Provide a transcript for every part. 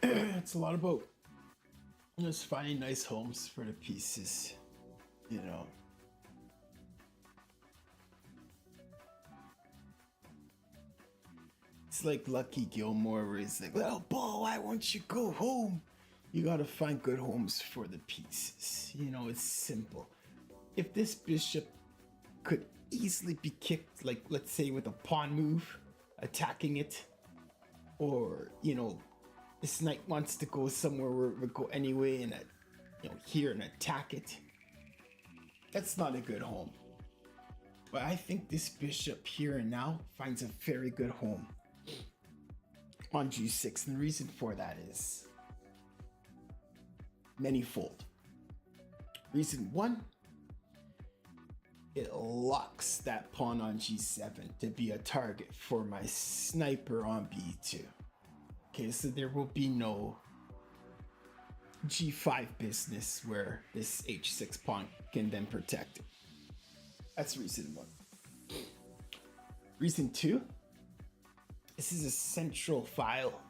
It's a lot about just finding nice homes for the pieces, you know. It's like Lucky Gilmore where he's like, well, Paul, why won't you go home? You gotta find good homes for the pieces. You know, it's simple. If this bishop could easily be kicked, like, let's say with a pawn move, attacking it, or, you know, this knight wants to go somewhere where it would go anyway and, you know, here and attack it. That's not a good home. But I think this bishop here and now finds a very good home on g6, and the reason for that is manyfold. Reason one, it locks that pawn on g7 to be a target for my sniper on b2. Okay, so there will be no g5 business where this h6 pawn can then protect it. That's reason one. Reason two, this is a central file,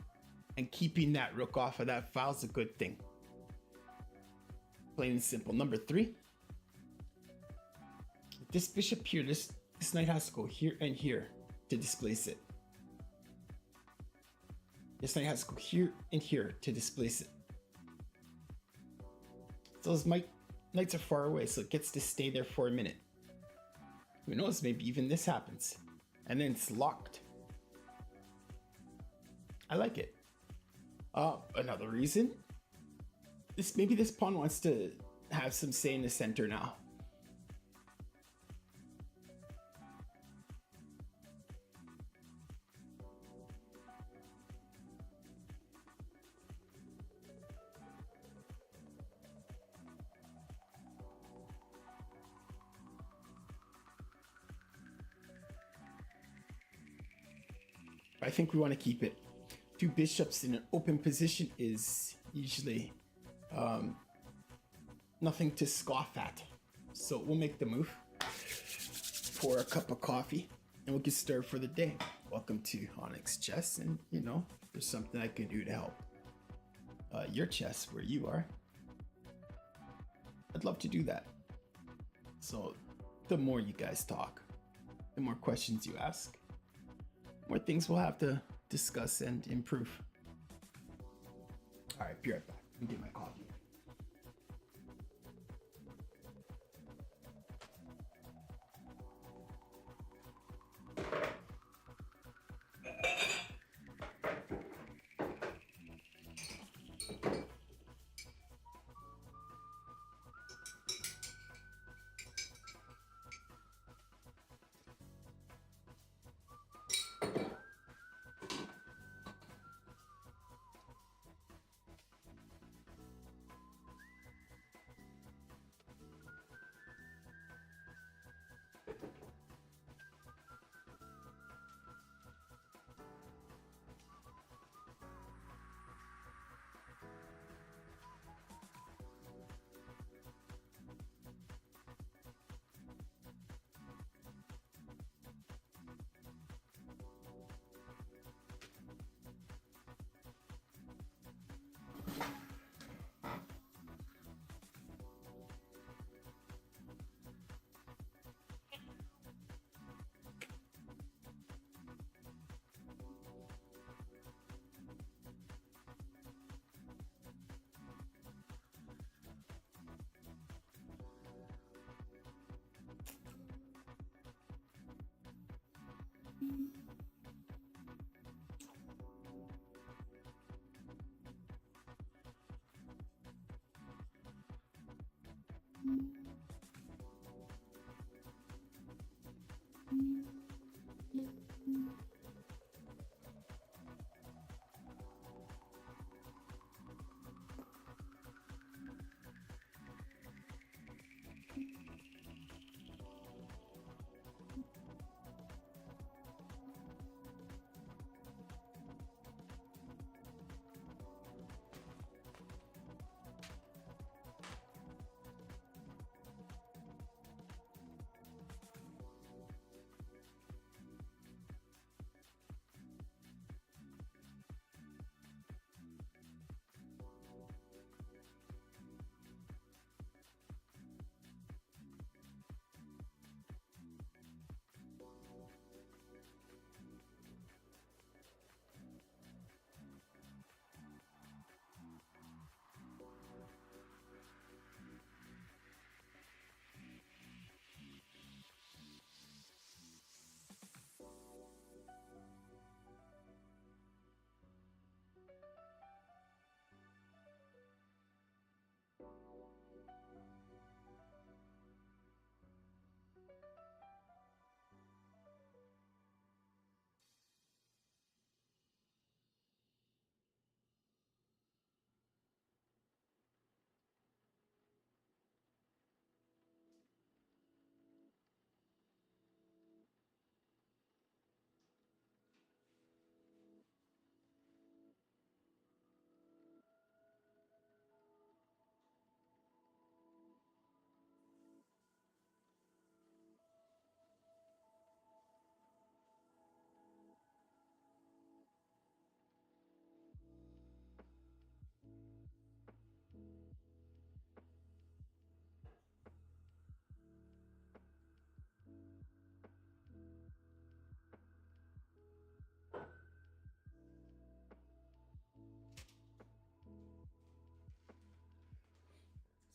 and keeping that rook off of that file is a good thing. Plain and simple. Number three, this bishop here, this knight has to go here and here to displace it. This knight has to go here and here to displace it. So those knights are far away, so it gets to stay there for a minute. Who knows, maybe even this happens. And then it's locked. I like it. Another reason, maybe this pawn wants to have some say in the center now. I think we want to keep it. Two bishops in an open position is usually nothing to scoff at. So we'll make the move, pour a cup of coffee, and we'll get started for the day. Welcome to Onyx Chess, and you know, if there's something I can do to help your chess where you are, I'd love to do that. So the more you guys talk, the more questions you ask, more things we'll have to discuss and improve. All right, be right back. Let me get my coffee.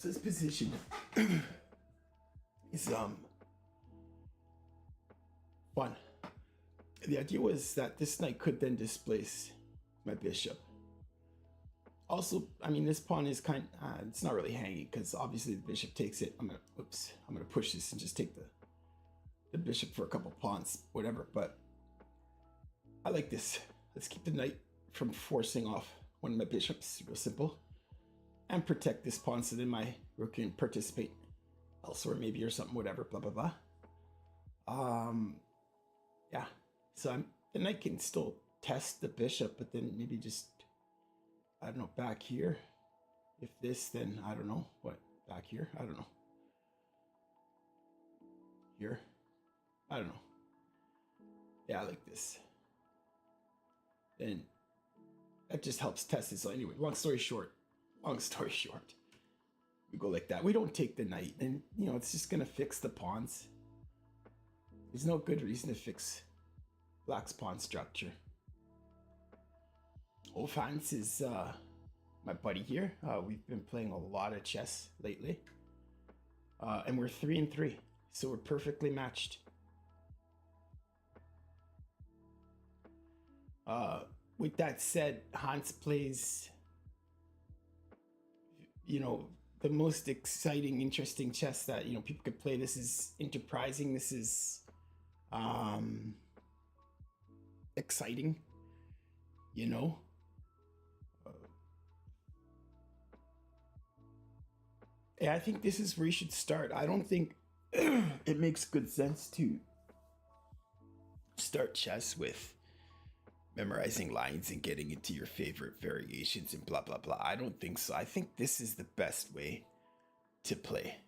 So this position is fun. The idea was that this knight could then displace my bishop. Also, I mean, this pawn is it's not really hanging because obviously the bishop takes it. I'm gonna push this and just take the bishop for a couple pawns, whatever. But I like this. Let's keep the knight from forcing off one of my bishops, real simple. And protect this pawn so then my rook can participate elsewhere maybe or something, whatever, blah, blah, blah. Yeah, so the knight can still test the bishop, but then maybe just, I don't know, back here. If this, then I don't know, what, back here? I don't know. Here? I don't know. Yeah, I like this. Then that just helps test it. So anyway, long story short, we go like that. We don't take the knight, and you know, it's just gonna fix the pawns. There's no good reason to fix black's pawn structure. Hans is my buddy here. We've been playing a lot of chess lately. And we're 3-3, so we're perfectly matched. With that said, Hans plays, you know, the most exciting, interesting chess that, you know, people could play. This is enterprising. This is exciting, you know. Yeah, I think this is where you should start. I don't think it makes good sense to start chess with memorizing lines and getting into your favorite variations and blah, blah, blah. I don't think so. I think this is the best way to play.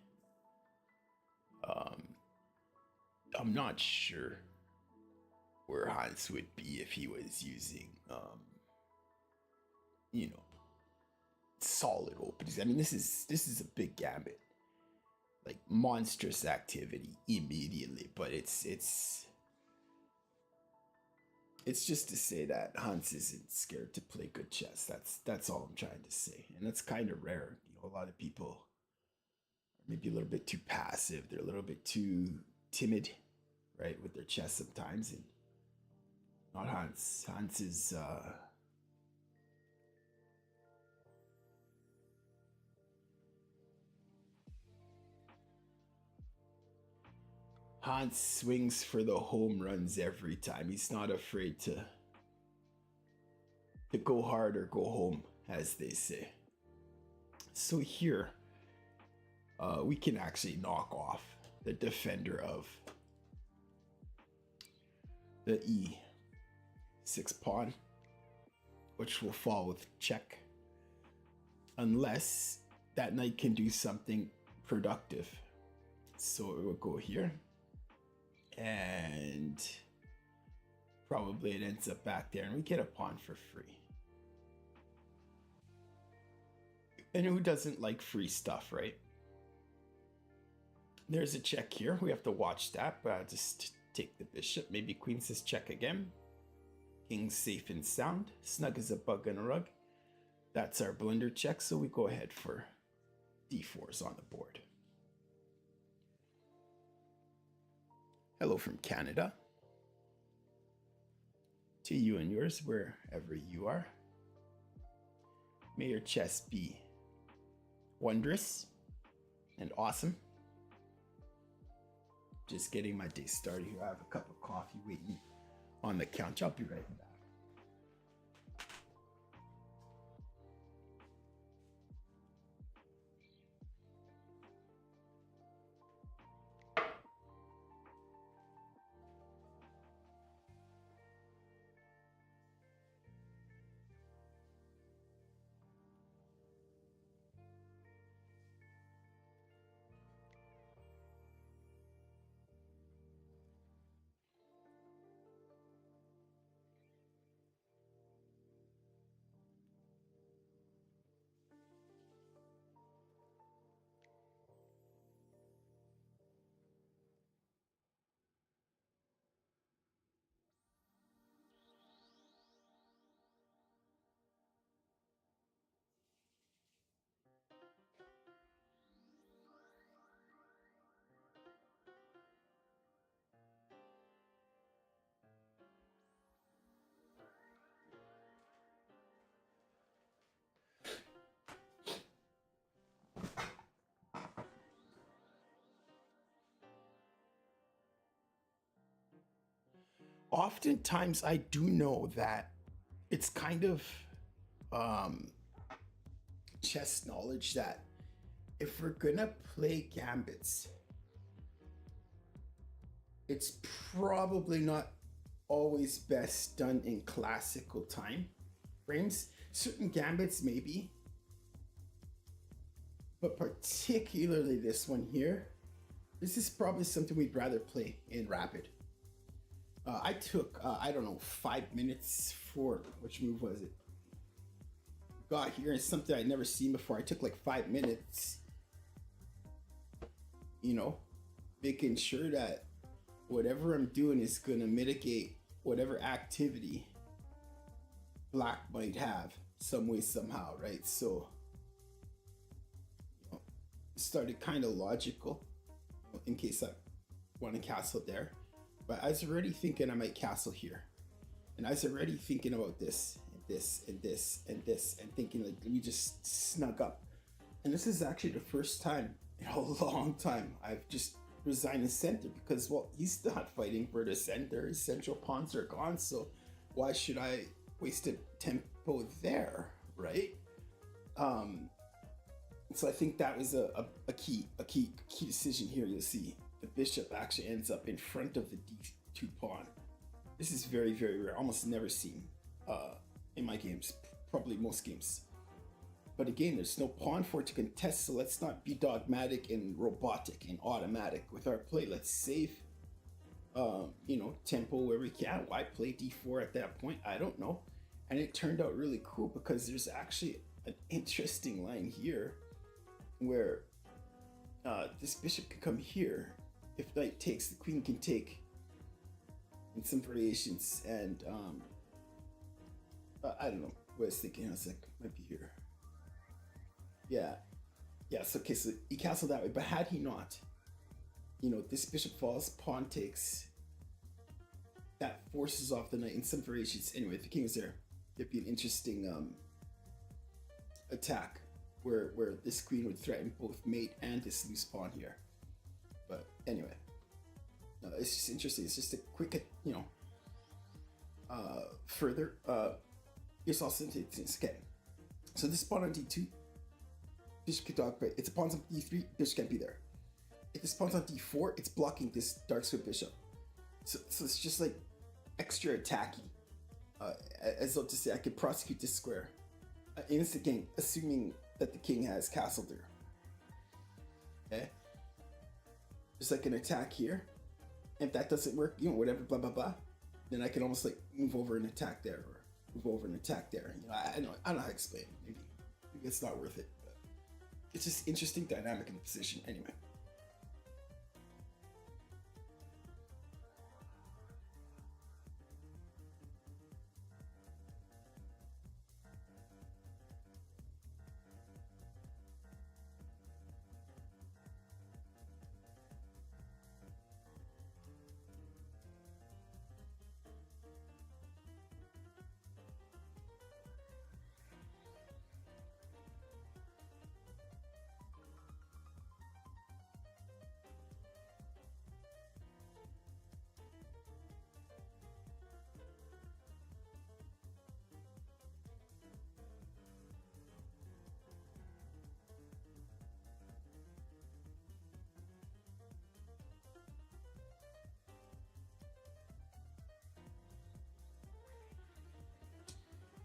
I'm not sure where Hans would be if he was using, you know, solid openings. I mean, this is a big gambit, like monstrous activity immediately, but it's just to say that Hans isn't scared to play good chess. That's all I'm trying to say, and that's kind of rare. You know, a lot of people are maybe a little bit too passive. They're a little bit too timid, right, with their chess sometimes, and not Hans. Hans is Hans swings for the home runs every time. He's not afraid to go hard or go home, as they say. So here, we can actually knock off the defender of the E6 pawn, which will fall with check, unless that knight can do something productive. So it will go here, and probably it ends up back there, and we get a pawn for free. And who doesn't like free stuff, right? There's a check here. We have to watch that, but I'll just take the bishop. Maybe queen says check again. King's safe and sound. Snug as a bug in a rug. That's our blunder check, so we go ahead for d4s on the board. Hello from Canada. To you and yours, wherever you are. May your chess be wondrous and awesome. Just getting my day started here. I have a cup of coffee waiting on the couch. I'll be right back. Oftentimes I do know that it's kind of um, chess knowledge that if we're gonna play gambits, it's probably not always best done in classical time frames. Certain gambits maybe, but particularly this one here, this is probably something we'd rather play in rapid. I took, I don't know, 5 minutes for, which move was it? Got here, and something I'd never seen before. I took like 5 minutes, you know, making sure that whatever I'm doing is gonna mitigate whatever activity black might have some way, somehow, right? So, you know, it started kind of logical, you know, in case I want to castle there. But I was already thinking I might castle here. And I was already thinking about this, and this, and this, and this, and thinking like, let me just snug up. And this is actually the first time in a long time I've just resigned the center because, well, he's not fighting for the center. His central pawns are gone, so why should I waste a tempo there, right? So I think that was a key decision here. You'll see the bishop actually ends up in front of the d2 pawn. This is very, very rare, almost never seen in my games, probably most games. But again, there's no pawn for it to contest, so let's not be dogmatic and robotic and automatic with our play. Let's save, you know, tempo where we can. Why play d4 at that point? I don't know. And it turned out really cool because there's actually an interesting line here where this bishop can come here. If knight takes, the queen can take in some variations. And I don't know what I was thinking. I was like, might be here. Yeah, so okay, so he castled that way, but had he not, you know, this bishop falls, pawn takes, that forces off the knight in some variations. Anyway, if the king was there, there'd be an interesting attack where this queen would threaten both mate and this loose pawn here. But anyway, no, it's just interesting. It's just a quick, you know, further, here's also things again. So this pawn on d2, bishop could dog play. If the pawn's on d3, bishop can't be there. If this pawn's on d4, it's blocking this dark square bishop. So it's just like extra attacky. As though to say, I could prosecute this square in this game, assuming that the king has castle there. Okay? There's like an attack here. If that doesn't work, you know, whatever, blah, blah, blah, then I can almost like move over and attack there, or move over and attack there. You know, I don't know how to explain it. Maybe it's not worth it. It's just interesting dynamic in the position anyway.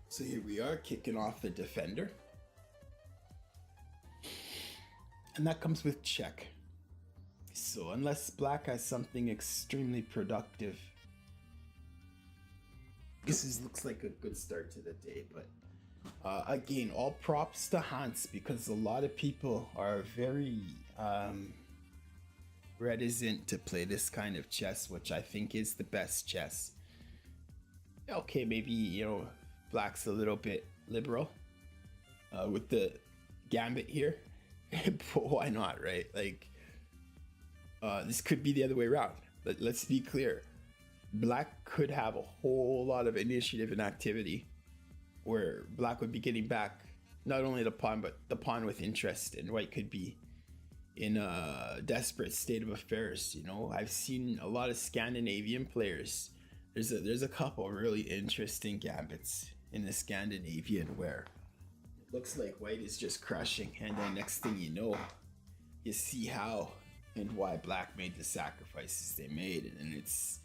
So here we are, kicking off the defender. And that comes with check. So unless black has something extremely productive, this looks like a good start to the day. But again, all props to Hans, because a lot of people are very reticent to play this kind of chess, which I think is the best chess. Okay, maybe, you know, black's a little bit liberal with the gambit here, but why not, right? Like, this could be the other way around. Let's be clear. Black could have a whole lot of initiative and activity where black would be getting back not only the pawn, but the pawn with interest, and white could be in a desperate state of affairs. You know, I've seen a lot of Scandinavian players There's a couple really interesting gambits in the Scandinavian where it looks like white is just crushing, and then next thing you know, you see how and why black made the sacrifices they made, and it's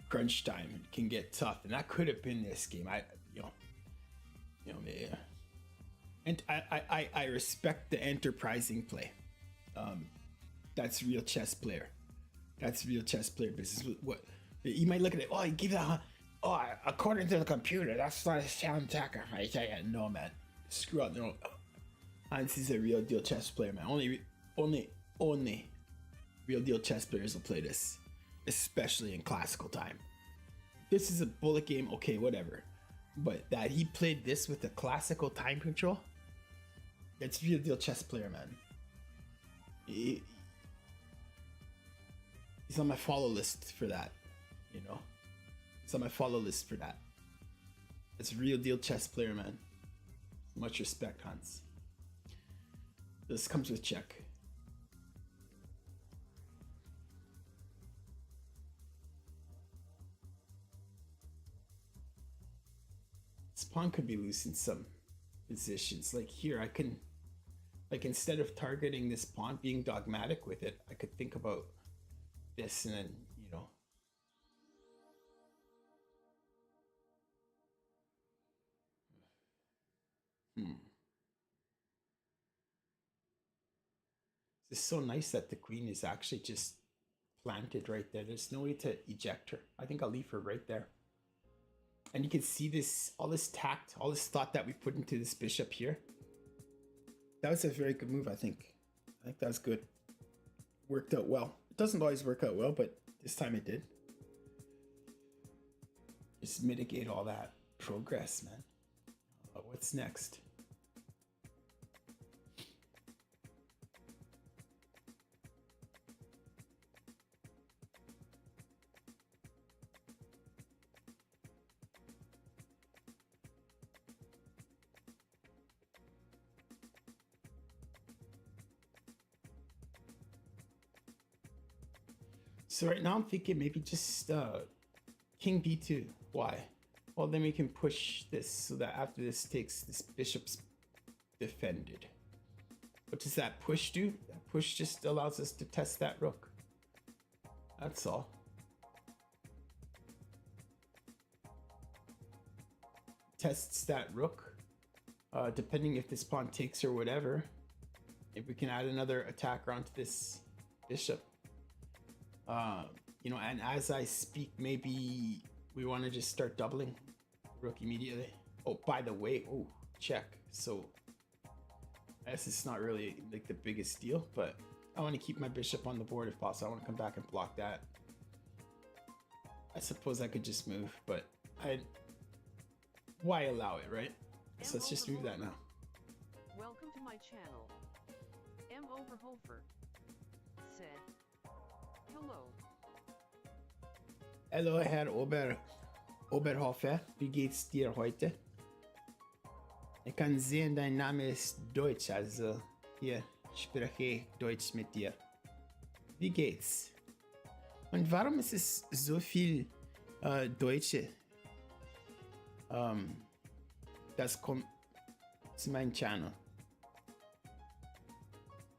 crunch time. It can get tough, and that could have been this game. Yeah. And I respect the enterprising play. That's real chess player. That's real chess player business. What you might look at it. Oh, you give that. Oh, according to the computer, that's not a sound sacrifice. No, man. Screw up. No. Hans is a real deal chess player, man. Only real deal chess players will play this, especially in classical time. This is a bullet game, okay, whatever. But that he played this with the classical time control, that's real deal chess player, man. He's on my follow list for that, you know. It's on my follow list for that. It's real deal chess player, man. Much respect, Hans. This comes with check. This pawn could be loose in some positions. Like here, I can, like instead of targeting this pawn, being dogmatic with it, I could think about this and then, you know. It's so nice that the queen is actually just planted right there. There's no way to eject her. I think I'll leave her right there. And you can see this, all this tact, all this thought that we put into this bishop here. That was a very good move, I think. I think that was good. Worked out well. It doesn't always work out well, but this time it did. Just mitigate all that progress, man. What's next? So right now I'm thinking maybe just king b2. Why? Well, then we can push this so that after this takes, this bishop's defended. What does that push do? That push just allows us to test that rook. That's all. Tests that rook. Depending if this pawn takes or whatever. If we can add another attacker onto this bishop. You know, and as I speak, maybe we want to just start doubling rook immediately. Oh, by the way, oh, check. So I guess it's not really like the biggest deal, but I want to keep my bishop on the board if possible. I want to come back and block that. I suppose I could just move, but why allow it, right? So let's just move that now. Welcome to my channel. M. Overhofer said, hello. Hallo, Herr Oberhofer. Wie geht's dir heute? Ich kann sehen, dein Name ist Deutsch, also hier spreche ich Deutsch mit dir. Wie geht's? Und warum ist es so viel Deutsche? Das kommt zu meinem Channel.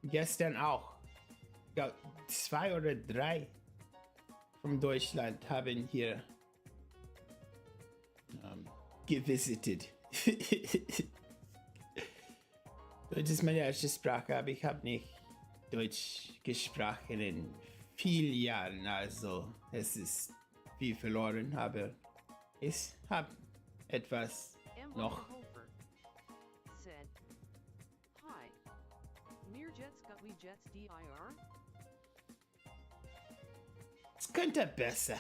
Gestern auch. Ja, 2 oder 3 von Deutschland haben hier gevisited. Deutsch ist meine erste Sprache, aber ich habe nicht Deutsch gesprochen in vielen Jahren, also es ist viel verloren, aber ich habe etwas noch. Said, hi. Mirjets Gutly Jets DIR? Es könnte besser.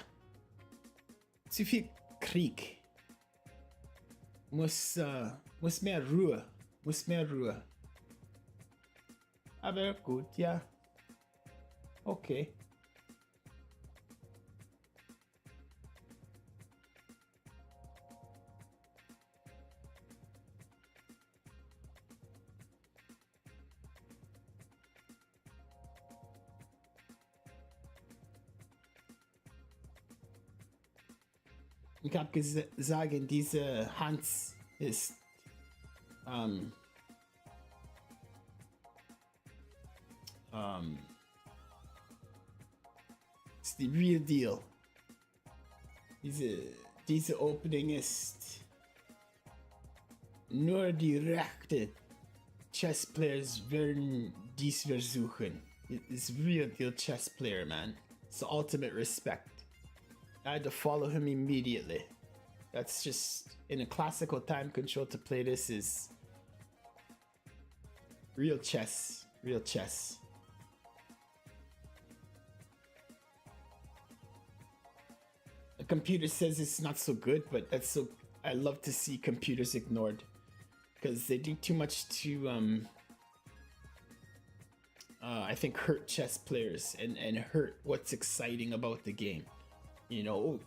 Zu viel Krieg. Muss mehr Ruhe. Muss mehr Ruhe. Aber gut, ja. Okay. Ich hab sagen, diese Hans ist it's the real deal. Diese Opening ist nur die rechte Chess Players werden dies versuchen. It's real deal chess player, man. It's the ultimate respect. I had to follow him immediately. That's just in a classical time control to play this is real chess. Real chess. The computer says it's not so good, but that's so. I love to see computers ignored because they do too much to I think hurt chess players and hurt what's exciting about the game. You know,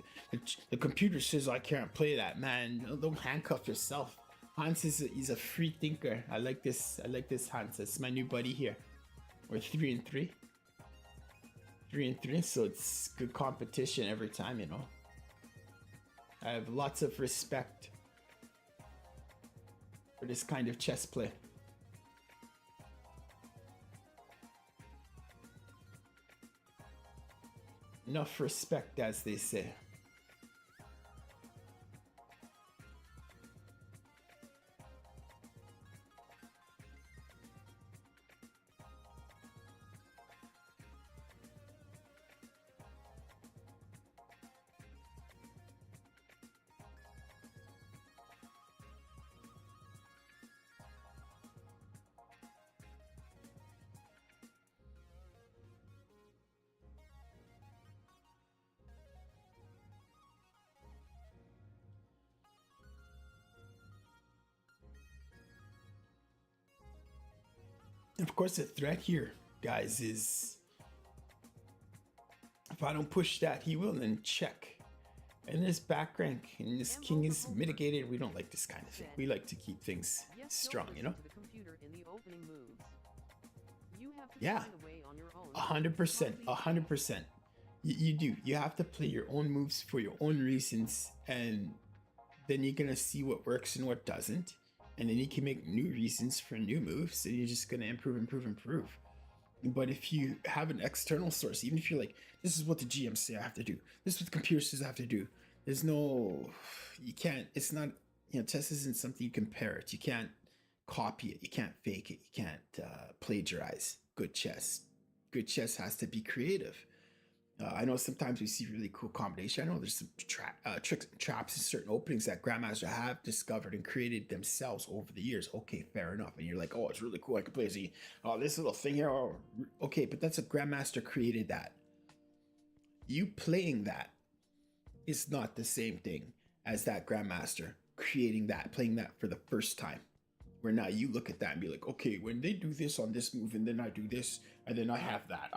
the computer says I can't play that, man. Don't handcuff yourself. Hans is a free thinker. I like this Hans. That's my new buddy here. We're 3-3. 3-3, so it's good competition every time, you know. I have lots of respect for this kind of chess play. Enough respect, as they say. Of course, the threat here, guys, is if I don't push that, he will then check. And this back rank and this king is mitigated. We don't like this kind of thing. We like to keep things strong, you know? Yeah, 100%, 100%. You do. You have to play your own moves for your own reasons, and then you're gonna see what works and what doesn't. And then you can make new reasons for new moves, and you're just gonna improve. But if you have an external source, even if you're like, this is what the GM say I have to do, this is what the computer says I have to do, there's no, you can't, it's not, you know, chess isn't something you compare it. You can't copy it. You can't fake it. You can't plagiarize good chess. Good chess has to be creative. I know sometimes we see really cool combination. I know there's some tricks and traps in certain openings that grandmasters have discovered and created themselves over the years. Okay, fair enough. And you're like, oh, it's really cool. I can play Z. Oh, this little thing here. Oh, okay, but that's a grandmaster created that. You playing that is not the same thing as that grandmaster creating that, playing that for the first time. Where now you look at that and be like, okay, when they do this on this move, and then I do this, and then I have that.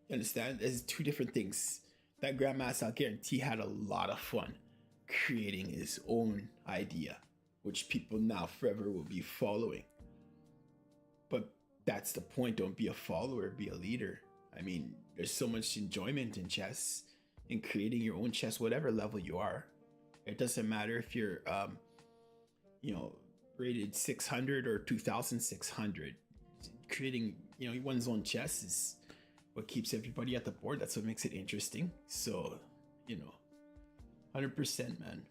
You understand? There's two different things. That grandmaster, I'll guarantee, had a lot of fun creating his own idea, which people now forever will be following. But that's the point. Don't be a follower, be a leader. I mean, there's so much enjoyment in chess, in creating your own chess, whatever level you are. It doesn't matter if you're, you know, rated 600 or 2600. Creating, you know, one's own chess is what keeps everybody at the board. That's what makes it interesting. So, you know, 100%, man.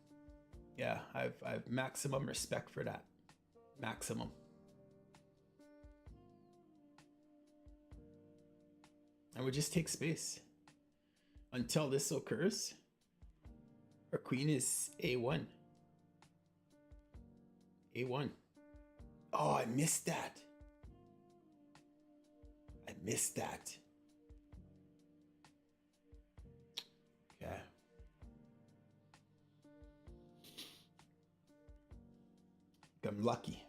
Yeah, I've maximum respect for that. Maximum. And we just take space until this occurs. Our queen is A1. A1. Oh, I missed that. I missed that. Okay. I'm lucky.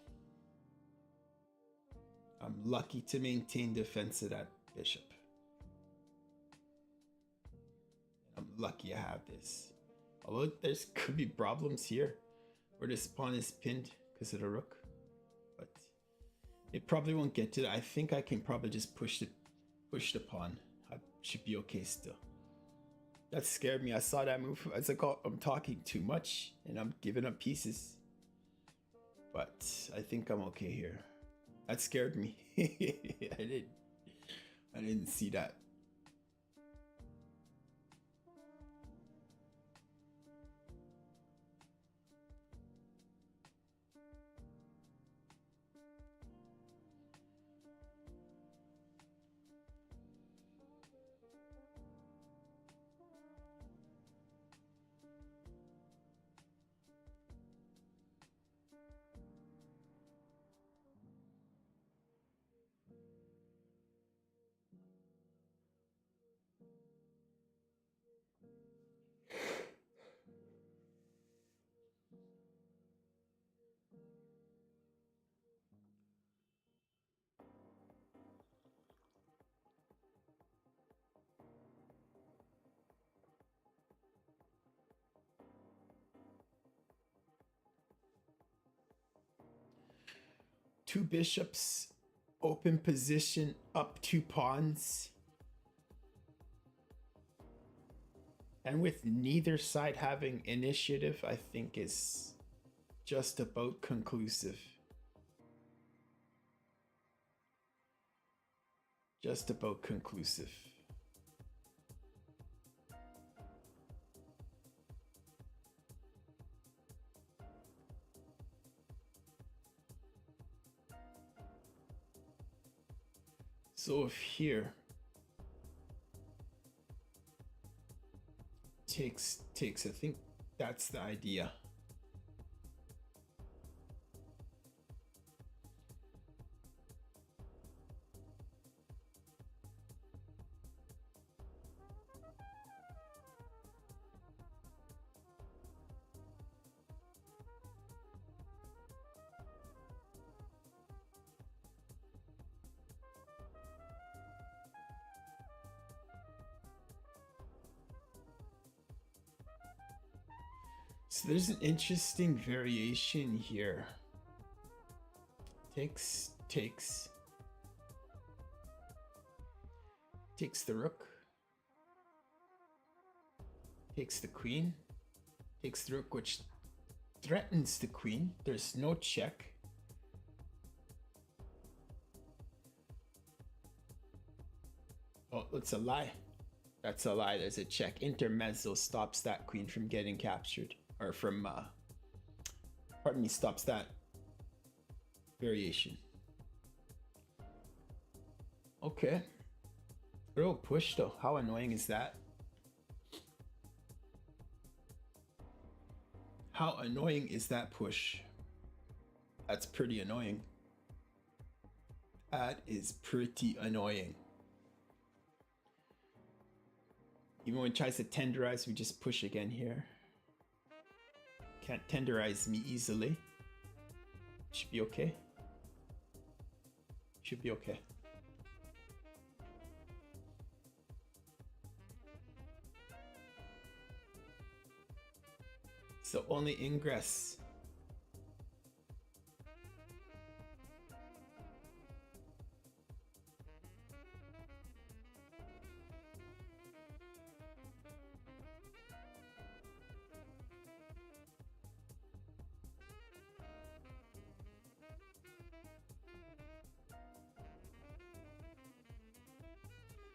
I'm lucky to maintain defense of that bishop. I'm lucky I have this. Although there's could be problems here where this pawn is pinned because of the rook. But it probably won't get to that. I think I can probably just push the pawn. I should be okay still. That scared me. I saw that move. I was like, oh, I'm talking too much and I'm giving up pieces. But I think I'm okay here. That scared me. I didn't see that. Two bishops, open position, up 2 pawns. And with neither side having initiative, I think is just about conclusive. Just about conclusive. So if here takes, I think that's the idea. So there's an interesting variation here. Takes the rook. Takes the queen. Takes the rook, which threatens the queen. There's no check. Oh, that's a lie. That's a lie. There's a check. Intermezzo stops that queen from getting captured. Or from, pardon me, stops that variation. Okay. Real push though. How annoying is that? How annoying is that push? That's pretty annoying. That is pretty annoying. Even when it tries to tenderize, we just push again here. Can't tenderize me easily. Should be okay. Should be okay. So only ingress.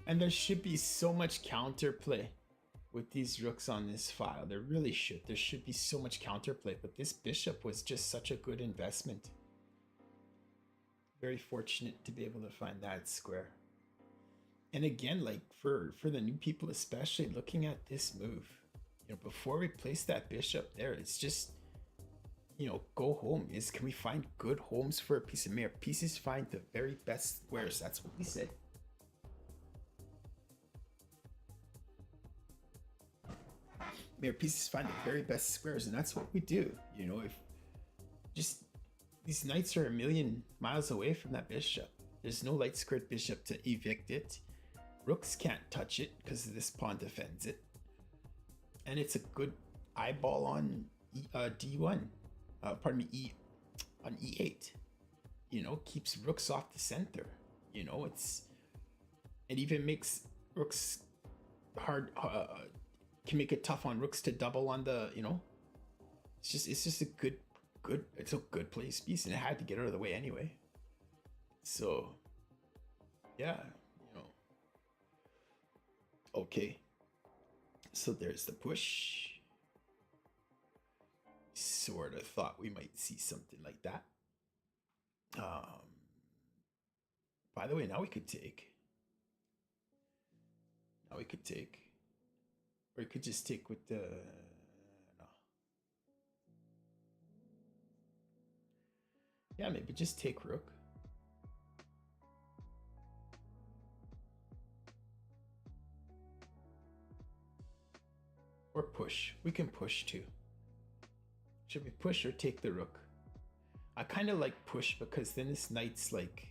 And there should be so much counterplay with these rooks on this file. There really should. There should be so much counterplay, but this bishop was just such a good investment. Very fortunate to be able to find that square. And again, like for the new people, especially looking at this move, you know, before we place that bishop there, it's just, you know, go home. Can we find good homes for a piece of mayor? Pieces find the very best squares. That's what we said. Mayor pieces find the very best squares, and that's what we do. You know, if just these knights are a million miles away from that bishop. There's no light squared bishop to evict it. Rooks can't touch it because this pawn defends it. And it's a good eyeball on D1. Pardon me, on E8. You know, keeps rooks off the center. You know, it even makes rooks hard, can make it tough on rooks to double on the, you know. It's just a it's a good place piece, and it had to get out of the way anyway. So yeah, you know. Okay. So there's the push. Sort of thought we might see something like that. By the way, now we could take. Now we could take. Or you could just take with the... No. Yeah, maybe just take rook. Or push. We can push too. Should we push or take the rook? I kind of like push because then this knight's like...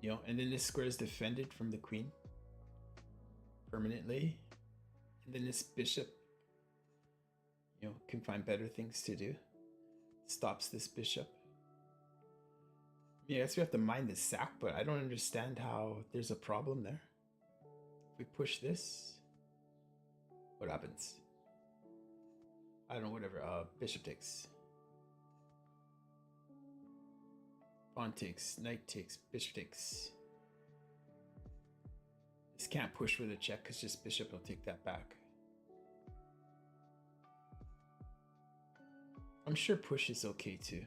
You know, and then this square is defended from the queen. Permanently. And then this bishop, you know, can find better things to do. Stops this bishop. Yeah, I guess we have to mind the sack, but I don't understand how there's a problem there. If we push this, what happens? I don't know, whatever. Bishop takes. Pawn takes, knight takes, bishop takes. This can't push with a check because just bishop will take that back. I'm sure push is okay too.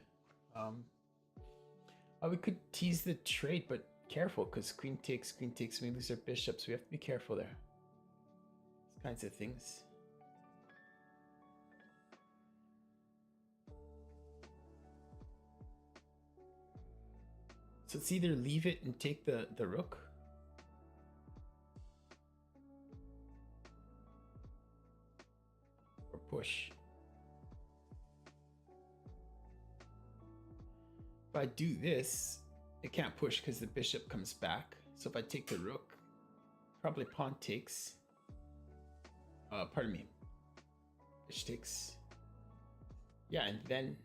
We could tease the trade, but careful because queen takes, we lose our bishop, so we have to be careful there. These kinds of things. So it's either leave it and take the rook. Or push. If I do this, it can't push because the bishop comes back. So if I take the rook, probably pawn takes. Pardon me. Bishop takes. Yeah, and then...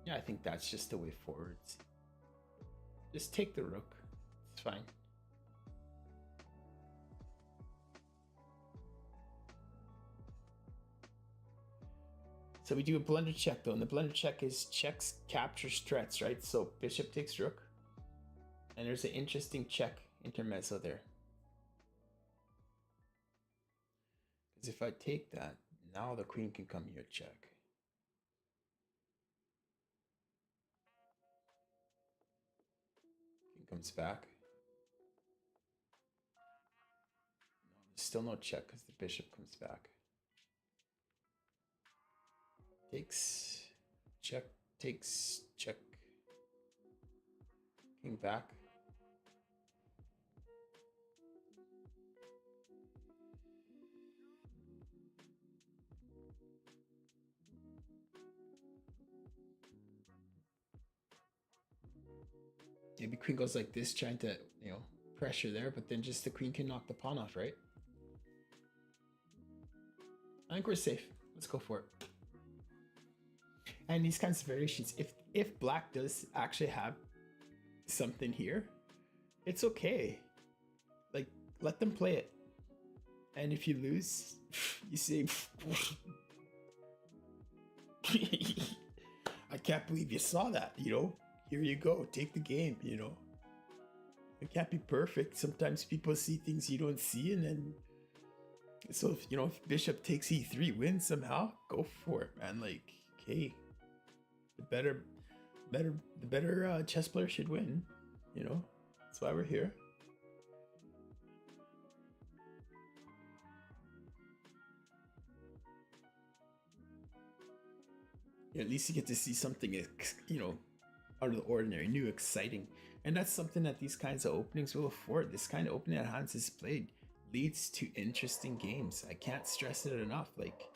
Yeah, I think that's just the way forward. Just take the rook. It's fine. So we do a blunder check though, and the blunder check is checks, captures, threats, right? So bishop takes rook. And there's an interesting check intermezzo there. Because if I take that, now the queen can come here check. Comes back. No, there's still no check because the bishop comes back. Takes, check, takes, check. King back. Maybe queen goes like this, trying to, you know, pressure there, but then just the queen can knock the pawn off, right? I think we're safe. Let's go for it. And these kinds of variations, if black does actually have something here, it's okay. Like, let them play it. And if you lose, you say, I can't believe you saw that, you know? Here you go, take the game, you know. It can't be perfect. Sometimes people see things you don't see, and then so if you know, if bishop takes e3 wins somehow, go for it, man. Like, okay, the better chess player should win, you know. That's why we're here. Yeah, at least you get to see something, you know, out of the ordinary, new, exciting. And that's something that these kinds of openings will afford. This kind of opening that Hans has played leads to interesting games. I can't stress it enough. Like,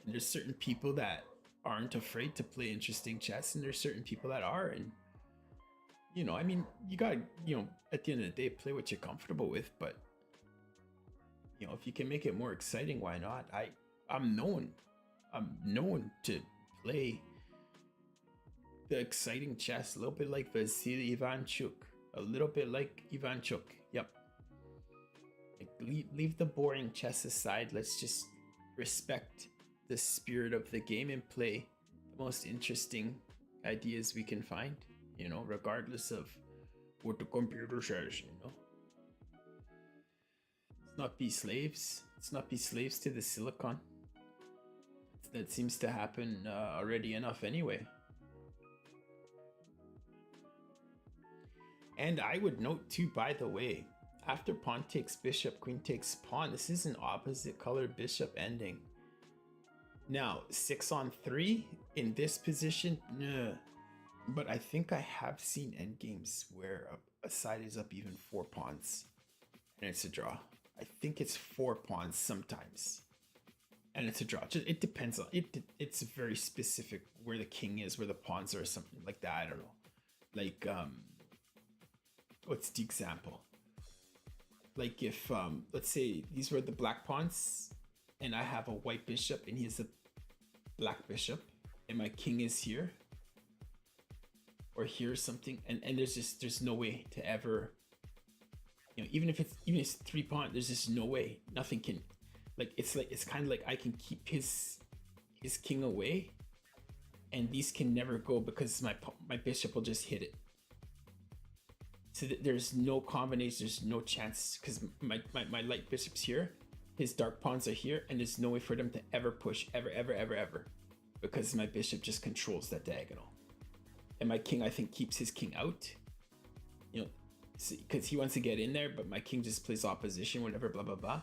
there's certain people that aren't afraid to play interesting chess, and there's certain people that are. And, you know, I mean, you gotta, you know, at the end of the day, play what you're comfortable with. But, you know, if you can make it more exciting, why not? I'm known to play the exciting chess, a little bit like Vasily Ivanchuk, a little bit like Ivanchuk. Yep. Like, leave the boring chess aside. Let's just respect the spirit of the game and play the most interesting ideas we can find, you know, regardless of what the computer says, you know. Let's not be slaves. Let's not be slaves to the silicon. That seems to happen already enough anyway. And I would note too, by the way, after pawn takes bishop, queen takes pawn, this is an opposite color bishop ending. Now, 6-on-3 in this position, nah. But I think I have seen endgames where a side is up even 4 pawns and it's a draw. I think it's 4 pawns sometimes and it's a draw. It depends on it. It's very specific where the king is, where the pawns are, or something like that. I don't know. Like, what's the example? Like if, let's say these were the black pawns and I have a white bishop and he has a black bishop and my king is here or here or something, and there's no way to ever, you know, even if it's 3 pawn, there's just no way. Nothing can, it's kind of like I can keep his king away and these can never go because my bishop will just hit it. So there's no combination, there's no chance, because my light bishop's here, his dark pawns are here, and there's no way for them to ever push, ever, because my bishop just controls that diagonal. And my king, I think, keeps his king out, you know, because he wants to get in there, but my king just plays opposition, whatever, blah, blah, blah.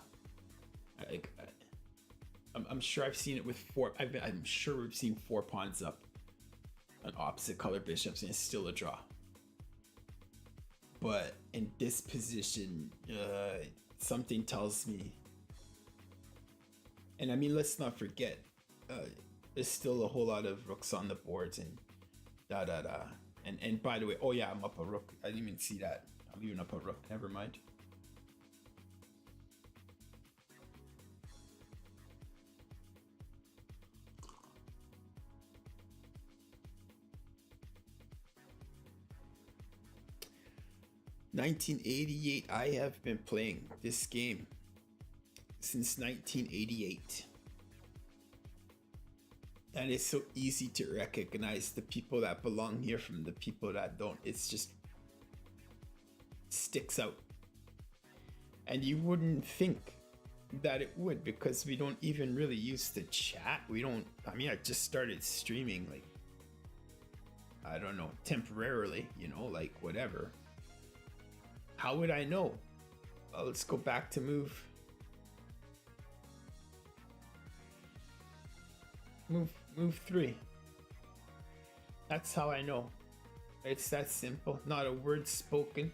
I'm sure I've seen it with 4, I'm sure we've seen 4 pawns up on opposite color bishops, and it's still a draw. But in this position, something tells me, and I mean, let's not forget, there's still a whole lot of rooks on the boards and and by the way, oh yeah, I'm up a rook. I didn't even see that. I'm even up a rook. Never mind. (1988). I have been playing this game since 1988. And it's so easy to recognize the people that belong here from the people that don't. It's just sticks out. And you wouldn't think that it would, because we don't even really use the chat. I mean, I just started streaming, like, I don't know, temporarily, you know, like whatever. How would I know? Well, let's go back to move 3. That's how I know. It's that simple. Not a word spoken.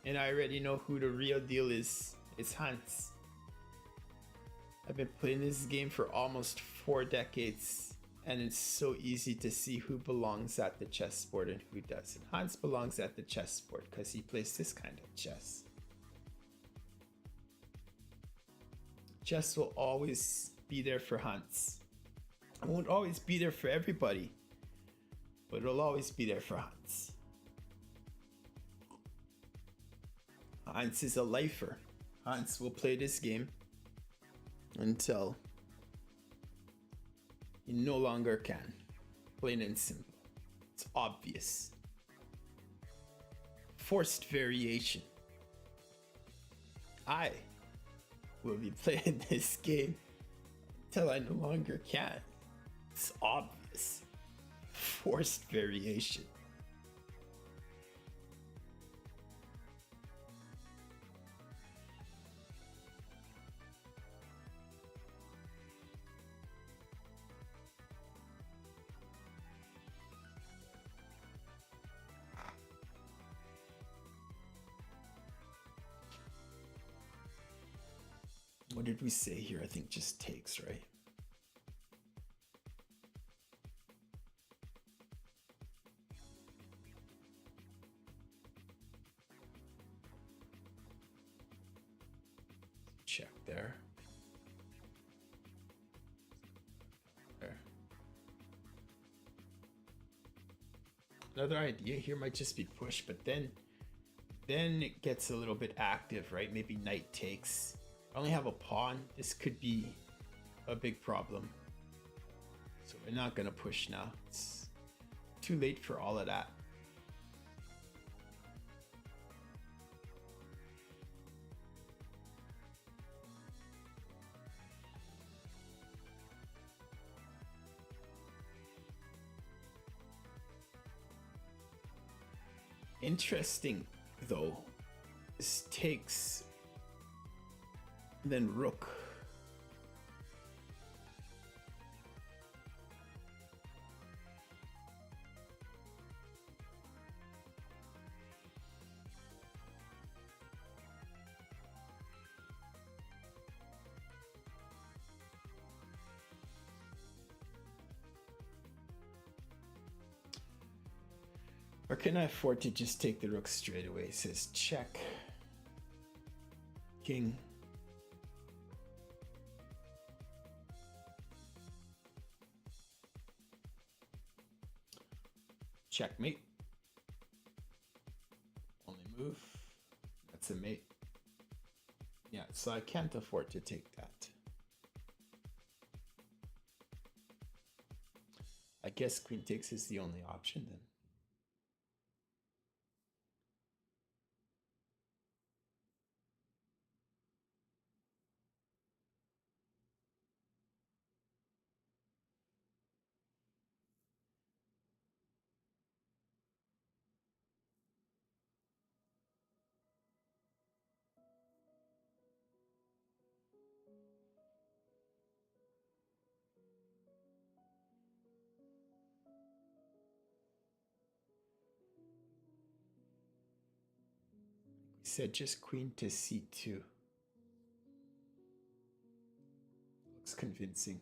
And I already know who the real deal is. It's Hans. I've been playing this game for almost 4 decades. And it's so easy to see who belongs at the chessboard and who doesn't. Hans belongs at the chessboard because he plays this kind of chess. Chess will always be there for Hans. It won't always be there for everybody, but it'll always be there for Hans. Hans is a lifer. Hans will play this game until he no longer can. Plain and simple. It's obvious. Forced variation. I will be playing this game until I no longer can. It's obvious. Forced variation. What did we say here? I think just takes, right? Check there. There. Another idea here might just be push, but then then it gets a little bit active, right? Maybe knight takes. I only have a pawn. This could be a big problem. So we're not gonna push now. It's too late for all of that. Interesting though, this takes, then rook. Or can I afford to just take the rook straight away? It says check. King. Checkmate. Only move. That's a mate. Yeah, so I can't afford to take that. I guess queen takes is the only option then. We said just queen to c2. Looks convincing.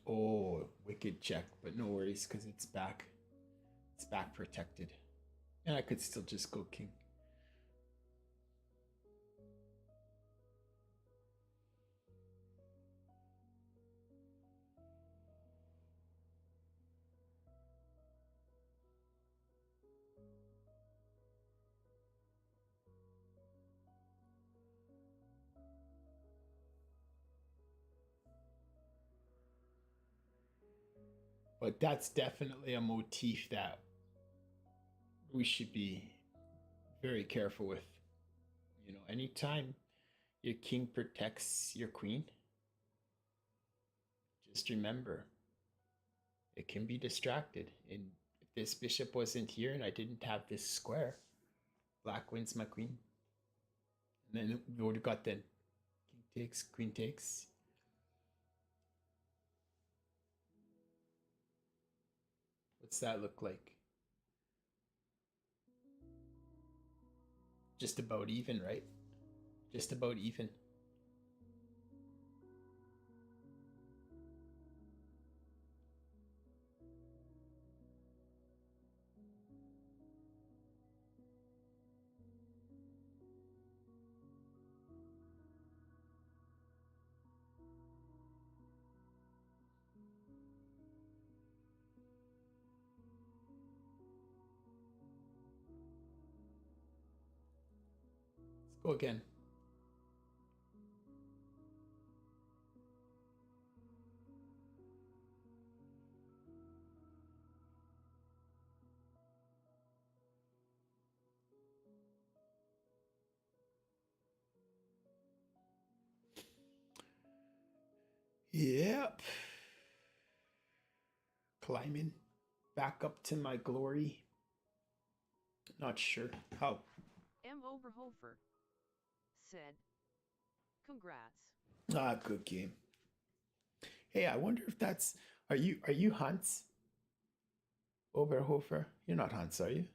Oh, wicked check, but no worries because it's back. It's back protected. And I could still just go king. But that's definitely a motif that we should be very careful with. You know, anytime your king protects your queen, just remember it can be distracted. And if this bishop wasn't here and I didn't have this square, black wins my queen. And then we would have got then king takes, queen takes. What's that look like? Just about even, right? Just about even. Let's go again. Yep. Climbing back up to my glory. Not sure how. M. Overhofer said, congrats. Ah, good game. Hey, I wonder if that's are you Hans? Oberhofer? You're not Hans, are you?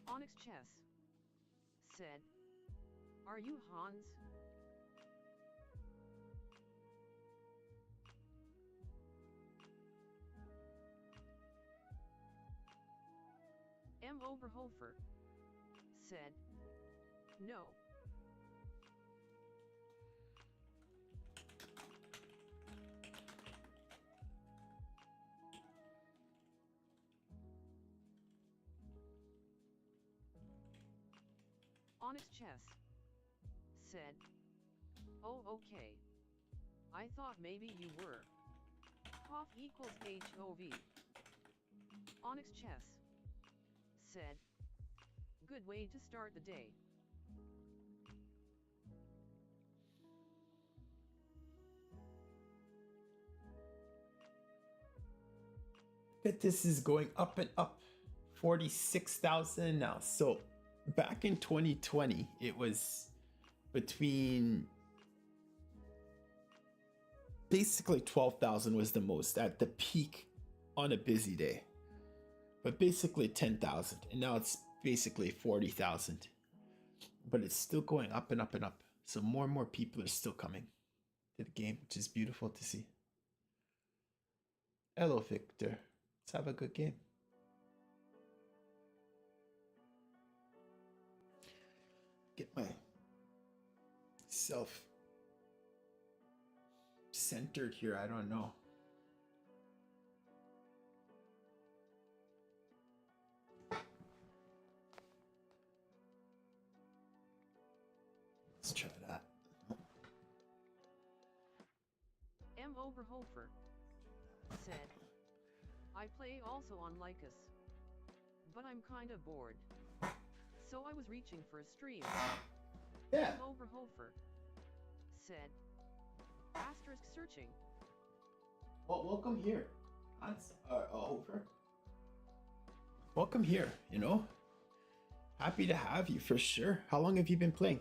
Onyx Chess said, are you Hans? M. Oberhofer said, no. Onyx Chess said, oh okay. I thought maybe you were. Cough equals HOV. Onyx Chess said, good way to start the day. But this is going up and up. 46,000 now. So back in 2020, it was between basically 12,000 was the most at the peak on a busy day. But basically 10,000. And now it's basically 40,000. But it's still going up and up and up. So more and more people are still coming to the game, which is beautiful to see. Hello, Victor. Let's have a good game. Get myself centered here. I don't know. Let's try that. M. Oberhofer said, I play also on Lycus, but I'm kinda bored. So I was reaching for a stream. Yeah. M. Oberhofer said, asterisk searching. Well, welcome here. Hans Hofer. Welcome here, you know. Happy to have you for sure. How long have you been playing?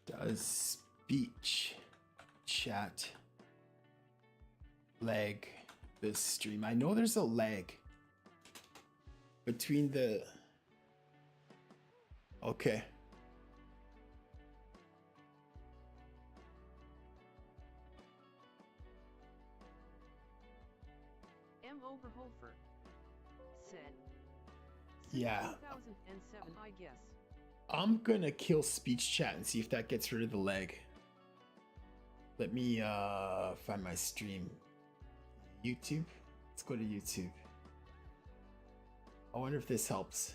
Does speech chat lag this stream? I know there's a lag between the... Okay. M. Oberhofer said, Yeah. 2007, I guess. I'm gonna kill speech chat and see if that gets rid of the lag. Let me find my stream. YouTube? Let's go to YouTube. I wonder if this helps.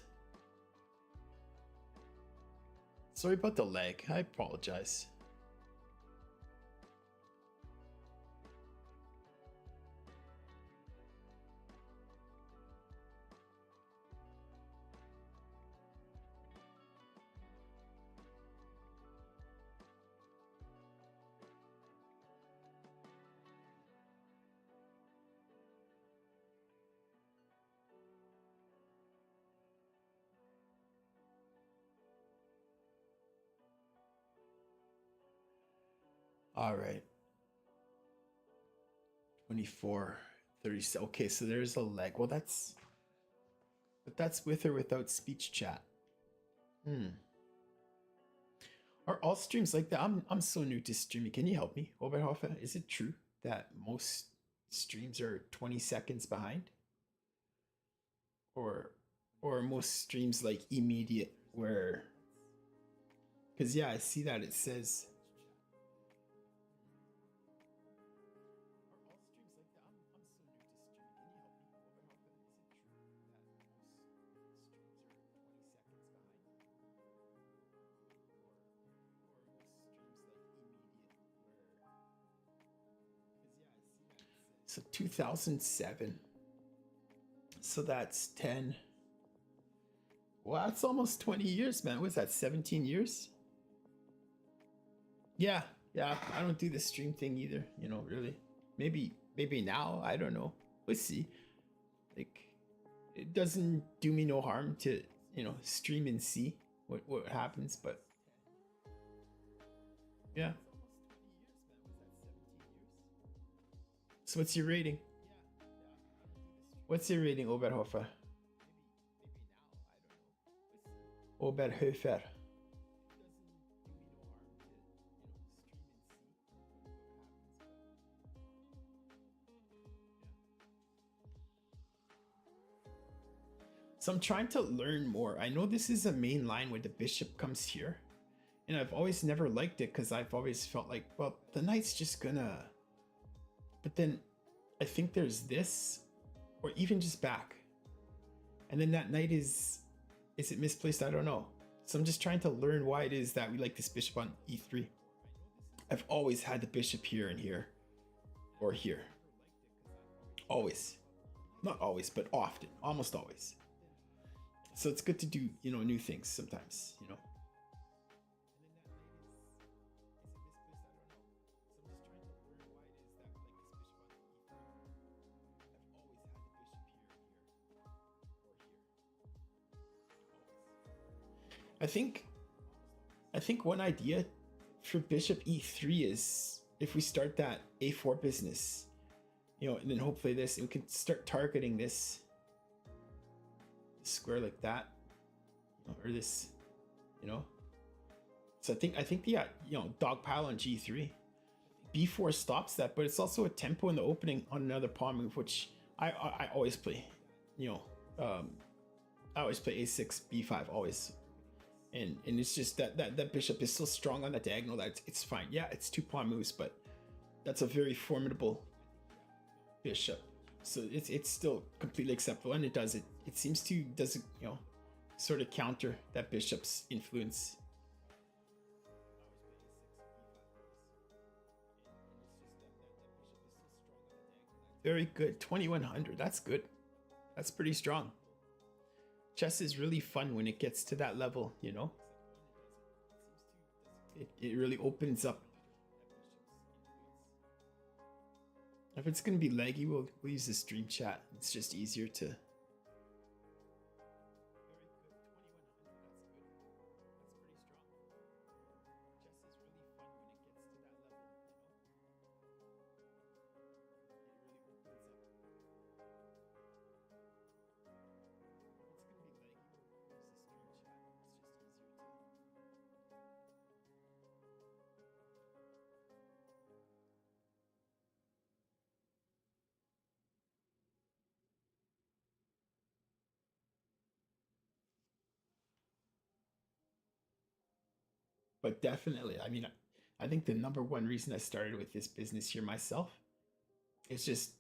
Sorry about the lag. I apologize. All right. 24, 30. Okay, so there's a lag. Well, but that's with or without speech chat. Are all streams like that? I'm so new to streaming. Can you help me, Oberhofer? Is it true that most streams are 20 seconds behind? Or most streams like immediate where... Because yeah, I see that it says... So 2007. So that's 10. Well, that's almost 20 years, man. What's that, 17 years? Yeah, I don't do the stream thing either, you know, really. Maybe now, I don't know. We'll see. Like, it doesn't do me no harm to, you know, stream and see what happens, but Yeah. So what's your rating? What's your rating, Oberhofer? Oberhofer. So I'm trying to learn more. I know this is a main line where the bishop comes here. And I've always never liked it because I've always felt like, well, the knight's just gonna... But then I think there's this, or even just back. And then that knight is it misplaced? I don't know. So I'm just trying to learn why it is that we like this bishop on e3. I've always had the bishop here and here, or here. Always. Not always, but often. Almost always. So it's good to do, you know, new things sometimes, you know. I think one idea for bishop e3 is if we start that a4 business, you know, and then hopefully this, we can start targeting this square like that, or this, you know. So I think yeah, you know, dog pile on g3, b4 stops that, but it's also a tempo in the opening on another pawn move, which I always play, you know. I always play a6 b5 always. And it's just that bishop is so strong on the diagonal that it's fine. Yeah, it's 2 pawn moves, but that's a very formidable bishop. So it's still completely acceptable, and it seems to you know, sort of counter that bishop's influence. Very good, 2100. That's good. That's pretty strong. Chess is really fun when it gets to that level, you know? It really opens up. If it's gonna be laggy, we'll use the stream chat. It's just easier to... But definitely, I mean, I think the number one reason I started with this business here myself is just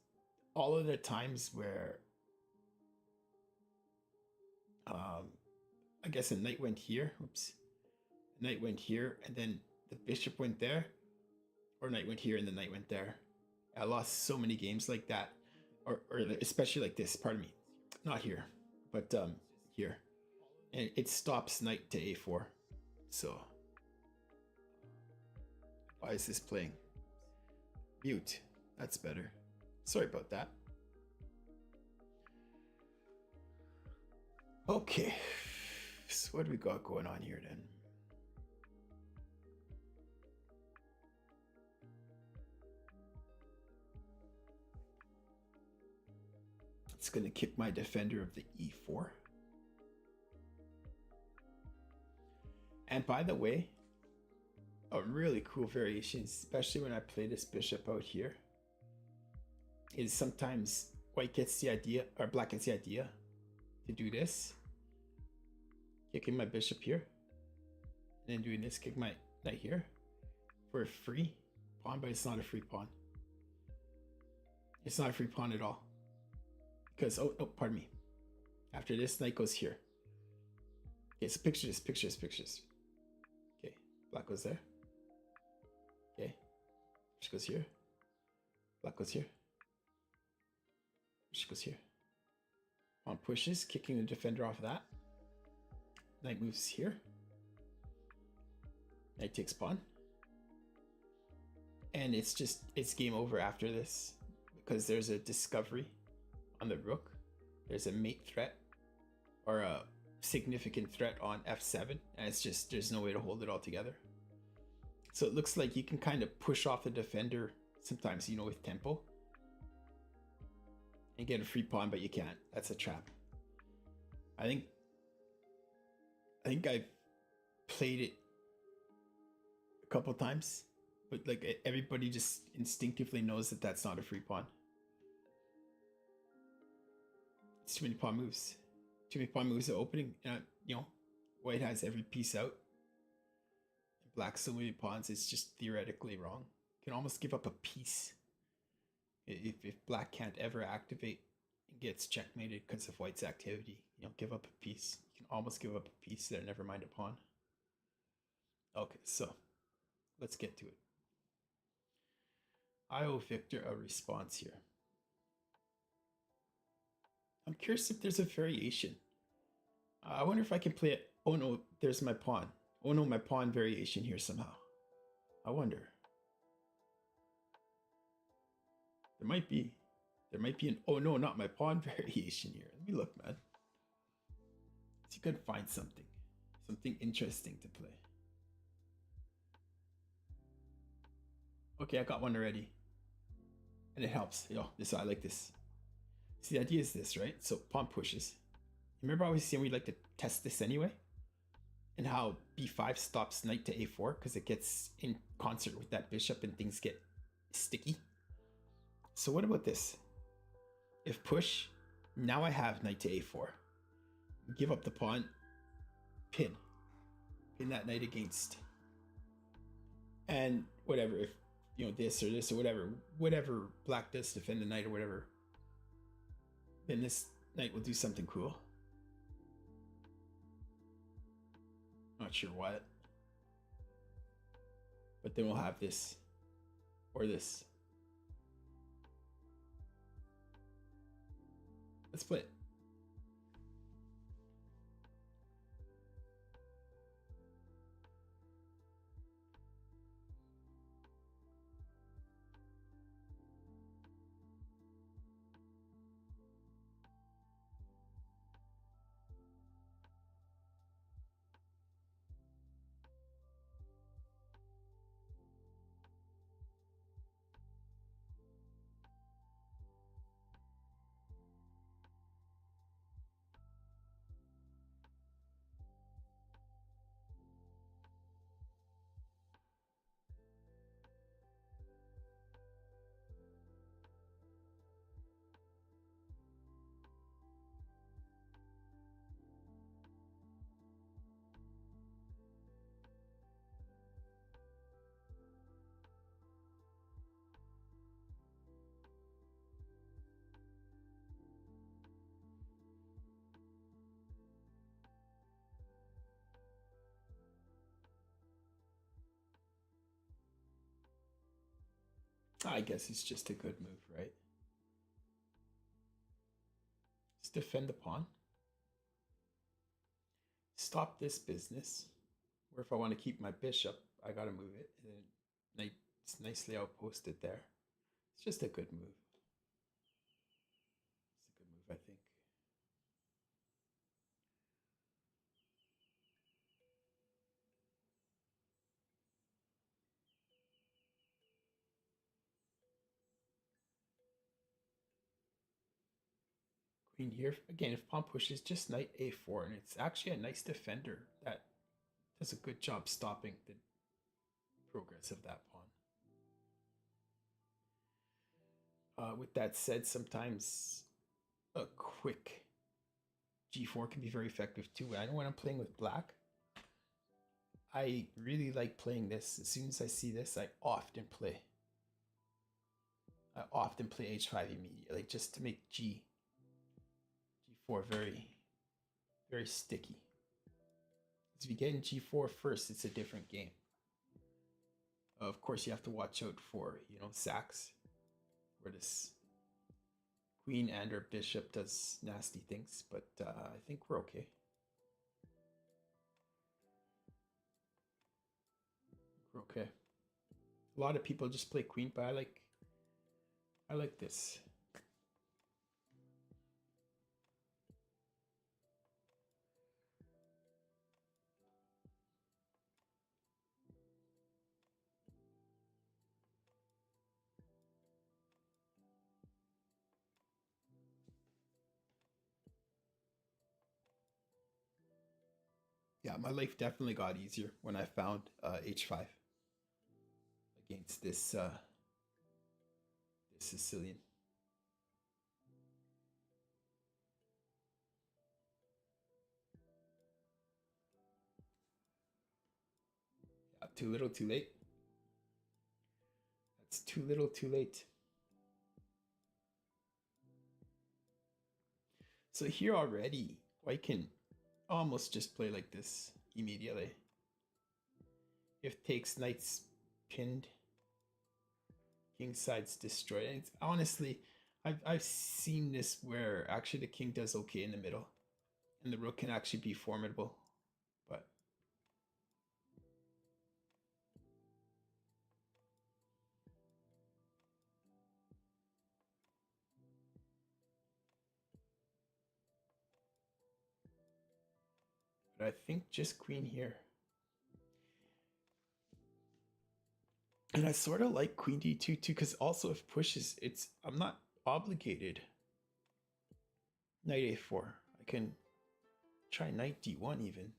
all of the times where I guess a knight went here, oops, a knight went here, and then the bishop went there, or knight went here and the knight went there. I lost so many games like that, or especially like this, pardon me, not here, but here, and it stops knight to a4. So why is this playing? Mute. That's better. Sorry about that. Okay. So what do we got going on here then? It's going to kick my defender of the e4. And by the way, a really cool variation, especially when I play this bishop out here, is sometimes white gets the idea, or black gets the idea to do this, kicking my bishop here, and then doing this, kick my knight here for a free pawn, but it's not a free pawn. It's not a free pawn at all. Because, oh, pardon me. After this, knight goes here. Okay, so picture this. Okay, black goes there. Okay, she goes here. Black goes here. She goes here. Pawn pushes, kicking the defender off of that. Knight moves here. Knight takes pawn. And it's game over after this, because there's a discovery on the rook. There's a mate threat, or a significant threat on f7, and it's just, there's no way to hold it all together. So it looks like you can kind of push off the defender sometimes, you know, with tempo. And get a free pawn, but you can't. That's a trap. I think I've played it a couple times, but like everybody just instinctively knows that that's not a free pawn. It's too many pawn moves. Too many pawn moves at opening. You know, white has every piece out. Black so many pawns, it's just theoretically wrong. You can almost give up a piece. If black can't ever activate and gets checkmated because of white's activity, you know, give up a piece. You can almost give up a piece there, never mind a pawn. Okay, so let's get to it. I owe Victor a response here. I'm curious if there's a variation. I wonder if I can play it. Oh no, there's my pawn. Oh no, my pawn variation here somehow. I wonder. There might be an oh no, not my pawn variation here. Let me look, man. See if I can find something interesting to play. Okay, I got one already. And it helps. Yo, I like this. See, the idea is this, right? So pawn pushes. Remember I was saying we'd like to test this anyway? And how b5 stops knight to a4 because it gets in concert with that bishop and things get sticky. So what about this? If push, now I have knight to a4. Give up the pawn, pin that knight against. And whatever, if you know this or whatever black does to defend the knight or whatever, then this knight will do something cool. Not sure what. But then we'll have this or this. Let's play it. I guess it's just a good move, right? Let's defend the pawn. Stop this business. Or if I want to keep my bishop, I gotta move it. And then it's nicely outposted there. It's just a good move. It's a good move, I think. Queen here. Again, if pawn pushes, just knight a4. And it's actually a nice defender that does a good job stopping the progress of that pawn. With that said, sometimes a quick g4 can be very effective too. I know when I'm playing with black, I really like playing this. As soon as I see this, I often play h5 immediately, just to make g4 very, very sticky. If you get in g4 first, it's a different game. Of course, you have to watch out for, you know, sacks, where this queen and or bishop does nasty things, but I think we're okay. We're okay. A lot of people just play queen, but I like this. Yeah, my life definitely got easier when I found h5 against this this Sicilian. Yeah, too little, too late. That's too little, too late. So here already, I can almost just play like this immediately. If takes, knight's pinned, king side's destroyed. And honestly, I've seen this where actually the king does okay in the middle, and the rook can actually be formidable. But I think just queen here. And I sort of like queen d2 too, because also if pushes, I'm not obligated. Knight a4. I can try knight d1 even.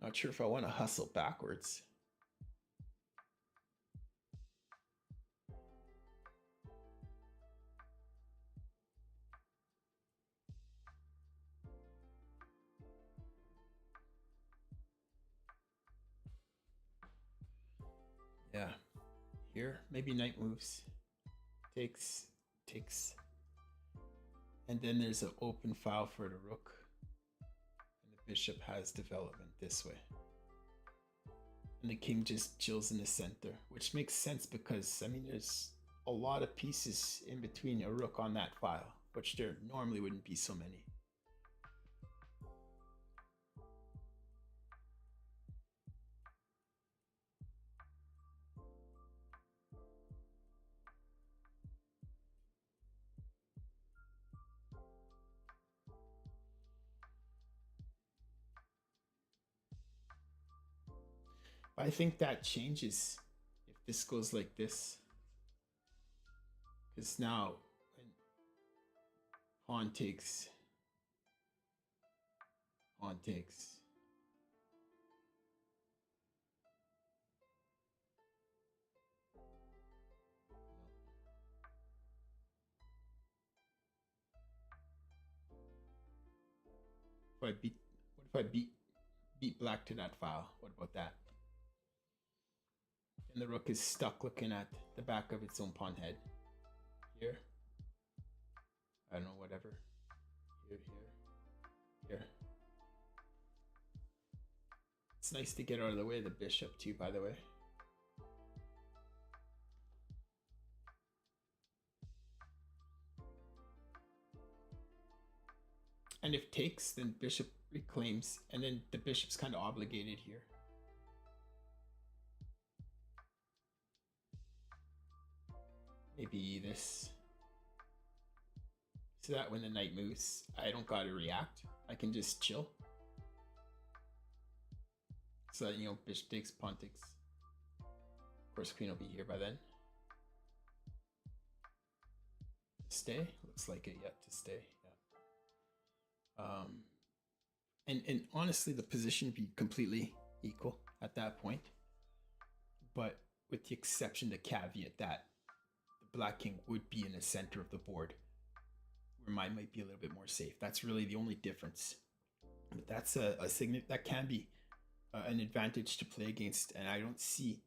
Not sure if I want to hustle backwards. Yeah. Here, maybe knight moves. Takes. And then there's an open file for the rook. And the bishop has development this way. And the king just chills in the center, which makes sense because, I mean, there's a lot of pieces in between a rook on that file, which there normally wouldn't be so many. I think that changes if this goes like this. Because now, when pawn takes. What if I beat black to that file? What about that? And the rook is stuck looking at the back of its own pawn head. Here. I don't know, whatever. Here. It's nice to get out of the way of the bishop too, by the way. And if takes, then bishop reclaims, and then the bishop's kind of obligated here. Maybe this. So that when the knight moves, I don't gotta react. I can just chill. So that, you know, bishop takes, pawn takes. Of course, queen will be here by then. Stay? Looks like it, yet to stay. Yeah. And honestly, the position would be completely equal at that point. But with the exception, the caveat that the black king would be in the center of the board, where mine might be a little bit more safe. That's really the only difference. But that's that can be an advantage to play against, and I don't see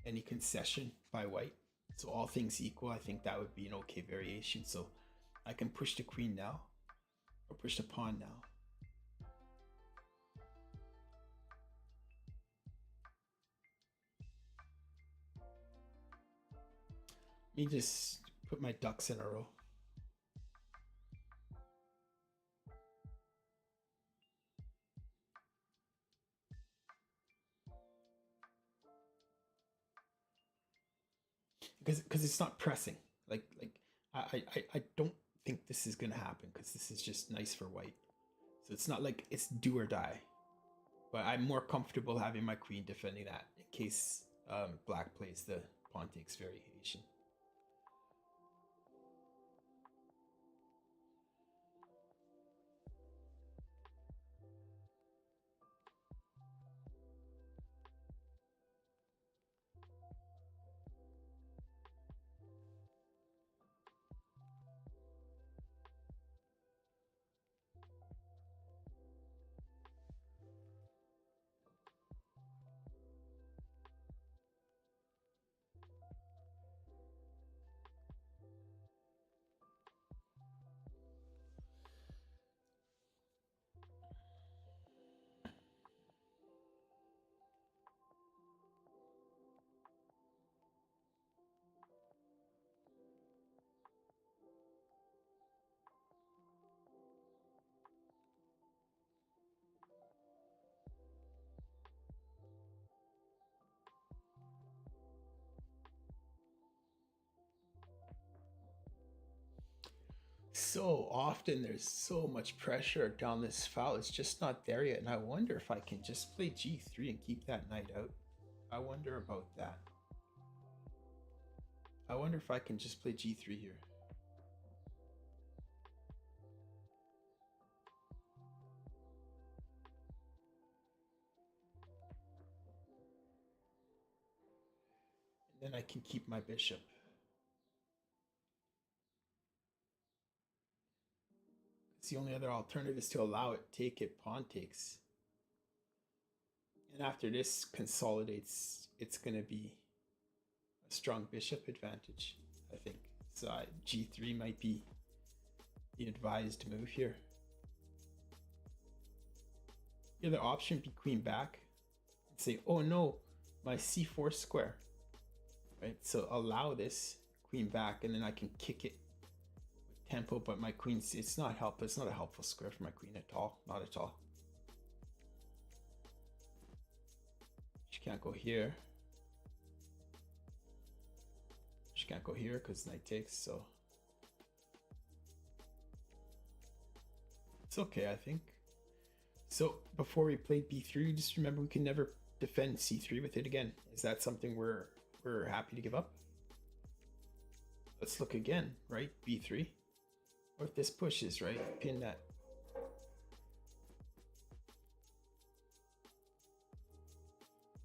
any concession by white. So all things equal, I think that would be an okay variation. So I can push the queen now, or push the pawn now. Let me just put my ducks in a row. Because it's not pressing. I don't think this is gonna happen because this is just nice for white. So it's not like it's do or die. But I'm more comfortable having my queen defending that in case black plays the pawn takes variation. so often there's so much pressure down this file. It's just not there yet. And I wonder if I can just play g3 and keep that knight out. I wonder about that. I wonder if I can just play g3 here. And then I can keep my bishop. It's the only other alternative is to allow it, take it, pawn takes. And after this consolidates, it's going to be a strong bishop advantage, I think. So g3 might be the advised move here. The other option would be queen back and say, oh no, my c4 square. Right, so allow this queen back, and then I can kick it with tempo. But my queen, it's not helpful. It's not a helpful square for my queen at all. Not at all. She can't go here. She can't go here because knight takes. So it's okay, I think. So before we played b3, just remember we can never defend c3 with it again. Is that something we're happy to give up? Let's look again, right? b3. Or if this pushes, right? Pin that.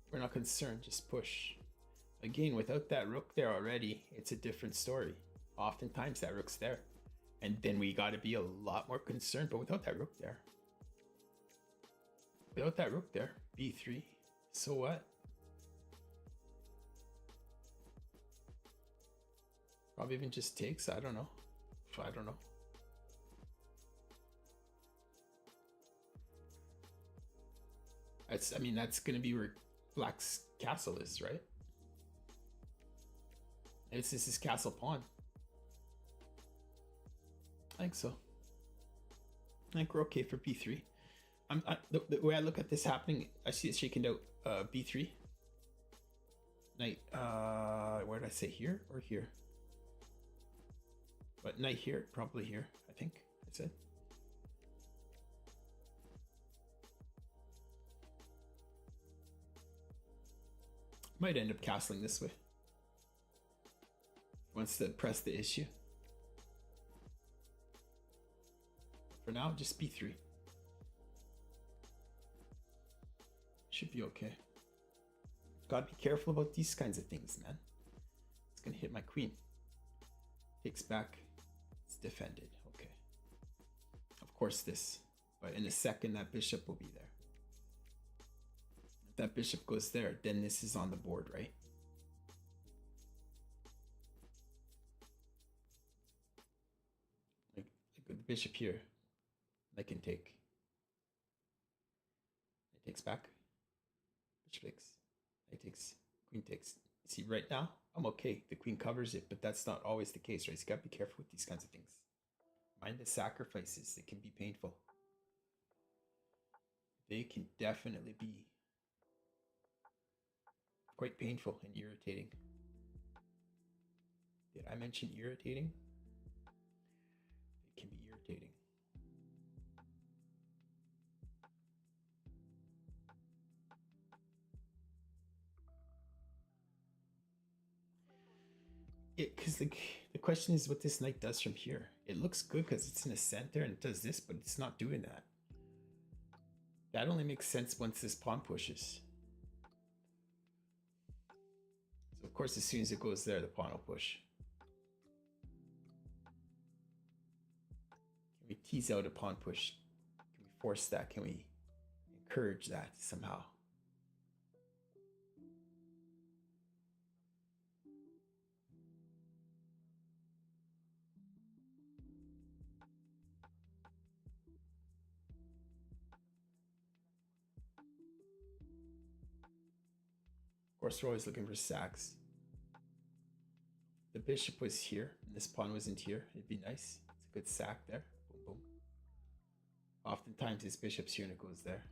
We're not concerned, just push. Again, without that rook there already, it's a different story. Oftentimes that rook's there. And then we got to be a lot more concerned, but without that rook there. Without that rook there, b3. So what? Probably even just takes. I don't know. I don't know. I mean, that's going to be where Black's castle is, right? This is his castle pawn. I think so. I think we're okay for b3. The way I look at this happening, I see it shaking out b3. Knight, where did I say, here or here? But knight here, probably here, I think I said. Might end up castling this way. Wants to press the issue. For now, just b3. Should be okay. Gotta be careful about these kinds of things, man. It's gonna hit my queen. Takes back. It's defended. Okay. Of course this. But in a second, that bishop will be there. If that bishop goes there, then this is on the board, right? Like the bishop here, I can take. It takes back. Bishop takes. It takes. Queen takes. See, right now, I'm okay. The queen covers it, but that's not always the case, right? So you gotta be careful with these kinds of things. Mind the sacrifices. They can be painful. They can definitely be quite painful and irritating. Did I mention irritating? It can be irritating. Because the question is what this knight does from here. It looks good because it's in the center and it does this, but it's not doing that. That only makes sense once this pawn pushes. So of course, as soon as it goes there, the pawn will push. Can we tease out a pawn push? Can we force that? Can we encourage that somehow? Of course, we're always looking for sacks. The bishop was here, and this pawn wasn't here. It'd be nice. It's a good sack there. Boom, boom. Oftentimes, this bishop's here and it goes there.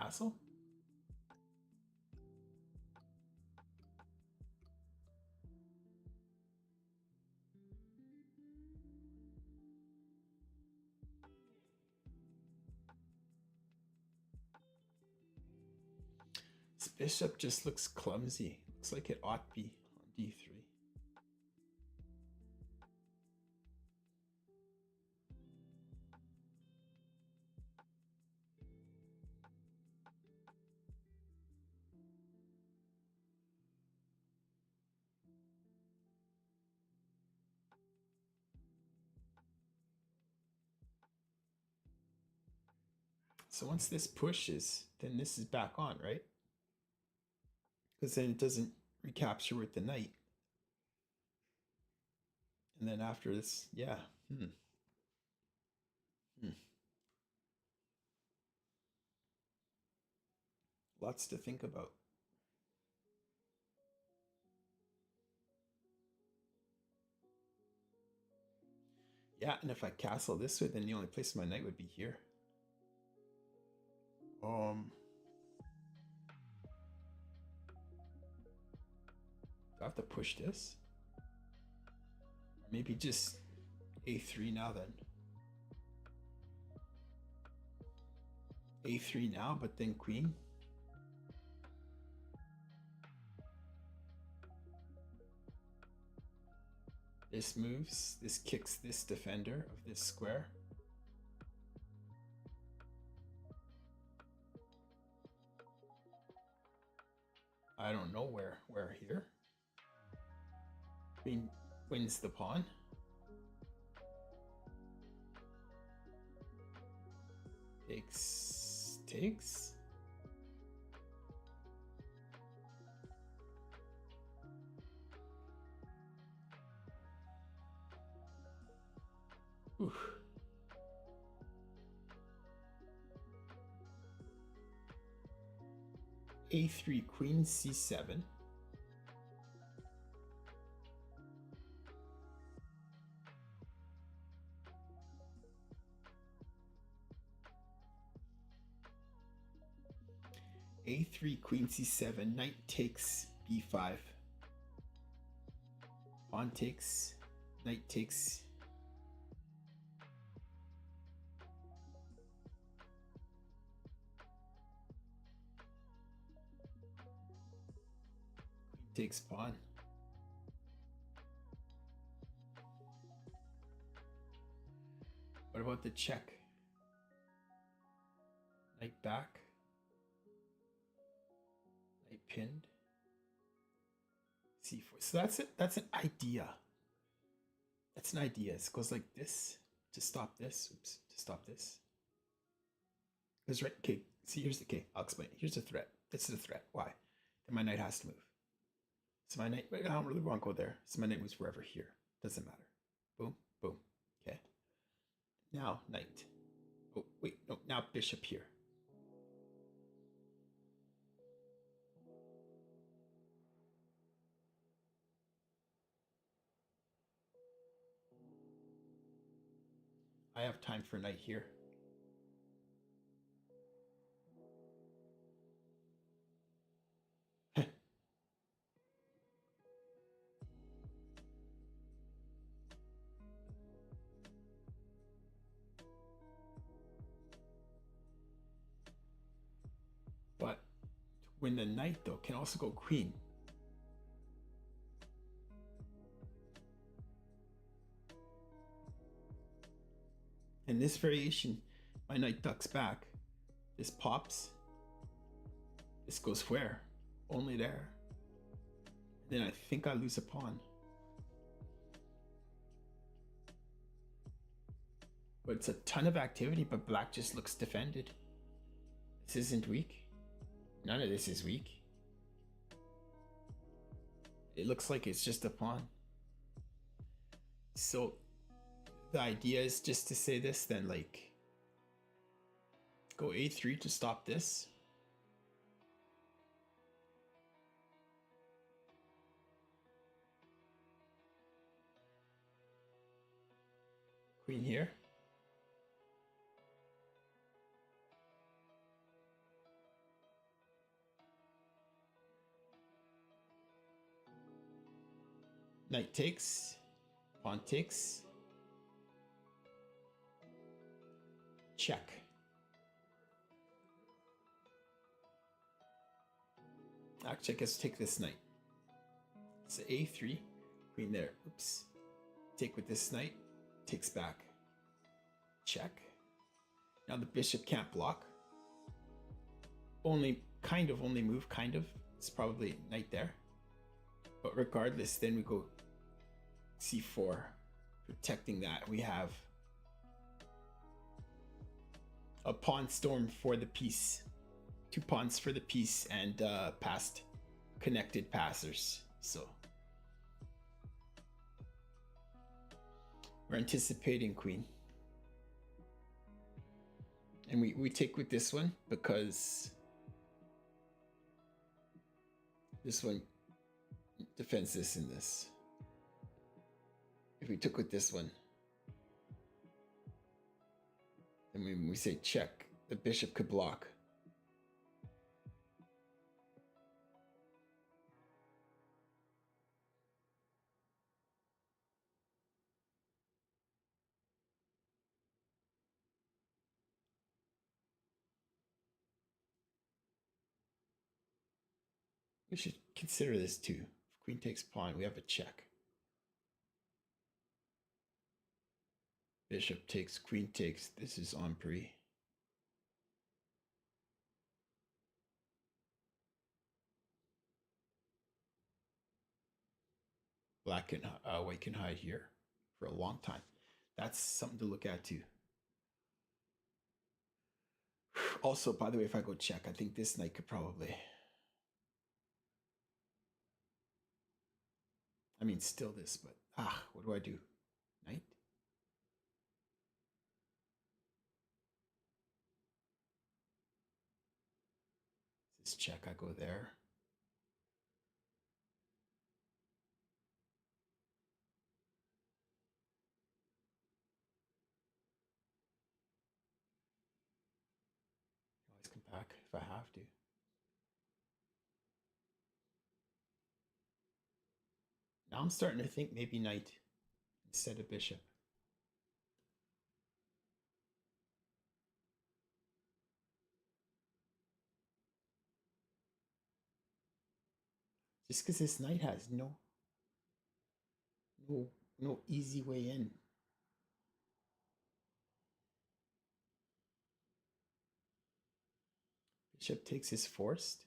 castle? This bishop just looks clumsy. Looks like it ought to be on d3. So once this pushes, then this is back on, right? Because then it doesn't recapture with the knight. And then after this, yeah. Lots to think about. Yeah, and if I castle this way, then the only place my knight would be here. Do I have to push this? Or maybe just a3 now then. a3 now, but then queen. This moves, this kicks this defender of this square. I don't know where here. Queen wins the pawn. Takes. Oof. a3, queen c7. a3, queen c7, knight takes b5. Pawn takes, knight takes. Queen takes pawn. What about the check? Knight back. Knight pinned. c4. So that's it. That's an idea. That's an idea. It goes like this to stop this. Oops, to stop this. Because right, okay, see, here's the, okay, I'll explain. Here's a threat. This is a threat. Why? Then my knight has to move. So my knight, I don't really want to go there. So my knight moves wherever here. Doesn't matter. Boom, boom. Okay. Now knight. Oh, wait, no, now bishop here. I have time for knight here. But when the knight, though, can also go queen. In this variation, my knight ducks back. This pops. This goes where? Only there. Then I think I lose a pawn. But it's a ton of activity, but black just looks defended. This isn't weak. None of this is weak. It looks like it's just a pawn. So the idea is just to say this, then like go a3 to stop this. Queen here. Knight takes, pawn takes, check. Actually, I guess take this knight. So a3, queen there. Oops. Take with this knight, takes back. Check. Now the bishop can't block. Only move, kind of. It's probably knight there. But regardless, then we go c4, protecting that. We have a pawn storm for the piece. 2 pawns for the piece and past connected passers. So we're anticipating queen. And we take with this one because this one defends this and this. If we took with this one, then when we say check, the bishop could block. We should consider this too. If queen takes pawn, we have a check. Bishop takes, queen takes. This is en pris. Black and white can hide here for a long time. That's something to look at too. Also, by the way, if I go check, I think this knight could probably... I mean, still this, but what do I do? Knight? This check, I go there. Always come back if I have to. Now I'm starting to think maybe knight instead of bishop. Just because this knight has no easy way in. Bishop takes is forced.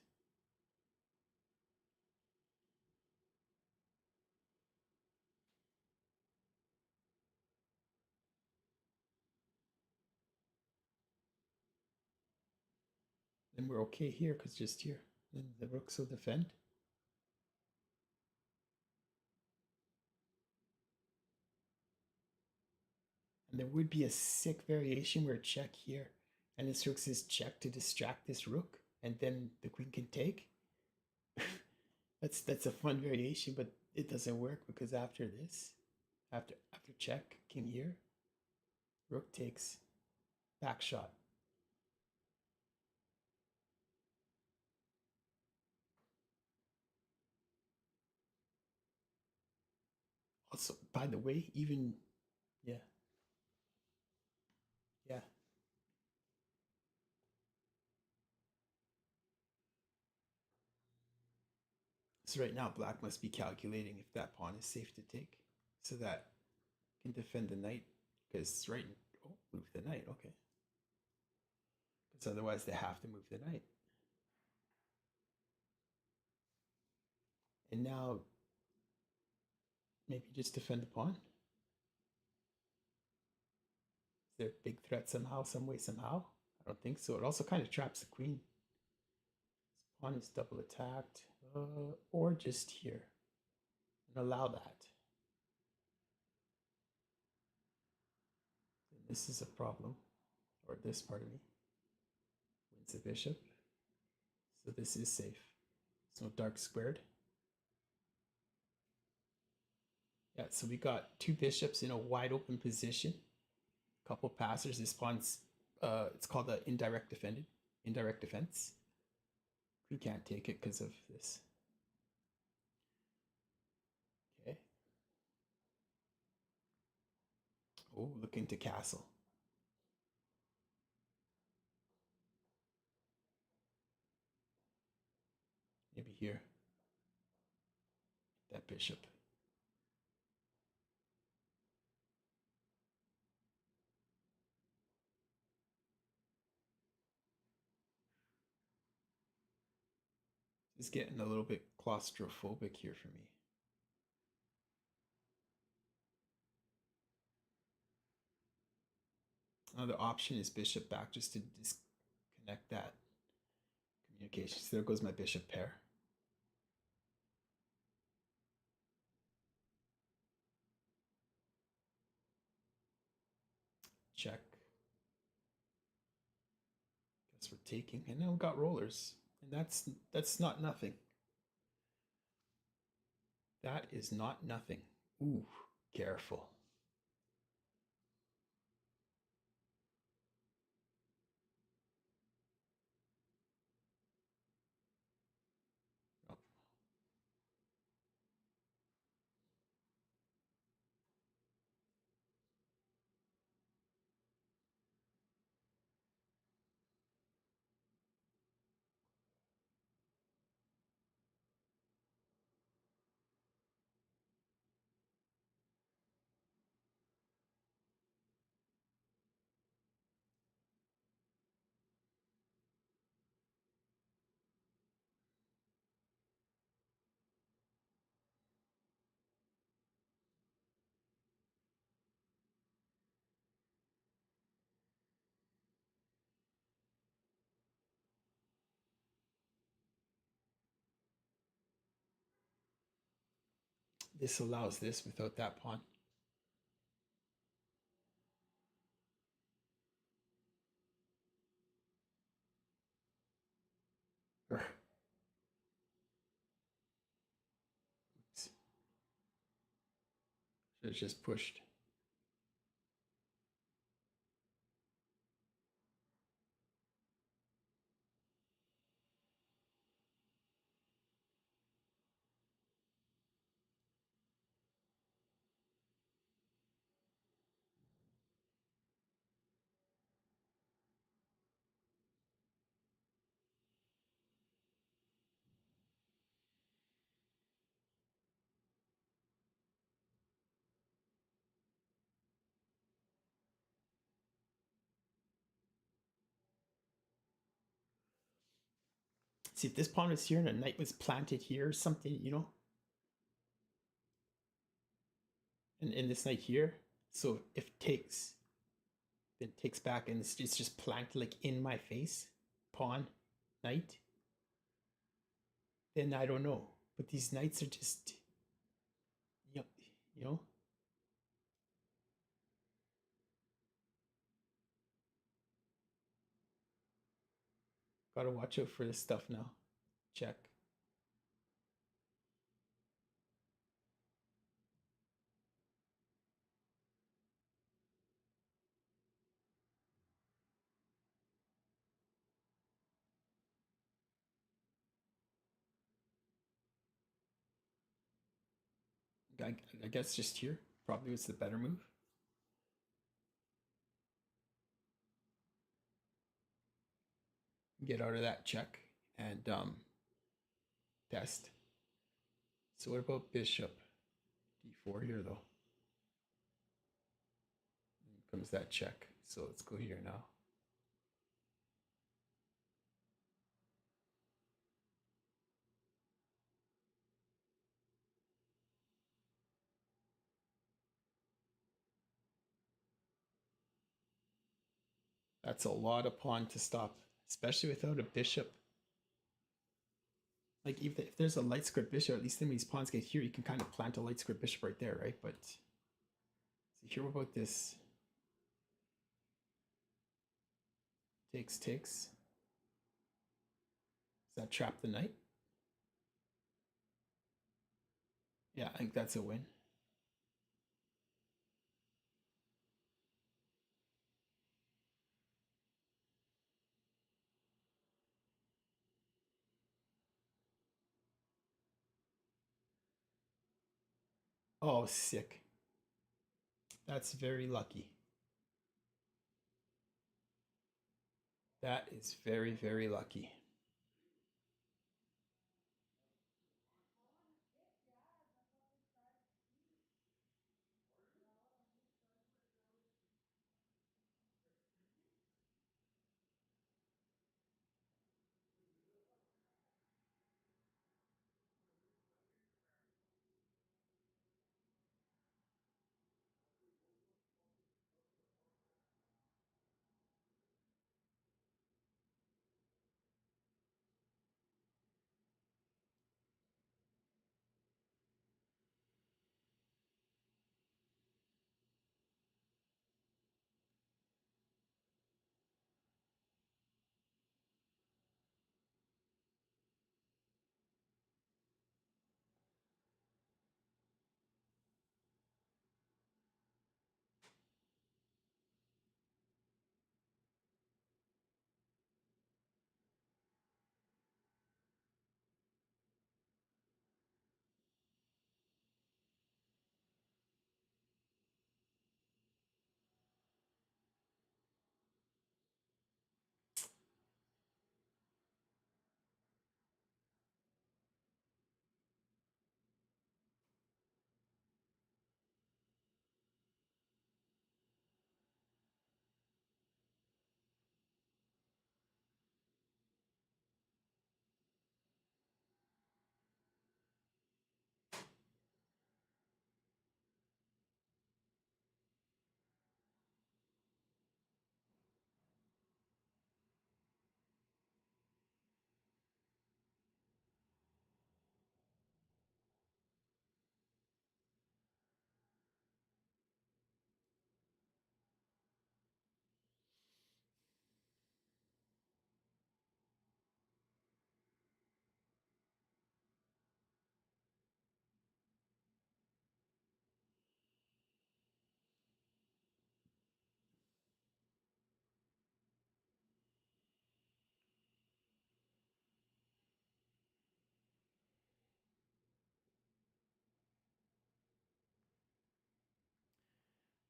Then we're okay here because just here. Then the rooks will defend. And there would be a sick variation where check here, and this rook is check to distract this rook, and then the queen can take. That's a fun variation, but it doesn't work because after this, after check, king here, rook takes, back shot. Also, by the way, even yeah. So right now, black must be calculating if that pawn is safe to take, so that can defend the knight. Because move the knight, okay. Because otherwise they have to move the knight. And now, maybe just defend the pawn. Is there a big threat somehow, some way, somehow? I don't think so. It also kind of traps the queen. This pawn is double attacked, or just here, and allow that. And this is a problem, or this part of me. Wins the bishop, so this is safe. There's no dark squared. Yeah, so we got 2 bishops in a wide open position. Couple passers. This pawn's it's called an indirect defense. We can't take it because of this. Okay, Oh, look into castle. Maybe here. That bishop. It's getting a little bit claustrophobic here for me. Another option is bishop back just to disconnect that communication. So there goes my bishop pair. Check. Guess we're taking, and now we got rollers, and that's not nothing. That is not nothing. Ooh, careful. Oh. This allows this without that pawn. Oops. Should have just pushed. See, if this pawn was here and a knight was planted here or something, you know, and this knight here, so if takes, then takes back and it's just planted like in my face, pawn, knight, then I don't know. But these knights are just, you know, gotta watch out for this stuff now. Check. I guess just here probably was the better move. Get out of that check and test. So what about bishop d4 here though? Comes that check. So let's go here now. That's a lot of pawn to stop, especially without a bishop. Like even if there's a light square bishop, at least then when these pawns get here, you can kind of plant a light square bishop right there, right? But so here about this. Takes. Does that trap the knight? Yeah, I think that's a win. Oh, sick. That's very lucky. That is very, very lucky.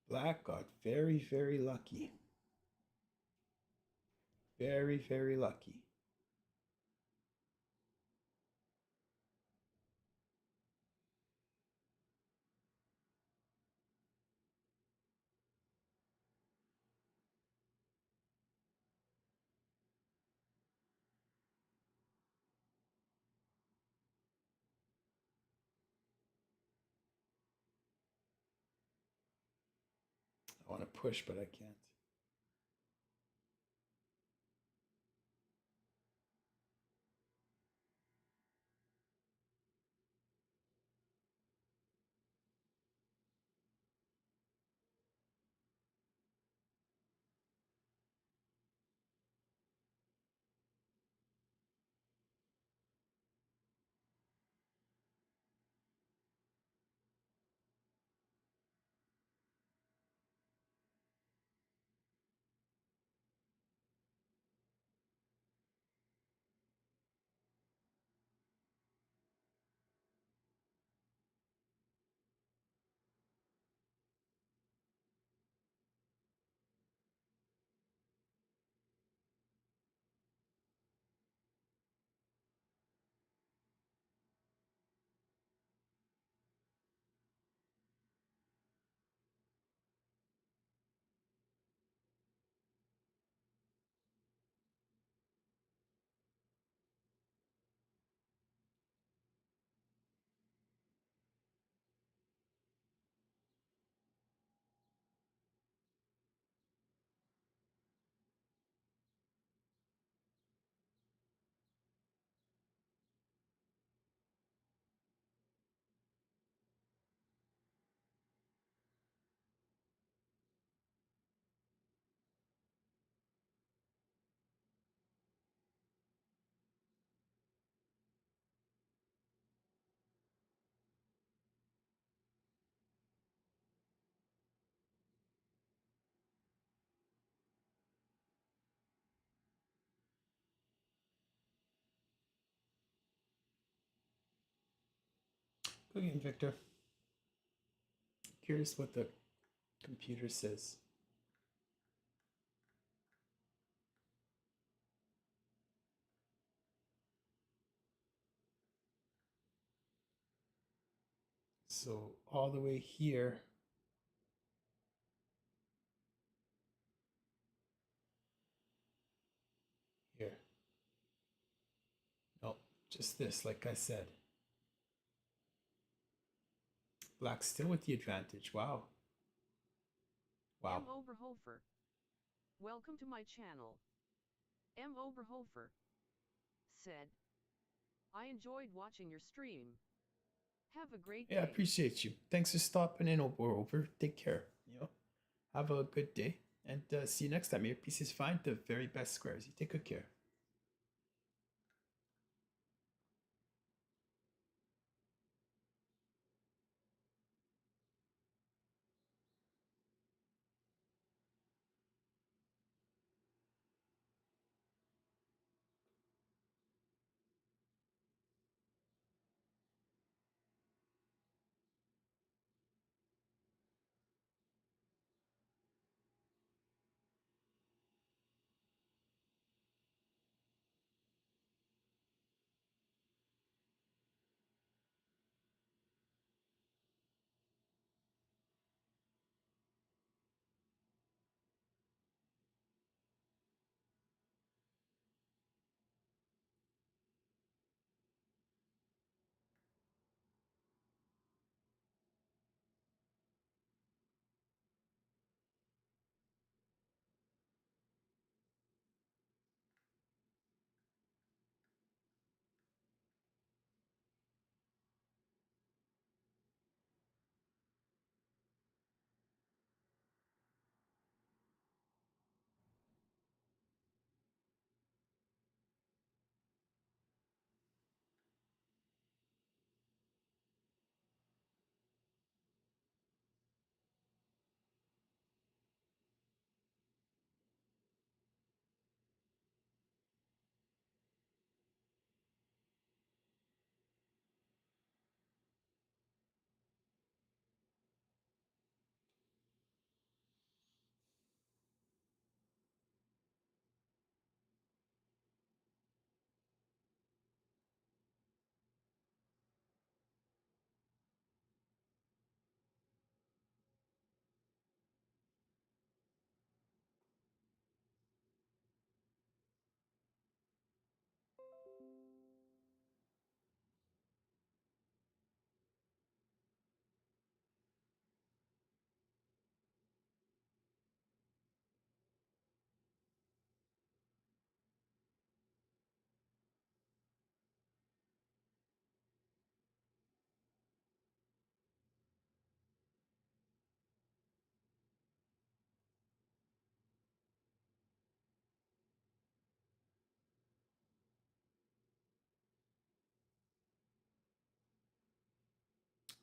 Black got very, very lucky. Very, very lucky. I want to push, but I can't. Good game, Victor. Curious what the Computer says. So all the way here. Here. No, just this, like I said. Black still with the advantage. Wow. Wow. M. Overhofer. Welcome to my channel. M. Overhofer said, I enjoyed watching your stream. Have a great day. Yeah, I appreciate you. Thanks for stopping in, over. Take care. Have a good day. And see you next time. Your pieces find the very best squares. You take good care.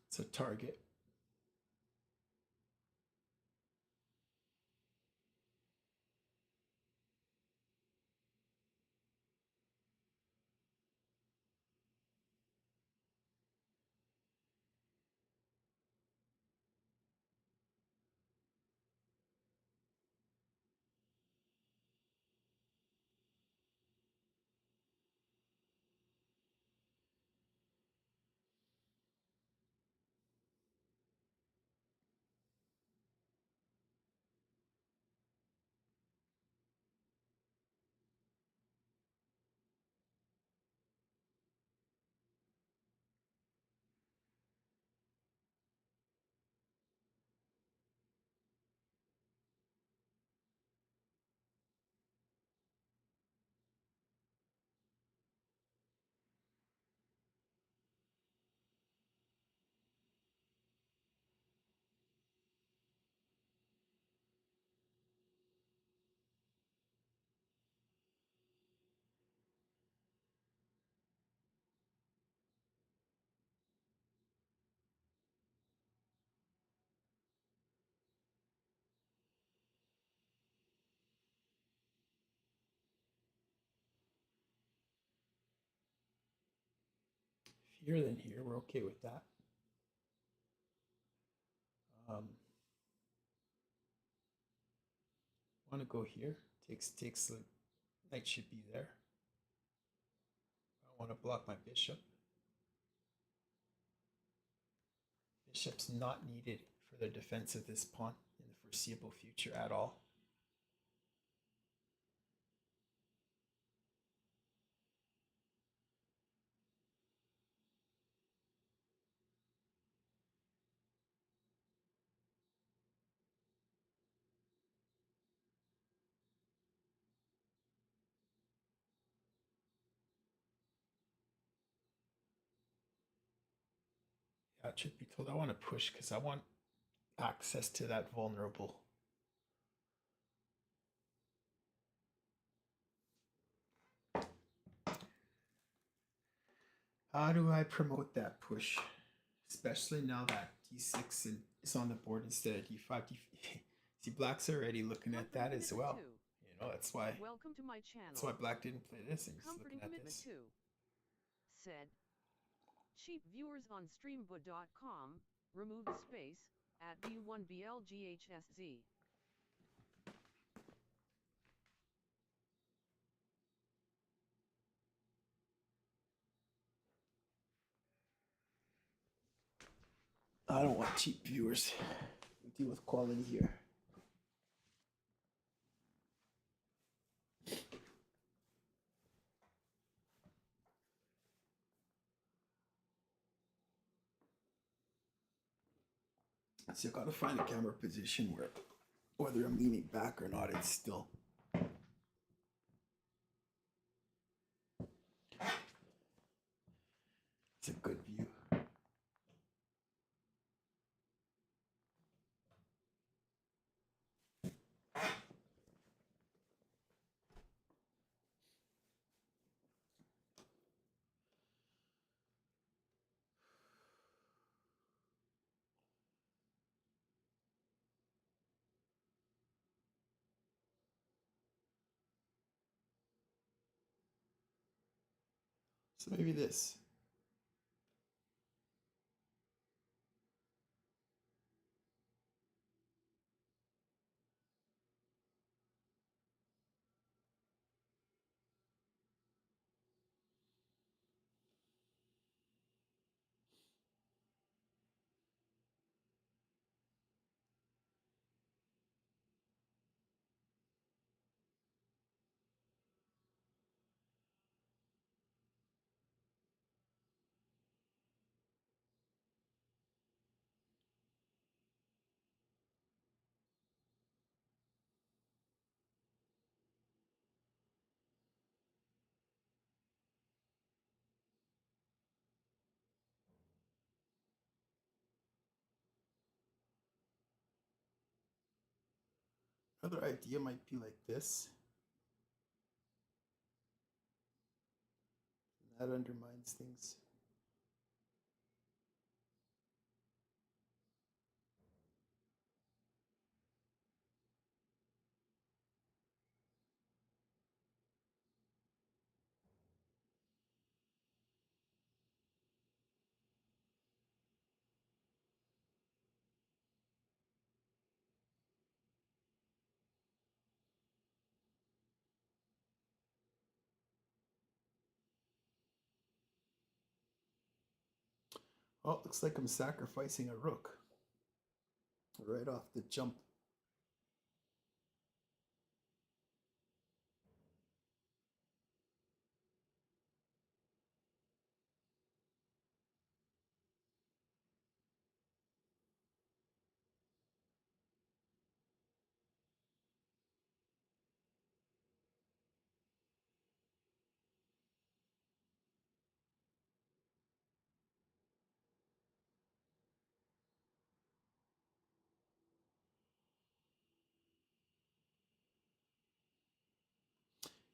It's a target. Here than here, we're okay with that. want to go here. Takes the knight should be there. I want to block my bishop. Bishop's not needed for the defense of this pawn in the foreseeable future at all. Yeah, truth be told, I want to push because I want access to that vulnerable. How do I promote that push? Especially now that d6 is on the board instead of d5. See, Black's already looking at that as well. You know, that's why. Welcome to my channel. That's why Black didn't play this and he's Comforting looking at commitment this. too. Said. Cheap viewers on streambud.com, remove the space, at B1BLGHSZ. I don't want cheap viewers. We deal with quality here. So I gotta find a camera position where, whether I'm leaning back or not, it's still. It's a good view. So maybe this. Another idea might be like this. That undermines things. Oh, it looks like I'm sacrificing a rook right off the jump.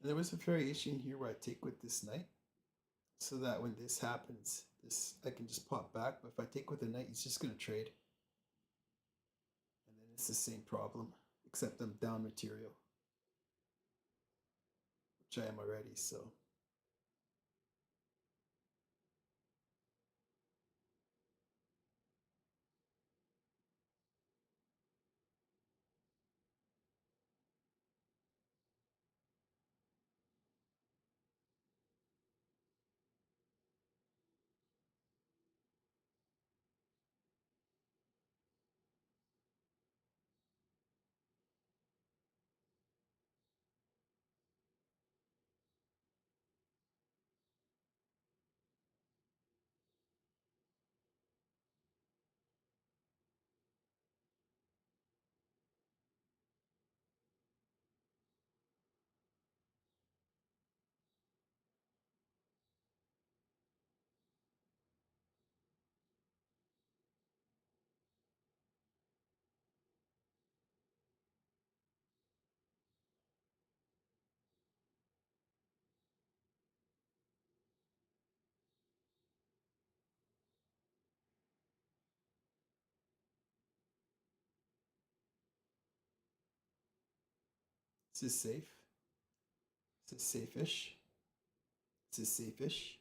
And there was a variation here where I take with this knight, so that when this happens, this I can just pop back. But if I take with the knight, he's just gonna trade, and then it's the same problem, except I'm down material, which I am already. So. This is safe. This is safe-ish. This is safe-ish.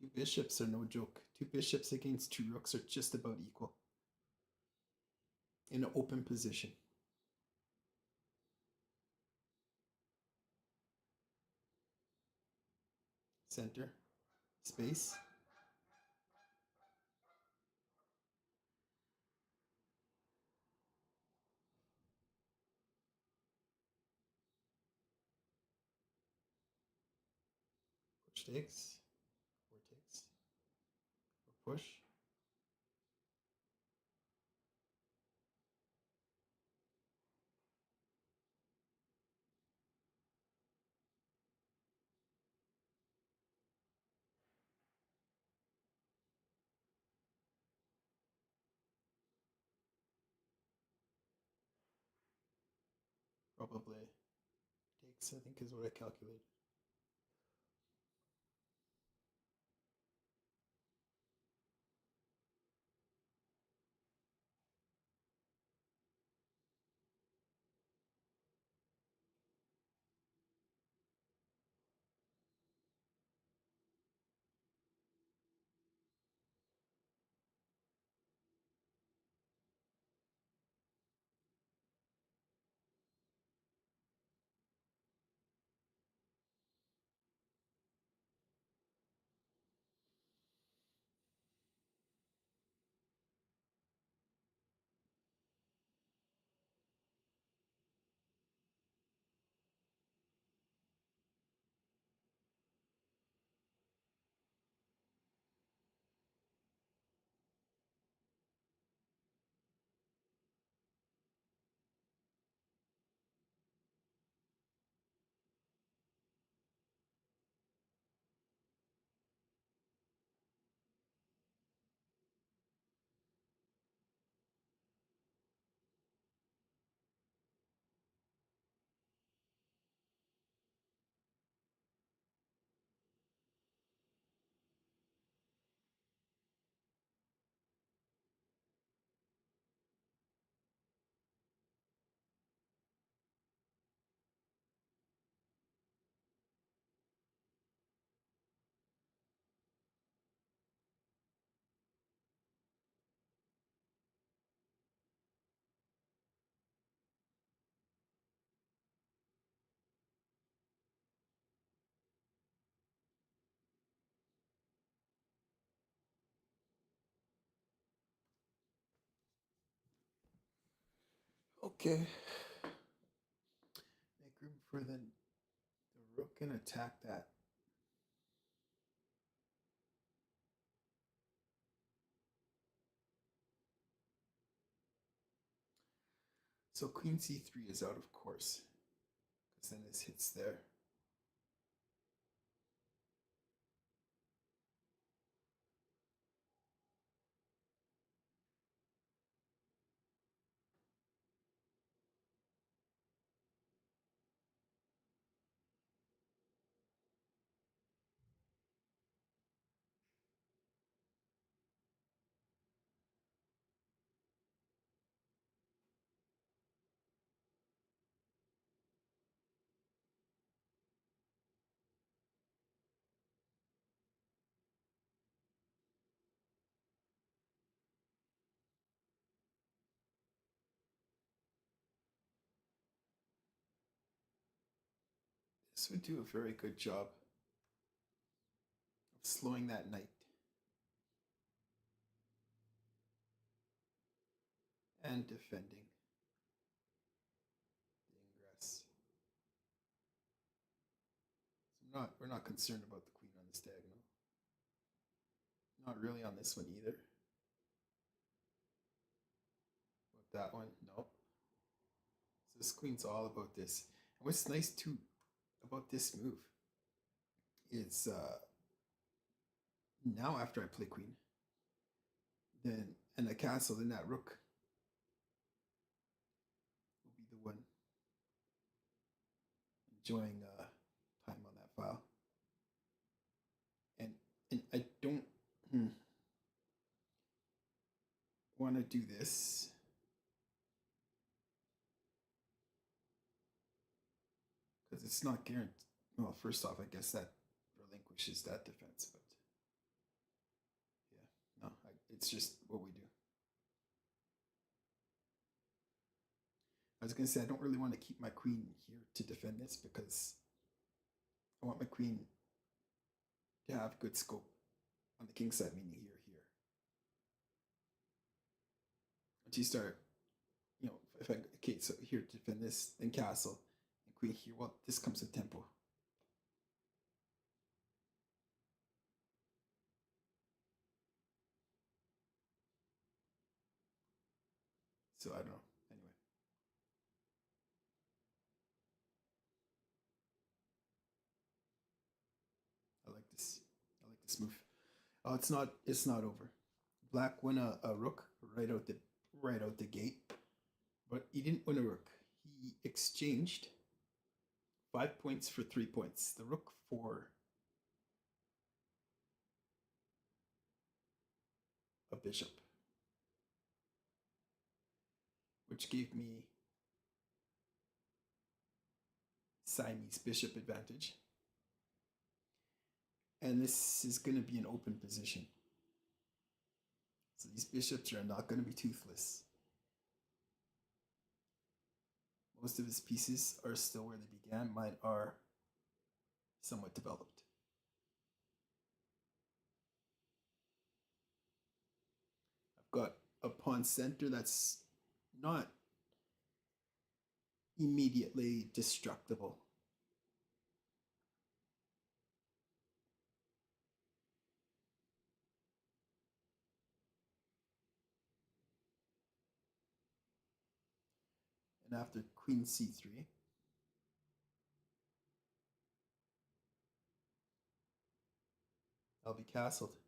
Two bishops are no joke. Two bishops against two rooks are just about equal. In an open position. Center. Space. Push takes. Four takes. Or push. Probably takes, I think, is what I calculated. Okay. Make room for the rook and attack that. So queen c3 is out of course, because then this hits there. This would do a very good job of slowing that knight and defending the ingress. So we're not concerned about the queen on this diagonal. Not really on this one either. About that one, nope. So this queen's all about this. And what's nice too about this move is now after I play queen, then and a castle, then that rook will be the one enjoying time on And I don't want to do this. Because it's not guaranteed. Well, first off, I guess that relinquishes that defense, but yeah, no, it's just what we do. I was gonna say I don't really want to keep my queen here to defend this because I want my queen to have good scope on the king side, meaning here, here. Once you start, if I okay, so here to defend this, then castle, and queen here. Well, this comes with tempo. So I don't know. Anyway, I like this. I like this move. Oh, it's not. It's not over. Black won a rook right out the gate, but he didn't win a rook. He exchanged 5 points for 3 points. The rook for a bishop, which gave me Siamese bishop advantage. And this is going to be an open position. So these bishops are not going to be toothless. Most of his pieces are still where they began. Mine are somewhat developed. I've got a pawn center that's not immediately destructible. And after queen c3, I'll be castled.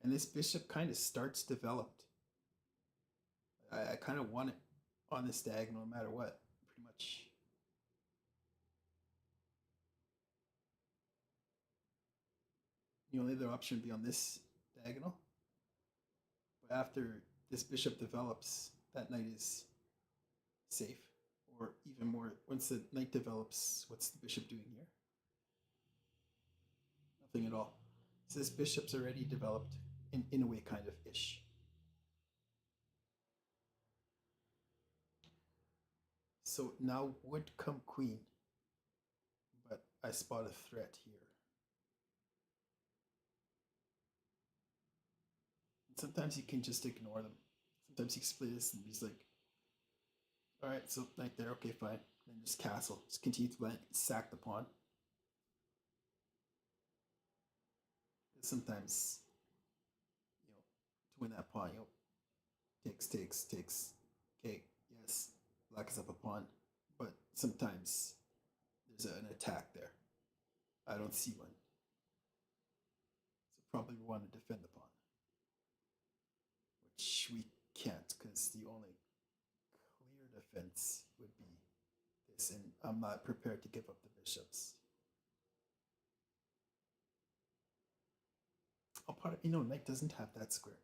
And this bishop kind of starts developed. I kind of want it on this diagonal no matter what, pretty much. The only other option would be on this diagonal. But after this bishop develops, that knight is safe. Or even more, once the knight develops, what's the bishop doing here? Nothing at all. So this bishop's already developed in a way, kind of ish. So now would come queen, but I spot a threat here. And sometimes you can just ignore them. Sometimes you split this and he's like, all right, so knight there, okay, fine. Then just castle, just continue to sack the pawn. Sometimes, to win that pawn, takes. Okay, yes, black is up a pawn, but sometimes there's an attack there. I don't see one. So probably want to defend the pawn, which we can't because the only clear defense would be this, and I'm not prepared to give up the bishops. Oh, knight doesn't have that square.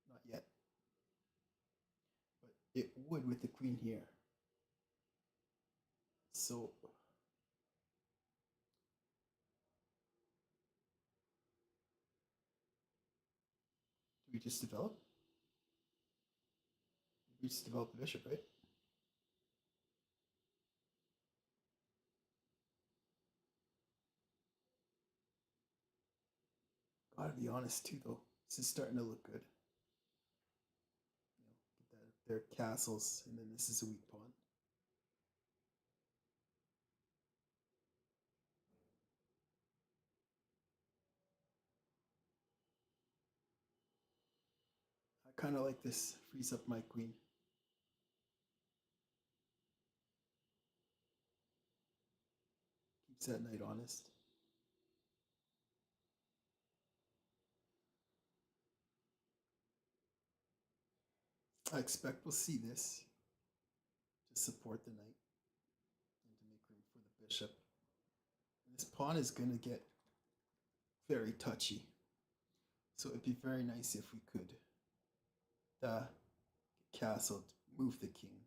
Not yet. But it would with the queen here. So do we just develop? We just develop the bishop, right? Gotta be honest too, though. This is starting to look good. Get that there, castles, and then this is a weak pawn. I kind of like this. Frees up my queen. Keeps that knight honest. I expect we'll see this to support the knight and to make room for the bishop. And this pawn is going to get very touchy. So it'd be very nice if we could castle, move the king,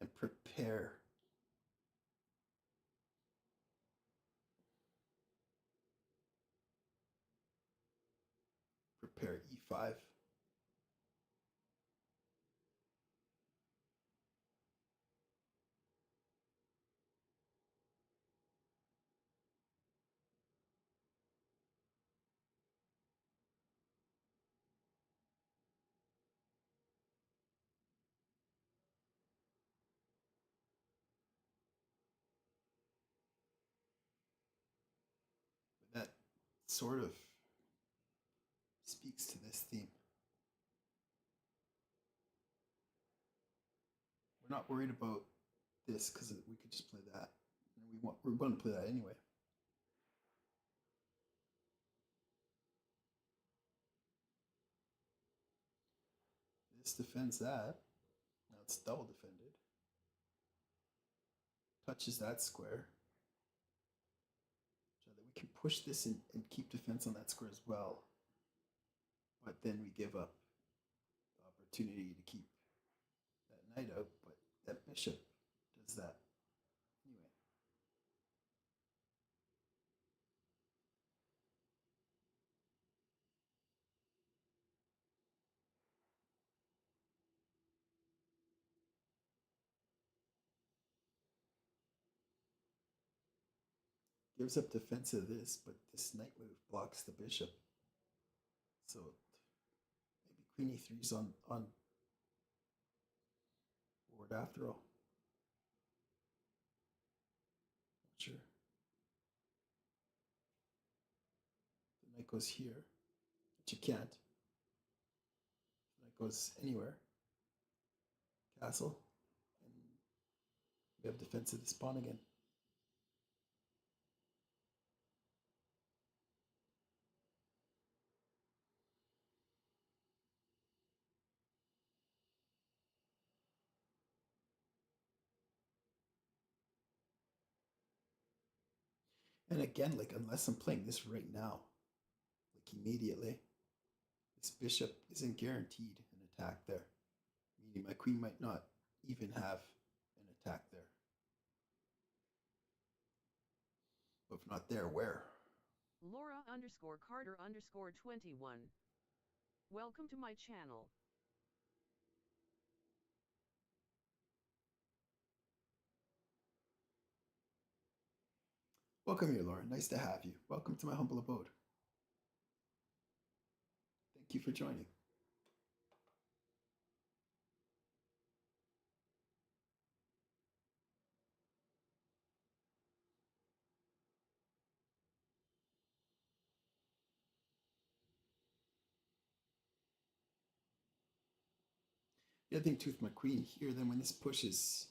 and prepare. Prepare e5. That sort of speaks to this theme. We're not worried about this because we could just play that. And we're going to play that anyway. This defends that. Now it's double defended. Touches that square. So that we can push this and keep defense on that square as well. But then we give up the opportunity to keep that knight out. But that bishop does that. Anyway. Gives up defense of this, but this knight move blocks the bishop. So maybe queen e3 is on board after all. Not sure. The knight goes here, but you can't. The knight goes anywhere. Castle. And we have defense of this pawn again. And again, like, unless I'm playing this right now, like immediately, this bishop isn't guaranteed an attack there. Meaning my queen might not even have an attack there. But if not there, where? Laura_Carter_21. Welcome to my channel. Welcome here, Laura. Nice to have you. Welcome to my humble abode. Thank you for joining. The other thing too with my queen here, then when this pushes,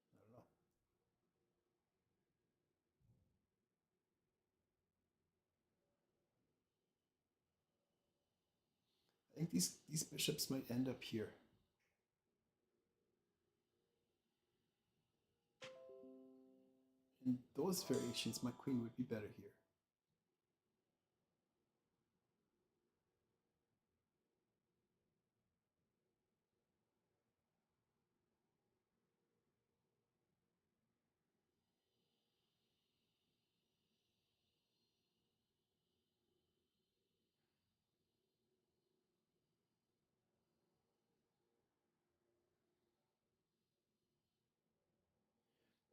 I don't know. I think these bishops might end up here. In those variations, my queen would be better here.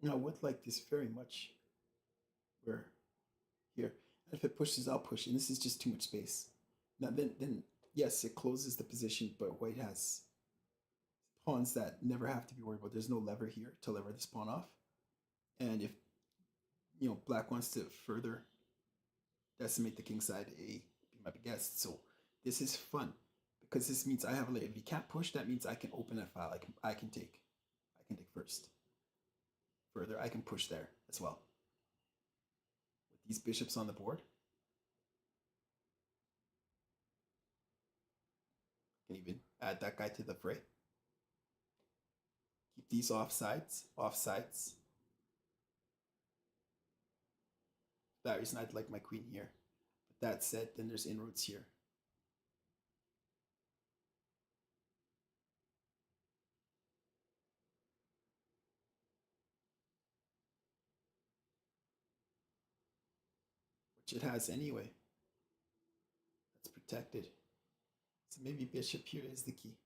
Now, I would like this very much where here. And if it pushes, I'll push. And this is just too much space. Now, then yes, it closes the position, but white has pawns that never have to be worried about. There's no lever here to lever this pawn off. And if, black wants to further decimate the king side, A, be my guest. So this is fun because this means I have a layer. If he can't push, that means I can open that file. I can take first. Further, I can push there as well. With these bishops on the board, I can even add that guy to the fray. Keep these offsides. that reason I'd like my queen here. But that said, then there's inroads here. Which it has anyway. That's protected. So maybe bishop here is the key.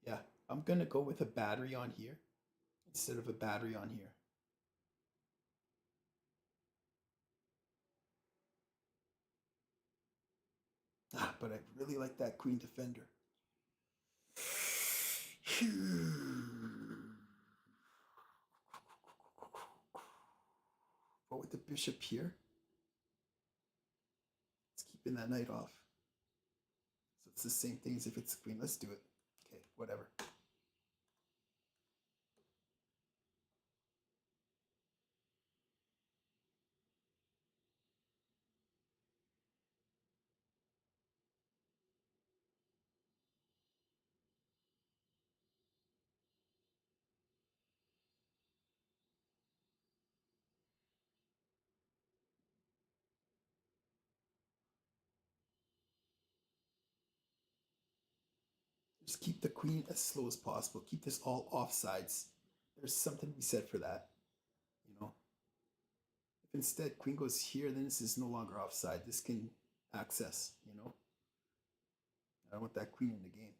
Yeah, I'm going to go with a battery on here instead of a battery on here. But I really like that queen defender. But with the bishop here, it's keeping that knight off. So it's the same thing as if it's queen. Let's do it. Okay, whatever. Just keep the queen as slow as possible. Keep this all offsides. There's something to be said for that. You know, if instead queen goes here, then this is no longer offside. This can access, you know. I don't want that queen in the game.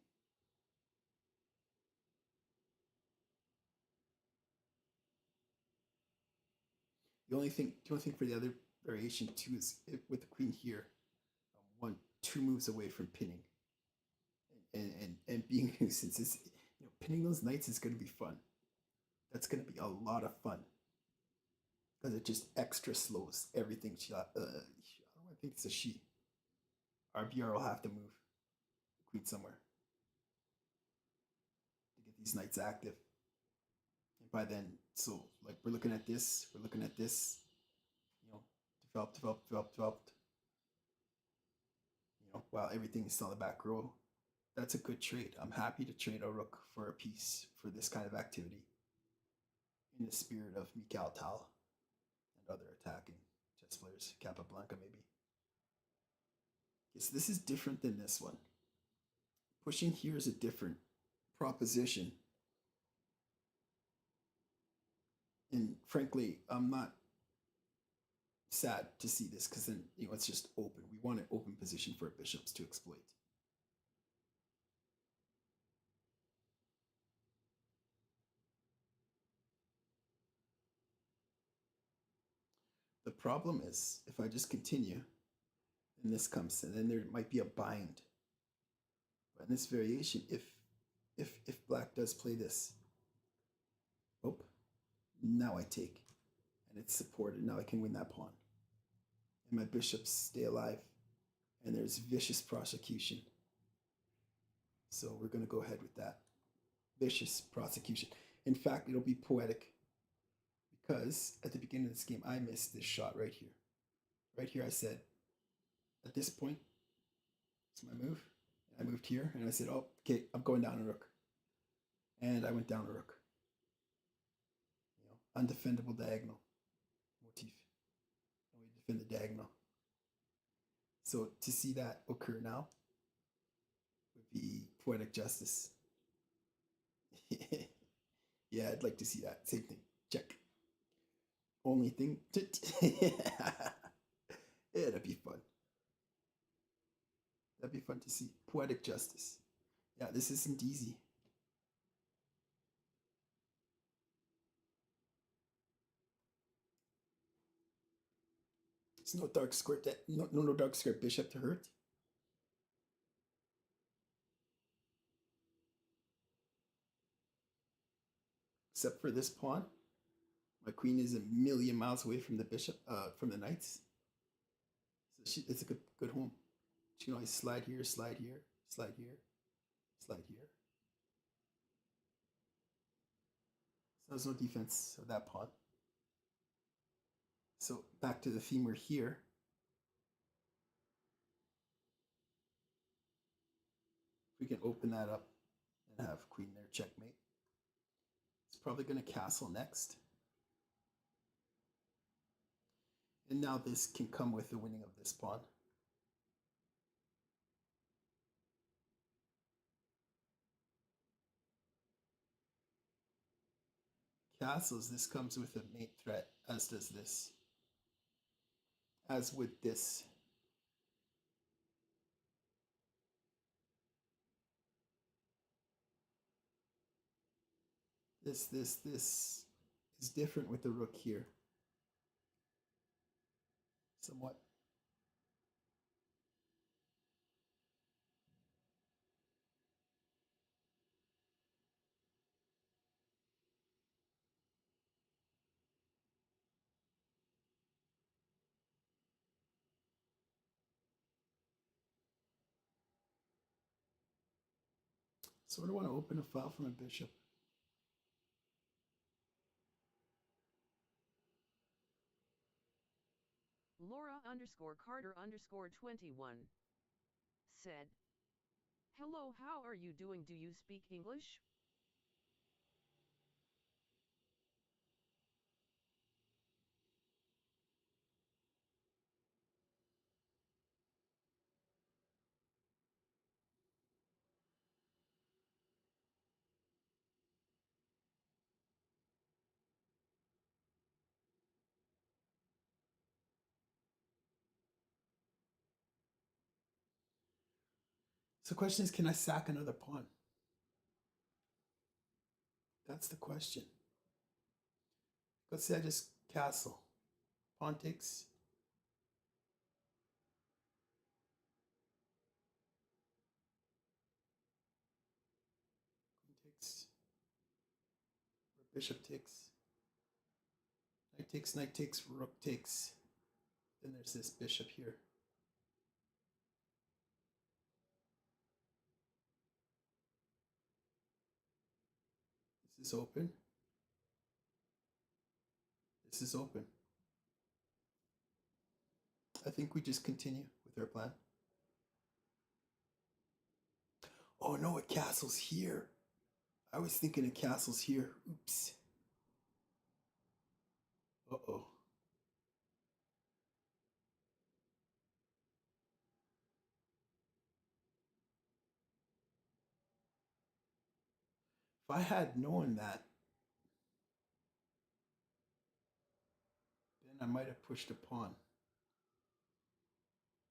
The only thing for the other variation too is with the queen here, I'm 2 moves away from pinning, and being since it's pinning those knights is going to be fun. That's going to be a lot of fun because it just extra slows everything. I don't think it's a she. RBR will have to move the queen somewhere to get these knights active. And by then, so like we're looking at this, you know, developed. You know, while everything is still in the back row. That's a good trade. I'm happy to trade a rook for a piece for this kind of activity in the spirit of Mikhail Tal and other attacking chess players, Capablanca maybe. Okay, so this is different than this one. Pushing here is a different proposition. And frankly, I'm not sad to see this because then it's just open. We want an open position for bishops to exploit. The problem is if I just continue, and this comes, and then there might be a bind. But in this variation, if black does play this, oh, now I take, and it's supported. Now I can win that pawn, and my bishops stay alive, and there's vicious prosecution. So we're gonna go ahead with that vicious prosecution. In fact, it'll be poetic because at the beginning of this game, I missed this shot right here. Right here, I said, at this point, it's my move. I moved here, and I said, oh, okay, I'm going down a rook. And I went down a rook. Undefendable diagonal motif. And we defend the diagonal. So to see that occur now would be poetic justice. Yeah, I'd like to see that. Same thing. Check. Only thing. It'd be fun. That'd be fun to see. Poetic justice. Yeah, this isn't easy. There's no dark square. No dark square bishop to hurt. Except for this pawn. My queen is a million miles away from the bishop, from the knights. So it's a good home. She can always slide here, slide here, slide here, slide here. So there's no defense of that pawn. So back to the femur here. We can open that up and have queen there, checkmate. It's probably going to castle next. And now this can come with the winning of this pawn. Castles, this comes with a mate threat, as does this. As with this. This is different with the rook here. Somewhat. Sort of want to open a file for my bishop. Laura_Carter_21 said, "Hello, how are you doing? Do you speak English?" So the question is, can I sack another pawn? That's the question. Let's say I just castle. Pawn takes. Queen takes. Or bishop takes. Knight takes, rook takes. Then there's this bishop here. This is open. This is open. I think we just continue with our plan. Oh no, it castles here. I was thinking it castles here. Oops. Uh-oh. If I had known that, then I might have pushed a pawn.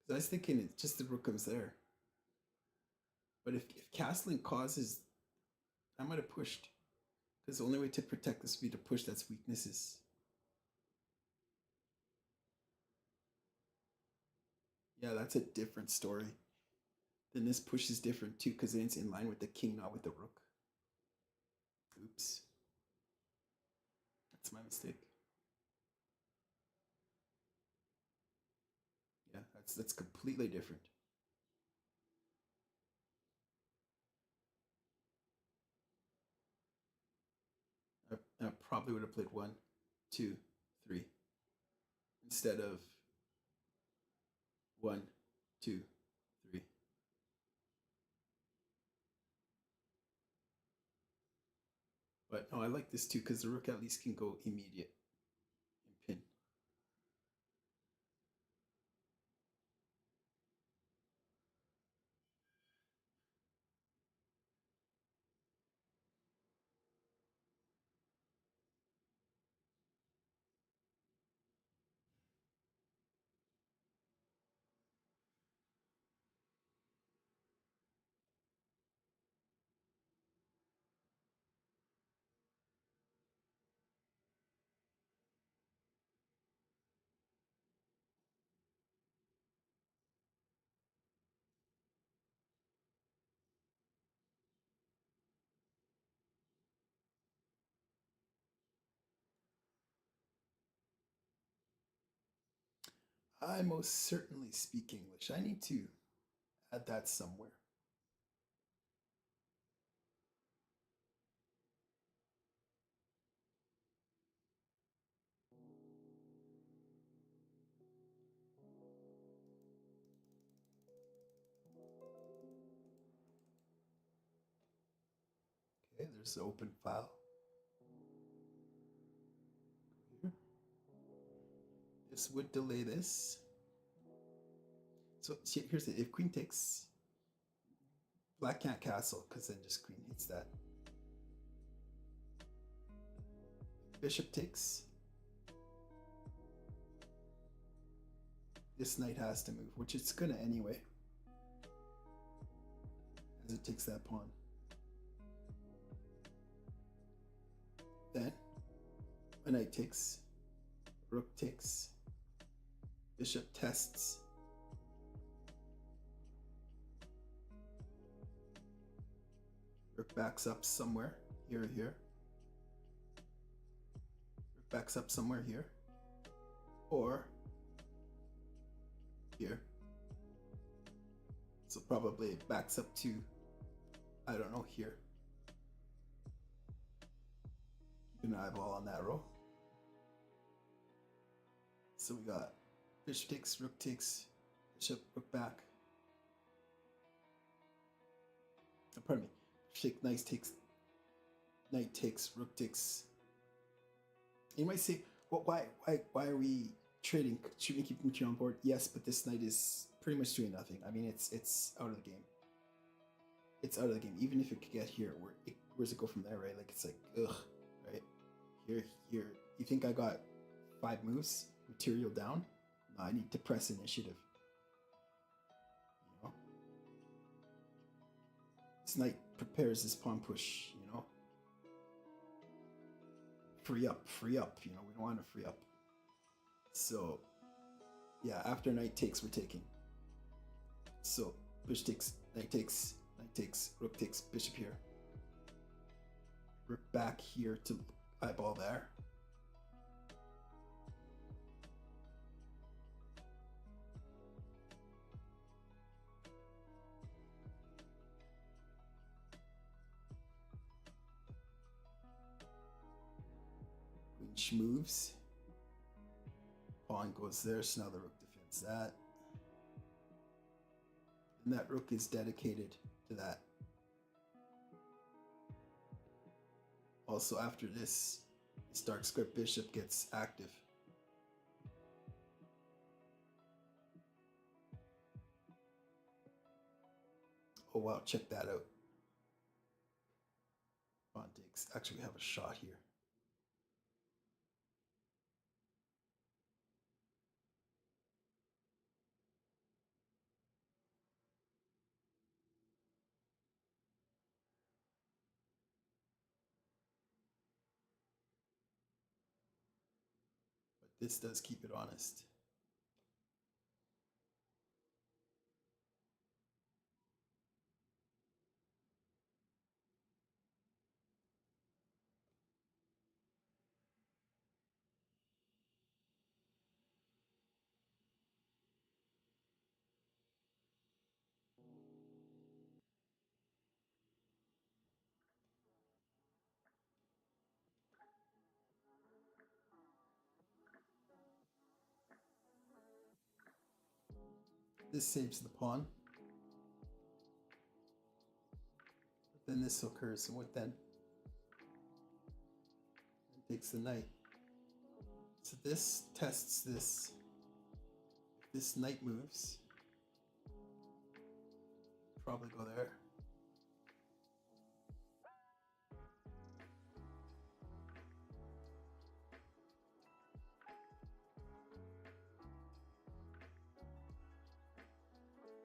Because I was thinking it's just the rook comes there. But if castling causes, I might have pushed. Because the only way to protect this would be to push that's weaknesses. Yeah, that's a different story. Then this push is different too, because then it's in line with the king, not with the rook. Oops. That's my mistake. Yeah, that's completely different. I probably would have played 1, 2, 3 instead of 1, 2, 3. But no, I like this too because the rook at least can go immediate and pin. I most certainly speak English. I need to add that somewhere. Okay, there's the open file. This would delay this. So here's it. If queen takes, black can't castle because then just queen hits that. Bishop takes. This knight has to move, which it's gonna anyway, as it takes that pawn. Then a knight takes, rook takes, bishop tests. Rook backs up somewhere here or here. Rook backs up somewhere here, or here. So probably it backs up to, I don't know, here. Keep an eyeball on that row. So we got bishop takes, rook takes, bishop, rook back. Oh, pardon me. Take, knight takes, rook takes. You might say, well, why are we trading? Should we keep him on board? Yes, but this knight is pretty much doing nothing. I mean, it's out of the game. It's out of the game. Even if it could get here, where's it go from there, right? Like, it's like, ugh, right? Here. You think I got 5 moves? Material down? No, I need to press initiative. You know? This knight prepares this pawn push, you know? Free up, you know? We don't want to free up. So, yeah, after knight takes, we're taking. So, bishop takes, knight takes, rook takes, bishop here. Rook back here to eyeball there. Queen moves. Pawn goes there, so now the rook defends that. And that rook is dedicated to that. Also, after this dark square bishop gets active. Oh wow, check that out. Pawn takes. Actually, we have a shot here. This does keep it honest. This saves the pawn. But then this occurs, and what then? It takes the knight. So this tests this. If this knight moves, probably go there.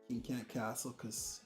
King can't castle because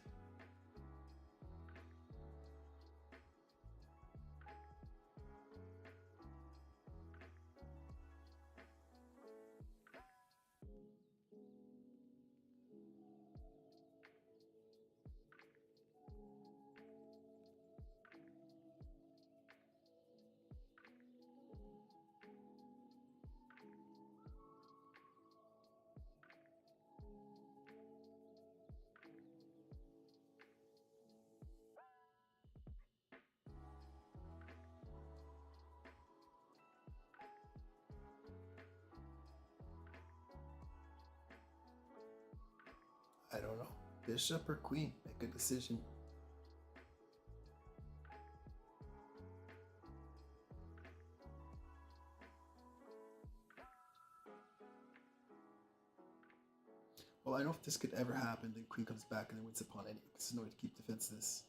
I don't know. Bishop or queen? Make a decision. Well, I know if this could ever happen, then queen comes back and then wins the pawn anyway, because there's no way to keep defenseless.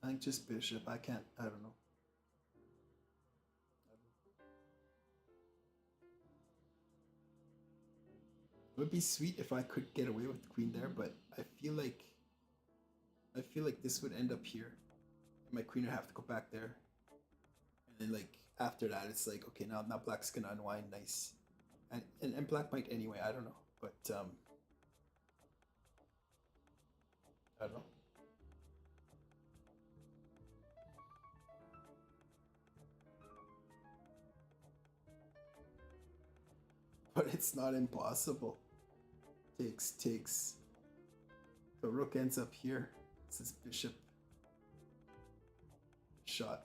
I think just bishop. I can't. I don't know. It would be sweet if I could get away with the queen there, but I feel like this would end up here. My queen would have to go back there, and then like after that, it's like okay, now black's gonna unwind nice, and black might anyway. I don't know, but I don't know. But it's not impossible. Takes. The rook ends up here. This is bishop shot.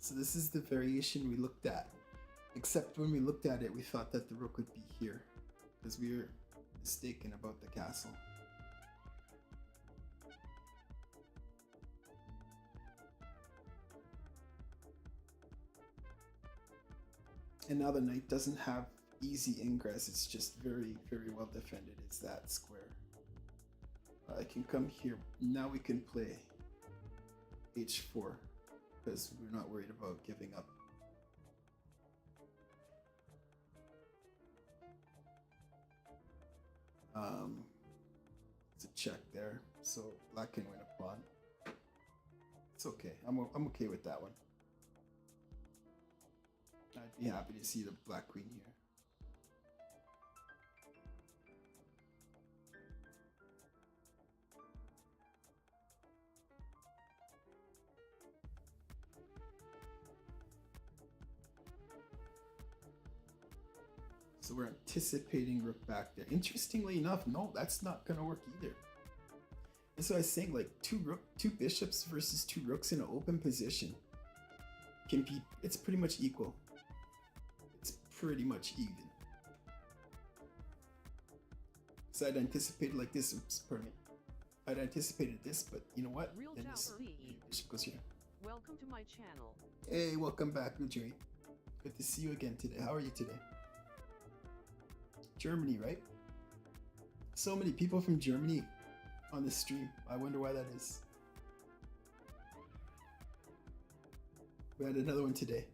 So this is the variation we looked at. Except when we looked at it, we thought that the rook would be here. Because we were mistaken about the castle. And now the knight doesn't have easy ingress, it's just very, very well defended. It's that square. I can come here. Now we can play h4 because we're not worried about giving up. It's a check there, so black can win a pawn. It's okay. I'm okay with that one. I'd be happy to see the black queen here. So we're anticipating rook back there. Interestingly enough, no, that's not gonna work either. And so I was saying like two bishops versus two rooks in an open position can be, it's pretty much equal. It's pretty much even. So I'd anticipated like this, oops, pardon me. I'd anticipated this, but you know what? Real Then this bishop goes here. Welcome to my channel. Hey, welcome back, Jerry. Good to see you again today. How are you today? Germany, right? So many people from Germany on the stream. I wonder why that is. We had another one today.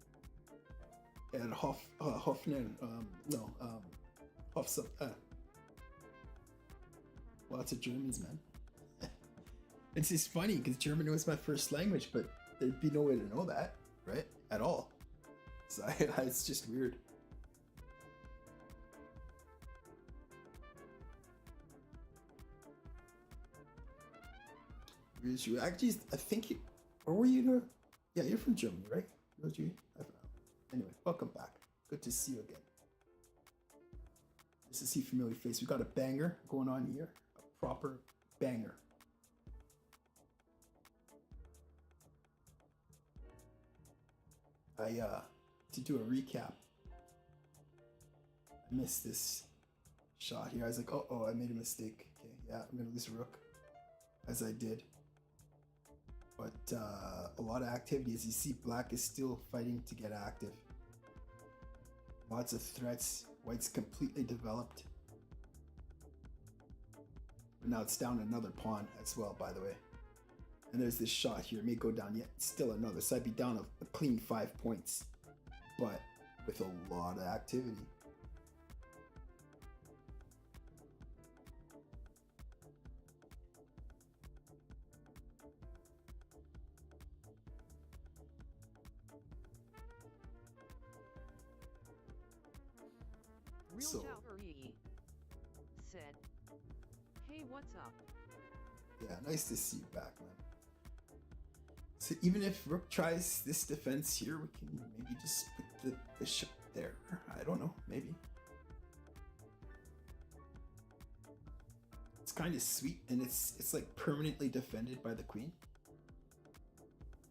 And Hoffner, lots of Germans, man. It's just funny because German was my first language, but there'd be no way to know that, right? At all. So it's just weird. You actually, I think you, or were you? Yeah, you're from Germany, right? Was you? I don't know. Anyway, welcome back. Good to see you again. Just to see familiar face. We got a banger going on here, a proper banger. To do a recap, I missed this shot here. I was like, oh, I made a mistake. Okay, yeah, I'm gonna lose a rook, as I did. But a lot of activity. As you see, black is still fighting to get active. Lots of threats. White's completely developed. But now it's down another pawn as well, by the way. And there's this shot here. It may go down yet. Still another. So I'd be down a clean 5 points. But with a lot of activity. Real So- Towery said, "Hey, what's up?" Yeah, nice to see you back, man. So even if rook tries this defense here, we can maybe just put the bishop there. I don't know, maybe. It's kind of sweet, and it's like permanently defended by the queen.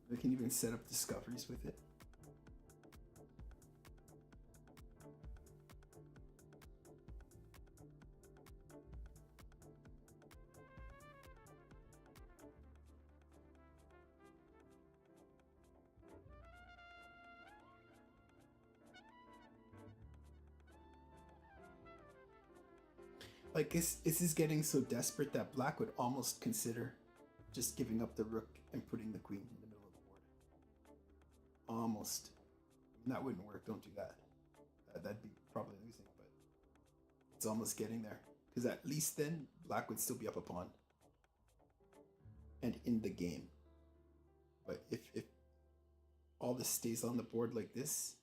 We can even set up discoveries with it. Like this is getting so desperate that black would almost consider just giving up the rook and putting the queen in the middle of the board. Almost. That wouldn't work. Don't do that. That'd be probably losing, but it's almost getting there. Because at least then black would still be up a pawn and in the game. But if all this stays on the board like this,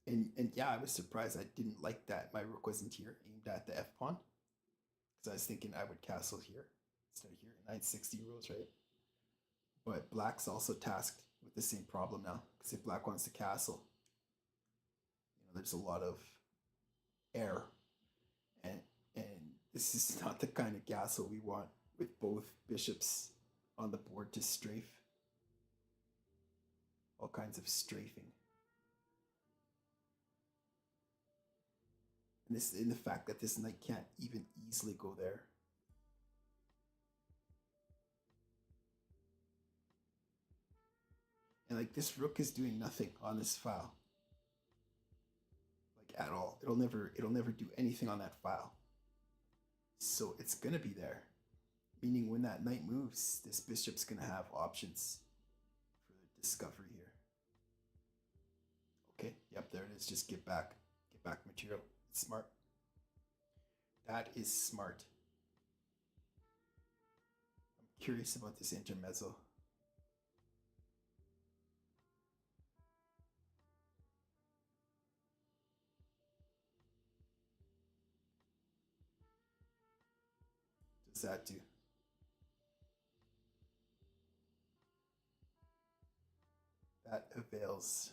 and yeah, I was surprised. I didn't like that my rook wasn't here, aimed at the f pawn, because I was thinking I would castle here instead of here. Knight 60 rules, right? But black's also tasked with the same problem now, because if black wants to castle, there's a lot of air, and this is not the kind of castle we want with both bishops on the board to strafe. All kinds of strafing. And this, in the fact that this knight can't even easily go there. And like this rook is doing nothing on this file. Like at all. It'll never do anything on that file. So it's gonna be there. Meaning when that knight moves, this bishop's gonna have options for the discovery here. Okay, yep, there it is. Just get back material. It's smart. That is smart. I'm curious about this intermezzo. What does that do? That avails.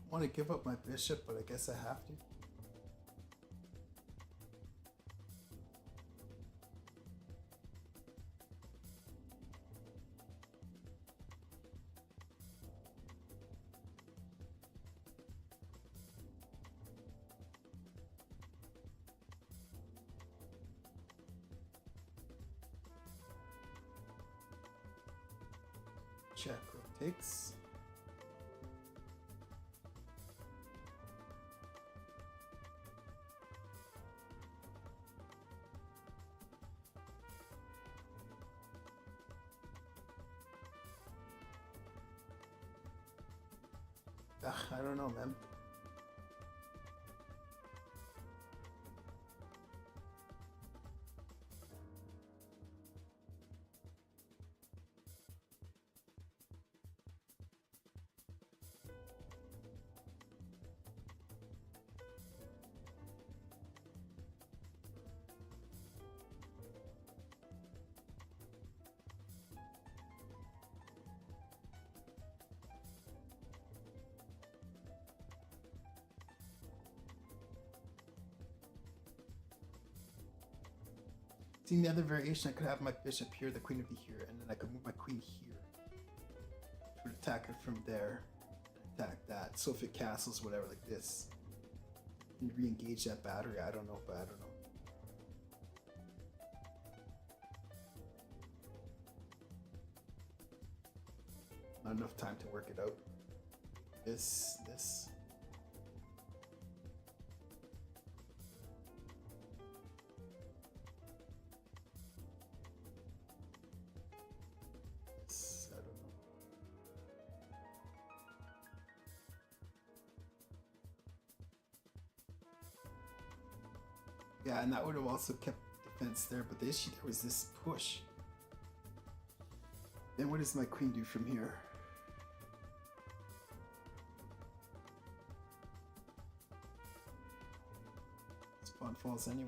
I want to give up my bishop, but I guess I have to. Check, rook takes. I don't know, man. See, the other variation, I could have my bishop here, the queen would be here, and then I could move my queen here. To attack it from there, attack that. So if it castles, whatever, like this, and re-engage that battery, I don't know, but I don't know. Not enough time to work it out. This. This, I don't know. Yeah, and that would have also kept defense there, but the issue there was this push. Then what does my queen do from here? This pawn falls anyway.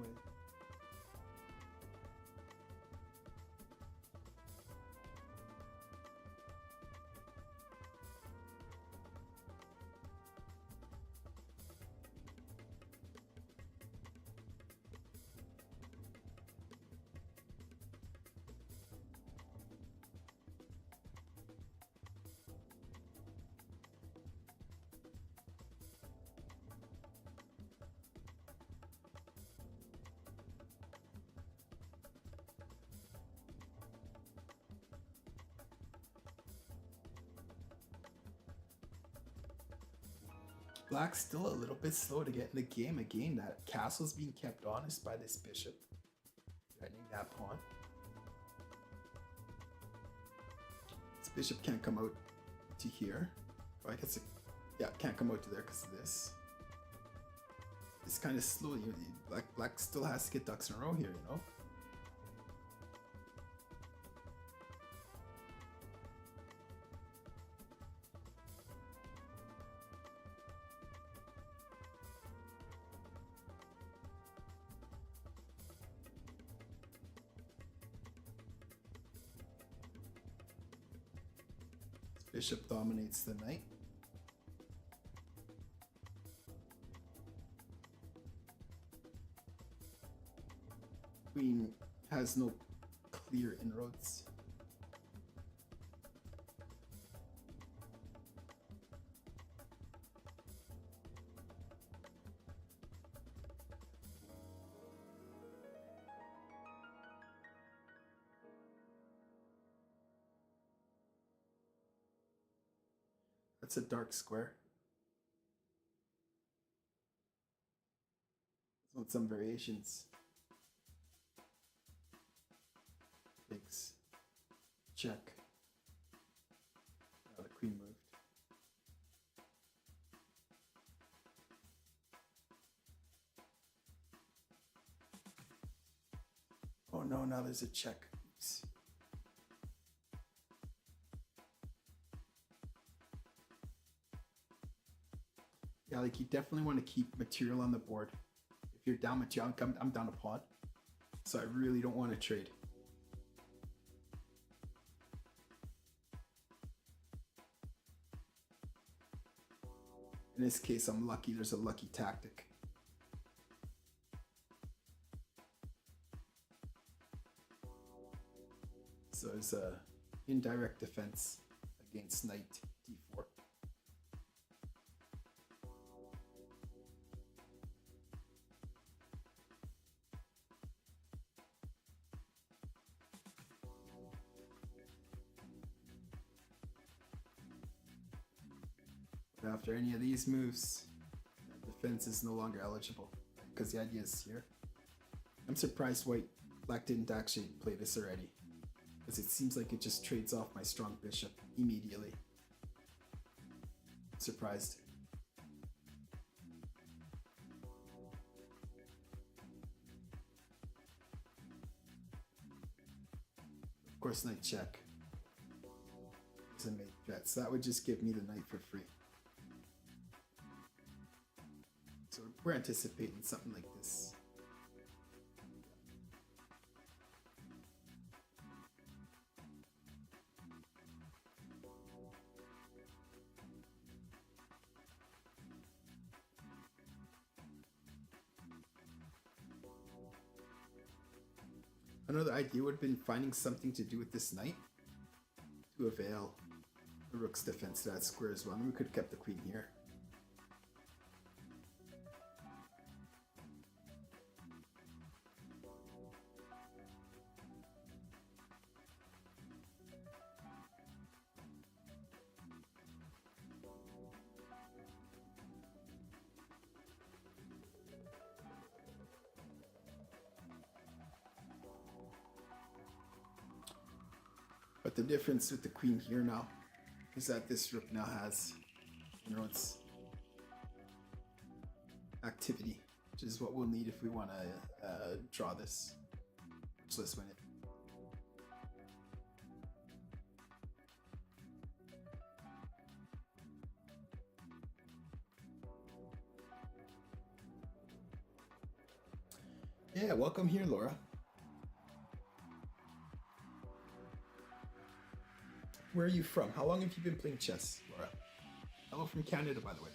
Black's still a little bit slow to get in the game. Again, that castle's being kept honest by this bishop. Threatening that pawn. This bishop can't come out to here. Oh, I guess it, yeah, can't come out to there because of this. It's kind of slow. Black still has to get ducks in a row here, you know? Bishop dominates the knight. Queen has no clear inroads. That's a dark square. With some variations. Takes check. Oh, the queen moved. Oh no, now there's a check. Oops. Yeah, like you definitely want to keep material on the board. If you're down material, I'm down a pawn. So I really don't want to trade. In this case, I'm lucky. There's a lucky tactic. So there's a indirect defense against knight d4. But after any of these moves, defense is no longer eligible because the idea is here. I'm surprised Black didn't actually play this already, because it seems like it just trades off my strong bishop immediately. Surprised. Of course, knight check. It's a mate threat, so that would just give me the knight for free. So we're anticipating something like this. Another idea would have been finding something to do with this knight to avail the rook's defense to that square as well. And we could have kept the queen here. But the difference with the queen here now is that this rook now has, you know, its activity, which is what we'll need if we want to draw this. So let's win it. Yeah, welcome here, Laura. Where are you from? How long have you been playing chess, Laura? Hello from Canada, by the way.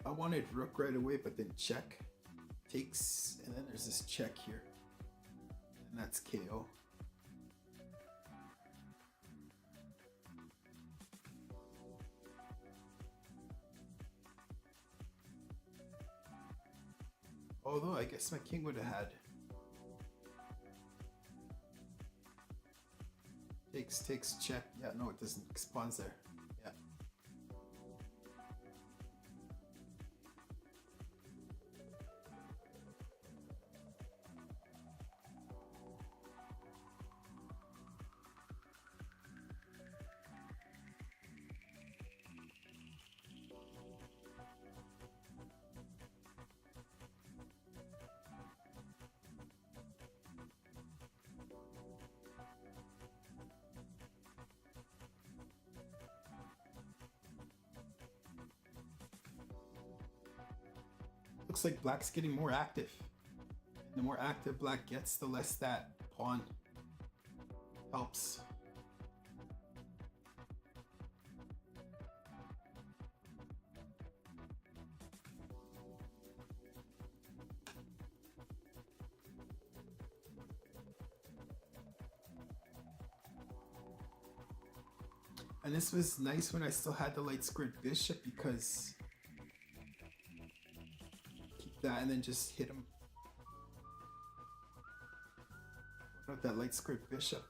I wanted rook right away, but then check. Takes, and then there's this check here, and that's KO. Although I guess my king would have had takes check. Yeah, no, it doesn't. Spawns there. Yeah. Looks like black's getting more active. The more active black gets, the less that pawn helps. And this was nice when I still had the light squared bishop, because that and then just hit him with that light squared bishop.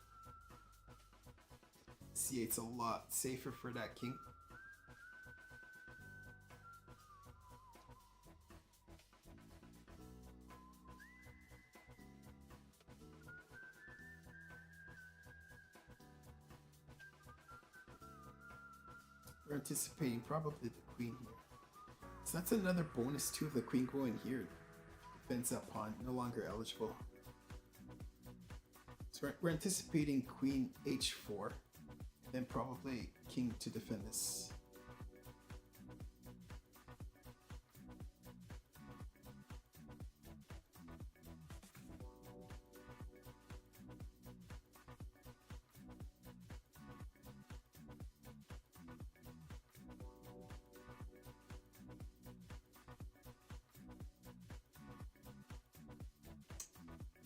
C8's a lot safer for that king. We're anticipating probably the queen here. So that's another bonus too of the queen going here. Defends that pawn, no longer eligible. So we're anticipating queen h4, then probably king to defend this.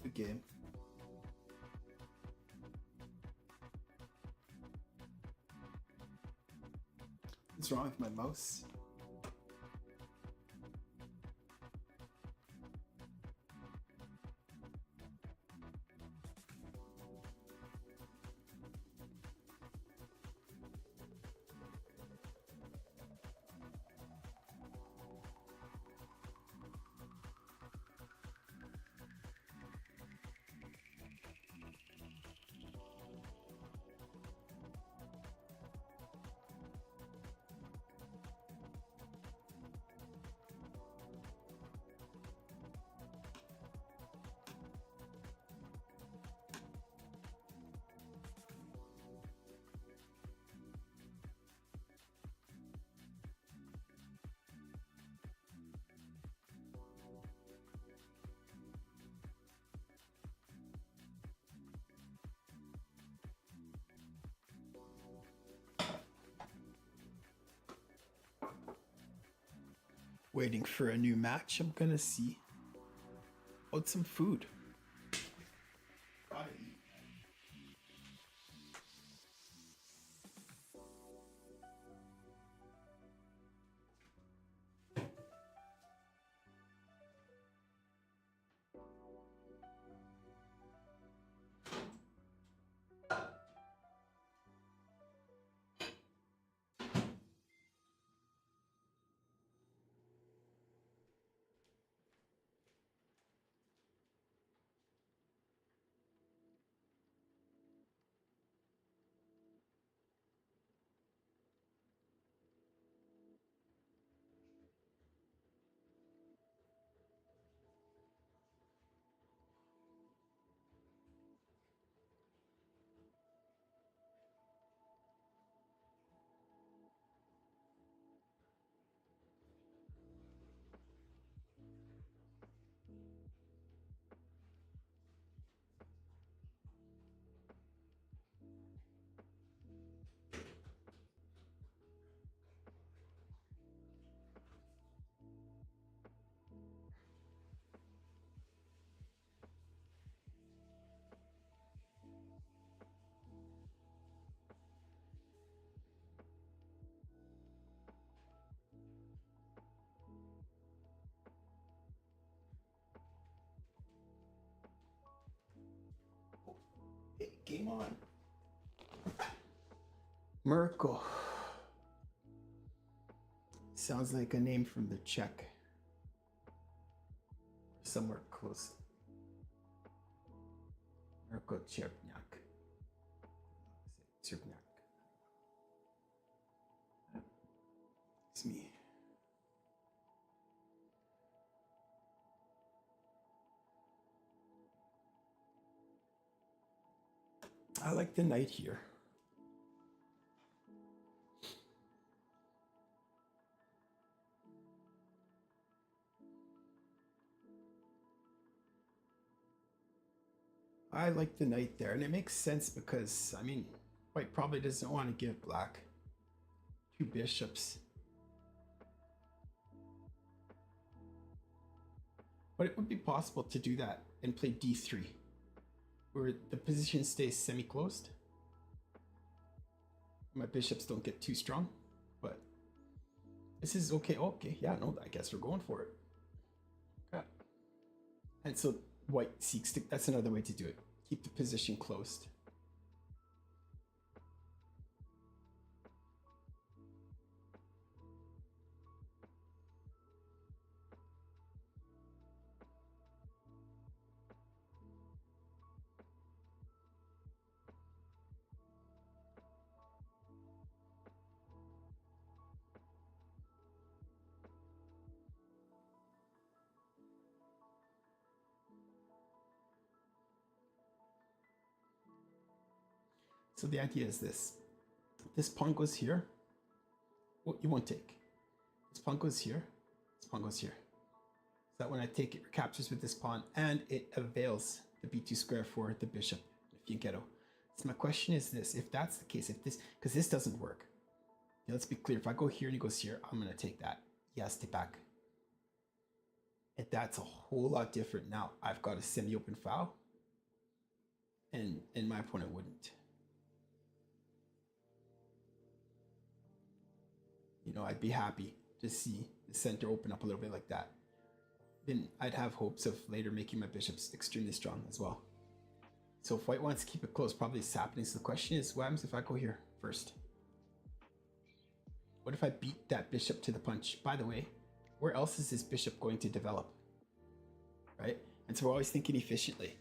Good game. What's wrong with my mouse? waiting for a new match, I'm gonna see out some food. Gotta eat. Hey, game on. Merkel. Sounds like a name from the Czech. Somewhere close. Merkel Cherpniak. Cherpniak. It's me. I like the knight here. I like the knight there, and it makes sense because, I mean, white probably doesn't want to give black two bishops. But it would be possible to do that and play d3, where the position stays semi-closed. My bishops don't get too strong, but this is okay. Okay, yeah, no, I guess we're going for it. Yeah. And so white seeks to, that's another way to do it. Keep the position closed. So the idea is this. This pawn goes here. Well, you won't take. This pawn goes here. This pawn goes here. So that when I take it, recaptures with this pawn, and it avails the b2 square for the bishop, the fianchetto. So my question is this. If that's the case, if this, because this doesn't work. Now let's be clear. If I go here and he goes here, I'm going to take that. Yes, stay back. And that's a whole lot different. Now I've got a semi-open file, and my opponent wouldn't. You know, I'd be happy to see the center open up a little bit like that. Then I'd have hopes of later making my bishops extremely strong as well. So if white wants to keep it close, probably it's happening. So the question is, what happens if I go here first? What if I beat that bishop to the punch? By the way, where else is this bishop going to develop? Right? And so we're always thinking efficiently.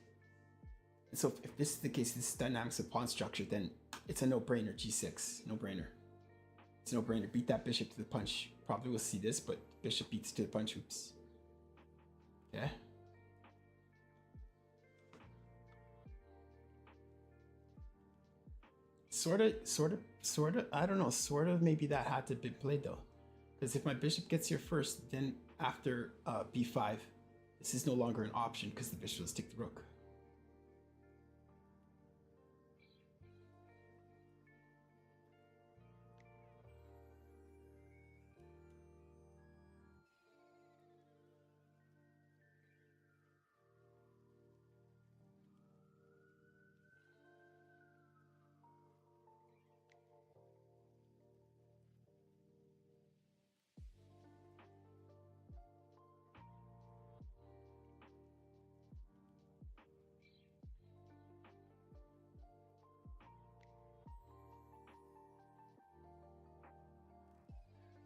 And so if this is the case, this dynamics of pawn structure, then it's a no-brainer, g6, no-brainer. It's a no-brainer. Beat that bishop to the punch. Probably will see this, but bishop beats to the punch. Oops. Okay. Sort of. I don't know. Sort of. Maybe that had to be played though, because if my bishop gets here first, then after b5, this is no longer an option because the bishop will take the rook.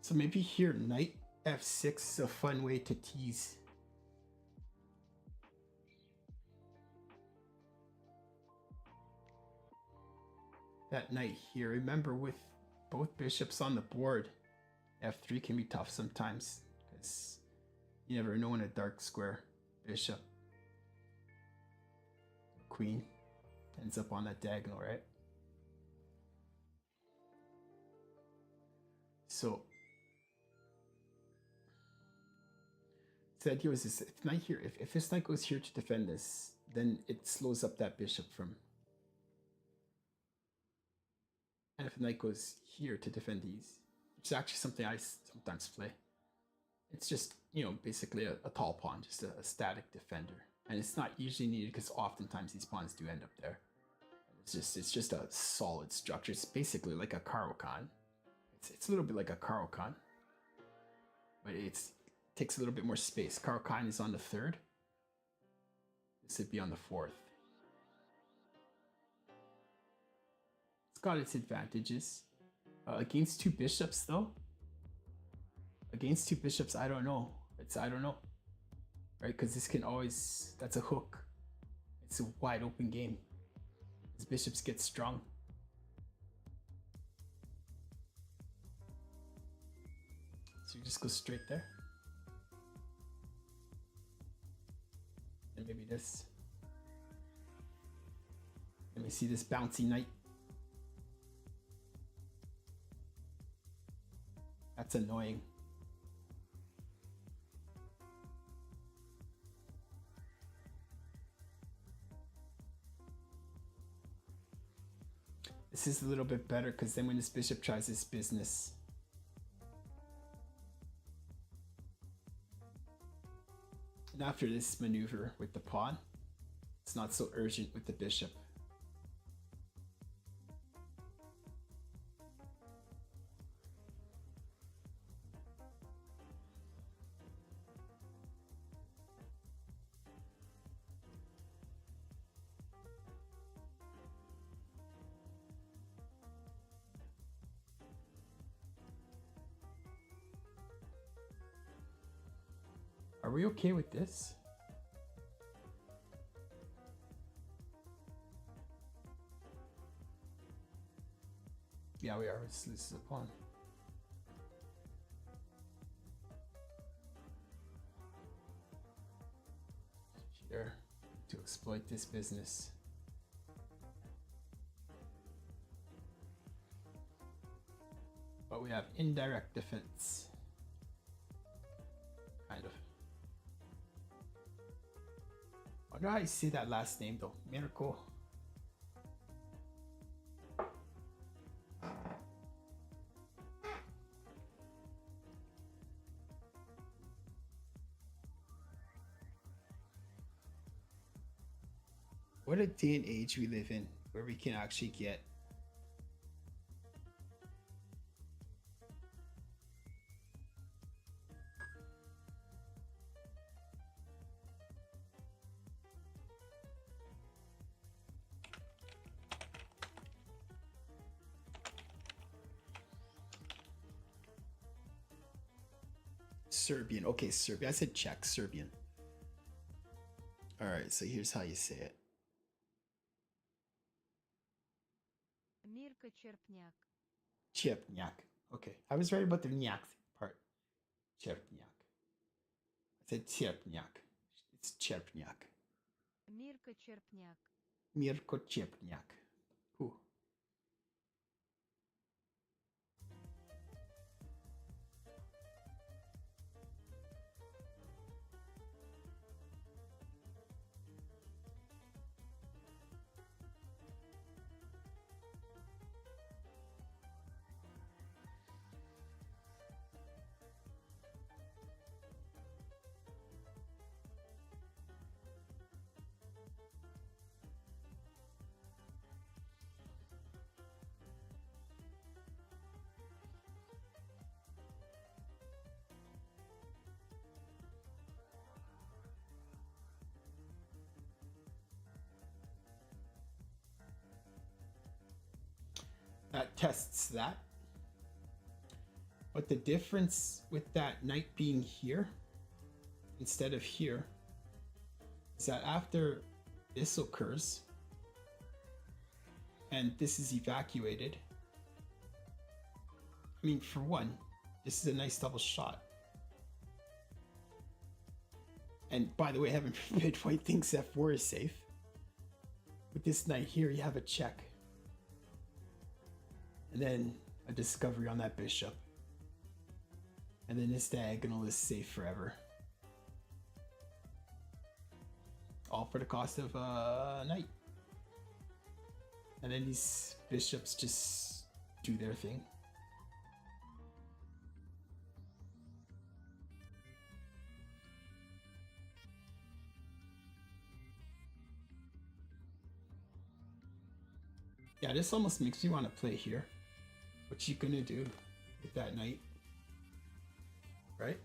So maybe here, knight f6 is a fun way to tease. That knight here. Remember, with both bishops on the board, f3 can be tough sometimes because you never know in a dark square. Bishop, queen ends up on that diagonal, right? So the idea was this: if knight here, if this knight goes here to defend this, then it slows up that bishop from. And if the knight goes here to defend these, which is actually something I sometimes play, it's just, you know, basically a tall pawn, just a static defender. And it's not usually needed because oftentimes these pawns do end up there. It's just a solid structure. It's basically like a Caro-Kann. It's a little bit like a Caro-Kann, but it takes a little bit more space. Caro-Kann is on the third. This would be on the fourth. Got its advantages. Against two bishops, though. Against two bishops, I don't know. I don't know, right? Because this can always, that's a hook. It's a wide open game. As bishops get strong. So you just go straight there. And maybe this. Let me see this bouncy knight. That's annoying. This is a little bit better because then when this bishop tries this business, and after this maneuver with the pawn, it's not so urgent with the bishop. Are we okay with this? Yeah, we are. This is a pawn. Here to exploit this business. But we have indirect defense. Kind of. I wonder how you say that last name though. Mirko. What a day and age we live in where we can actually get Serbian. Okay, Serbian. I said Czech, Serbian. All right, so here's how you say it. Mirko Черпняк. Черпняк. Okay, I was right about the nyak part. Черпняк. I said Черпняк. It's Черпняк. Mirko Черпняк. Mirko Черпняк. Ooh. That tests that. But the difference with that knight being here instead of here is that after this occurs and this is evacuated, I mean, for one, this is a nice double shot. And by the way, heaven forbid, white thinks f4 is safe. With this knight here, you have a check. And then a discovery on that bishop. And then this diagonal is safe forever. All for the cost of a knight. And then these bishops just do their thing. Yeah, this almost makes me want to play here. What you gonna do with that knight? Right?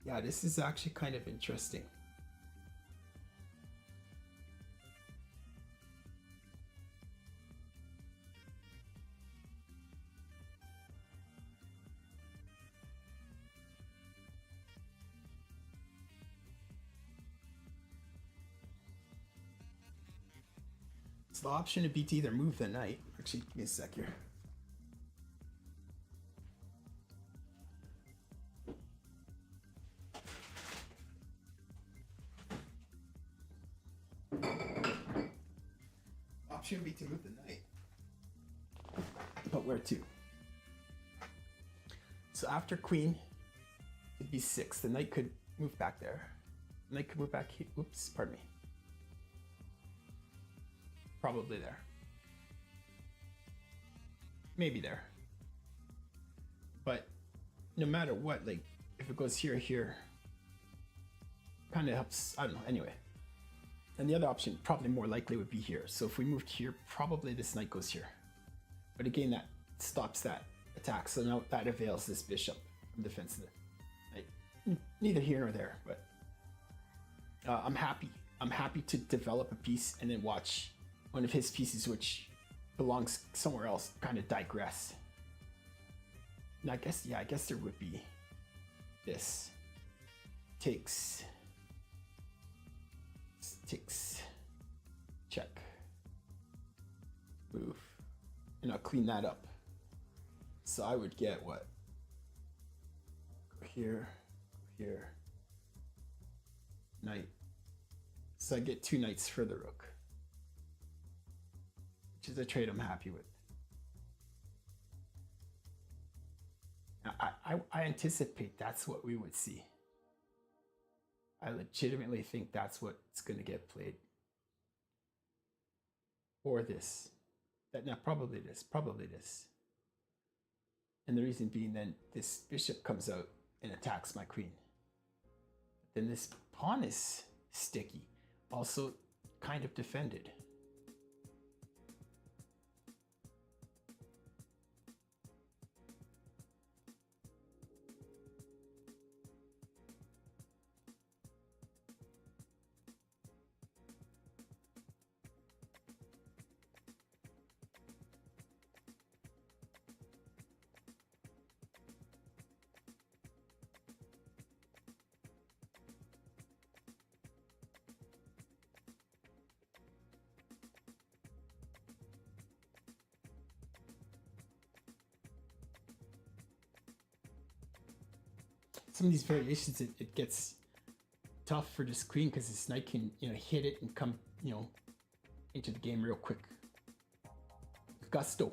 Yeah, this is actually kind of interesting. So the option would be to either move the knight. Actually, give me a sec here. Option would be to move the knight. But where to? So after queen, it'd be 6. The knight could move back there. The knight could move back here. Oops, pardon me. Probably there. Maybe there. But no matter what, like, if it goes here, here, kind of helps, I don't know, anyway. And the other option, probably more likely, would be here. So if we moved here, probably this knight goes here. But again, that stops that attack. So now that avails this bishop from defense of the knight. Neither here nor there, but I'm happy. I'm happy to develop a piece and then watch one of his pieces, which belongs somewhere else, kind of digress. And I guess there would be this. Takes, check, move, and I'll clean that up. So I would get what? Go here, knight. So I get 2 knights for the rook, which is a trade I'm happy with. I anticipate that's what we would see. I legitimately think that's what's going to get played. Or this. Probably this. And the reason being, then this bishop comes out and attacks my queen. Then this pawn is sticky. Also kind of defended. Some of these variations, it gets tough for this queen because this knight can, hit it and come, into the game real quick. Gusto,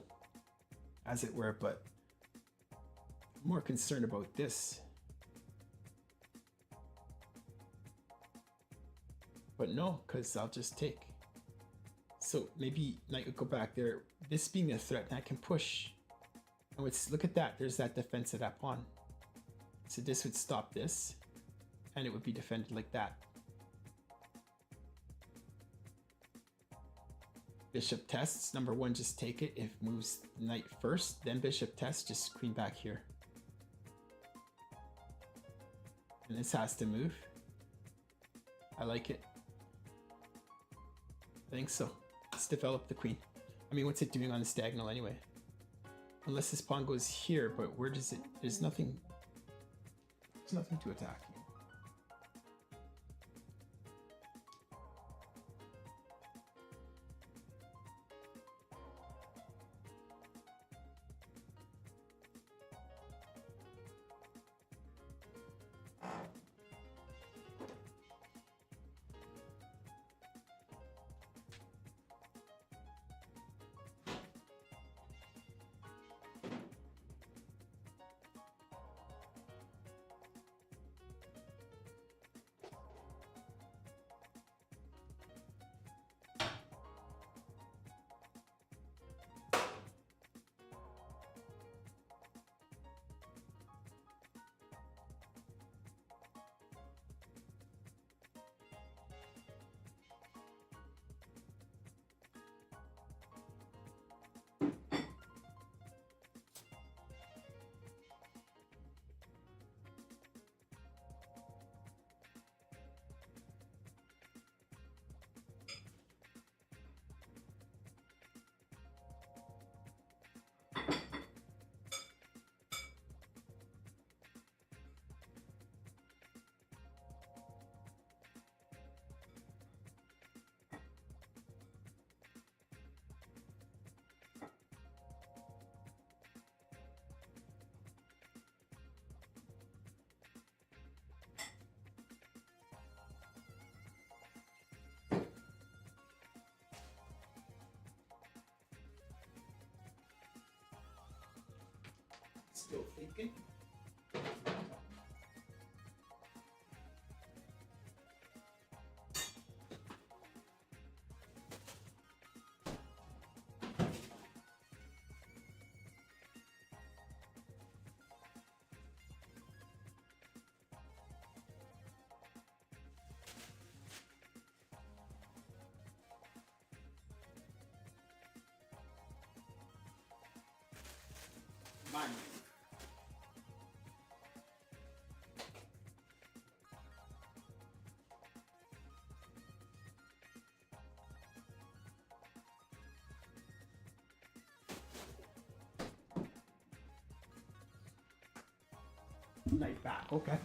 as it were, but I'm more concerned about this. But no, because I'll just take. So maybe knight would go back there. This being a threat, and I can push. Oh, look at that. There's that defense of that pawn. So this would stop this, and it would be defended like that. Bishop tests. Number 1, just take it. If moves knight first, then bishop tests, just queen back here. And this has to move. I like it. I think so. Let's develop the queen. I mean, what's it doing on this diagonal anyway? Unless this pawn goes here, but where does it? There's nothing to attack here. Still thinking. My move. Knight back, okay.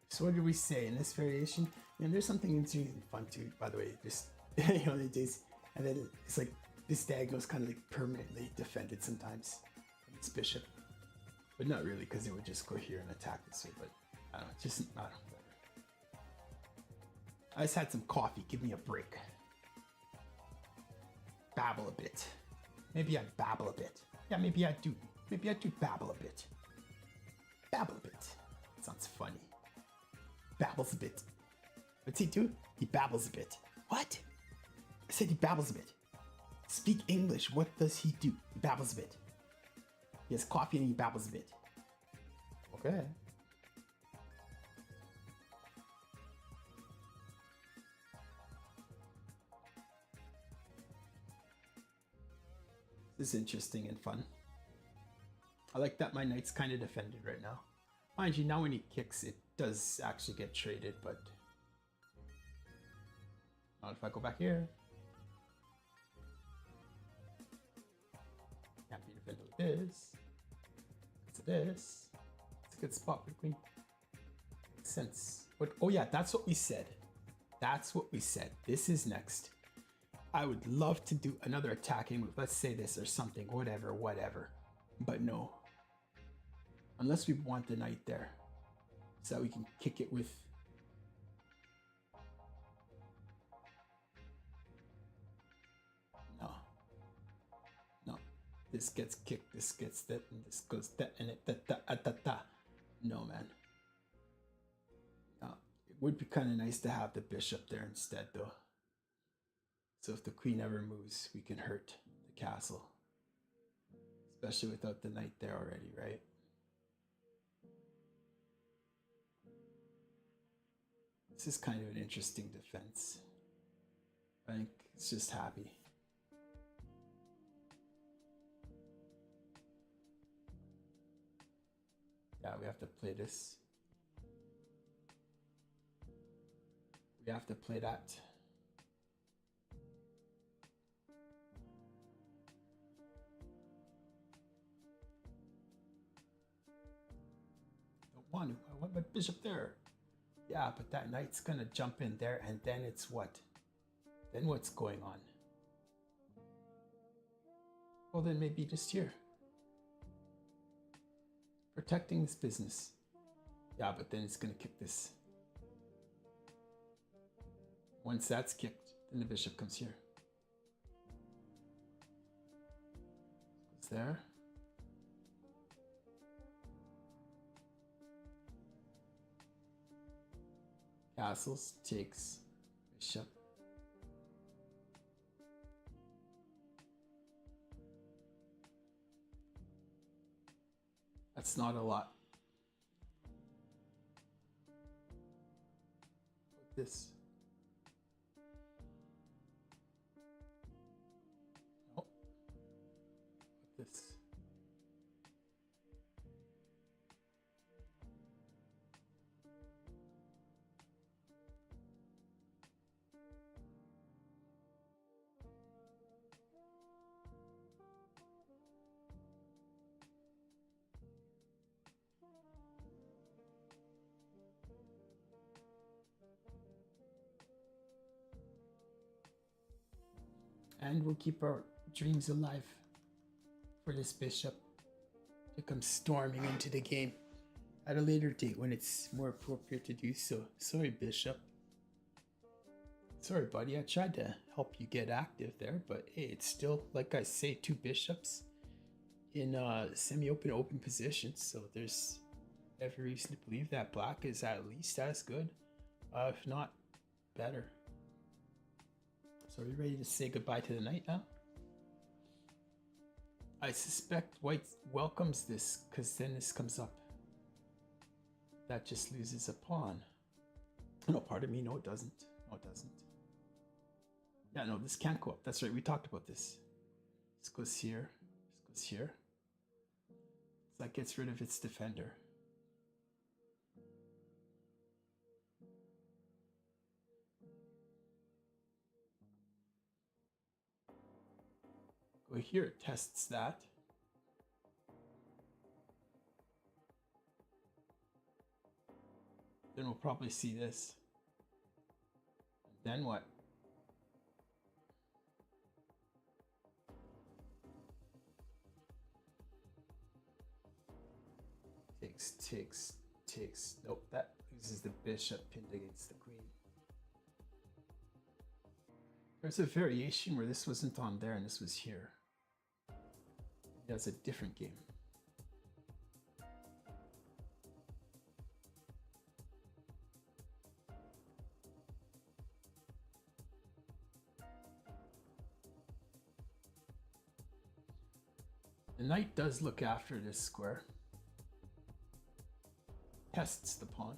So what did we say in this variation? And there's something interesting fun too, by the way. Just the days, and then it's like this diagonal is kind of like permanently defended sometimes. It's bishop, but not really, because it would just go here and attack this way. But I don't know, just I don't know. I just had some coffee. Give me a break. Babble a bit. Maybe I babble a bit. Yeah, maybe I do. Maybe I do babble a bit. Babble a bit. Sounds funny. Babbles a bit. What's he do? He babbles a bit. What? I said he babbles a bit. Speak English. What does he do? He babbles a bit. He has coffee and he babbles a bit. Okay. This is interesting and fun. I like that my knight's kind of defended right now. Mind you, now when he kicks, it does actually get traded, but not if I go back here. Can't be defended with this. It's this. It's a good spot for the queen. Makes sense. But oh yeah, that's what we said. That's what we said. This is next. I would love to do another attacking move. Let's say this or something, whatever. But no. Unless we want the knight there. So that we can kick it with... No. No. This gets kicked, this gets that, and this goes that, and it da. No, man. No. It would be kind of nice to have the bishop there instead, though. So if the queen ever moves, we can hurt the castle. Especially without the knight there already, right? This is kind of an interesting defense. I think it's just happy. Yeah, we have to play this. We have to play that. . bishop there. Yeah, but that knight's gonna jump in there, and then it's what? Then what's going on? Well, then maybe just here. Protecting this business. Yeah, but then it's gonna kick this. Once that's kicked, then the bishop comes here. It's there. Castles takes bishop. That's not a lot. This. No. This. And we'll keep our dreams alive for this bishop to come storming into the game at a later date when it's more appropriate to do so. Sorry, bishop. Sorry, buddy. I tried to help you get active there, but hey, it's still, like I say, two bishops in semi-open open positions. So there's every reason to believe that black is at least as good, if not better. So are you ready to say goodbye to the knight now? I suspect white welcomes this, because then this comes up. That just loses a pawn. No, pardon me. No, it doesn't. No, it doesn't. Yeah, no, this can't go up. That's right. We talked about this. This goes here. This goes here. So that gets rid of its defender. Go here, it tests that. Then we'll probably see this. Then what? Takes. Nope, that loses the bishop pinned against the queen. There's a variation where this wasn't on there and this was here. That's a different game. The knight does look after this square. Tests the pawn.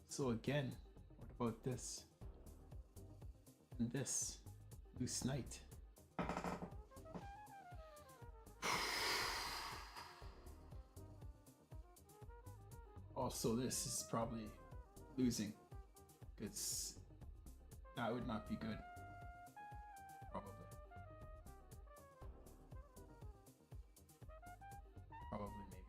So again, what about this? And this loose knight. Also, this is probably losing, because that would not be good. Probably. Probably, maybe.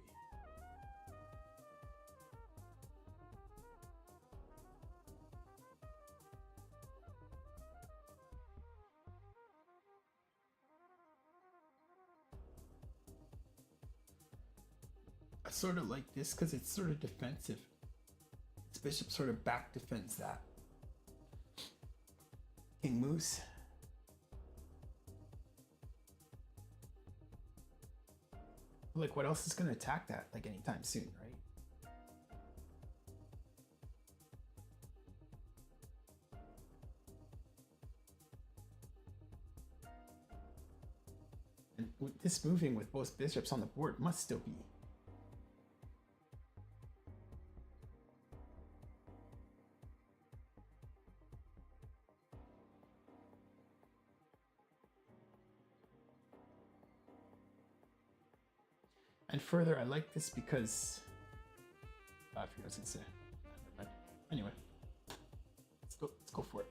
I sort of like this because it's sort of defensive. This bishop sort of back defends that. King moves. Like, what else is going to attack that, like, anytime soon, right? And with this moving with both bishops on the board must still be. And further, I like this because I forgot what I was gonna say. Anyway, let's go for it.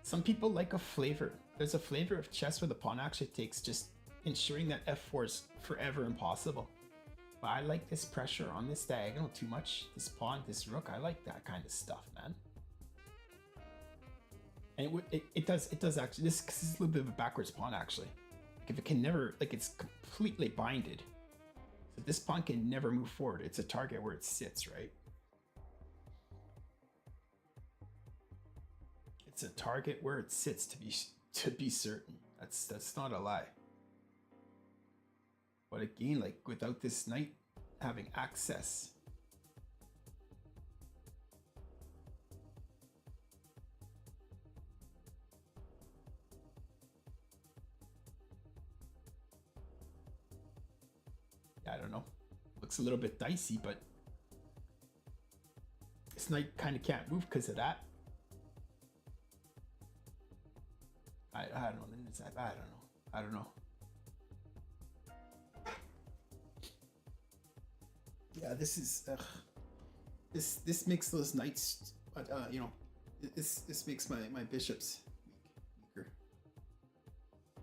Some people like a flavor. There's a flavor of chess where the pawn actually takes, just ensuring that f4 is forever impossible. But I like this pressure on this diagonal too much. This pawn, this rook, I like that kind of stuff, man. And it does actually, this is a little bit of a backwards pawn actually. Like if it can never, like it's completely binded. So this pawn can never move forward. It's a target where it sits, right? It's a target where it sits to be certain. That's not a lie. But again, like without this knight having access, yeah, I don't know. Looks a little bit dicey, but this knight kind of can't move because of that. I don't know. I don't know. Yeah, this is this makes those knights, you know, this makes my bishops weaker,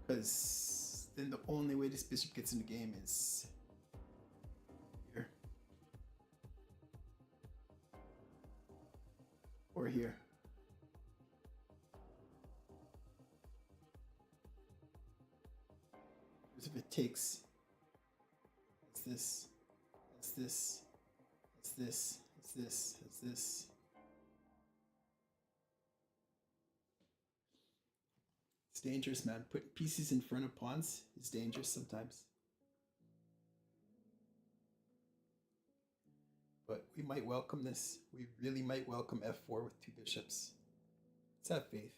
because then the only way this bishop gets in the game is here or here. If it takes, it's this, it's this, it's this, it's this, it's this. It's dangerous, man. Putting pieces in front of pawns is dangerous sometimes. But we might welcome this. We really might welcome f4 with 2 bishops. Let's have faith.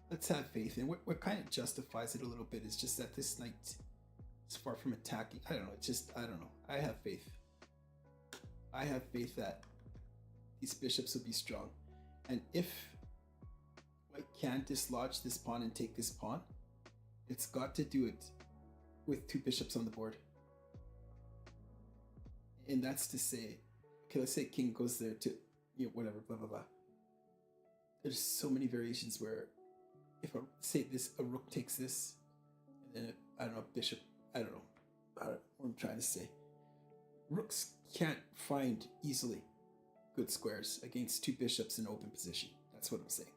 Let's have faith. And what kind of justifies it a little bit is just that this knight is far from attacking. I don't know. It's just, I don't know. I have faith. I have faith that these bishops will be strong. And if White can dislodge this pawn and take this pawn, it's got to do it with 2 bishops on the board. And that's to say, okay, let's say king goes there to, you know, whatever, blah, blah, blah. There's so many variations where if say a rook takes this, and then I don't know, bishop, I don't know what I'm trying to say. Rooks can't find easily good squares against 2 bishops in open position. That's what I'm saying.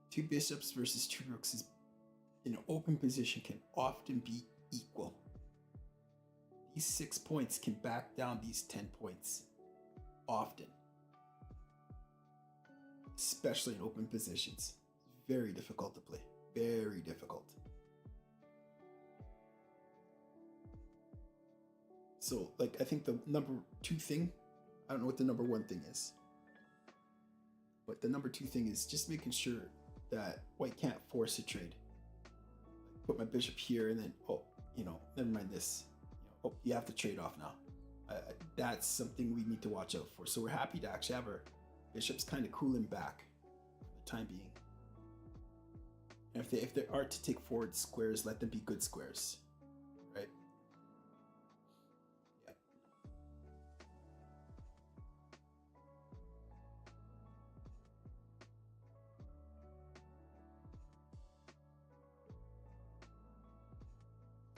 2 bishops versus 2 rooks is, in open position, can often be equal. These 6 points can back down these 10 points often, especially in open positions. Very difficult to play. Very difficult. So, like, I think the number 2 thing, I don't know what the number 1 thing is, but the number 2 thing is just making sure that White can't force a trade. Like, put my bishop here and then, oh, you know, never mind this. You know, oh, you have to trade off now. That's something we need to watch out for. So we're happy to actually have our bishops kind of cooling back for the time being. And if they are to take forward squares, let them be good squares, right? Yeah.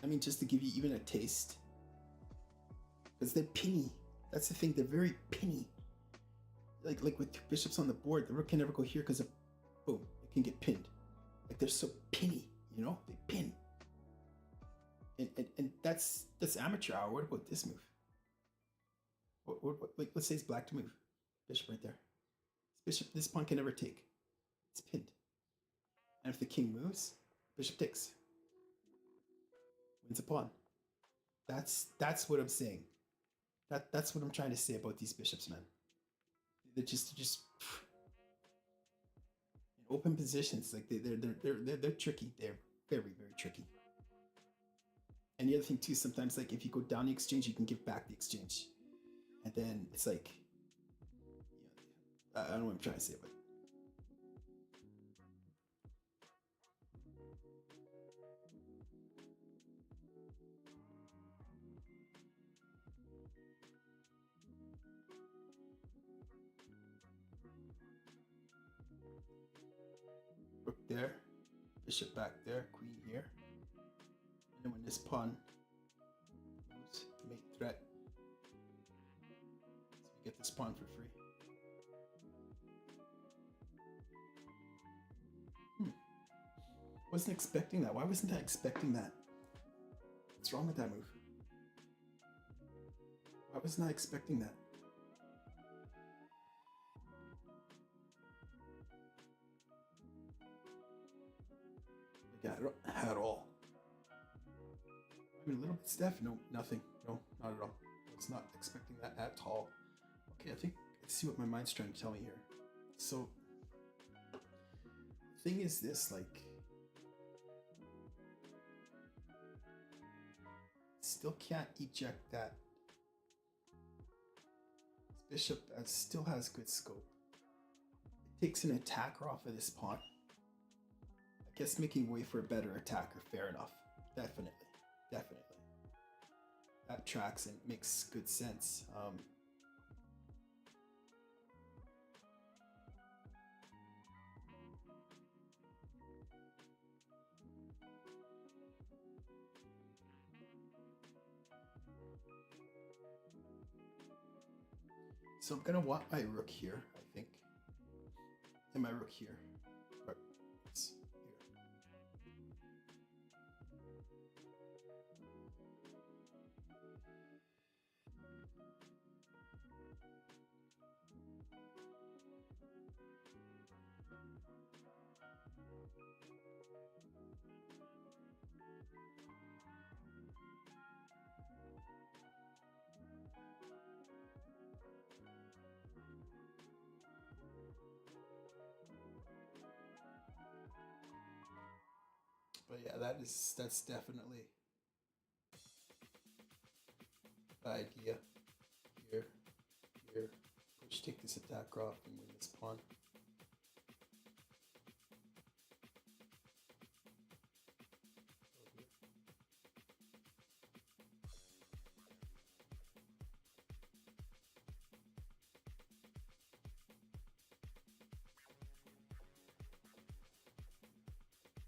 I mean, just to give you even a taste, because they're pinny. That's the thing. They're very pinny. Like with 2 bishops on the board, the rook can never go here because of boom, it can get pinned. Like they're so pinny, you know, they pin. And that's amateur hour. What about this move? What like let's say it's black to move. Bishop right there. This pawn can never take. It's pinned. And if the king moves, bishop takes. Wins a pawn. That's what I'm saying. That's what I'm trying to say about these bishops, man. They're just in open positions, like they're tricky. They're very, very tricky. And the other thing too, sometimes like if you go down the exchange, you can give back the exchange, and then it's like, you know, I don't know what I'm trying to say, but Rook there, bishop back there, queen here. And then when this pawn moves, mate threat. So we get this pawn for free. Wasn't expecting that. Why wasn't I expecting that? What's wrong with that move? Why wasn't I expecting that? Like at all. I mean, a little bit stiff. No, nothing. No, not at all. I was not expecting that at all. Okay, I think let's see what my mind's trying to tell me here. So, the thing is this, like, still can't eject that. This bishop still has good scope. It takes an attacker off of this pawn. I guess making way for a better attacker, fair enough. Definitely. That tracks and makes good sense. So I'm gonna want my rook here, I think. And my rook here. Or it's here. But yeah, that's definitely the idea. Here, push, take this attack off and win this pawn.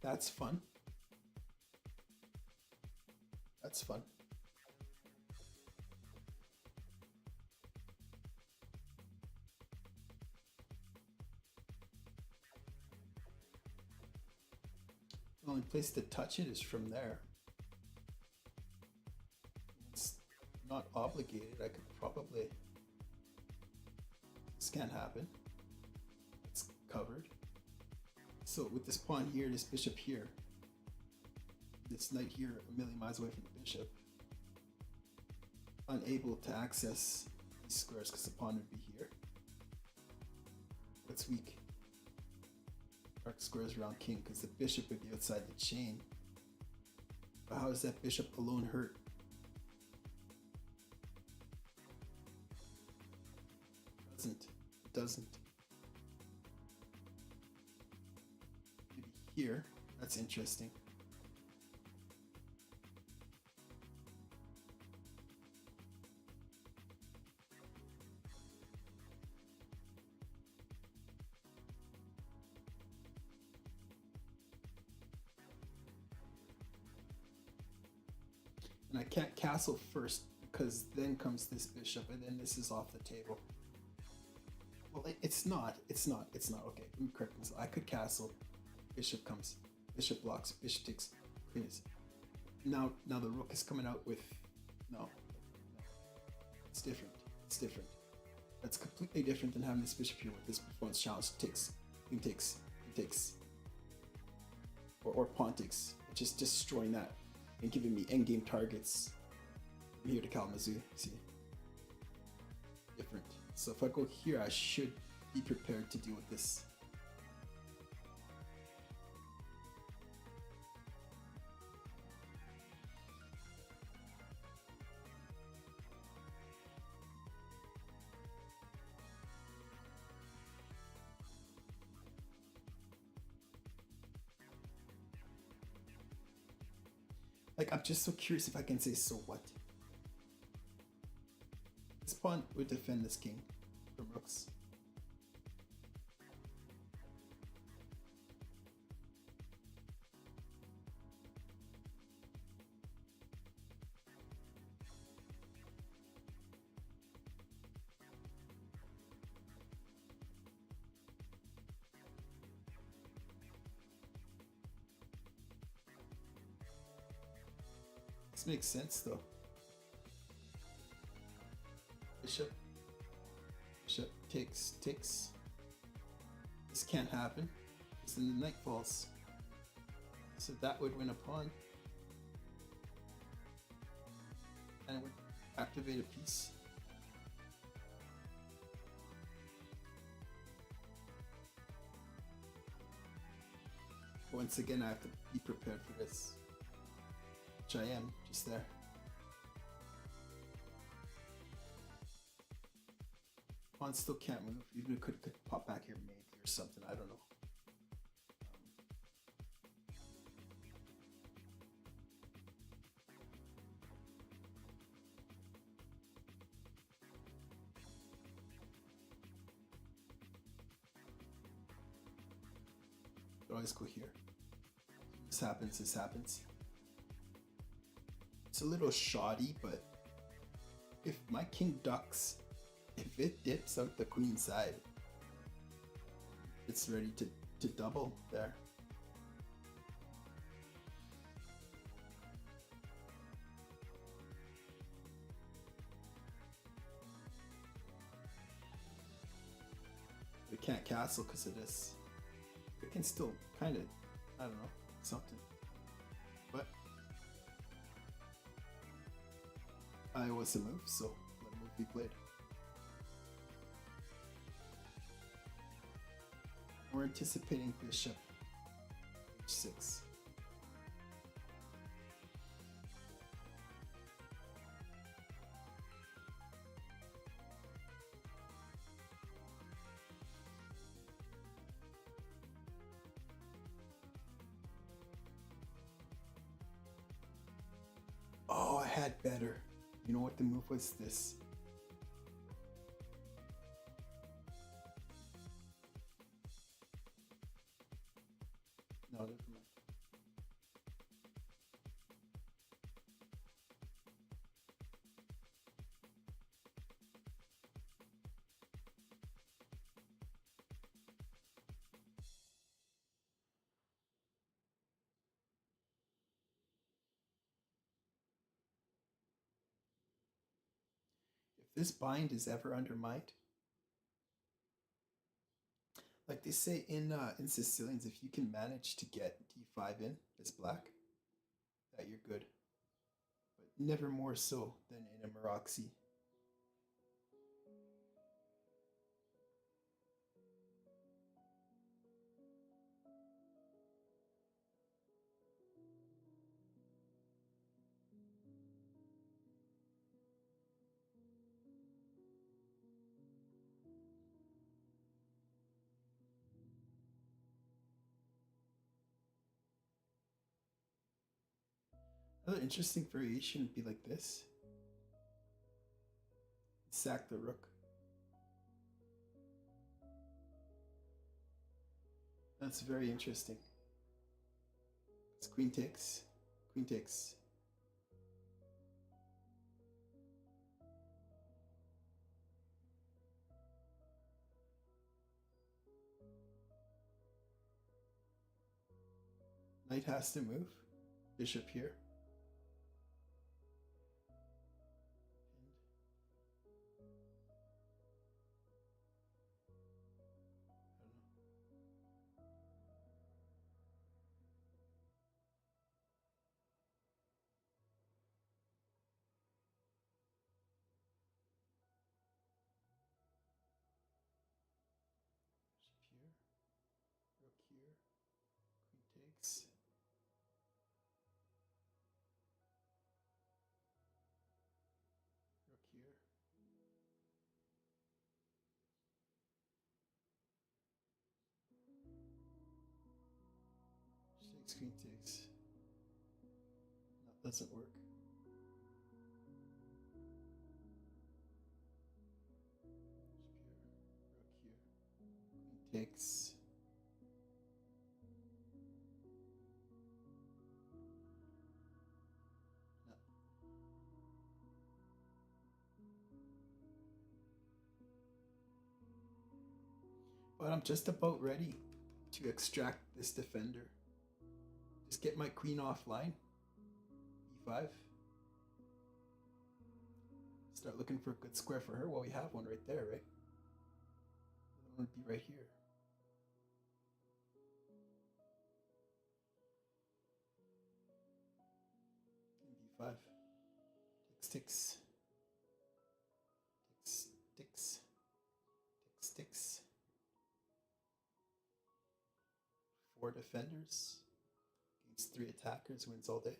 That's fun. That's fun. The only place to touch it is from there. It's not obligated. I could probably... This can't happen. It's covered. So with this pawn here, this bishop here, this knight here a million miles away from the bishop, unable to access these squares because the pawn would be here. What's weak? Dark squares around king because the bishop would be outside the chain. But how does that bishop alone hurt? It doesn't. Maybe here. That's interesting. And I can't castle first because then comes this bishop and then this is off the table. Well, it's not. Okay, let me correct myself. I could castle. Bishop comes. Bishop blocks. Bishop takes. Queen is. Now the rook is coming out with... No. It's different. That's completely different than having this bishop here with this performance challenge. Takes. Queen takes. Or pawn takes. Just destroying that. And giving me endgame targets from here to Kalamazoo. See? Different. So if I go here, I should be prepared to deal with this. Like, I'm just so curious if I can say, so what? This pawn would defend this king from rooks. This makes sense though. Bishop. Bishop takes. This can't happen. Because then the knight falls. So that would win a pawn. And it would activate a piece. Once again, I have to be prepared for this. Which I am, just there. Pawn still can't move. Even it could pop back here maybe or something. I don't know. Always go here. This happens, this happens. It's a little shoddy, but if my king ducks, if it dips out the queen side, it's ready to double there. We can't castle because of this. It can still kind of, I don't know, something. But I was a move, so let a move be played. We're anticipating bishop h6. Oh, I had better. You know what the move was? This. No, never mind. If this bind is ever undermined, like they say in Sicilians, if you can manage to get d5 in as black, that you're good. But never more so than in a Maroxy. Another interesting variation would be like this. Sack the rook. That's very interesting. It's queen takes. Queen takes. Knight has to move. Bishop here. Here, rook here, queen takes, rook here, takes, queen takes. No, doesn't work. Rook here, queen takes. But I'm just about ready to extract this defender. Just get my queen offline. E5. Start looking for a good square for her. Well, we have one right there, right? It would be right here. B5. Takes, takes. Takes. 4 defenders against 3 attackers, wins all day.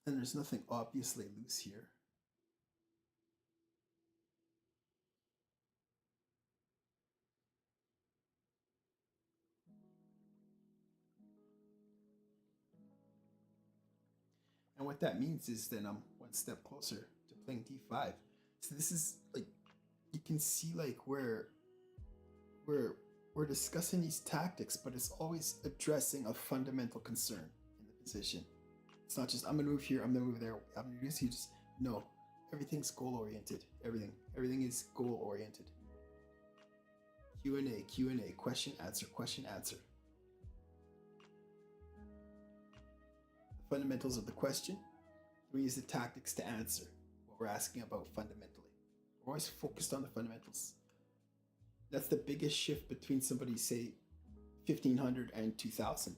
And there's nothing obviously loose here. And what that means is then I'm one step closer to playing d5. So this is like, you can see like where we're discussing these tactics, but it's always addressing a fundamental concern in the position. It's not just I'm gonna move here, I'm gonna move there, I'm gonna do this. You just no. Everything's goal oriented. Everything is goal oriented. Q&A, question answer. The fundamentals of the question. We use the tactics to answer what we're asking about fundamentally. We're always focused on the fundamentals. That's the biggest shift between somebody, say, 1500 and 2000.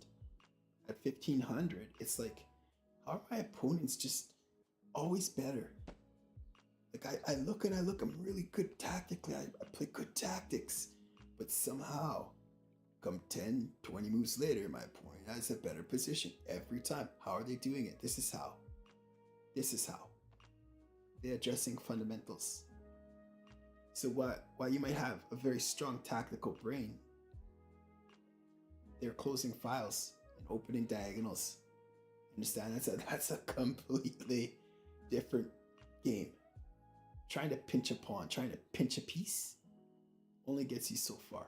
At 1500, it's like, how are my opponents just always better? Like I look, I'm really good tactically. I play good tactics. But somehow, come 10, 20 moves later, my opponent has a better position every time. How are they doing it? This is how. They're addressing fundamentals. So while you might have a very strong tactical brain, they're closing files and opening diagonals. Understand? That's a completely different game. Trying to pinch a pawn, trying to pinch a piece only gets you so far.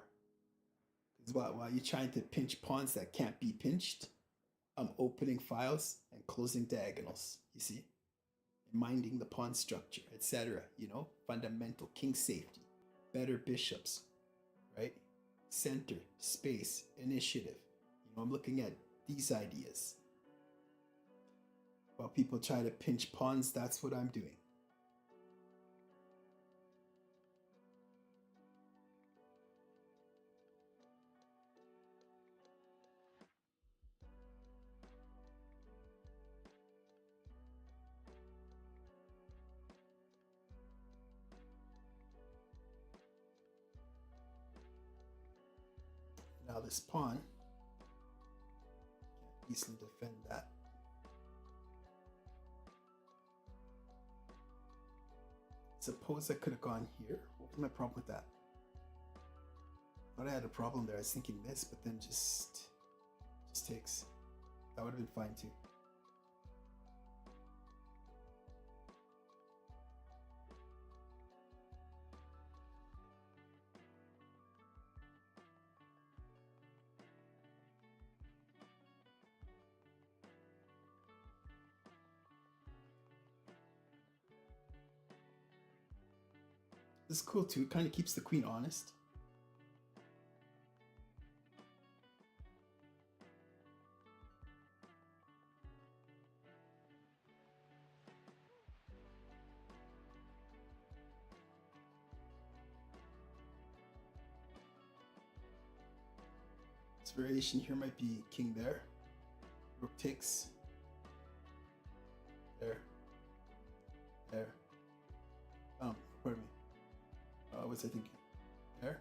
Because while you're trying to pinch pawns that can't be pinched, I'm opening files and closing diagonals, you see? And minding the pawn structure, etc. You know, fundamental king safety, better bishops, right? Center, space, initiative. You know, I'm looking at these ideas. While people try to pinch pawns, that's what I'm doing. Now this pawn can't easily defend that. Suppose I could have gone here. What was my problem with that? Thought I had a problem there. I was thinking this, but then just takes. That would have been fine too. This is cool too. It kind of keeps the queen honest. This variation here might be king there. Rook takes. There. Pardon me. What was I thinking? There.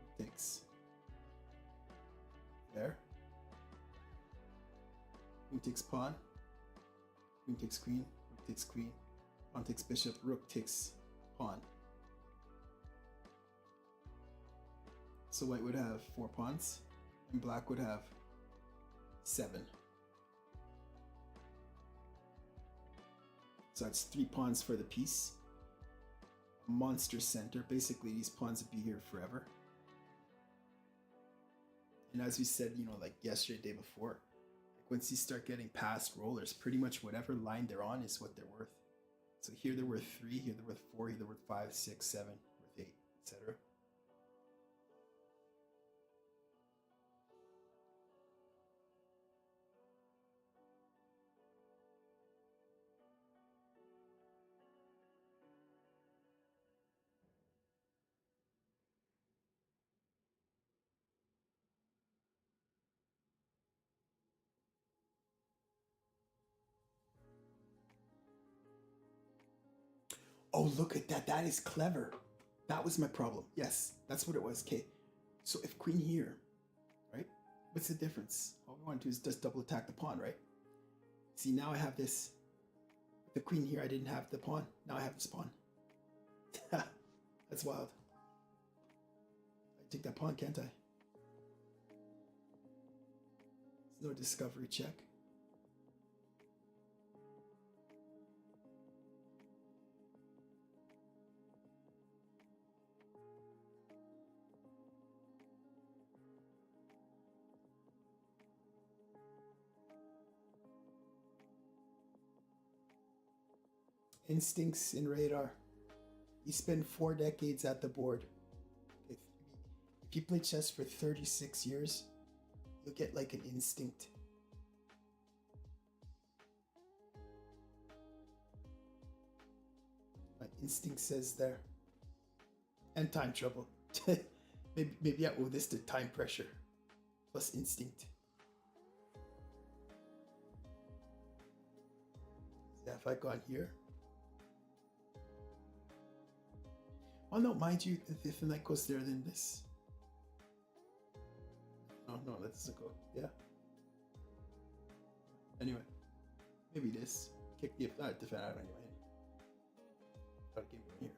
Rook takes. There. Queen takes pawn. Queen takes queen. Rook takes queen. Pawn takes bishop. Rook takes pawn. So white would have 4 pawns, and black would have 7. So that's 3 pawns for the piece. Monster center. Basically, these pawns would be here forever. And as we said, you know, like yesterday, day before, like once you start getting past rollers, pretty much whatever line they're on is what they're worth. So here they're worth 3, here they're worth 4, here they're worth 5, 6, 7, worth 8, etc. Oh, look at that. That is clever. That was my problem. Yes, that's what it was. Okay. So if queen here, right? What's the difference? All we want to do is just double attack the pawn, right? See, now I have this. The queen here, I didn't have the pawn. Now I have this pawn. That's wild. I take that pawn, can't I? There's no discovery check. Instincts in radar. You spend 4 decades at the board. If you play chess for 36 years, you'll get like an instinct. My instinct says there. And time trouble. maybe I owe this to time pressure plus instinct. Yeah, if I gone here. Oh no, mind you, if the knight goes there, then this. No, that doesn't go. Yeah. Anyway, maybe this. Kick the defend out anyway. Gotta give me here.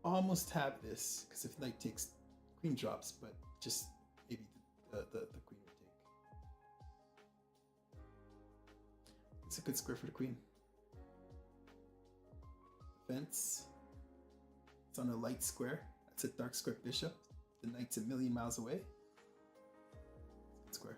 Almost have this because if knight takes, queen drops, but just maybe the queen would take. It's a good square for the queen. Defense. It's on a light square. That's a dark square bishop. The knight's a million miles away. It's a good square.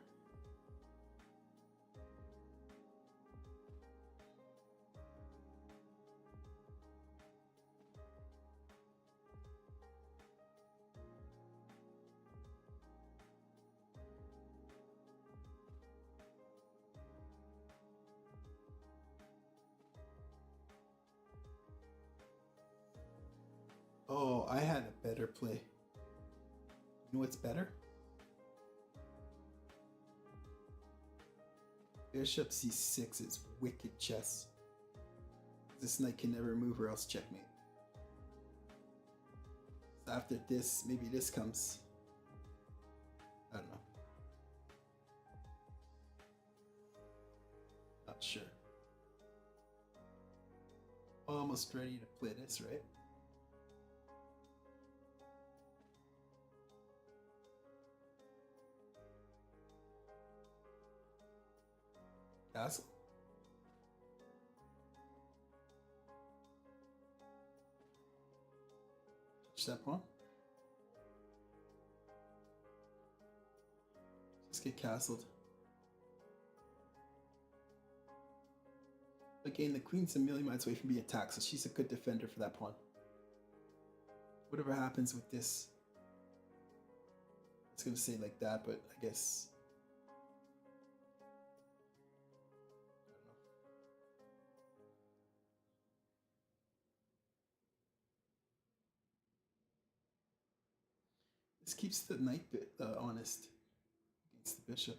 Oh, I had a better play. You know what's better? Bishop c6 is wicked chess. This knight can never move or else checkmate. So after this, maybe this comes. I don't know. Not sure. Almost ready to play this, right? Castle. Touch that pawn. Just get castled. Again, the queen's a million miles away from being attacked, so she's a good defender for that pawn. Whatever happens with this, it's gonna say like that, but I guess. This keeps the knight honest against the bishop.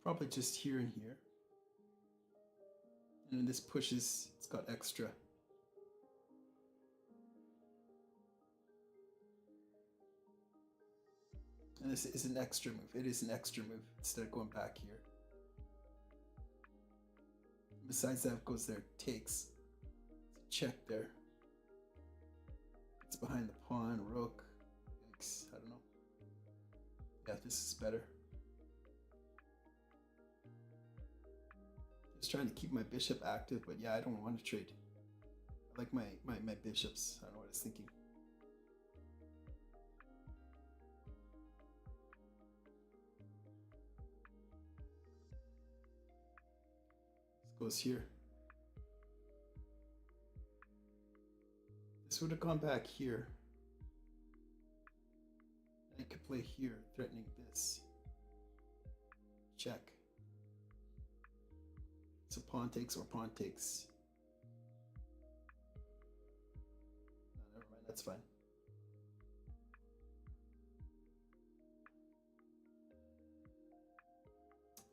Probably just here and here. And then this pushes, it's got extra. And this is an extra move. It is an extra move instead of going back here. Besides that, it goes there, takes. It's a check there. It's behind the pawn, rook. Yikes, I don't know. Yeah, this is better. Just trying to keep my bishop active, but yeah, I don't want to trade. I like my bishops. I don't know what it's thinking. Goes here. This would have gone back here. I could play here, threatening this. check. So pawn takes or pawn takes. No, never mind, that's fine.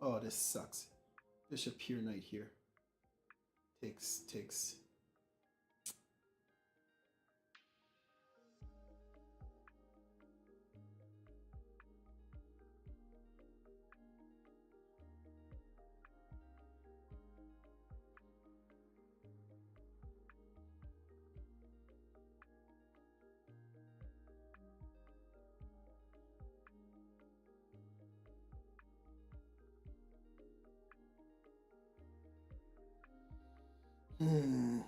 Oh, this sucks. Bishop here, knight here. Takes, takes. Hmm.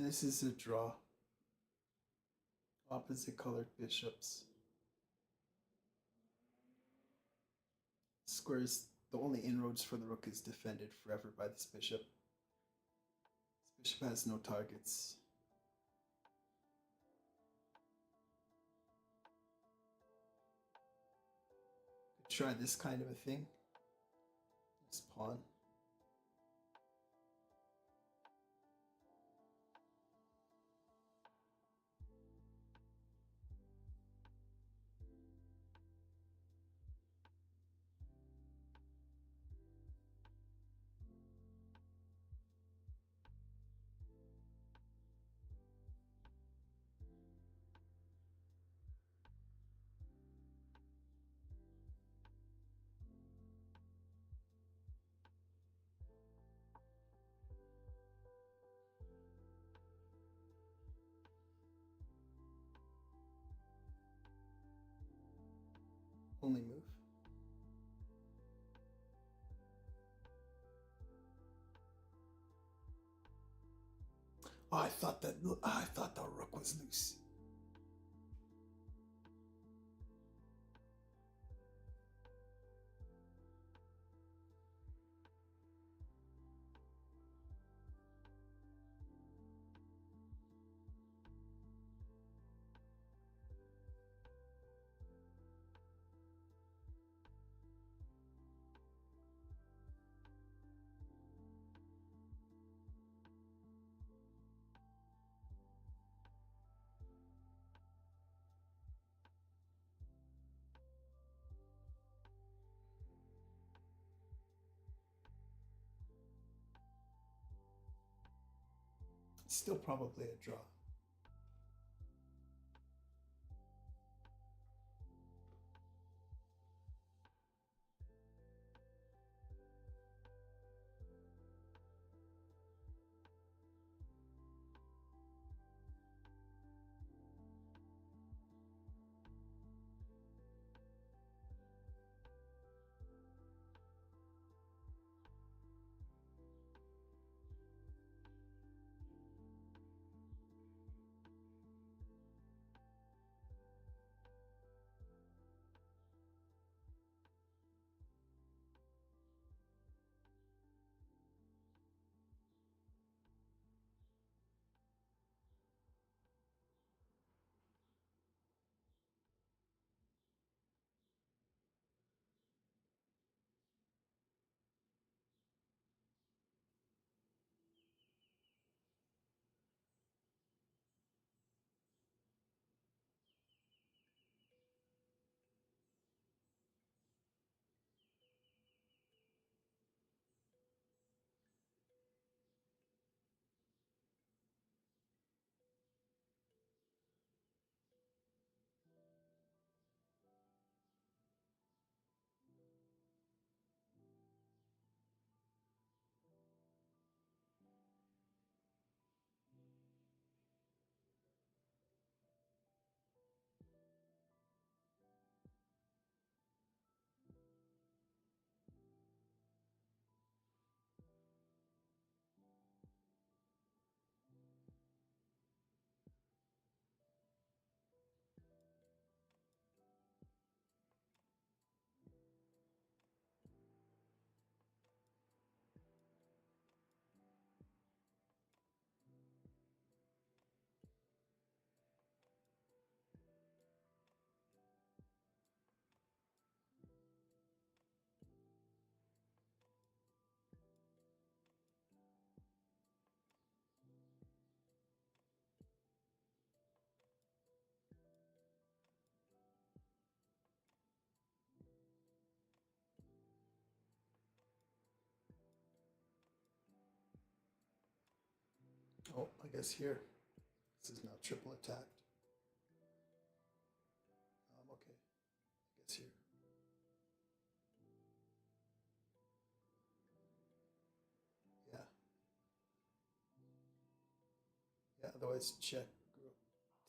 And this is a draw. Opposite colored bishops. Squares, the only inroads for the rook is defended forever by this bishop. This bishop has no targets. Could try this kind of a thing. This pawn. Only move. Oh, I thought that rook was loose. Still probably a draw. Oh, I guess here. This is now triple attacked. Okay. I guess here. Yeah. Yeah, otherwise check. Rook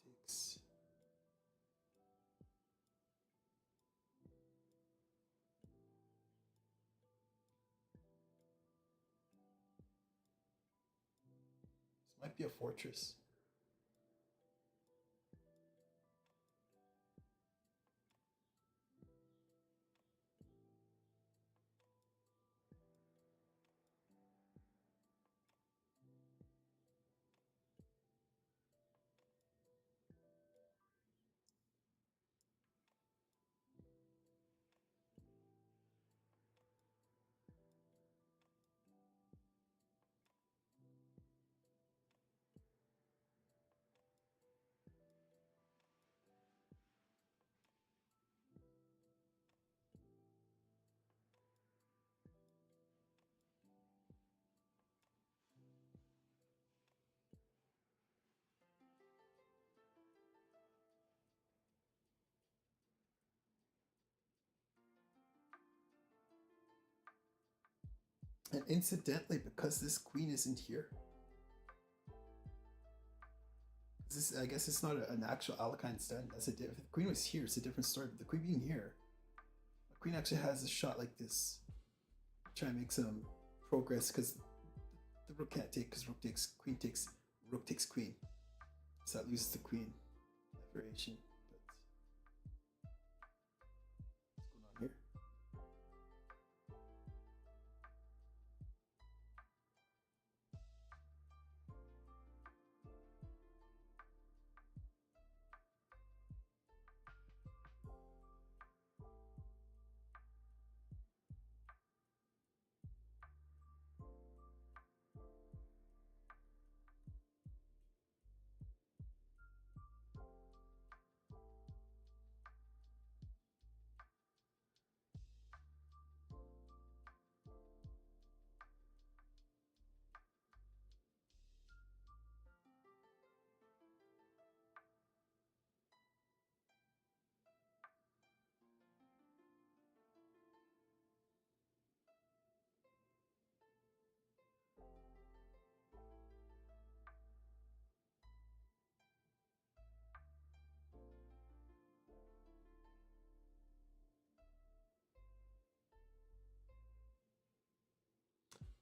takes. This might be a fortress. And incidentally, because this queen isn't here, this, I guess it's not an actual Alekhine stand. If the queen was here, it's a different story. But the queen being here, the queen actually has a shot like this. Try and make some progress because the rook can't take because rook takes queen. So that loses the queen. That variation. But what's going on here?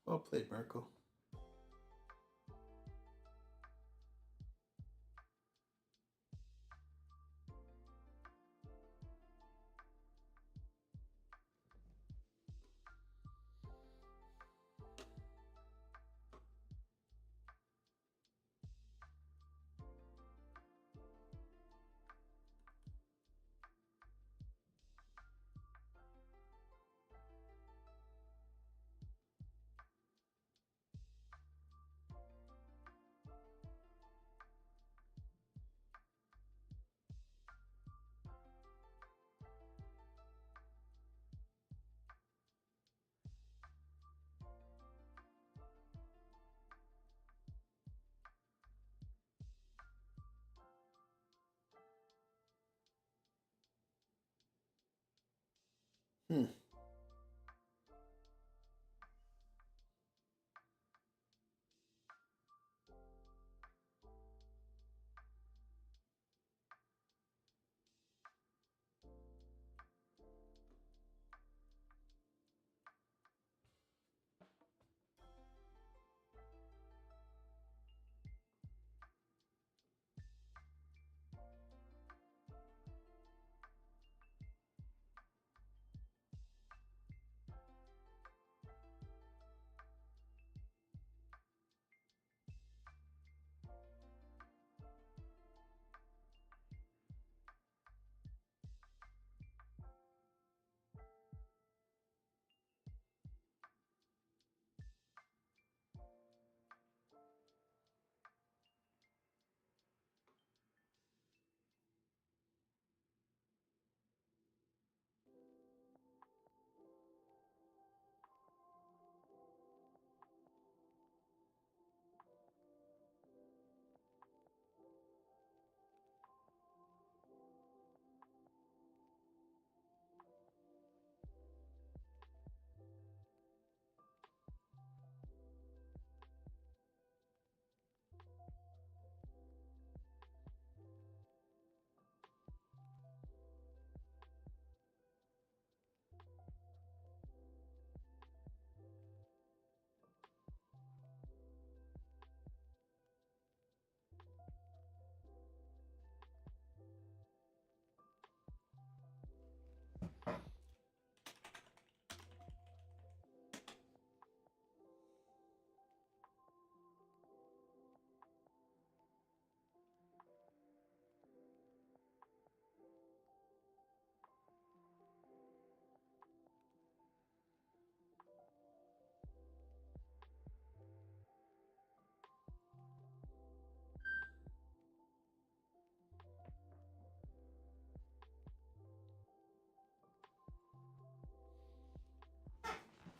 Well played, Marco. Hmm.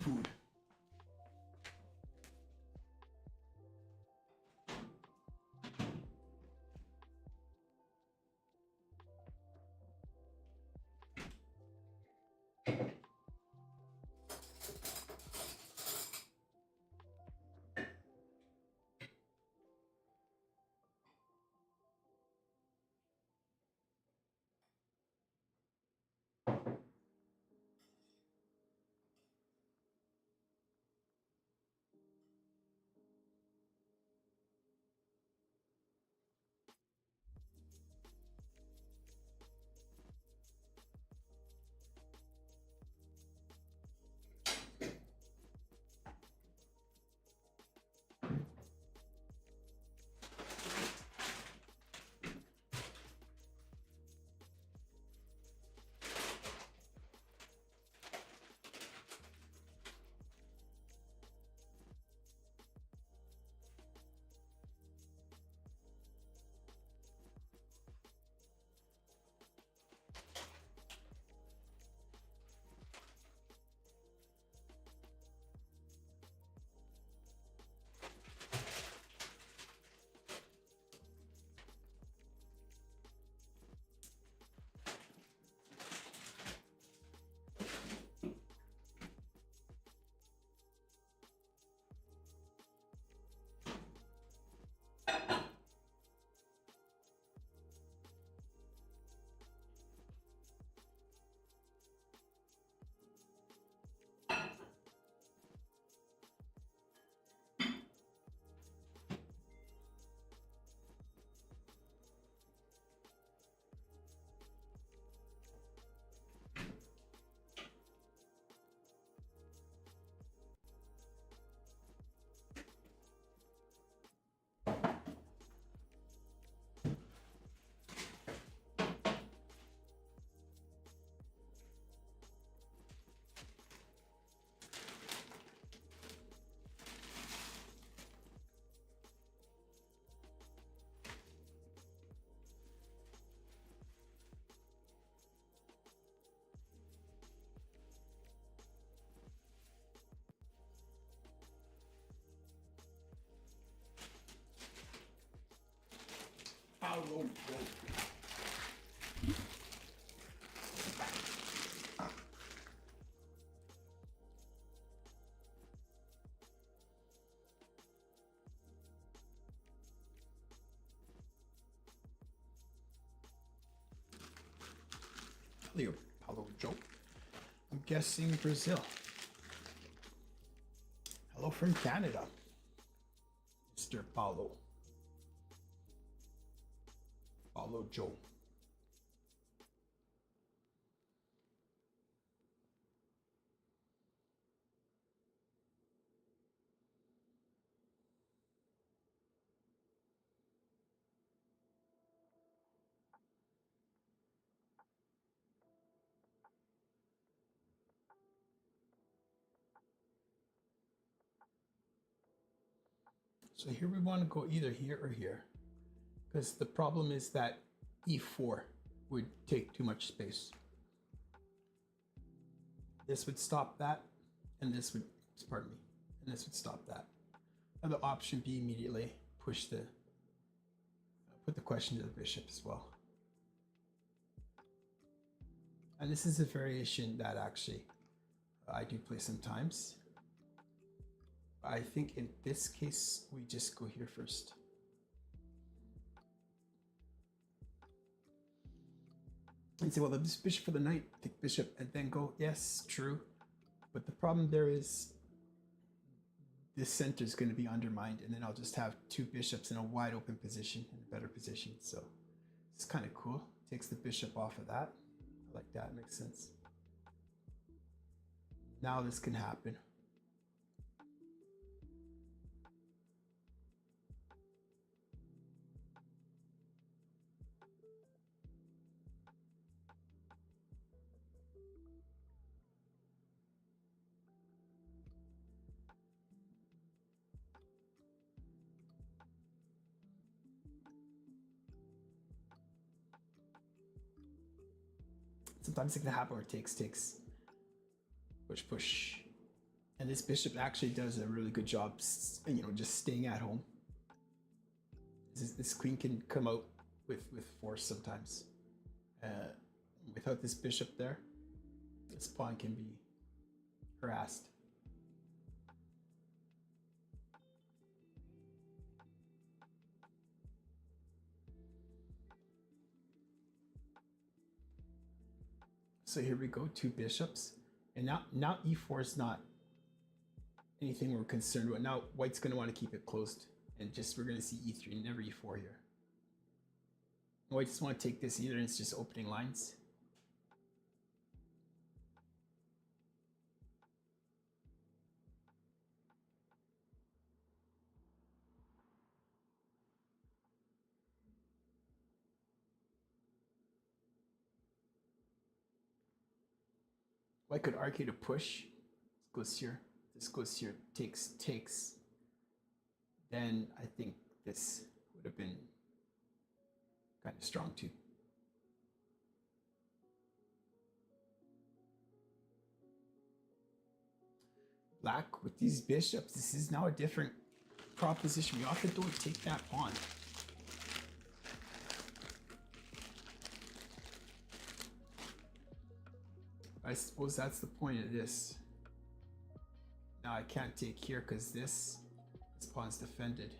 food. Follow Joe. Hello, Paulo Joe. I'm guessing Brazil. Hello from Canada, Mr. Paulo. Paulo Joe. So here we want to go either here or here, because the problem is that e4 would take too much space. This would stop that, and this would, pardon me, and this would stop that. Now the option B immediately push the, put the question to the bishop as well. And this is a variation that actually I do play sometimes. I think in this case, we just go here first. And say, well, the bishop for the knight, take bishop, and then go. Yes, true. But the problem there is this center is going to be undermined, and then I'll just have two bishops in a wide open position, in a better position. So it's kind of cool. Takes the bishop off of that. I like that, makes sense. Now this can happen. Sometimes it can happen where it takes. Push. And this bishop actually does a really good job, just staying at home. This queen can come out with force sometimes. Without this bishop there, this pawn can be harassed. So here we go, 2 bishops. And now e4 is not anything we're concerned with. Now white's going to want to keep it closed. And we're going to see e3, never e4 here. White just want to take this either, and it's just opening lines. White could argue to push. This goes here. This goes here. Takes. Then I think this would have been kind of strong too. Black with these bishops, this is now a different proposition. We often don't take that pawn. I suppose that's the point of this. Now I can't take here because this pawn's defended.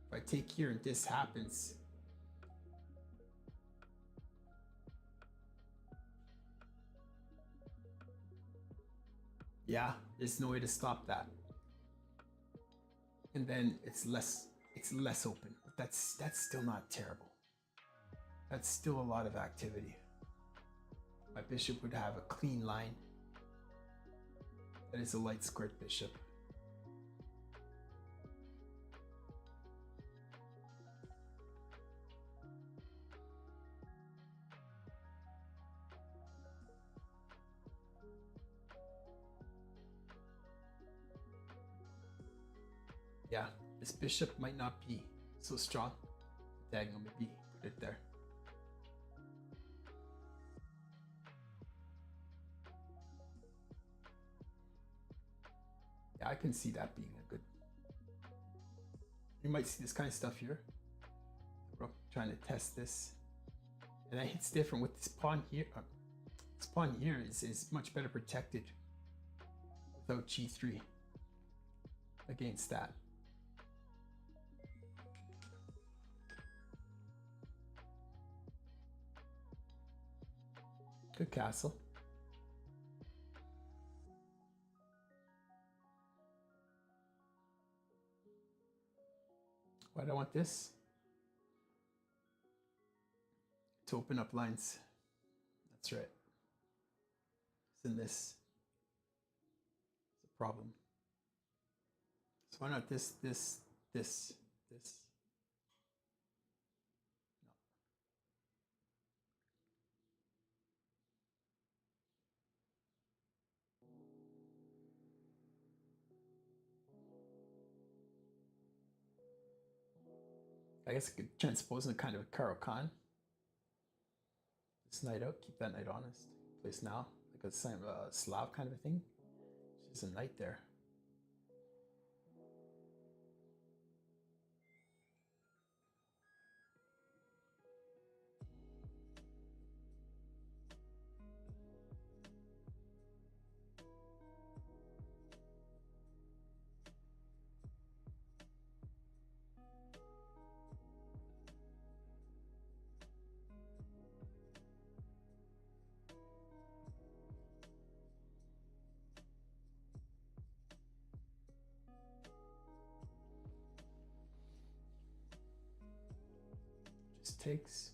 If I take here and this happens, yeah, there's no way to stop that. And then it's less open. But that's still not terrible. That's still a lot of activity. My bishop would have a clean line. That is a light squared bishop. Yeah, this bishop might not be so strong. Diagonal maybe put it there. Yeah, I can see that being a good. You might see this kind of stuff here. We're trying to test this, and that hits different with this pawn here. This pawn here is much better protected without g3 against that. Good castle. Why do I want this? To open up lines. That's right. Isn't this? It's a problem. So why not this? No. I guess I could transpose in kind of a Caro-Kann. This knight out, keep that knight honest. Place now, like a Slav kind of a thing. There's a knight there. Just takes.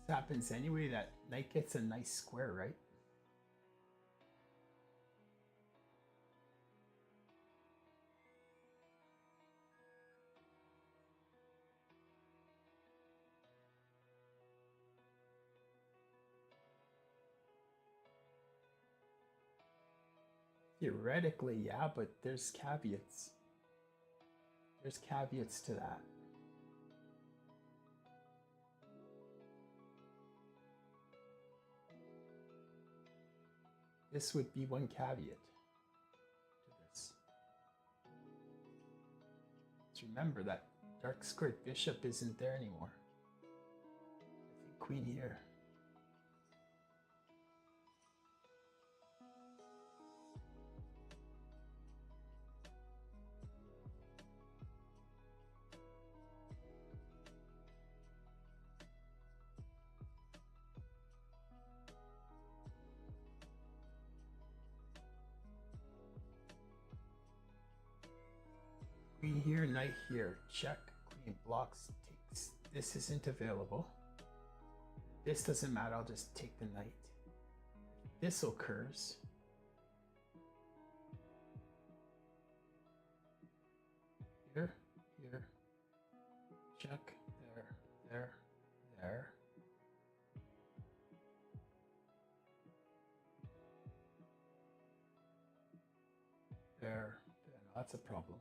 This happens anyway, that knight gets a nice square, right? Theoretically, yeah, but there's caveats. There's caveats to that. This would be one caveat to this. Let's remember that dark squared bishop isn't there anymore. I think queen here. Queen here, knight here, check, queen blocks, takes. This isn't available. This doesn't matter, I'll just take the knight. This occurs. Here, here, check, there, there, there. There, that's a problem.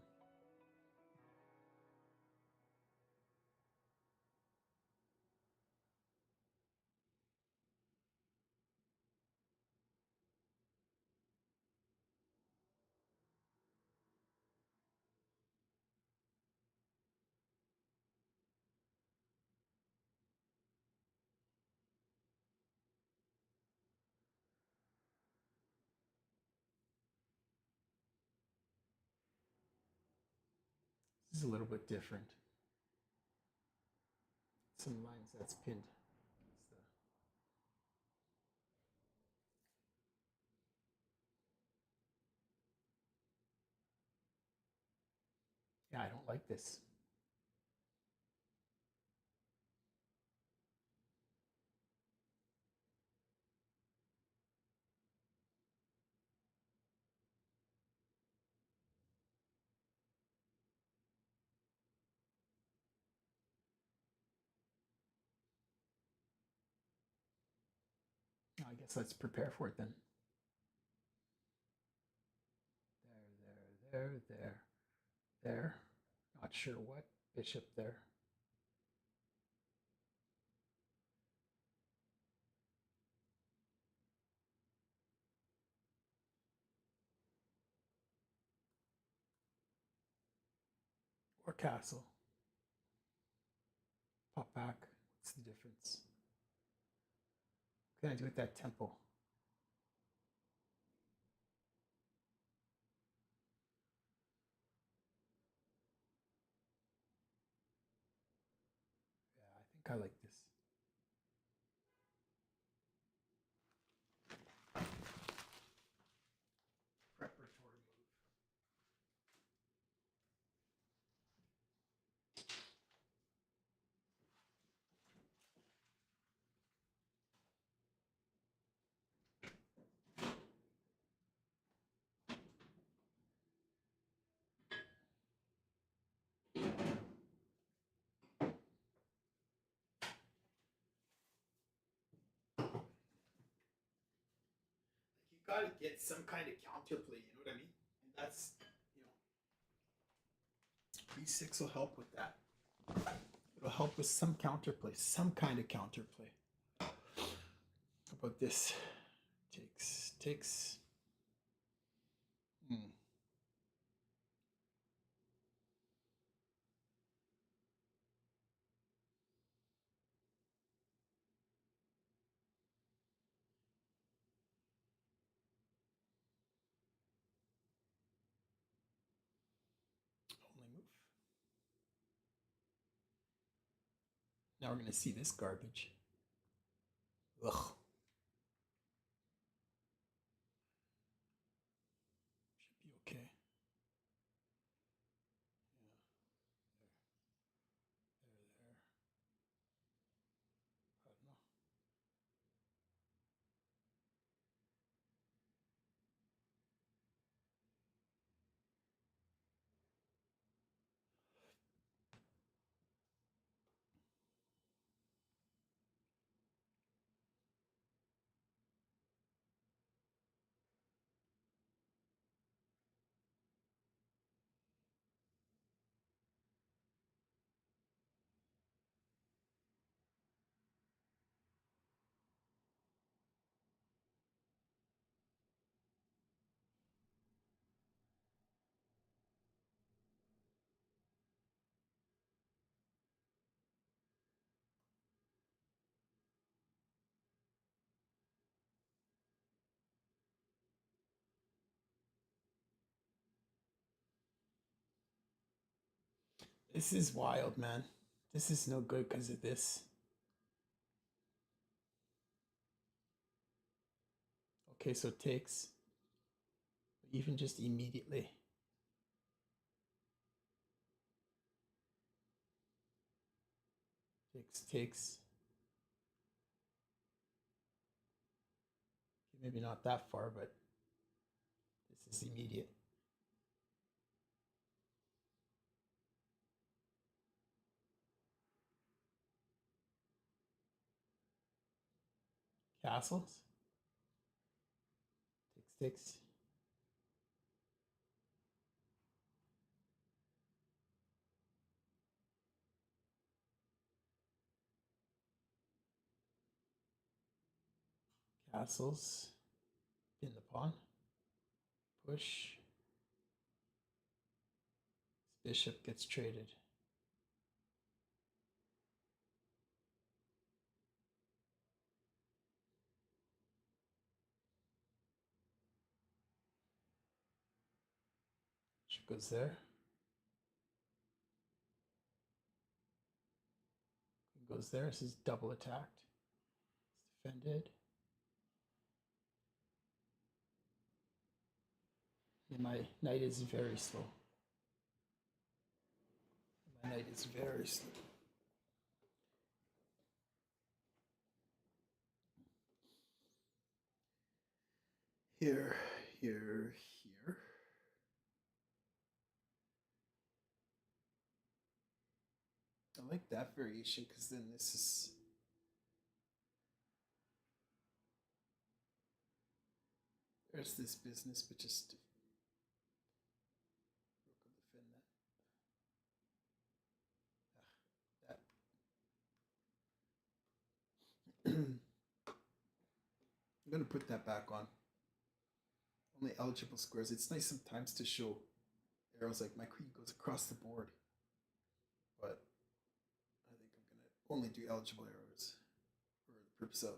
This is a little bit different. Some lines that's pinned. Yeah, I don't like this. I guess let's prepare for it then. There. Not sure what. Bishop there. Or castle. Pop back. What's the difference? What can I do with that temple? Yeah, I think I like this. Preparatory move. You gotta get some kind of counterplay, you know what I mean? And that's, B6 will help with that. It'll help with some counterplay, some kind of counterplay. How about this? Takes. Only move. Now we're gonna see this garbage. Ugh. Should be okay. There. I don't know. This is wild, man. This is no good because of this. Okay, so takes. Even just immediately. Takes. Maybe not that far, but this is immediate. Castles. Takes. Castles. Pin the pawn. Push. Bishop gets traded. Bishop goes there. Goes there. This is double attacked. It's defended. And my knight is very slow. My knight is very slow. Here. I like that variation because then this is. There's this business, but just defend that. I'm gonna put that back on. Only eligible squares. It's nice sometimes to show arrows like my queen goes across the board, but I think I'm gonna only do eligible arrows for the purpose of.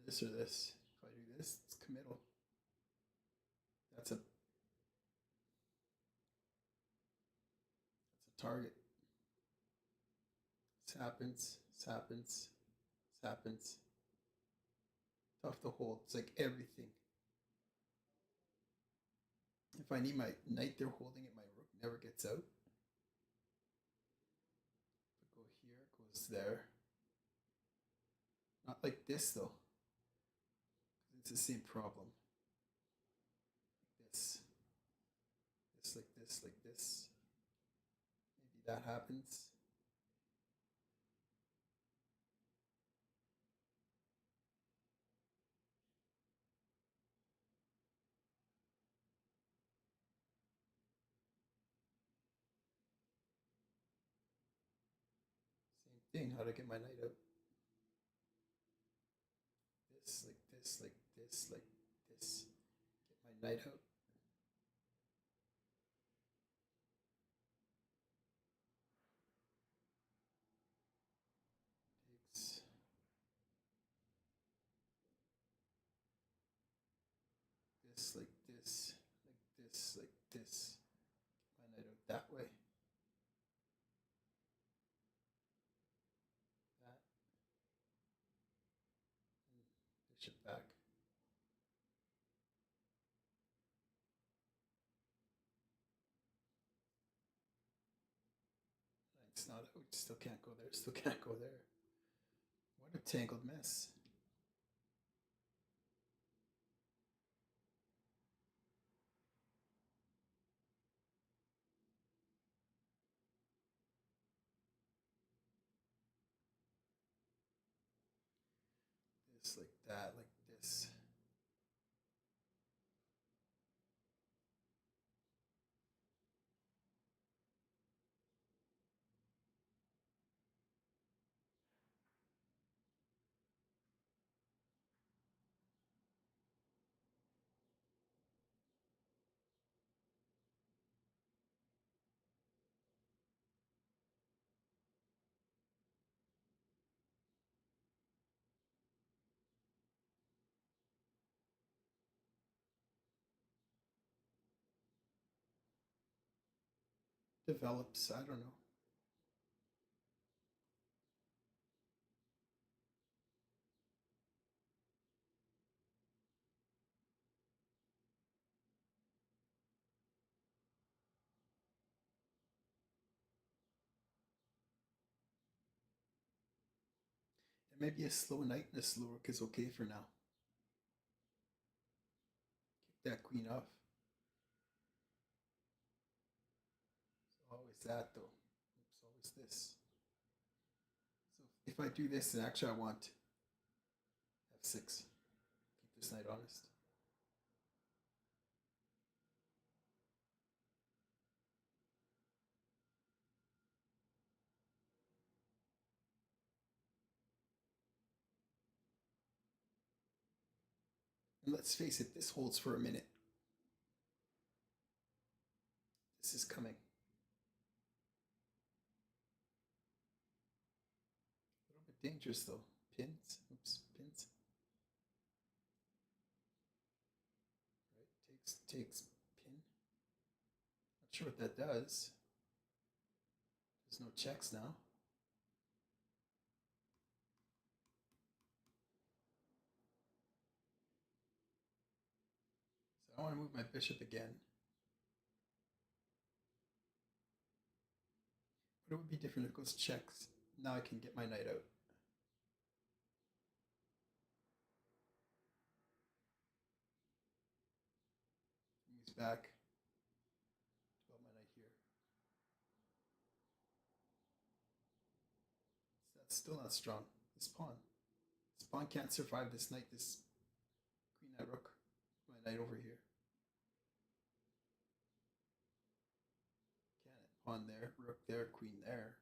This or this. If I do this, it's committal. That's a target. This happens. Tough to hold. It's like everything. If I need my knight there holding it, my rook never gets out. If I go here, it goes there. Not like this though. It's the same problem. This. Like this. Maybe that happens. Same thing, how to get my knight out. This, like this, like this, like this. Get my knight out. Takes. This, like this, like this, like this. Get my knight out that way. That. And bishop back. It's not out. Still can't go there. Still can't go there. What a tangled mess. This, like that, like this. develops. I don't know. And maybe a slow knight and a slow rook is okay for now. Kick that queen off. So always that though. Oops, always this. So if I do this, then actually I want f6. Keep this knight honest. And let's face it, this holds for a minute. This is coming. A little bit dangerous though. Pins. Oops, pins. Right, takes pin. Not sure what that does. There's no checks now. So I want to move my bishop again. But it would be different if it goes checks. Now I can get my knight out. Moves back. Develop my knight here. So that's still not strong. This pawn. This pawn can't survive this knight, this queen knight rook. My knight over here. Can it? Pawn there, rook there, queen there.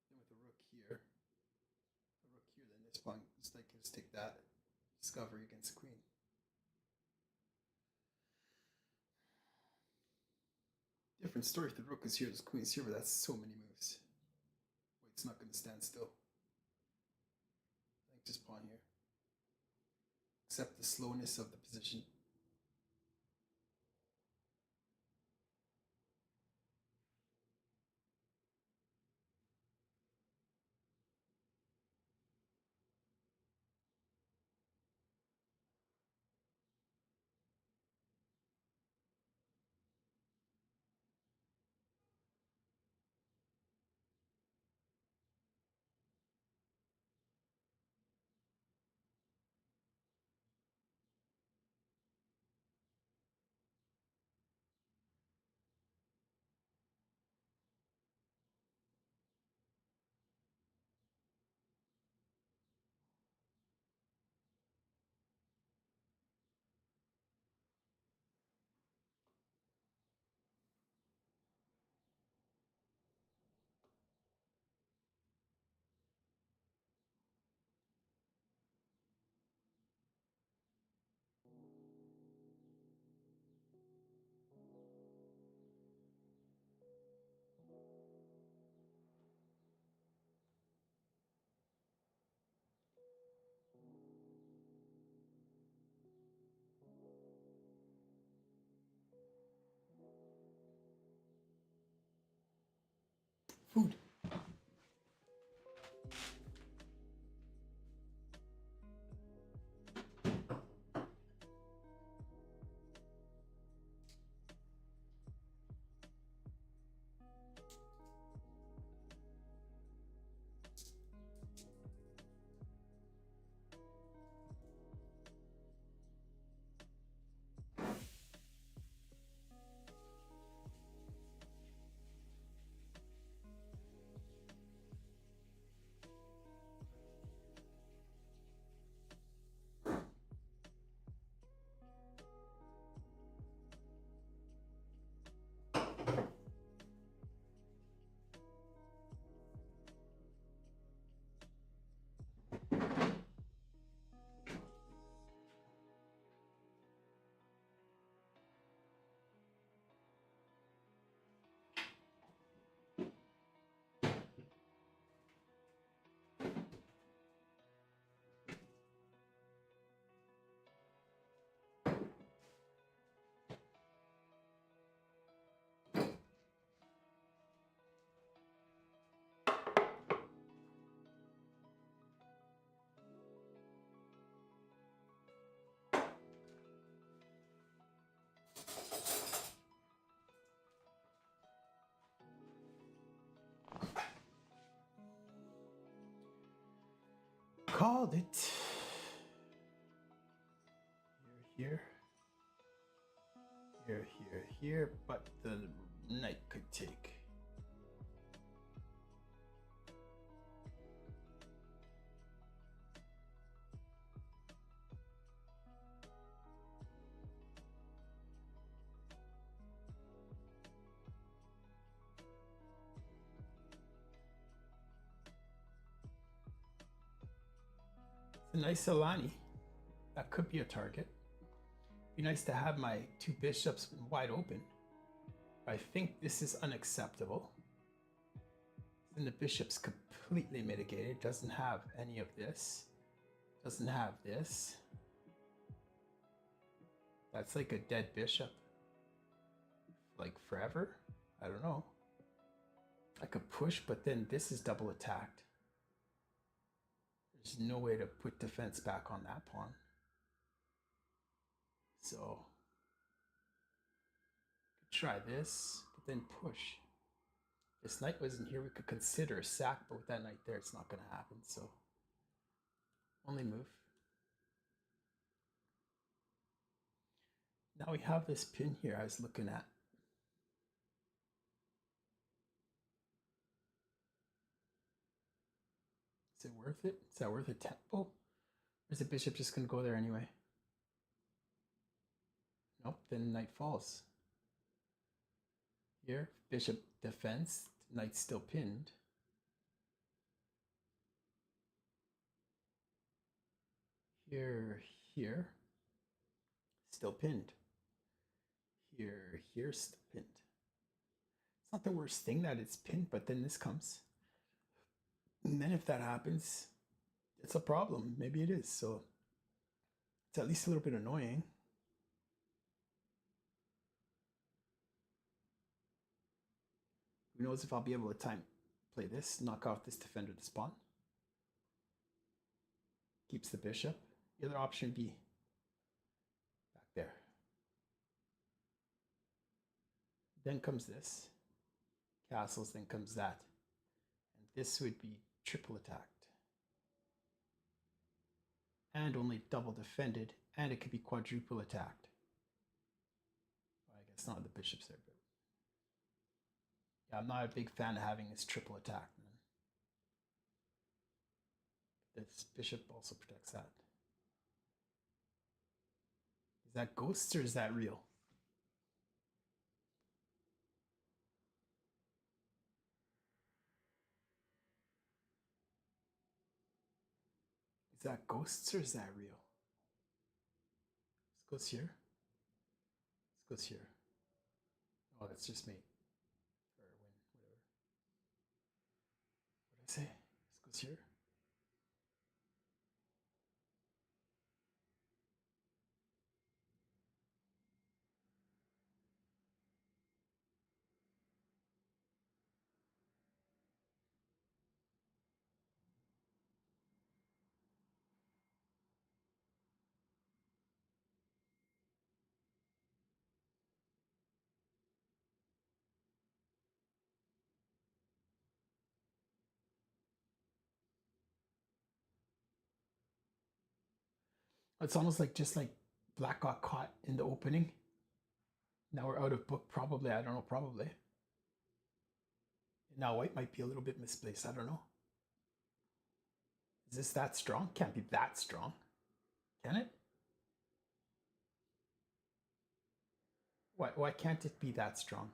Then with the rook here. The rook here, then this pawn, this knight can just take that. Discovery against the queen. Different story if the rook is here, this queen's here, but that's so many moves. Wait, it's not going to stand still. I think just pawn here. Accept the slowness of the position. Food. called it. Here, here, but the knight could take. It's a nice Alani. That could be a target. Be nice to have my two bishops wide open. I think this is unacceptable. Then the bishop's completely mitigated. Doesn't have any of this. Doesn't have this. That's like a dead bishop. Like forever? I don't know. I could push, but then this is double attacked. There's no way to put defense back on that pawn. So, could try this, but then push. This knight wasn't here, we could consider a sack, but with that knight there, it's not going to happen, so only move. Now we have this pin here I was looking at. Is it worth it? Is that worth a tempo? Or is the bishop just going to go there anyway? Nope, then knight falls. Here, bishop defense, knight's still pinned. Here, still pinned. Here, still pinned. It's not the worst thing that it's pinned, but then this comes. And then if that happens, it's a problem. Maybe it is. So it's at least a little bit annoying. Who knows if I'll be able to play this, knock off this defender to spawn. Keeps the bishop. The other option would be back there. Then comes this. Castles, then comes that. And this would be triple attacked. And only double defended, and it could be quadruple attacked. Well, I guess not the bishops there, but yeah, I'm not a big fan of having this triple attack. This bishop also protects that. Is that ghosts or is that real? Is that ghosts or is that real? This goes here. This goes here. Oh, that's just me. Or win, whatever. What did I say? This goes here. It's almost like just like black got caught in the opening. Now we're out of book, probably. I don't know, probably. Now white might be a little bit misplaced. I don't know. Is this that strong? Can't be that strong. Can it? Why can't it be that strong?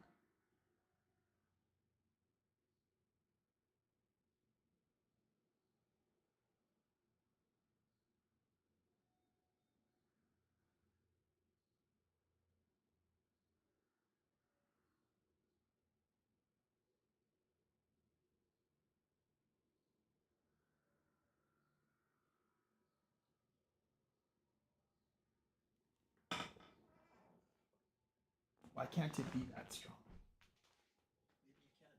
Why can't it be that strong? Maybe you can.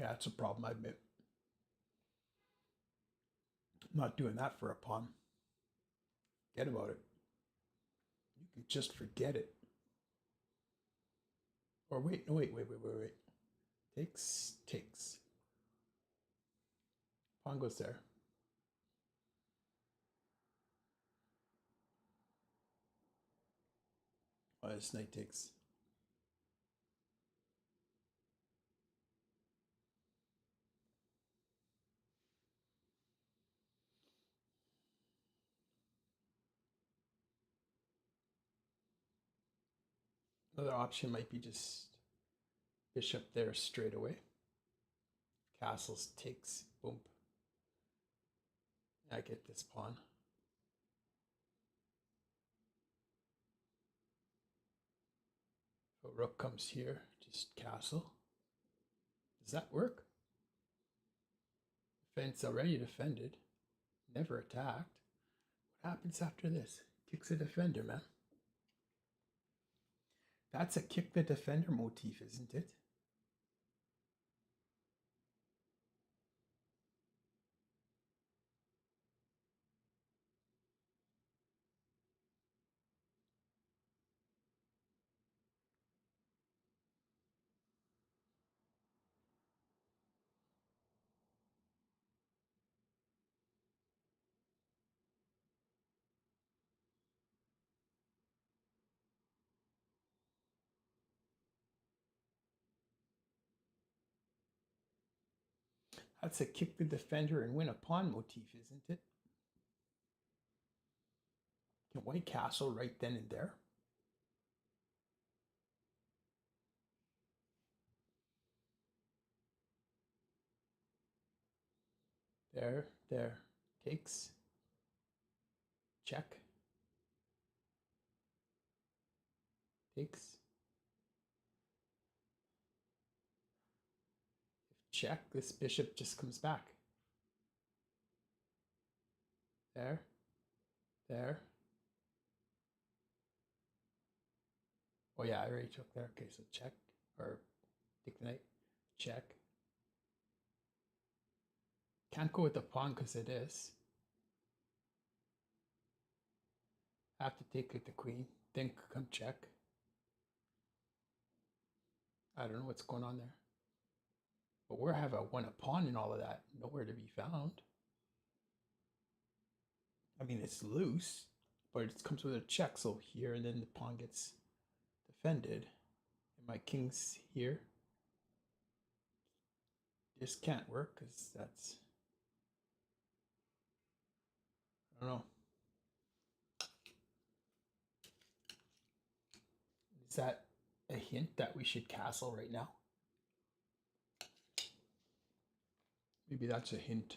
Okay, that's a problem, I admit. I'm not doing that for a pawn. Forget about it. You can just forget it. Or wait, no, wait. Takes. Pawn goes there. Oh, this knight takes. Another option might be just bishop there straight away. Castles takes. Boom. I get this pawn. So rook comes here, just castle. Does that work? Defense already defended. Never attacked. What happens after this? Kicks a defender, man. That's a kick the defender motif, isn't it? That's a kick the defender and win a pawn motif, isn't it? Can white castle right then and there? There. Takes. Check. Takes. If check, this bishop just comes back. There. Oh yeah, I already took there. Okay, so check. Or take the knight. Check. Can't go with the pawn because it is. Have to take with the queen. Then come check. I don't know what's going on there. But where have I won a pawn in all of that? Nowhere to be found. I mean, it's loose, but it comes with a check. So here, and then the pawn gets defended. And my king's here. This can't work because that's... I don't know. Is that a hint that we should castle right now? Maybe that's a hint.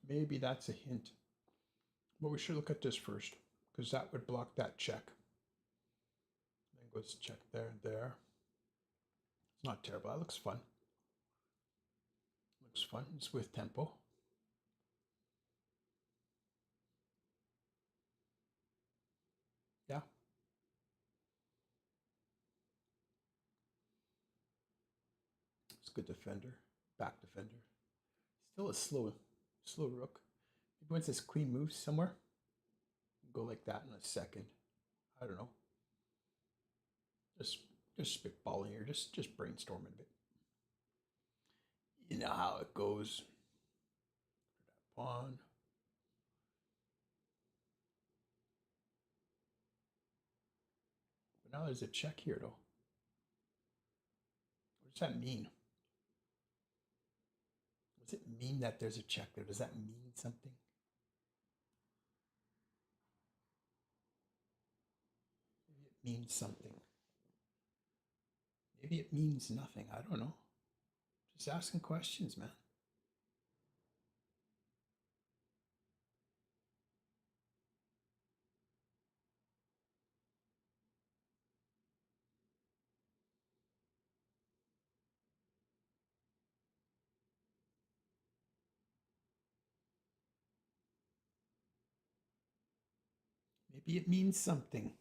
Maybe that's a hint. But we should look at this first, because that would block that check. Then goes check there. It's not terrible. That looks fun. Looks fun. It's with tempo. Yeah. It's a good defender. Back defender. Still a slow rook. Maybe once this queen moves somewhere, go like that in a second. I don't know. Just spitballing here. Just brainstorming a bit. You know how it goes. That pawn. But now there's a check here, though. What does that mean? Does it mean that there's a check there? Does that mean something? Maybe it means something. Maybe it means nothing. I don't know. Just asking questions, man. Maybe it means something.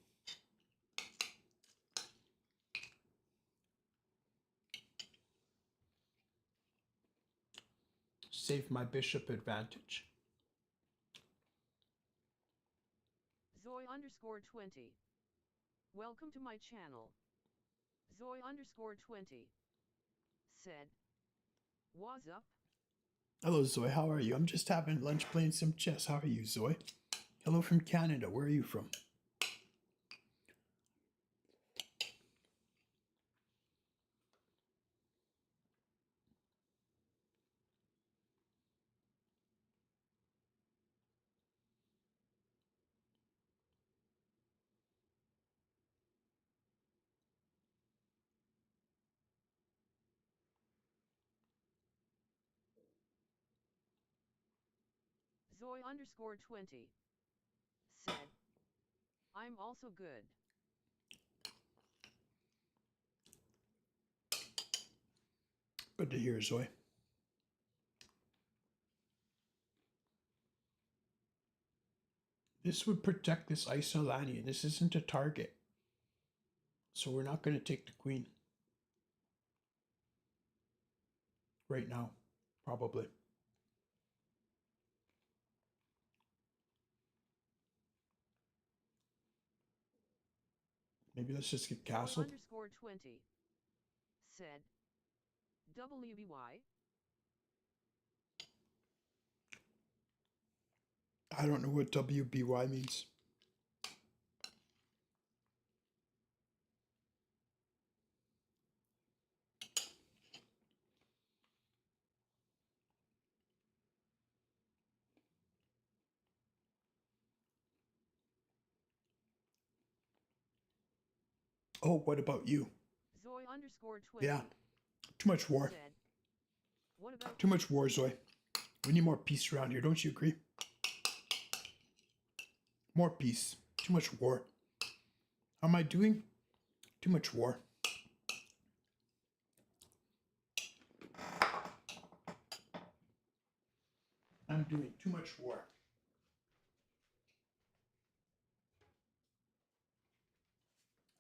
Save my bishop advantage. Zoe_20. Welcome to my channel. Zoe_20 said, "What's up?" Hello, Zoe. How are you? I'm just having lunch playing some chess. How are you, Zoe? Hello from Canada. Where are you from? Zoe_20 said, "I'm also good." Good to hear, Zoe. This would protect this Isolani, and this isn't a target. So we're not going to take the queen. Right now, probably. Maybe let's just get castled. Zoe_20 said, "WBY?" I don't know what WBY means. Oh, what about you? Zoe_20 Yeah, too much war. said, "What about Too much war, Zoe. We need more peace around here, don't you agree? More peace. Too much war. How am I doing? Too much war. I'm doing too much war.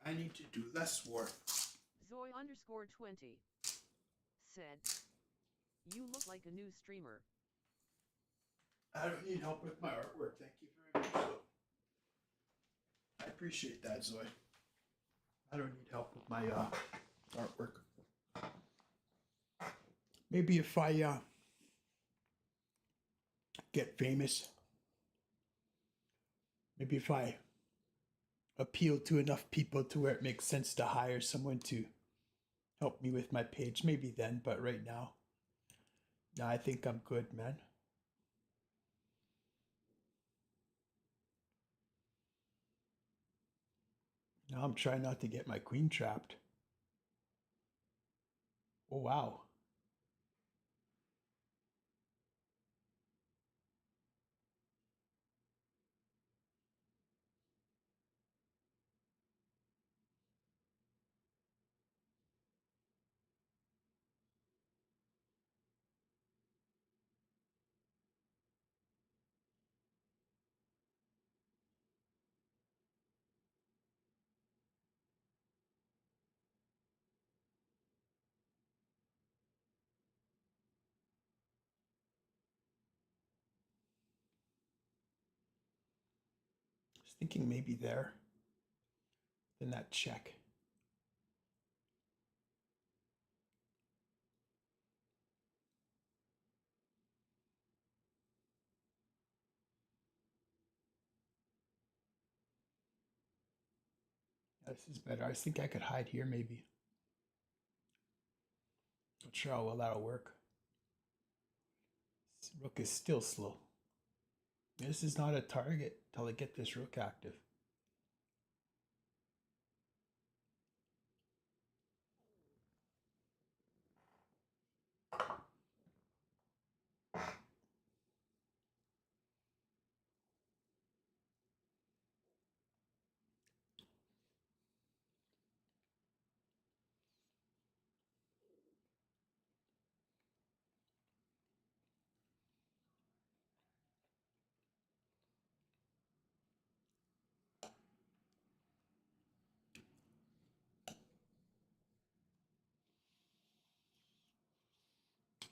I need to do less war. Zoe_20 said, "You look like a new streamer." I don't need help with my artwork. Thank you very much, Zoe. I appreciate that, Zoe. I don't need help with my artwork. Maybe if I get famous, maybe if I appeal to enough people to where it makes sense to hire someone to help me with my page, maybe then. But right now, no, I think I'm good, man. Now I'm trying not to get my queen trapped. Oh, wow. I was thinking maybe there. Then that check. This is better. I think I could hide here maybe. Not sure how well that'll work. This rook is still slow. This is not a target till I get this rook active.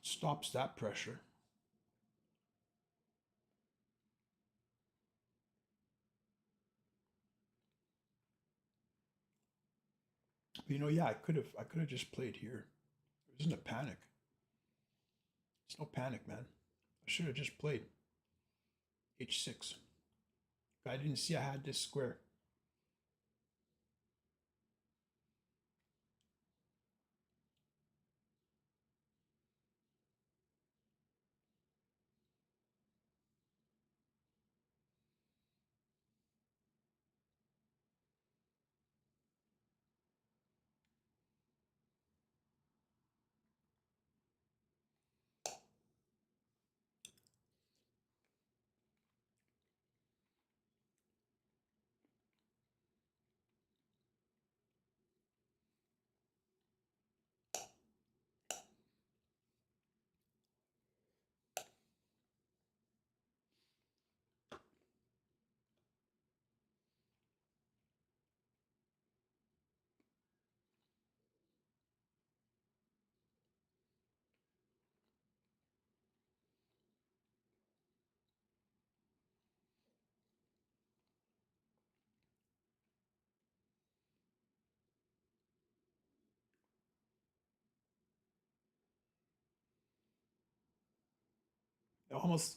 Stops that pressure. But, yeah, I could have just played here. There isn't a panic. There's no panic, man. I should have just played h6. I didn't see I had this square.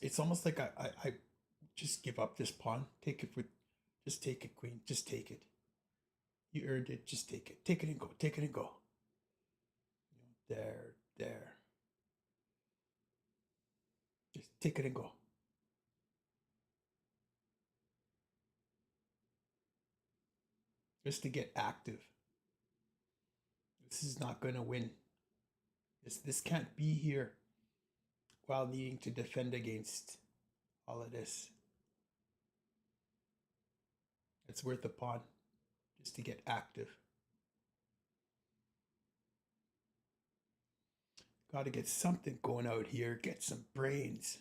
It's almost like I just give up this pawn. Take it with, just take it, queen. Just take it. You earned it. Just take it. Take it and go. Take it and go. There. Just take it and go. Just to get active. This is not going to win. This can't be here while needing to defend against all of this. It's worth a pawn just to get active. Got to get something going out here. Get some brains.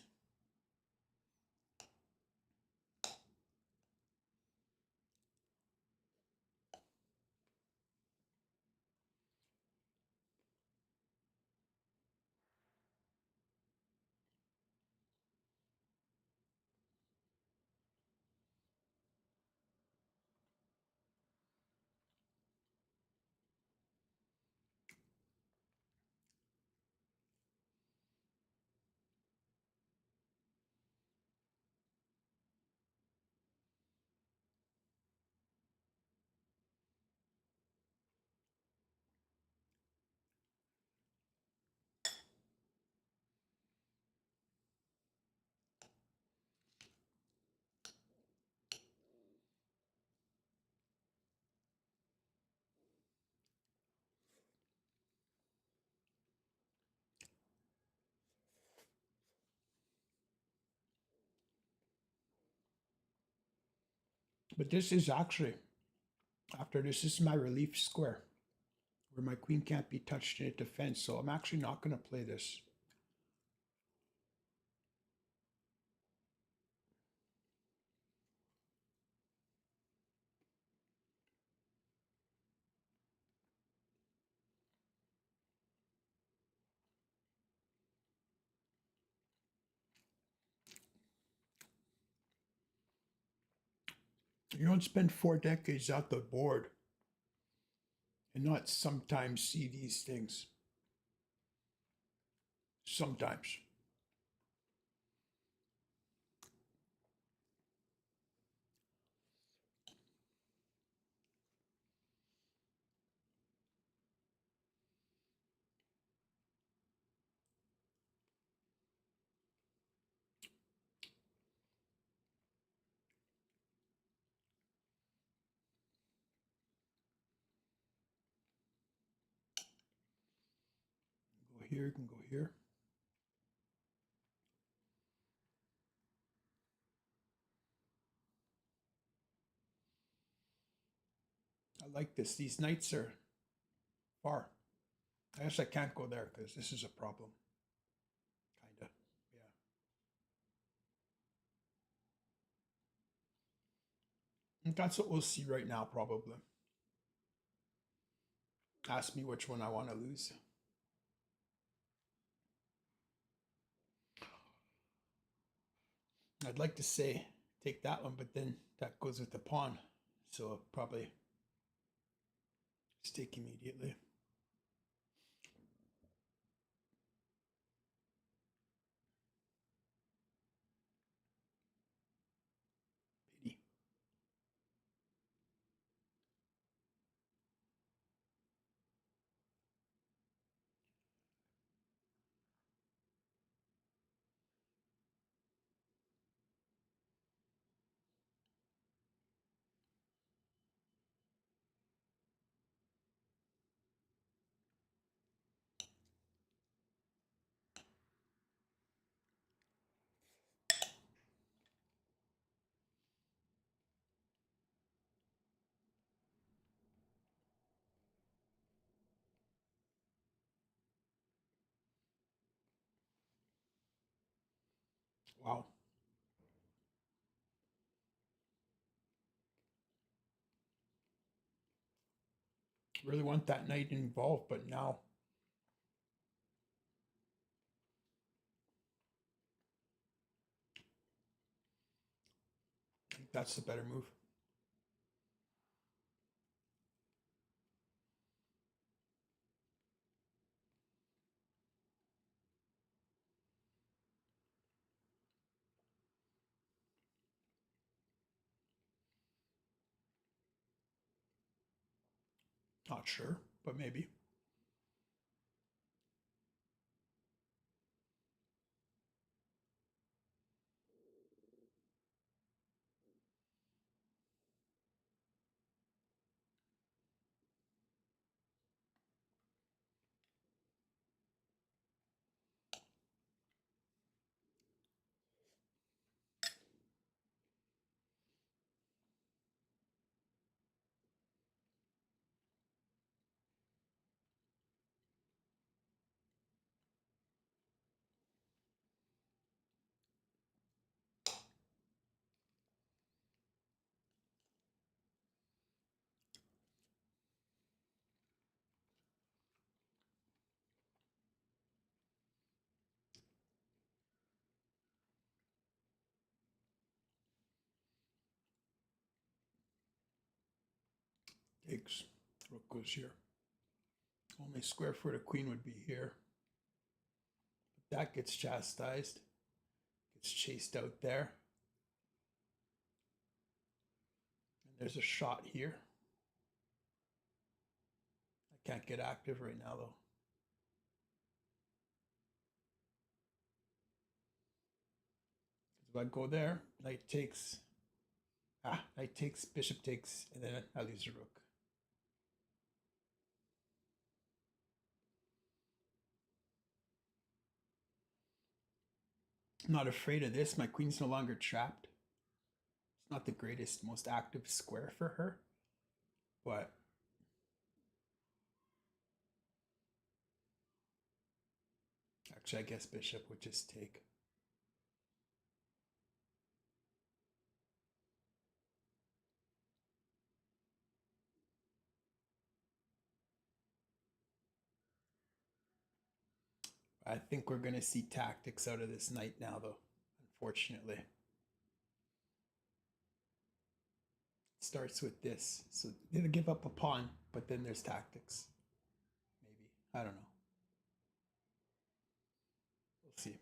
But this is actually, after this is my relief square, where my queen can't be touched in a defense. So I'm actually not going to play this. You don't spend 4 decades out the board and not sometimes see these things. Sometimes. Go here, can go here. I like this. These knights are far. I guess I can't go there because this is a problem. Kinda. Yeah. And that's what we'll see right now, probably. Ask me which one I want to lose. I'd like to say take that one, but then that goes with the pawn. So I'll probably stake immediately. Pity. Wow. Really want that knight involved, but now I think that's the better move. Not sure, but maybe. Takes. Rook goes here. Only square for the queen would be here. But that gets chastised. Gets chased out there. And there's a shot here. I can't get active right now though. If I go there, knight takes. Knight takes, bishop takes, and then I lose a rook. I'm not afraid of this. My queen's no longer trapped. It's not the greatest, most active square for her, but actually, I guess bishop would just take. I think we're going to see tactics out of this knight now, though, unfortunately. It starts with this. So they're going to give up a pawn, but then there's tactics. Maybe. I don't know. We'll see.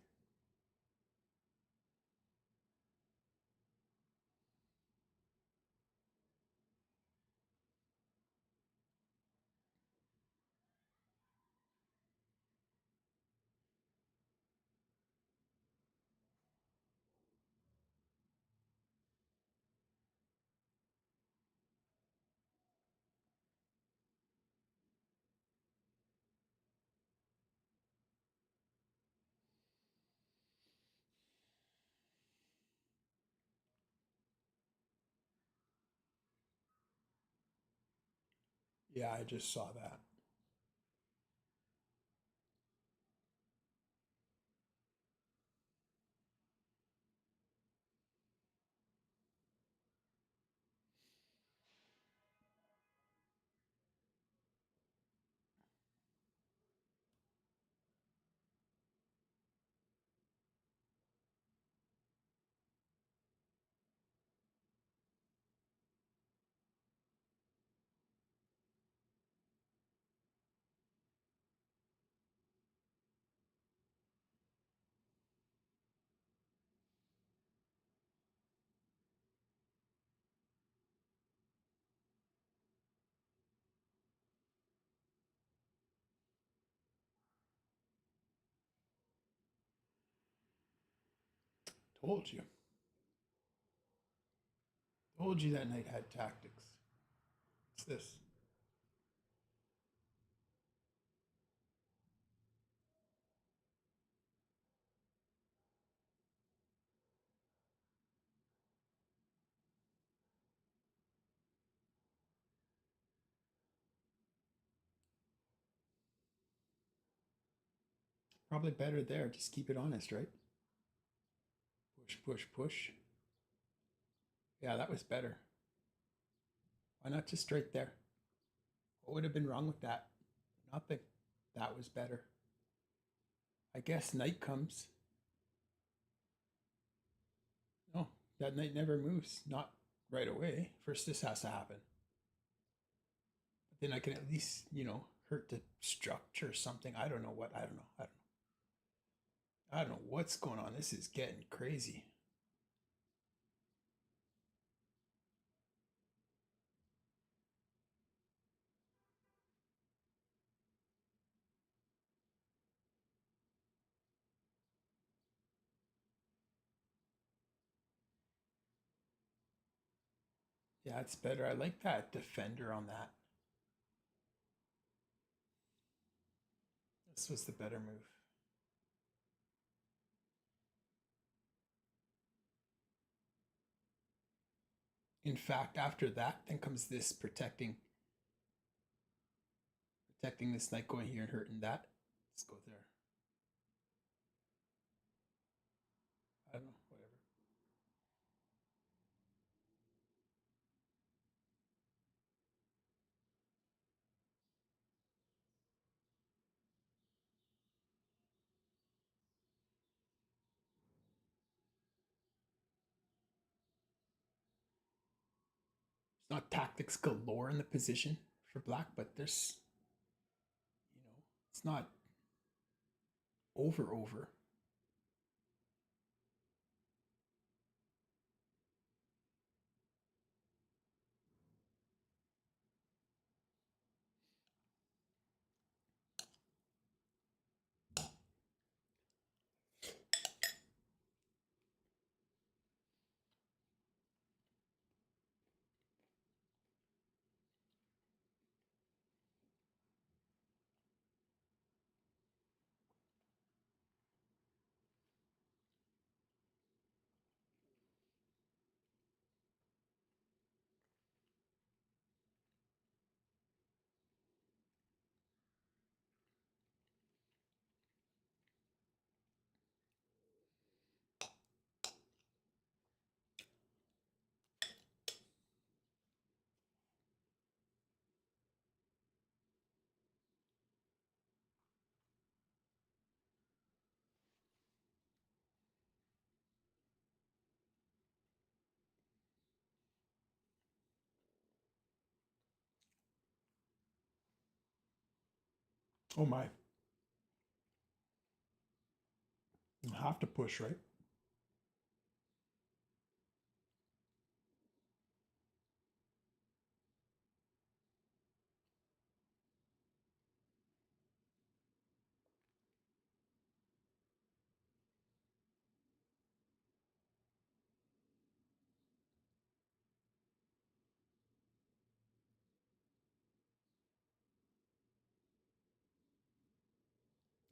Yeah, I just saw that. Told you. Told you that knight had tactics. What's this? Probably better there. Just keep it honest, right? Push, push, push. Yeah, that was better. Why not just right there? What would have been wrong with that? Nothing. That was better. I guess night comes. No, that knight never moves. Not right away. First, this has to happen. But then I can at least, hurt the structure or something. I don't know what. I don't know. I don't know what's going on. This is getting crazy. Yeah, it's better. I like that defender on that. This was the better move. In fact, after that, then comes this protecting this knight going here and hurting that. Let's go there. I don't know, whatever. It's not tactics galore in the position for black, but there's, it's not over. Oh my. You have to push, right?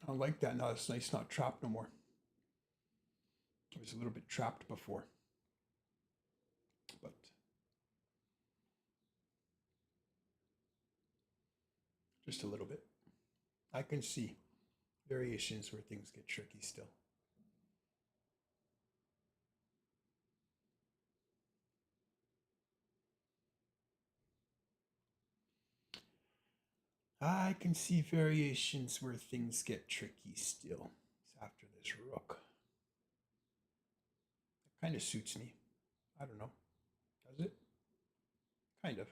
I like that. Now it's nice, not trapped no more. It was a little bit trapped before. But just a little bit. I can see variations where things get tricky still. I can see variations where things get tricky still. It's after this rook. It kind of suits me. I don't know. Does it? Kind of.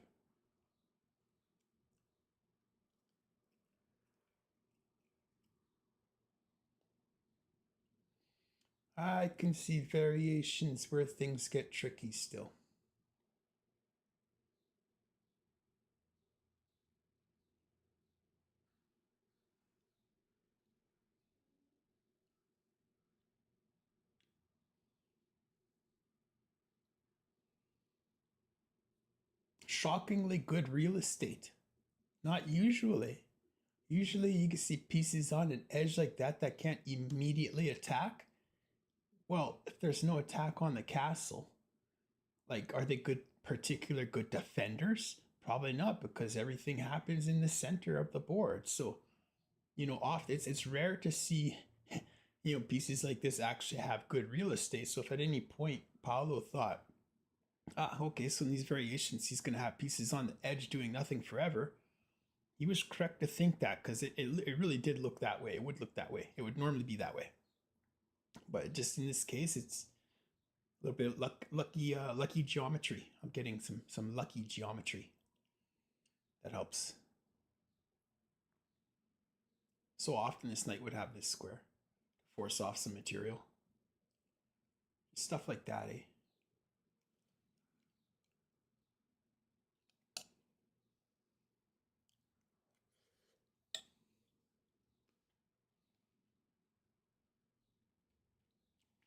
I can see variations where things get tricky still. shockingly good real estate. Not usually. Usually you can see pieces on an edge like that can't immediately attack. Well, if there's no attack on the castle, like, are they particular good defenders? Probably not, because everything happens in the center of the board. So, often it's rare to see, pieces like this actually have good real estate. So if at any point Paolo thought, okay, so in these variations he's going to have pieces on the edge doing nothing forever, he was correct to think that, because it really did look that way. It would look that way. It would normally be that way. But just in this case, it's a little bit of lucky geometry. I'm getting some lucky geometry. That helps. So often this knight would have this square to force off some material. Stuff like that, eh?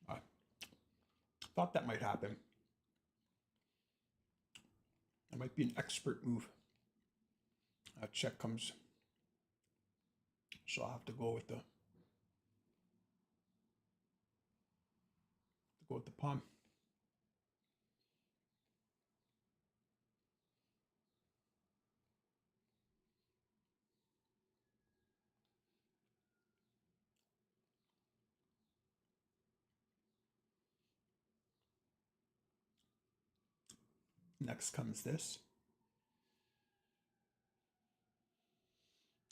I thought that might happen. That might be an expert move. Check comes. So I'll have to go with the pawn. Next comes this.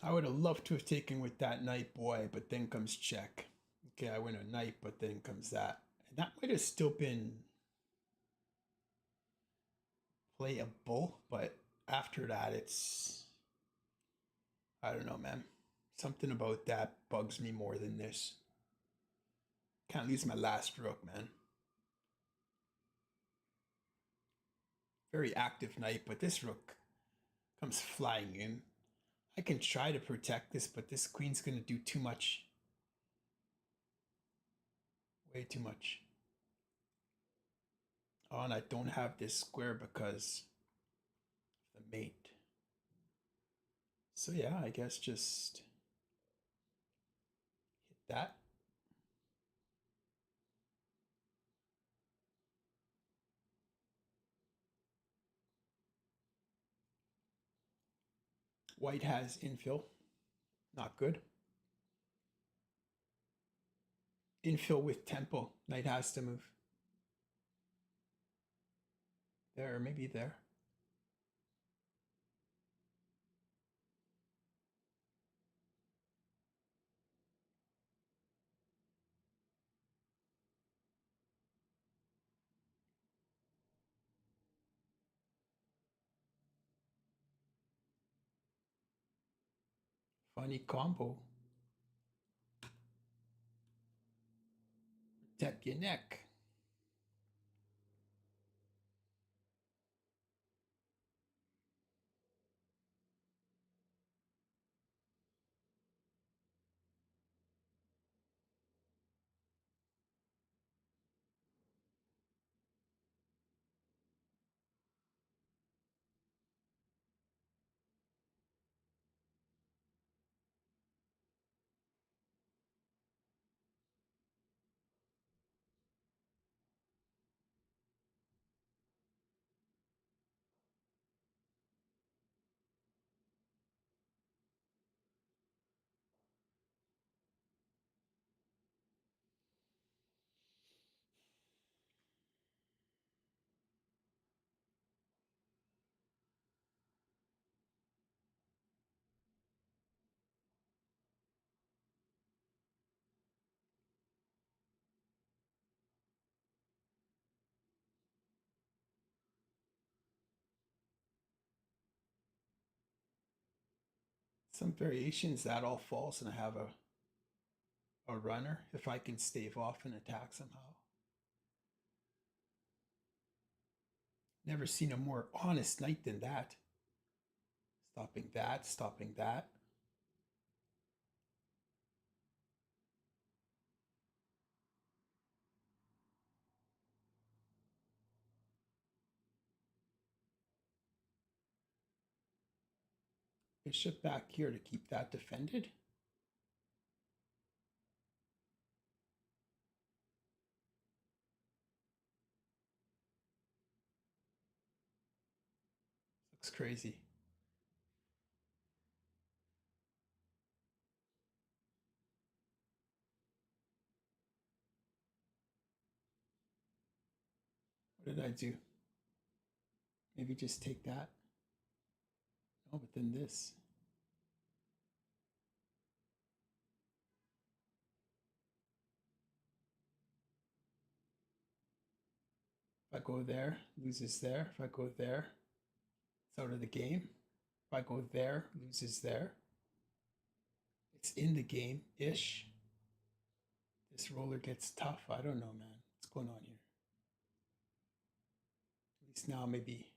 I would have loved to have taken with that knight, boy, but then comes check. Okay, I win a knight, but then comes that. And that might have still been playable, but after that, I don't know, man. Something about that bugs me more than this. Can't lose my last rook, man. Very active knight, but this rook comes flying in. I can try to protect this, but this queen's going to do too much. Way too much. Oh, and I don't have this square because of the mate. So yeah, I guess just hit that. White has infill. Not good. Infill with tempo. Knight has to move. There, maybe there. Funny combo. Protect your neck. Some variations that all falls and I have a runner if I can stave off an attack somehow. Never seen a more honest knight than that. Stopping that, stopping that. bishop back here to keep that defended. Looks crazy. What did I do? Maybe just take that. No, but then this. If I go there, loses there. If I go there, it's out of the game. If I go there, loses there. It's in the game-ish. This roller gets tough. I don't know, man. What's going on here? At least now maybe.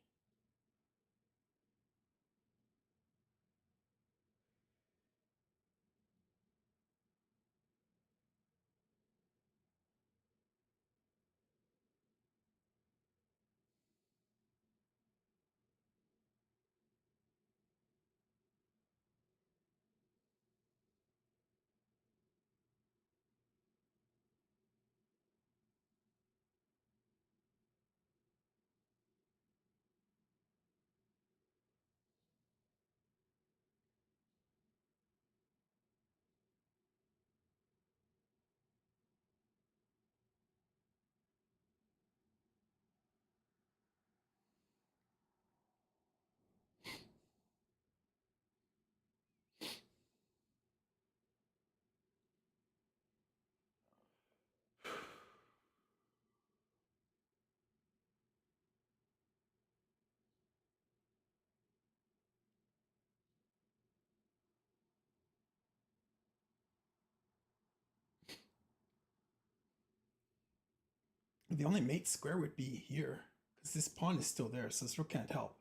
The only mate square would be here, because this pawn is still there, so this rook can't help.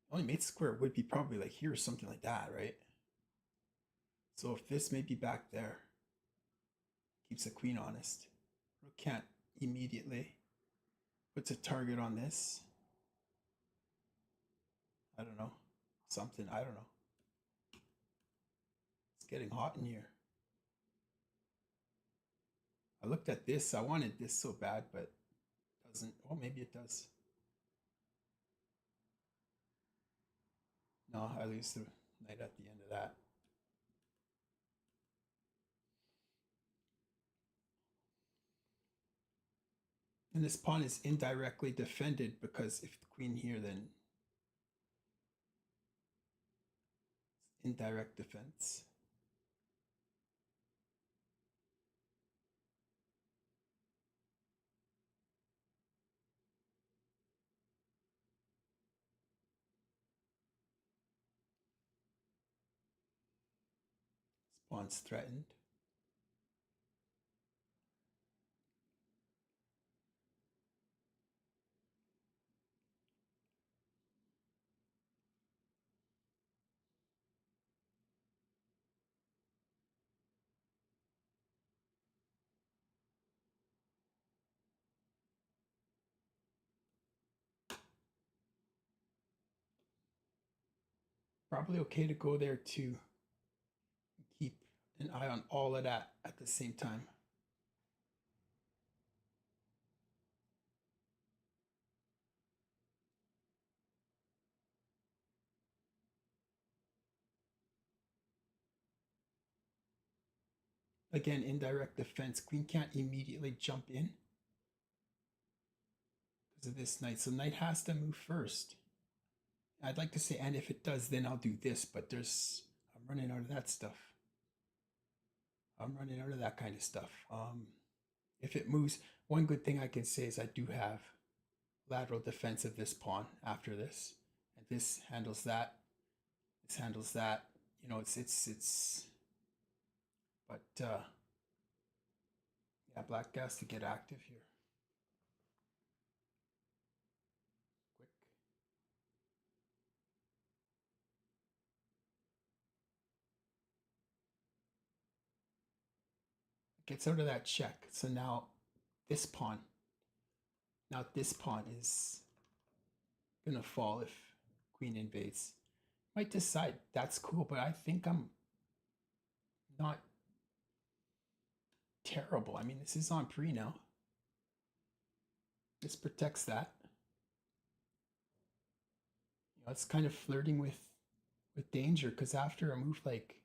The only mate square would be probably like here or something like that, right? So if this may be back there, keeps the queen honest. Rook can't immediately. Puts a target on this. I don't know. Something, I don't know. It's getting hot in here. I looked at this, I wanted this so bad, but it doesn't. Oh, maybe it does. No, I lose the knight at the end of that. And this pawn is indirectly defended because if the queen here, then indirect defense. This pawn's threatened. Probably okay to go there too. Keep an eye on all of that at the same time. Again, indirect defense. Queen can't immediately jump in because of this knight. So knight has to move first. I'd like to say, and if it does, then I'll do this, but I'm running out of that stuff. I'm running out of that kind of stuff. If it moves, one good thing I can say is I do have lateral defense of this pawn after this, and this handles that. This handles that. You know, it's. But yeah, black has to get active here. Quick. Gets out of that check. So now this pawn is gonna fall if queen invades. might decide that's cool, but I think I'm not terrible. I mean, this is on pre now. This protects that. You know, it's kind of flirting with danger because after a move like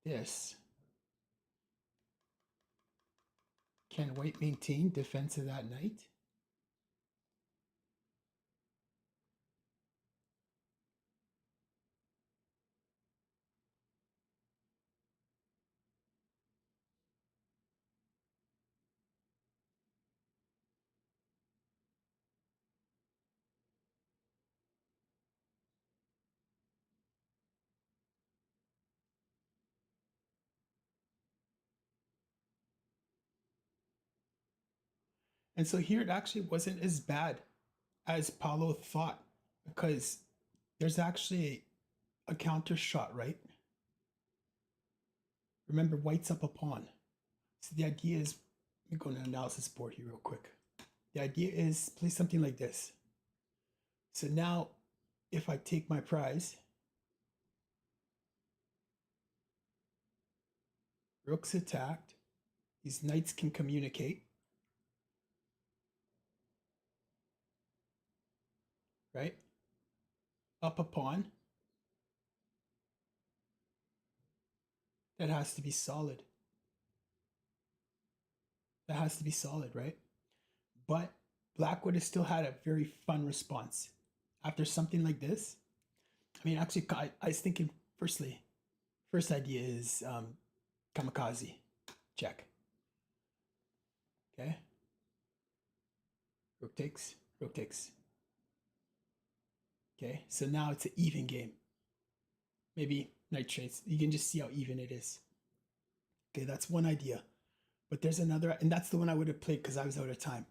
this, can white maintain defense of that knight? And so here it actually wasn't as bad as Paulo thought because there's actually a counter shot, right? Remember, white's up a pawn. So the idea is, let me go to the analysis board here real quick. The idea is play something like this. So now if I take my prize, rook's attacked, these knights can communicate, right? Up a pawn. That has to be solid. That has to be solid, right? But black would have still had a very fun response. After something like this, I mean, actually, I was thinking, first idea is kamikaze, check. Okay. Rook takes, rook takes. Okay, so now it's an even game. Maybe knight trades. You can just see how even it is. Okay, that's one idea. But there's another, and that's the one I would have played because I was out of time.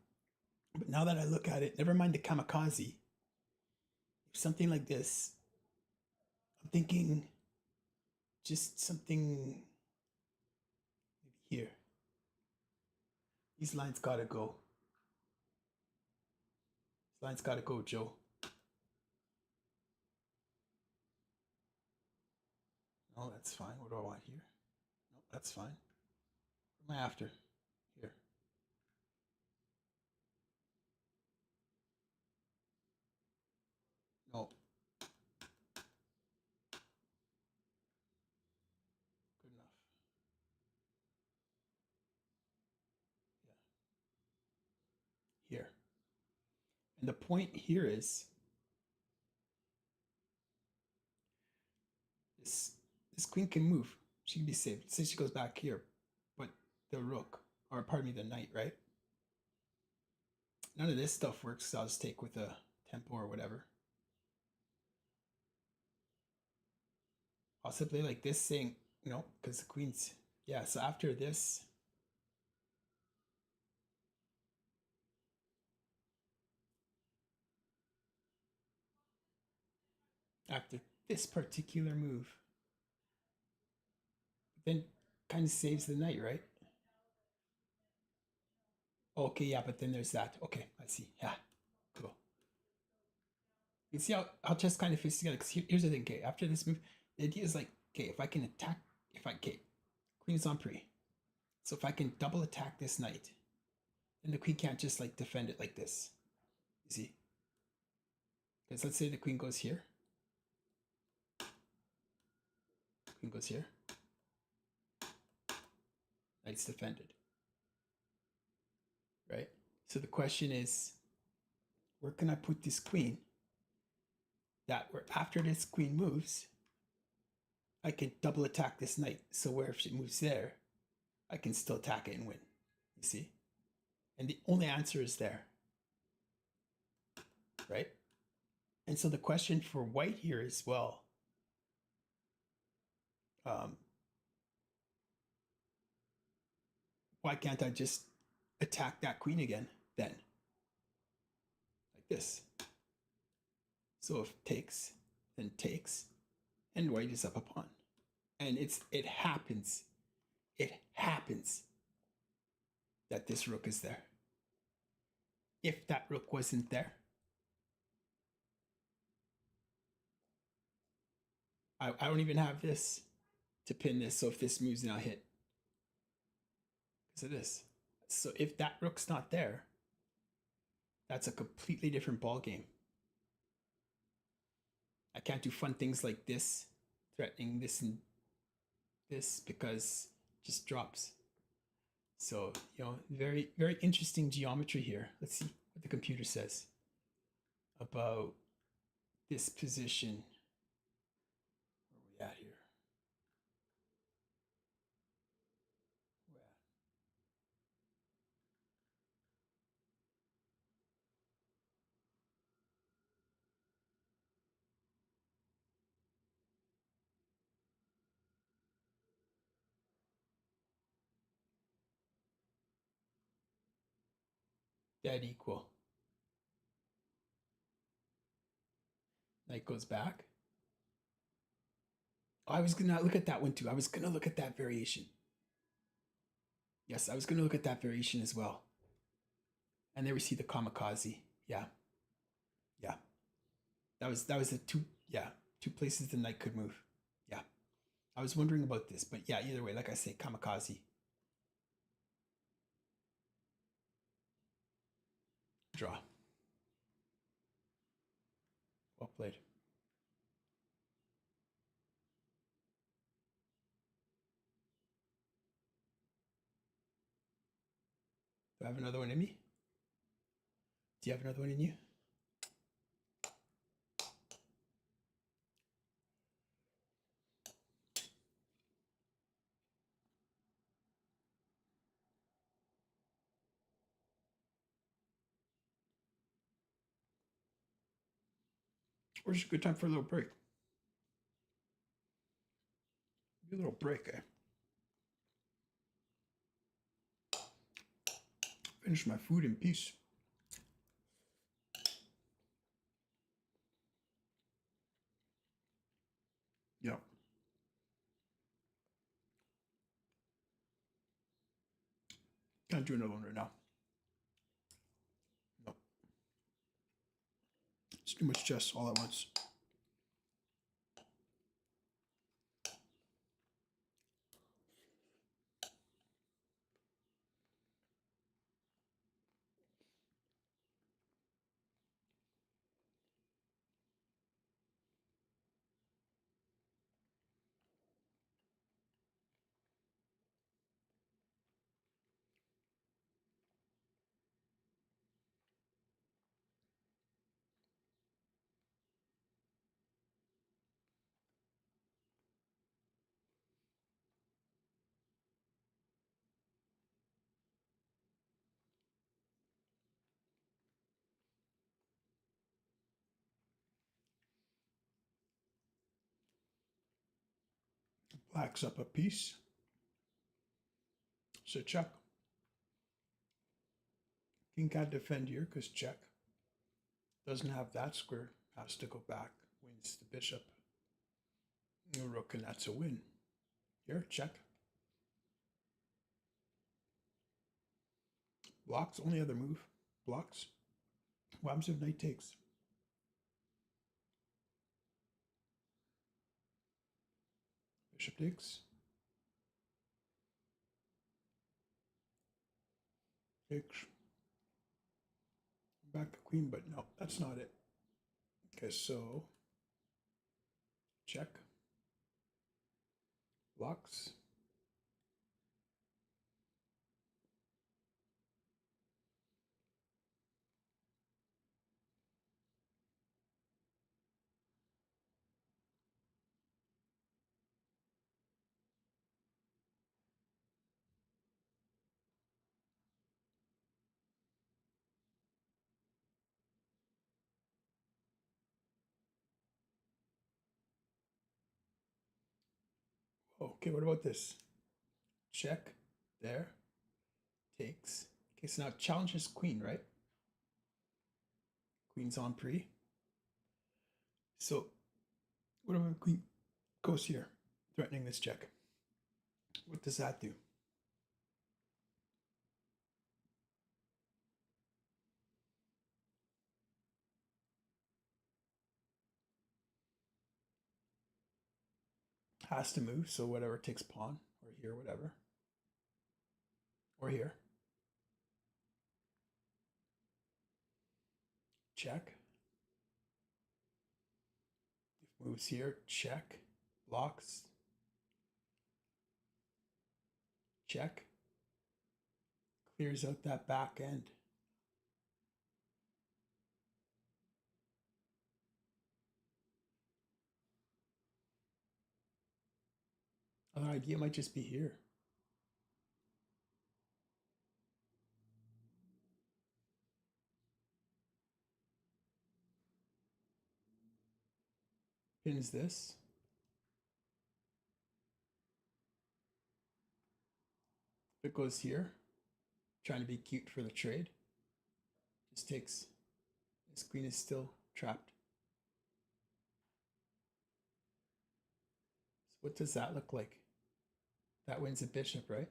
But now that I look at it, never mind the kamikaze. Something like this, I'm thinking just something maybe here. These lines gotta go. These lines gotta go, Joe. No, that's fine. What do I want here? No, that's fine. What am I after? Here. No. Good enough. Yeah. Here. And the point here is this queen can move. She can be saved. Say she goes back here, but the rook, or pardon me, the knight, right? None of this stuff works, so I'll just take with a tempo or whatever. Possibly like this saying, you know, because the queen's, yeah, so after this, after this particular move, then kind of saves the knight, right? Okay, yeah, but then there's that. Okay, I see. Yeah, cool. You see how chess kind of fits together. Because here's the thing, okay, after this move, the idea is like, okay, if I can attack, okay, queen is on pre. So if I can double attack this knight, then the queen can't just like defend it like this. You see? Because let's say the queen goes here. Queen goes here. Knight's defended. Right? So the question is, where can I put this queen? That where after this queen moves, I can double attack this knight. So where if she moves there, I can still attack it and win. You see? And the only answer is there. Right? And so the question for white here is, well, why can't I just attack that queen again then? Like this. So if takes, then takes, and white is up a pawn. And it happens that this rook is there. If that rook wasn't there, I don't even have this to pin this, so if this moves, then I'll hit. Because of this. So if that rook's not there, that's a completely different ball game. I can't do fun things like this, threatening this and this, because it just drops. So, very, very interesting geometry here. Let's see what the computer says about this position. Where are we at here? Dead equal. Knight goes back. Oh, I was gonna look at that one too. I was gonna look at that variation. Yes, I was gonna look at that variation as well. And there we see the kamikaze. Yeah. Yeah. That was the two places the knight could move. Yeah. I was wondering about this, but yeah, either way, like I say, kamikaze. Draw. Well played. Do I have another one in me? Do you have another one in you? Or is it a good time for a little break? Maybe a little break, eh? Finish my food in peace. Yeah. Can't do another one right now. No. It's too much chess all at once. Black's up a piece. So check. King can't defend here because check. Doesn't have that square. Has to go back. Wins the bishop. No rook, and that's a win. Here, check. Blocks, only other move. Blocks. What happens if knight takes? Bishop takes. Takes. Back to queen, but no, that's not it. Okay, so check. Blocks. Okay, what about this? Check. There. Takes. Okay, so now challenges queen, right? Queen's on pre. So what about queen goes here, threatening this check? What does that do? has to move, so whatever takes pawn, or here, whatever. Or here. Check. If moves here, check. Blocks. Check. Clears out that back end. Other idea might just be here. Pins this. If it goes here, trying to be cute for the trade, just takes, this queen is still trapped. So what does that look like? That wins a bishop, right?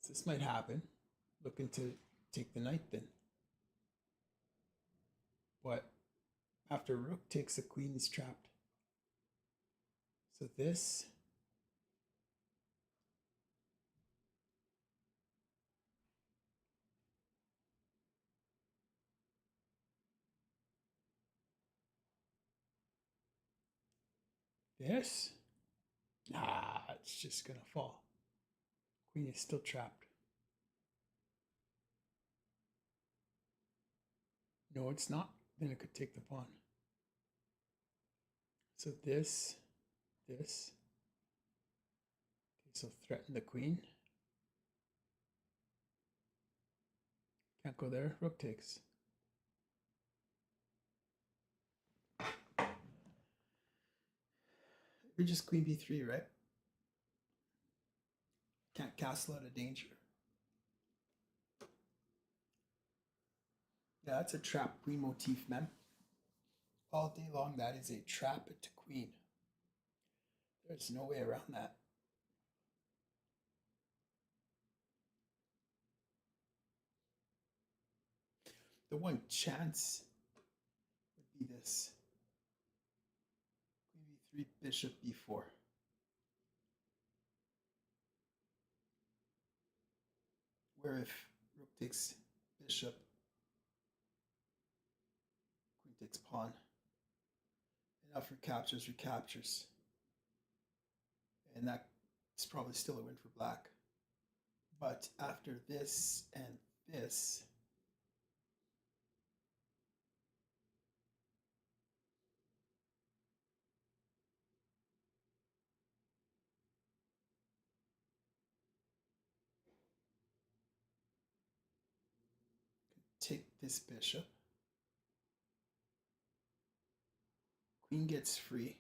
So this might happen. Looking to take the knight then. But after rook takes, the queen is trapped. So this, this, nah, it's just gonna fall. Queen is still trapped. No, it's not. Then it could take the pawn. So this. Okay, so threaten the queen. Can't go there. Rook takes. You're just queen b3, right? Can't castle out of danger. Yeah, that's a trap queen motif, man. All day long, that is a trap to queen. There's no way around that. The one chance would be this. Queen b3, bishop b4. Where if rook takes bishop, queen takes pawn. And after captures, recaptures. And that is probably still a win for black. But after this and this, take this bishop. Queen gets free.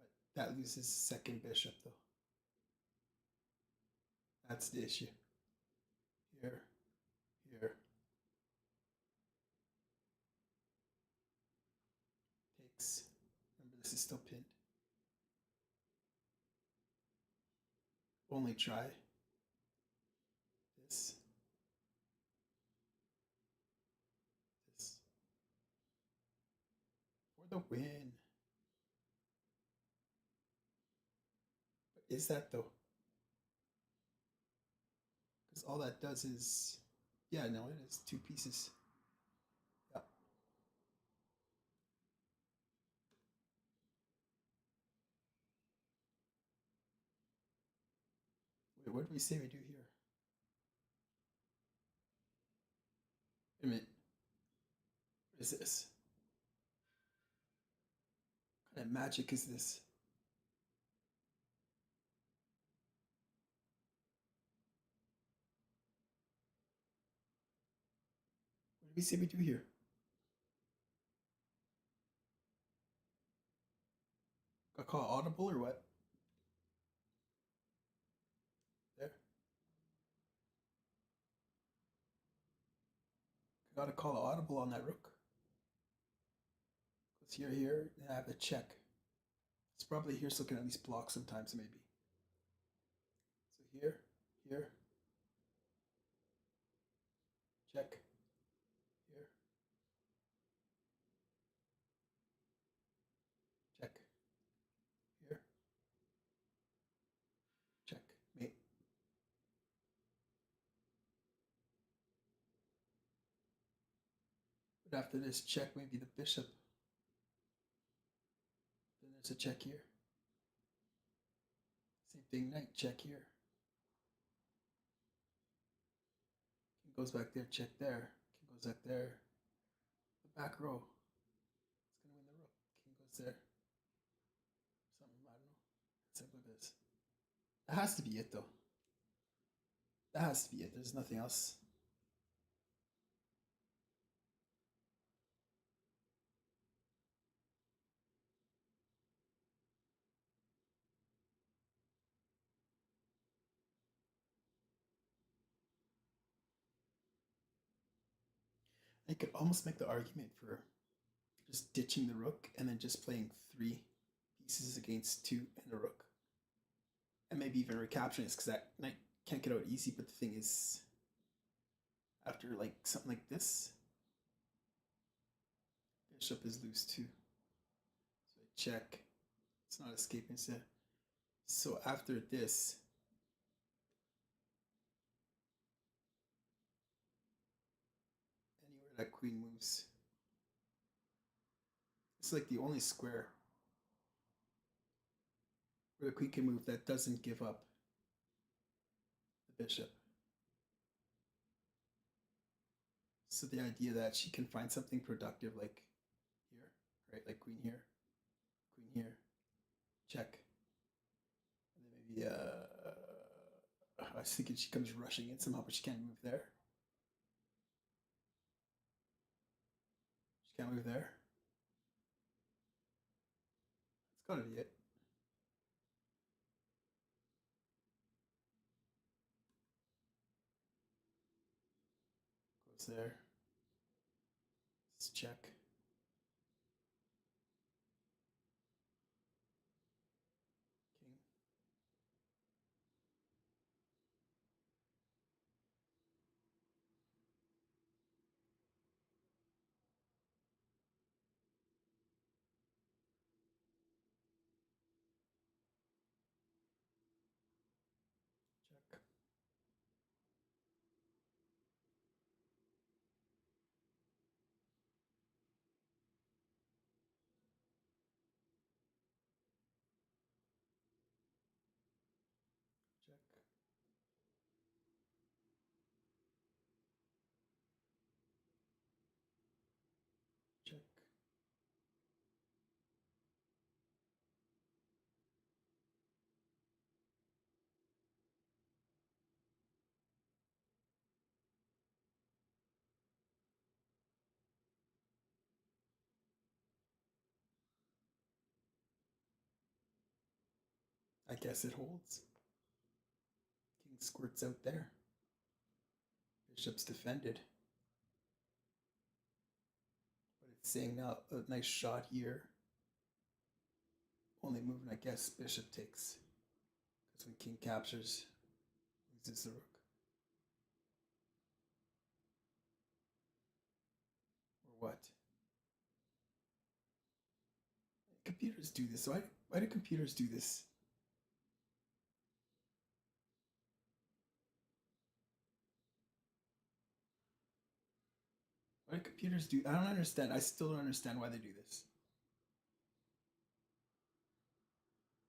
But that loses the second bishop though. That's the issue. Here, here. Takes. Remember, this is still pinned. Only try. This. This. For the win. But is that though? Because all that does is, yeah, no, it is 2 pieces. Yeah. Wait, what did we say we do here? Wait a minute. What is this? What kind of magic is this? What did we say we do here? Got call audible or what? There. Gotta call audible on that rook. Because here, then I have the check. It's probably here so it can at least block sometimes, maybe. So here, check, here. But after this check, maybe the bishop. Then there's a check here. Same thing, knight check here. King goes back there, check there. King goes back there. The back row. It's gonna win the rook. King goes there. Something, I don't know. Let's have a look at this. That has to be it though. That has to be it. There's nothing else. I could almost make the argument for just ditching the rook and then just playing 3 pieces against 2 and a rook. And maybe even recapturing this because that knight can't get out easy. But the thing is, after like something like this, bishop is loose too. So I check. It's not escaping set. So after this, anywhere that queen moves, it's like the only square where the queen can move that doesn't give up the bishop. So the idea that she can find something productive like here, right? Like queen here, check. And then maybe, I was thinking she comes rushing in somehow, but she can't move there. She can't move there. It's gotta be it. Goes there. Let's check. King. Check. Check. Check. I guess it holds. King squirts out there. Bishop's defended. But it's saying now a nice shot here. Only movement, I guess, bishop takes. Because when king captures, loses the rook. Or what? Computers do this. So why do computers do this? Why do computers do? I don't understand. I still don't understand why they do this.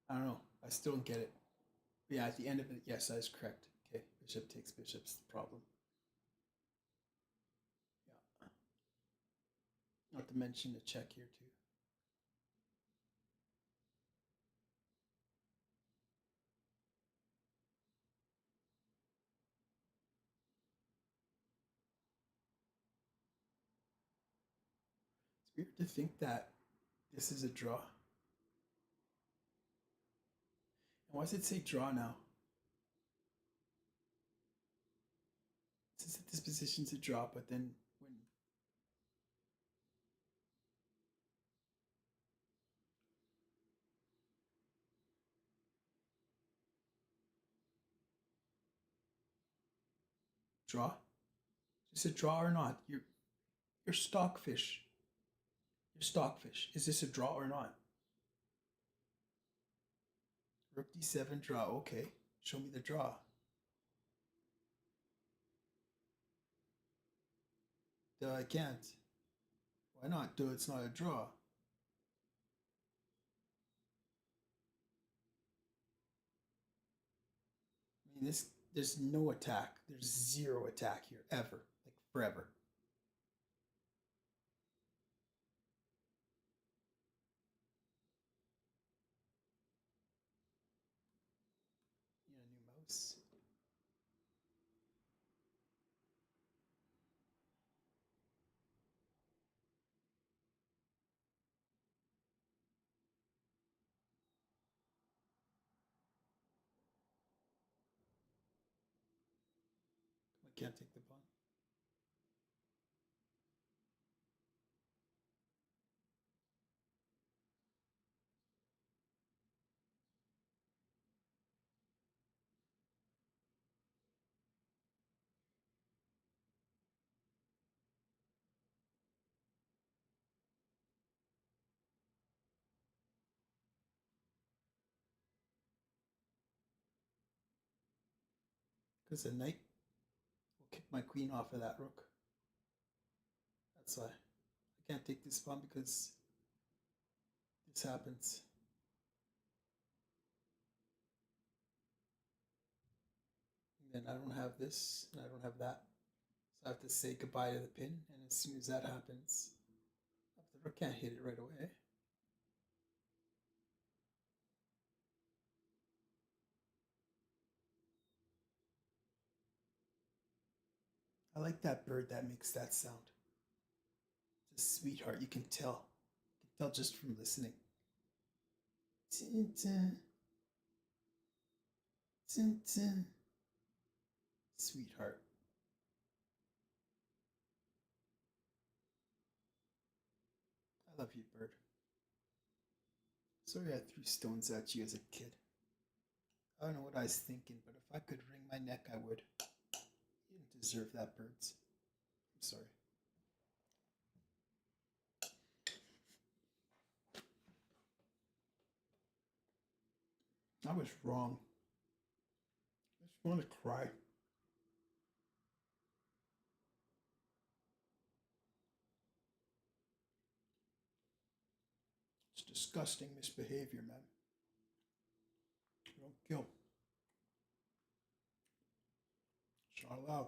I don't know. I still don't get it. But yeah, at the end of it, yes, that is correct. Okay, bishop takes bishop's the problem. Yeah. Not to mention the check here too. It's weird to think that this is a draw. And why does it say draw now? It says that this position's a draw, but then when draw, is this a draw or not? You're stockfish. You're stockfish. Is this a draw or not? Rook d7 draw. Okay, show me the draw. I can't. Why not? Do it's not a draw. I mean, there's no attack. There's zero attack here ever, like forever. You know, new mouse. I can't take the pawn. Because the knight will kick my queen off of that rook. That's why I can't take this pawn because this happens. And then I don't have this, and I don't have that. So I have to say goodbye to the pin, and as soon as that happens, the rook can't hit it right away. I like that bird that makes that sound. It's a sweetheart, you can tell. You can tell just from listening. Sweetheart. I love you, bird. Sorry I threw stones at you as a kid. I don't know what I was thinking, but if I could wring my neck, I would. You didn't deserve that, birds. I'm sorry. I was wrong. I just want to cry. It's disgusting misbehavior, man. You don't kill. It's not allowed.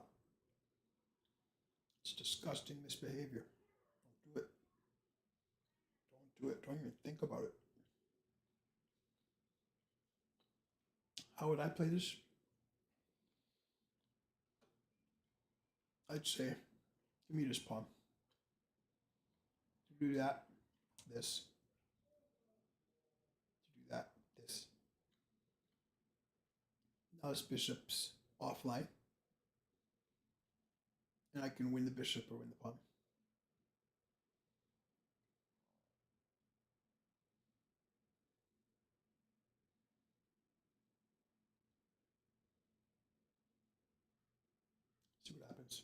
It's disgusting misbehavior. Don't do it. Don't do it. Don't even think about it. How would I play this? I'd say, give me this pawn. To do that, this. To do that, this. Now this bishop's offline. And I can win the bishop or win the pawn. See what happens.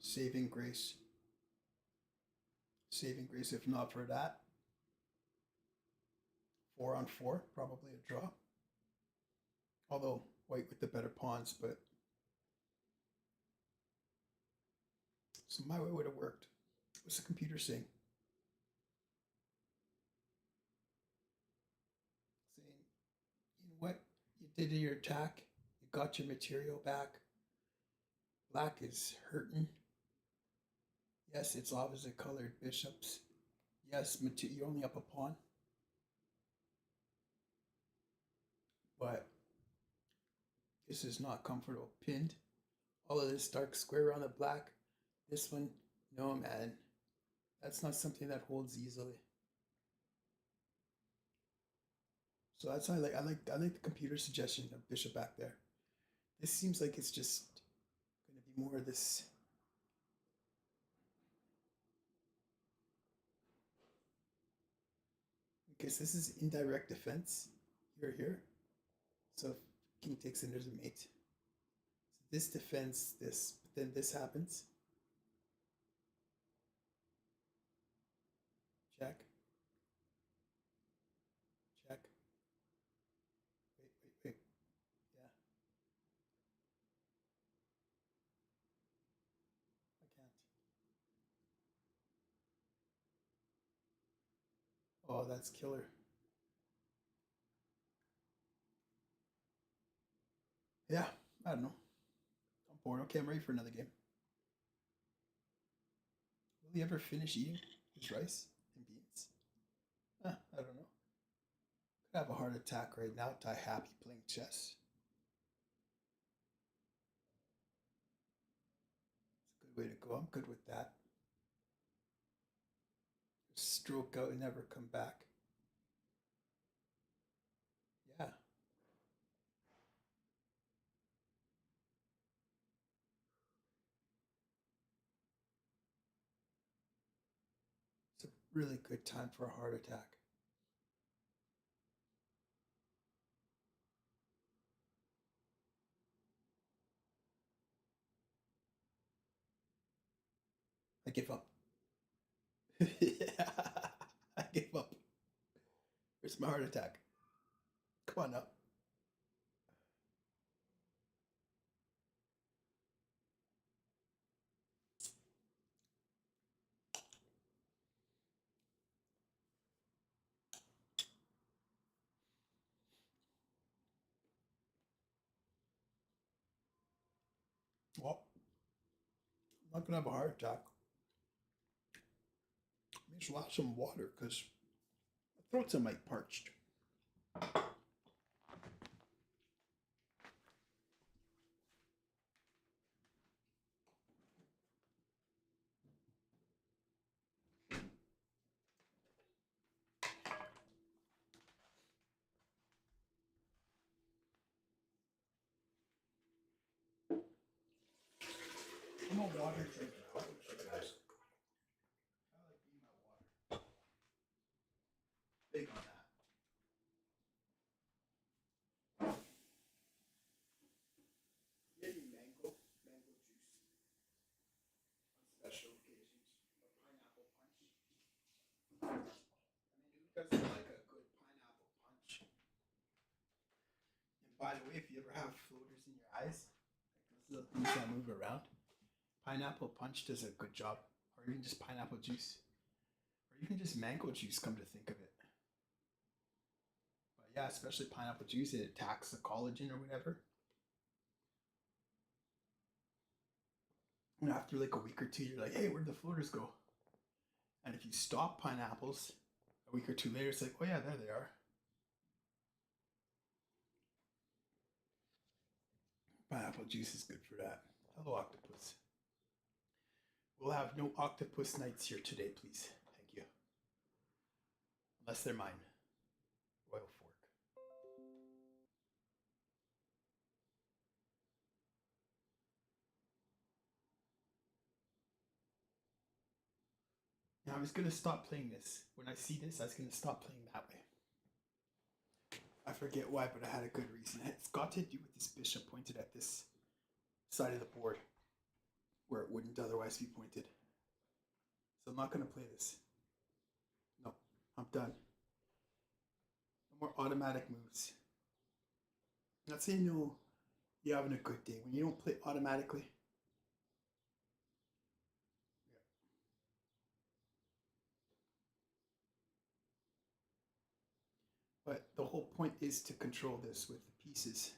Saving grace. Saving grace, if not for that. 4-on-4, probably a draw. Although white with the better pawns, but so my way would have worked. What's the computer saying? Saying, you know what? You did your attack. You got your material back. Black is hurting. Yes, it's opposite colored bishops. Yes, you're only up a pawn. But this is not comfortable. Pinned. All of this dark square around the black. This one, no man. That's not something that holds easily. So that's why I like the computer suggestion of bishop back there. This seems like it's just going to be more of this. because this is indirect defense. Here. So if king takes in, there's a mate. So this defends this, but then this happens. Check. Check. Wait. Yeah. I can't. Oh, that's killer. Yeah, I don't know. I'm bored. Okay, I'm ready for another game. Will he ever finish eating his rice and beans? I don't know. Could have a heart attack right now, die happy playing chess. It's a good way to go. I'm good with that. Stroke out and never come back. Yeah. It's a really good time for a heart attack. I give up. Yeah, I give up. Where's my heart attack? Come on now. Well, I'm not gonna have a heart attack. Let me just have some water because my throat's a mite parched. I'm a water drinker. I like being my water. Big on that. Maybe mango juice on special occasions. A pineapple punch. I mean, who doesn't like a good pineapple punch? And by the way, if you ever have floaters in your eyes, like those little things that move around, pineapple punch does a good job. Or even just pineapple juice. Or even just mango juice, come to think of it. But yeah, especially pineapple juice, it attacks the collagen or whatever. And after like a week or two, you're like, hey, where'd the floaters go? And if you stop pineapples, a week or two later, it's like, oh yeah, there they are. Pineapple juice is good for that. Hello, octopus. We'll have no octopus nights here today, please. Thank you. Unless they're mine. Royal fork. Now I was going to stop playing this. When I see this, I was going to stop playing that way. I forget why, but I had a good reason. It's got to do with this bishop pointed at this side of the board where it wouldn't otherwise be pointed. So I'm not going to play this. No, I'm done. No more automatic moves. I'm not saying no, you're having a good day. When you don't play automatically, but the whole point is to control this with the pieces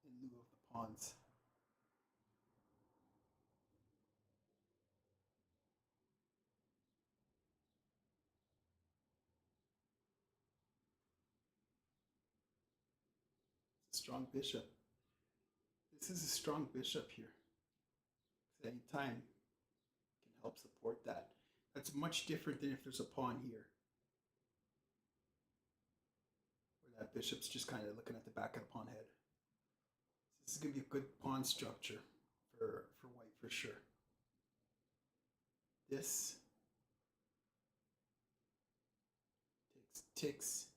in lieu of the pawns. It's a strong bishop. This is a strong bishop here. At any time can help support that. That's much different than if there's a pawn here. Where that bishop's just kind of looking at the back of the pawn head. This is going to be a good pawn structure for white for sure. This takes.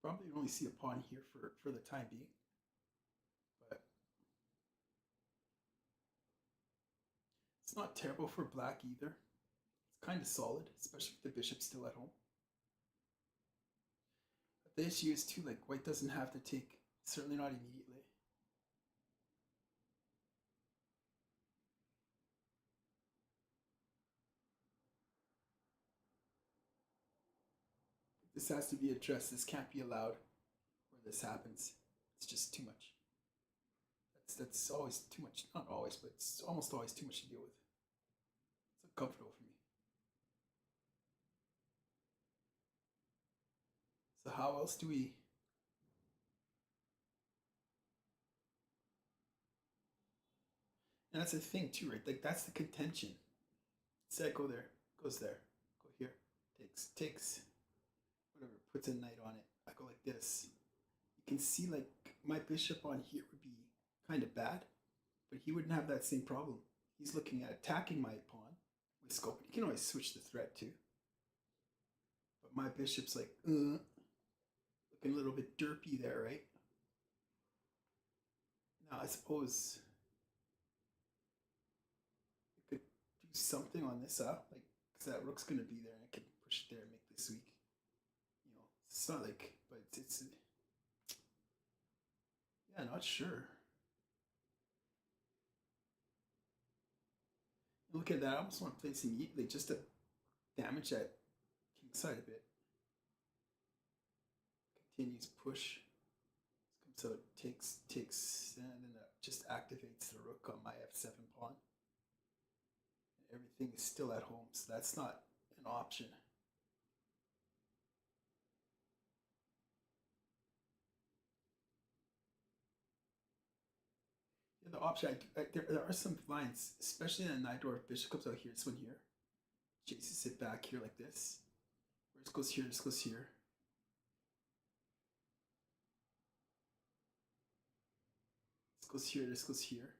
Probably only see a pawn here for the time being. But it's not terrible for black either. It's kind of solid, especially if the bishop's still at home. But the issue is too, like, white doesn't have to take, certainly not immediately. This has to be addressed. This can't be allowed where this happens. It's just too much. That's always too much. Not always, but it's almost always too much to deal with. It's uncomfortable for me. So how else do we... And that's the thing too, right? Like, that's the contention. Say I go there, goes there, go here, takes, whatever, puts a knight on it. I go like this. You can see, like, my bishop on here would be kind of bad, but he wouldn't have that same problem. He's looking at attacking my pawn with scope. You can always switch the threat too. But my bishop's like, looking a little bit derpy there, right? Now I suppose you could do something on this, like, because that rook's gonna be there, and I can push it there and make this weak. You know, it's not like, but it's yeah, not sure. Look at that. I almost want to place immediately just to damage that king side a bit. Continues push. So it takes, and then that just activates the rook on my f7 pawn. And everything is still at home, so that's not an option. The option, there are some lines, especially in the knight, or if bishop comes out here, this one here, chases it back here like this. Where this goes here, this goes here. This goes here, this goes here.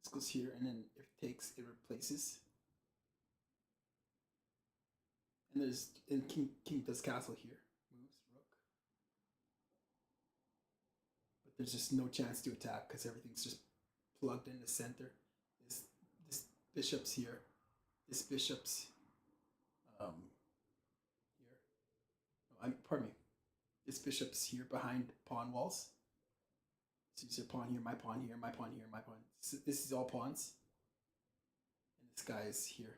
This goes here, and then if it takes, it replaces. And king does castle here. There's just no chance to attack because everything's just plugged in the center. This bishop's here. This bishop's here. Pardon me. This bishop's here behind pawn walls. So you see a pawn here, my pawn here, my pawn here, my pawn. This is all pawns. And this guy is here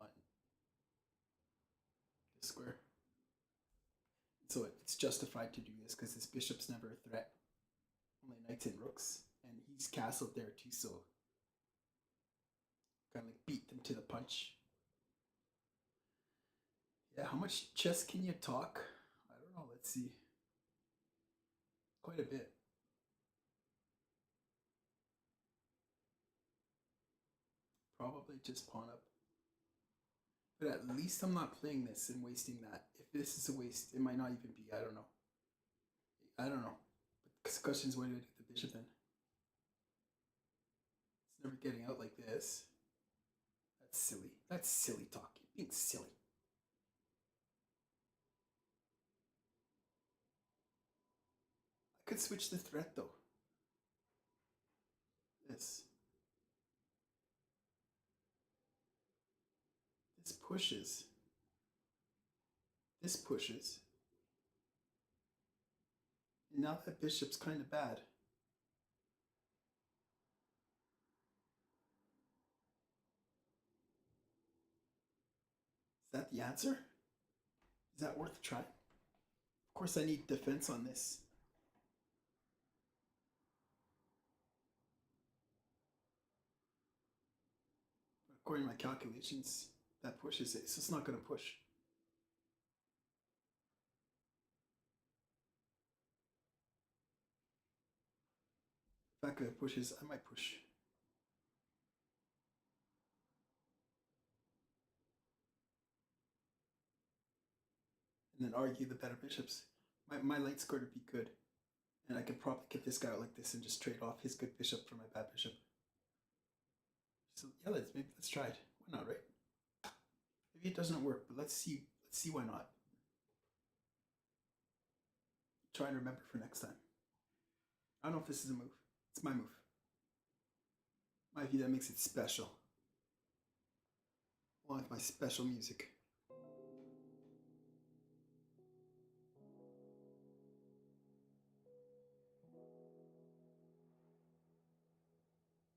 on this square. So it's justified to do this because this bishop's never a threat. Only knights and rooks, and he's castled there too, so kind of like beat them to the punch. Yeah, how much chess can you talk? I don't know, let's see. Quite a bit. Probably just pawn up. But at least I'm not playing this and wasting that. If this is a waste, it might not even be. I don't know. I don't know. But the question is, what do I do with the bishop then? It's never getting out like this. That's silly. That's silly talking. Being silly. I could switch the threat though. This. This pushes. This pushes. And now that bishop's kind of bad. Is that the answer? Is that worth a try? Of course I need defense on this. According to my calculations, that pushes it, so it's not going to push. If that guy pushes, I might push. And then argue the better bishops. My light score would be good. And I could probably get this guy out like this and just trade off his good bishop for my bad bishop. So yeah, let's try it. Why not, right? Maybe it doesn't work, but let's see. Let's see why not. Try and remember for next time. I don't know if this is a move. It's my move. My view that makes it special. Along with my special music.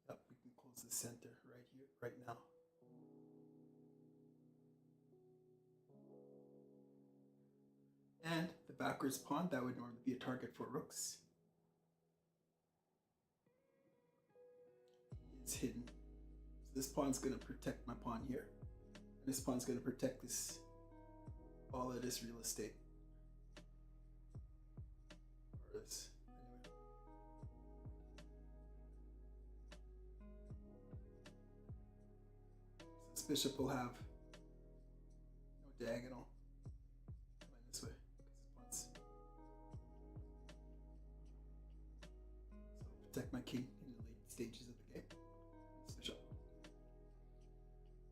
Yep, we can close the center right here, right now. And the backwards pawn, that would normally be a target for rooks, is hidden. So this pawn's going to protect my pawn here. And this pawn's going to protect this, all of this real estate. Or this, anyway. So this bishop will have no diagonal. Come in this way, because this pawn's. So protect my king in the late stages of the game. This bishop.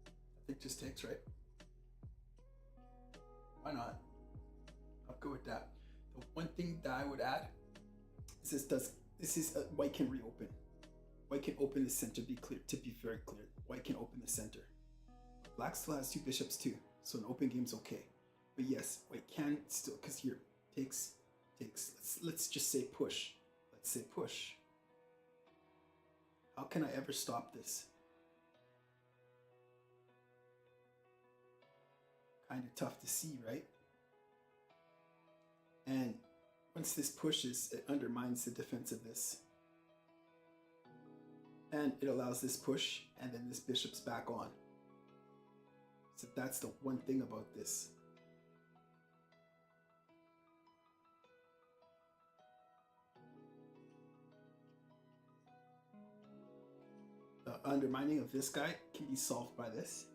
I think just takes, right? Why not? I'll go with that. The one thing that I would add is white can reopen. White can open the center, to be very clear. White can open the center. Black still has two bishops too, so an open game's okay. But yes, white can still, because here, takes. Let's just say push. Let's say push. How can I ever stop this? Kind of tough to see, right? And once this pushes, it undermines the defense of this. And it allows this push, and then this bishop's back on. So that's the one thing about this. The undermining of this guy can be solved by this.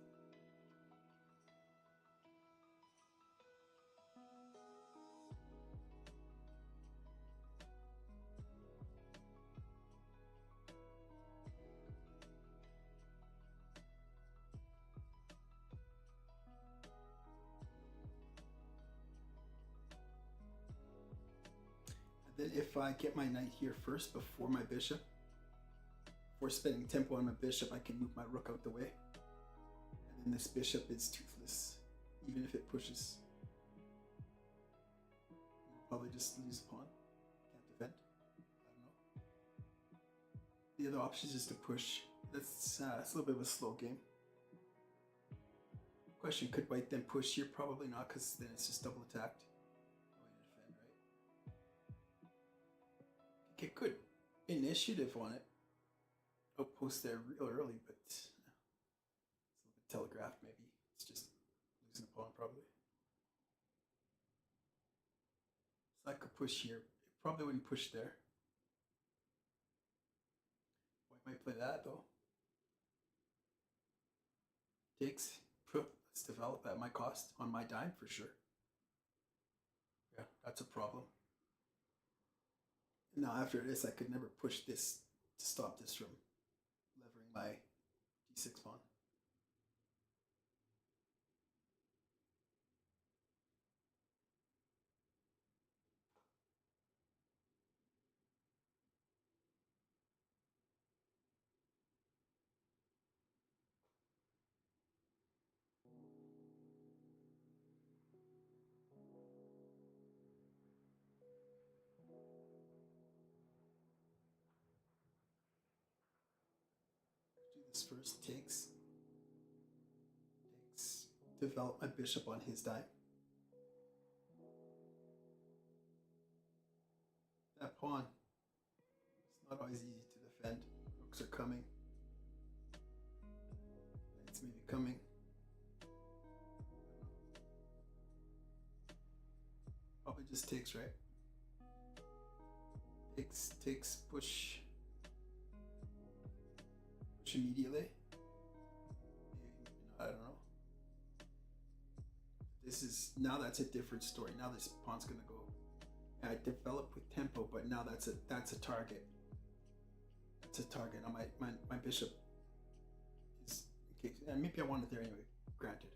Then if I get my knight here first before my bishop, before spending tempo on my bishop, I can move my rook out the way. And then this bishop is toothless, even if it pushes. Probably just lose a pawn. Can't defend. I don't know. The other option is just to push. It's a little bit of a slow game. Question, could white then push here? Probably not, because then it's just double attacked. Get good initiative on it. Outpost there real early, but it's a little bit telegraphed maybe. It's just losing a pawn probably. So I could push here. It probably wouldn't push there. White might play that though. Takes. Let's develop at my cost, on my dime for sure. Yeah, that's a problem. Now after this, I could never push this to stop this from levering my d6 pawn. This first takes, develop my bishop on his dime. That pawn, it's not always easy to defend. Rooks are coming. Knights may be coming. Probably just takes, right? Takes, push. Immediately. I don't know. This is, now that's a different story. Now this pawn's gonna go. I develop with tempo, but now that's a target. That's a target. Now my bishop is, okay, and maybe I want it there anyway. Granted,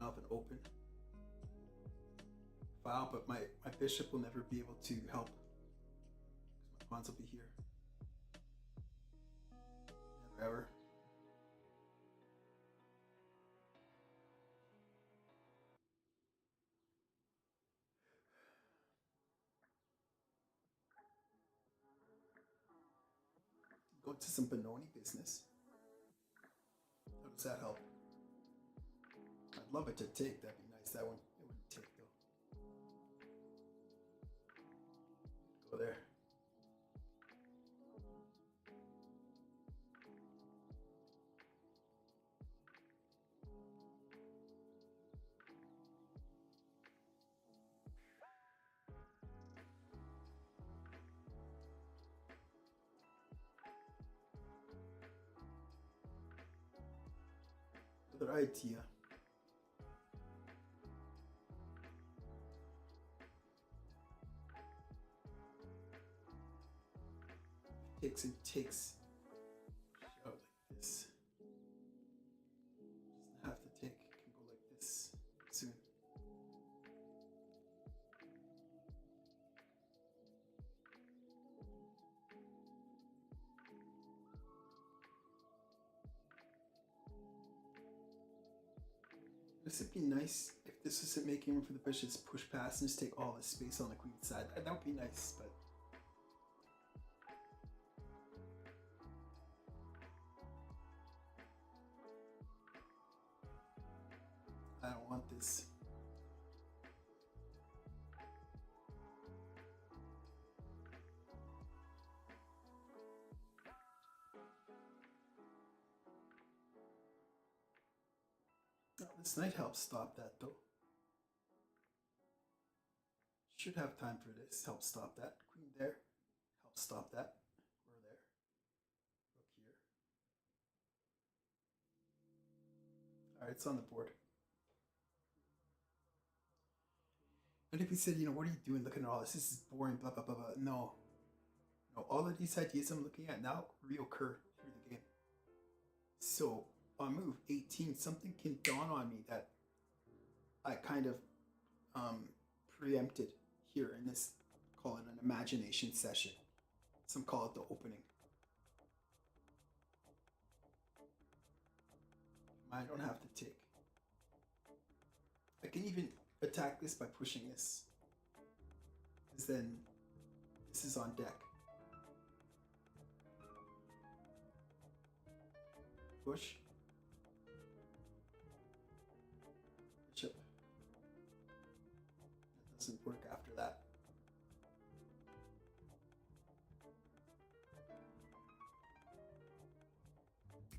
I'll have an open file, but my bishop will never be able to help because my pawns will be here. Never ever. Go to some Benoni business. How does that help? I'd love it to take. That'd be nice. That one, it wouldn't take though. Go there. Another idea. Takes and takes. Shove like this. Doesn't have to take. Can go like this soon. This would be nice if this isn't making room for the bishops, push past and just take all the space on the queen side. That would be nice, but I don't want this. Oh, this knight helps stop that though. Should have time for this. Help stop that. Queen there. Help stop that. We're there. Rook here. Alright, it's on the board. And if he said, you know, what are you doing looking at all this? This is boring, blah, blah, blah, blah. No. No, all of these ideas I'm looking at now reoccur through the game. So, on move 18, something can dawn on me that I kind of preempted here in this, call it an imagination session. Some call it the opening. I don't have to take. I can even attack this by pushing this, because then this is on deck. Push. Bishop. That doesn't work after that.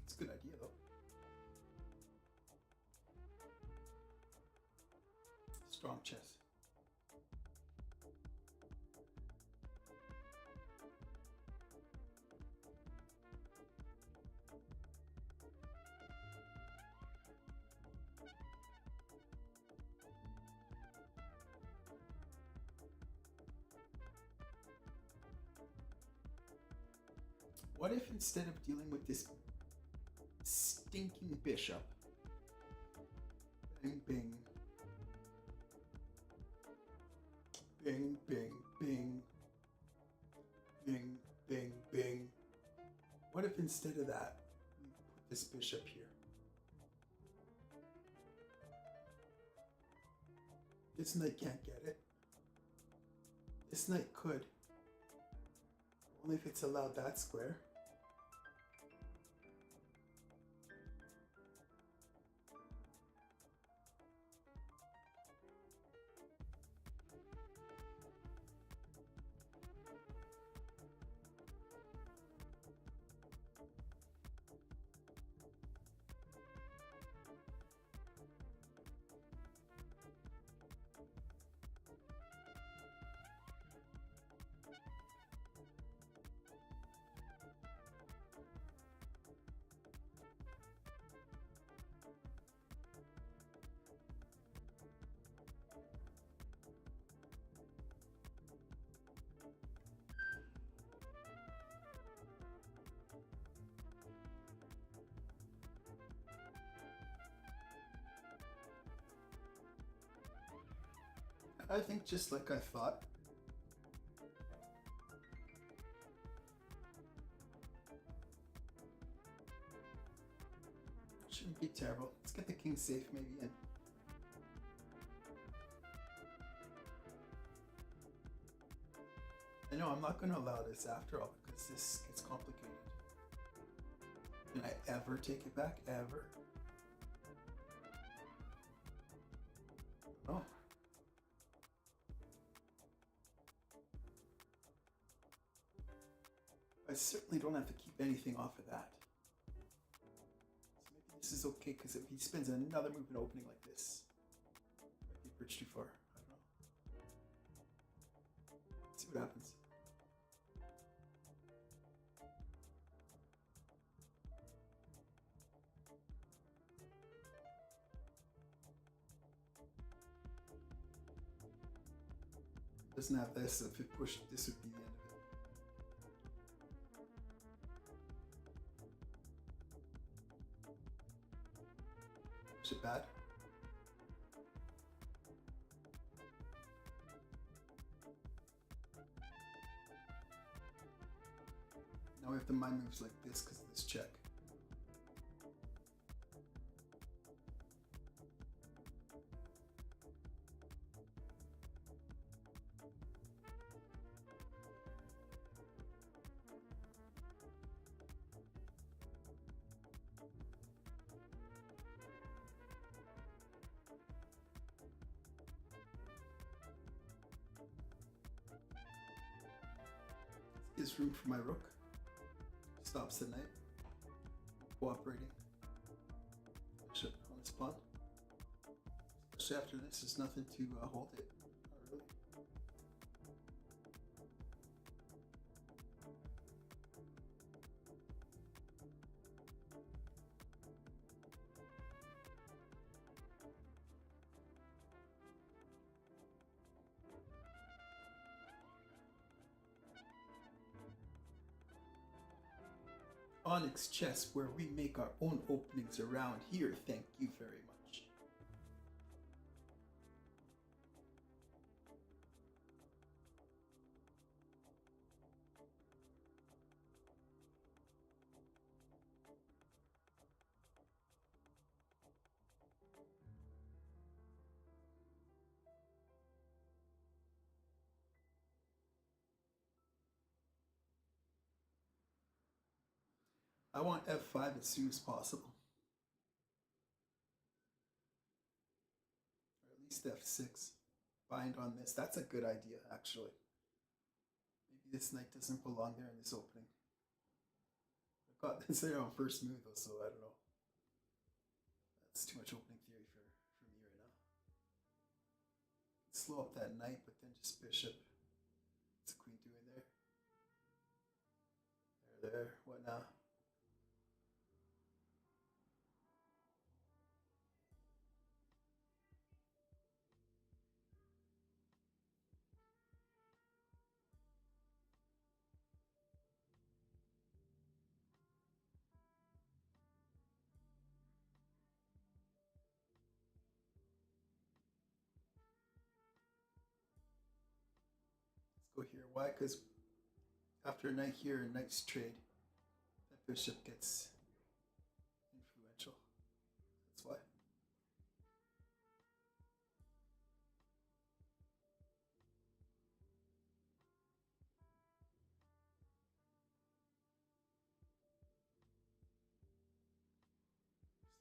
It's a good idea though. Strong chess. What if instead of dealing with this stinking bishop, bing, bing, bing, bing, bing, bing, bing, bing, what if instead of that, we put this bishop here? This knight can't get it. This knight could. Only if it's allowed that square. I think just like I thought. Shouldn't be terrible. Let's get the king safe maybe in. I know I'm not going to allow this after all because this gets complicated. Can I ever take it back? Ever? No. I certainly don't have to keep anything off of that. So maybe this is okay because if he spins another move in opening like this, might be a bridge too far. I don't know. Let's see what happens. Doesn't have this. If it pushed, this would be the end of it. Is it bad? Now we have to mind moves like this because of this check. Is room for my rook. Stops the knight. Cooperating. Bishop on its pawn. Especially after this, there's nothing to hold it. Not really. Onyx Chess, where we make our own openings around here. Thank you very much. I want f5 as soon as possible. Or at least f6. Bind on this. That's a good idea, actually. Maybe this knight doesn't belong there in this opening. I've got this there on first move, though, so I don't know. That's too much opening theory for me right now. Slow up that knight, but then just bishop. What's the queen doing there? There. What now? Go here. Why? Because after a knight here, a knight's trade, that bishop gets influential. That's why.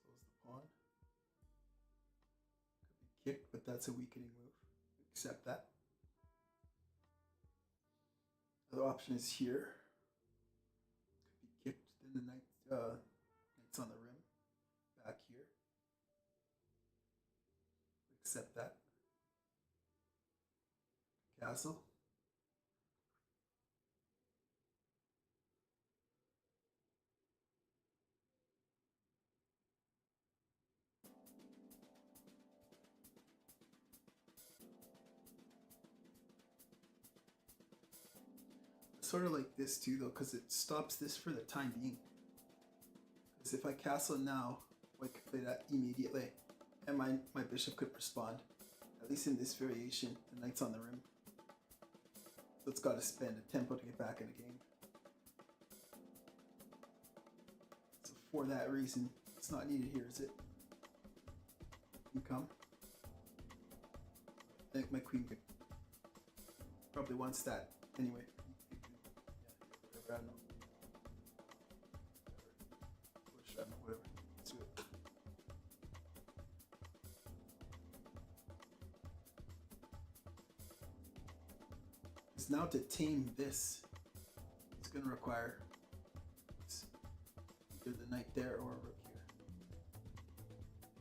Slows the pawn. Could be kicked, but that's a weakening move. Accept that. Other option is here. Could be kicked. Then the knight's on the rim. Back here. Accept that. Castle. Sort of like this too, though, because it stops this for the time being. Because if I castle now, I could play that immediately, and my bishop could respond At least in this variation, the knight's on the rim. So it's got to spend a tempo to get back in the game. So for that reason, it's not needed here, is it? You come. I think my queen could probably wants that anyway. Yeah, whatever, I don't know. Push, I don't know, whatever. Let's do it. Because now to tame this, it's going to require either the knight there or a rook here.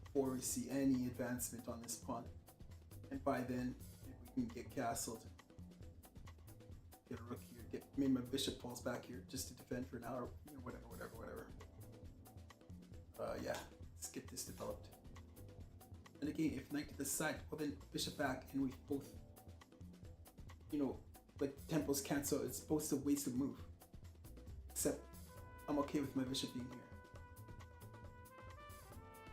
Before we see any advancement on this pawn. And by then, if we can get castled, get a rook here, get maybe my bishop falls back here just to defend for an hour, you know, whatever. Yeah, let's get this developed. And again, if knight to the side, well then bishop back, and we both, you know, like tempos cancel. It's supposed to waste a move. Except I'm okay with my bishop being here.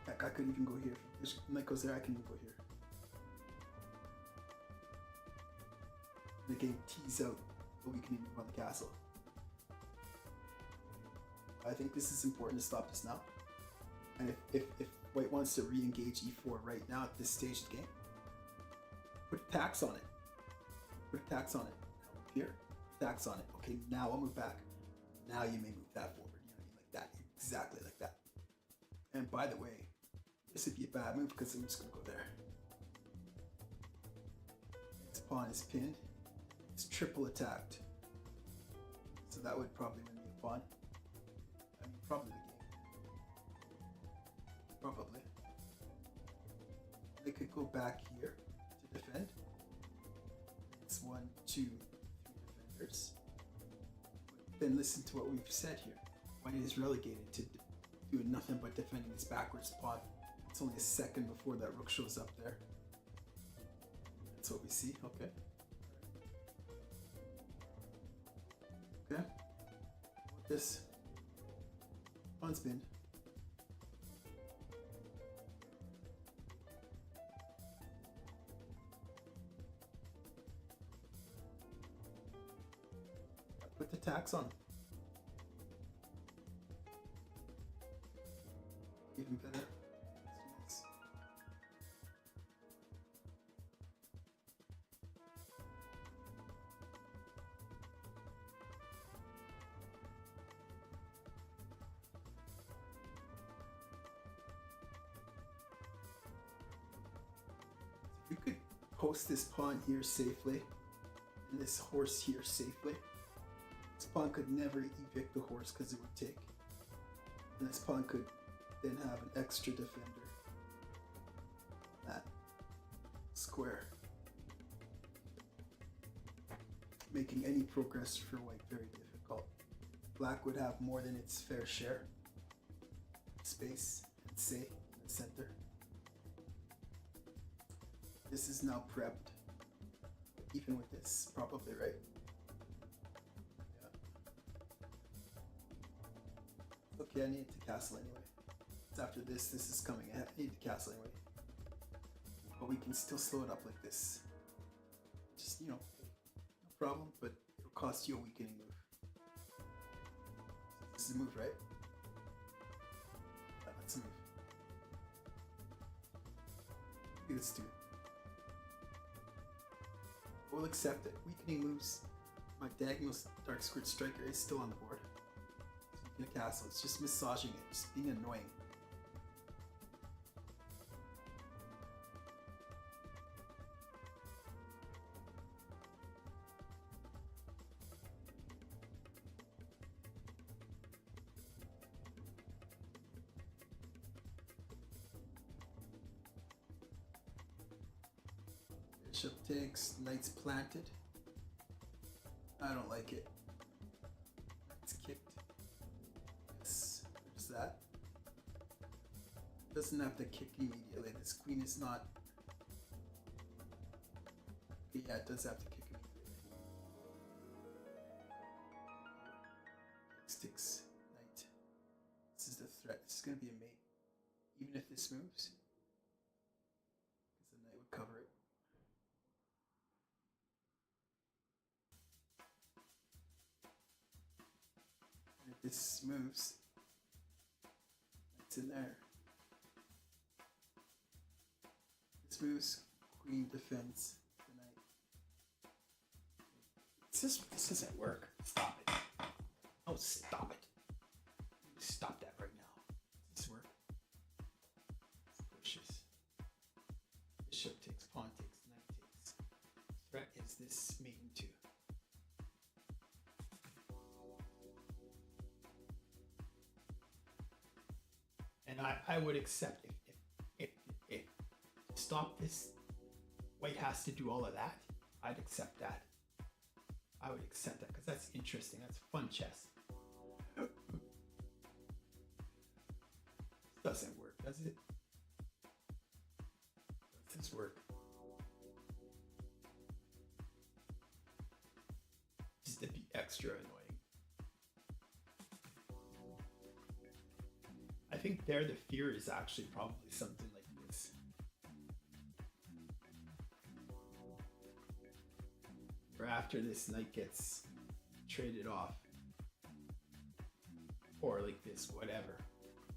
Heck, I could even go here. If knight goes there, I can even go here. And again, tease out the weakening move on the castle. I think this is important to stop this now. And if white wants to re-engage e4 right now at this stage of the game, put a tax on it. Put a tax on it. Here, tax on it. Okay, now I'll move back. Now you may move that forward. You know what I mean? Like that. Exactly like that. And by the way, this would be a bad move because I'm just going to go there. This pawn is pinned. It's triple attacked. So that would probably win me a pawn. I mean, probably the game. Probably. They could go back here to defend. It's 1, 2, 3 defenders. But then listen to what we've said here. White is relegated to doing nothing but defending this backwards pawn. It's only a second before that rook shows up there. That's what we see. Okay. Okay. With this pawn spin. Put the tax on. Even better. Let's do this. If we could post this pawn here safely, and this horse here safely, this pawn could never evict the horse because it would take. And this pawn could then have an extra defender. That square. Making any progress for white very difficult. Black would have more than its fair share. Space and say in the center. This is now prepped. Even with this, probably, right? Okay, I need to castle anyway. It's after this is coming. I need to castle anyway. But we can still slow it up like this. Just, you know, no problem, but it'll cost you a weakening move. This is a move, right? Yeah, that's a move. Okay, let's do it. We'll accept it. Weakening moves. My diagonal Dark Squirt Striker is still on the board. In a castle, it's just massaging it, just being annoying. Bishop takes, knight's planted. I don't like it. Knight's kicked. That doesn't have to kick immediately. This queen is not. Yeah, it does have to kick immediately. Sticks knight. This is the threat. This is going to be a mate, even if this moves, because the knight would cover it. this moves. It's in there. This moves, queen defends the knight. This doesn't work. Stop it. Oh, stop it. Stop that right now. Does this work? Pushes. Bishop takes, pawn takes, knight takes. Threat is this mating too. And I would accept if to stop this, white has to do all of that. I'd accept that. I would accept that because that's interesting. That's fun chess. Doesn't work, does it? Does this work? Just to be extra annoying. I think there the fear is actually probably something like this. Where after this knight gets traded off. Or like this, whatever.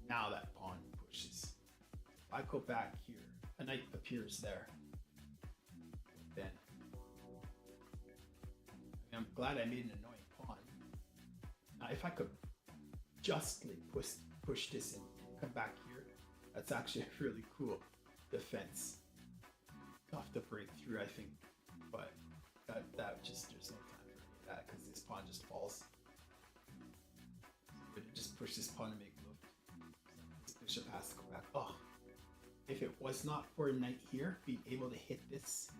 Now that pawn pushes. If I go back here, a knight appears there. Then. I mean, I'm glad I made an annoying pawn. Now if I could justly push this and come back here, that's actually a really cool defense. Tough to break through, I think, but that just, there's no time for any of that because this pawn just falls. But just push this pawn to make move. This bishop has to go back. Oh, if it was not for a knight here, being able to hit this,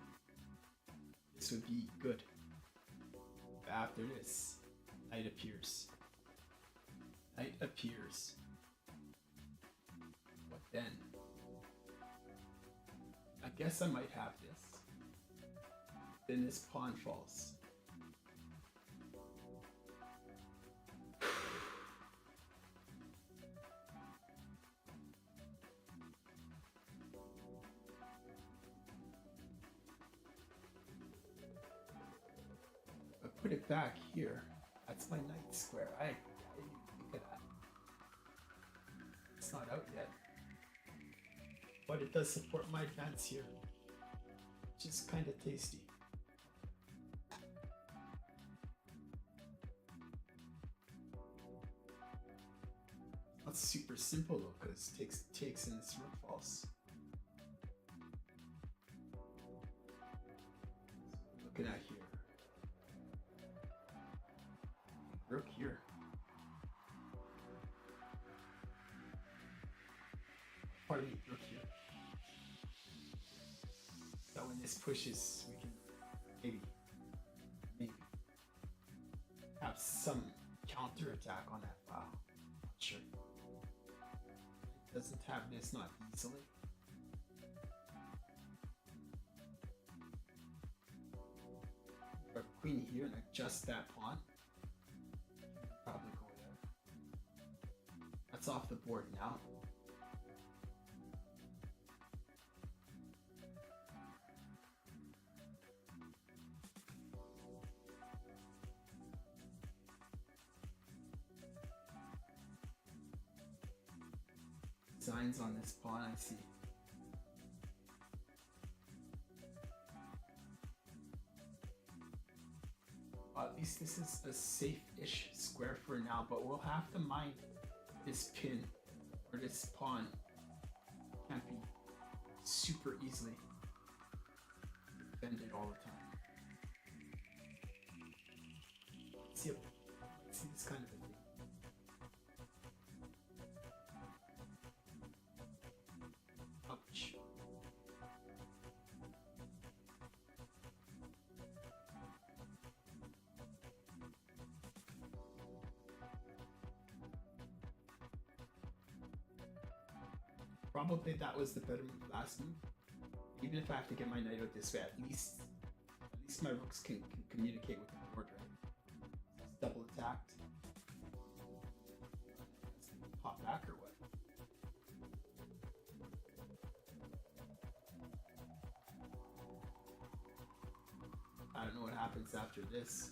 this would be good. But after this, knight appears. Knight appears. What then? I guess I might have this. Then this pawn falls. I put it back here. That's my knight square. I didn't even think of that. It's not out yet. But it does support my advance here. Which is kind of tasty. Not super simple though, because takes and this rook falls. Looking at here. Rook here. Pardon me, rook here. So when this pushes, we can maybe have some counter attack on that file. Not sure. It doesn't have this, not easily. But queen here and adjust that pawn. Probably go there. That's off the board now. Designs on this pawn, I see. Well, at least this is a safe-ish square for now, but we'll have to mind this pin or this pawn. Can't be super easily defended all the time. See this kind of a thing. Ouch. Probably that was the better move, last move. Even if I have to get my knight out this way, at least my rooks can communicate with the board, right? It's double attacked. Pop back or what? I don't know what happens after this.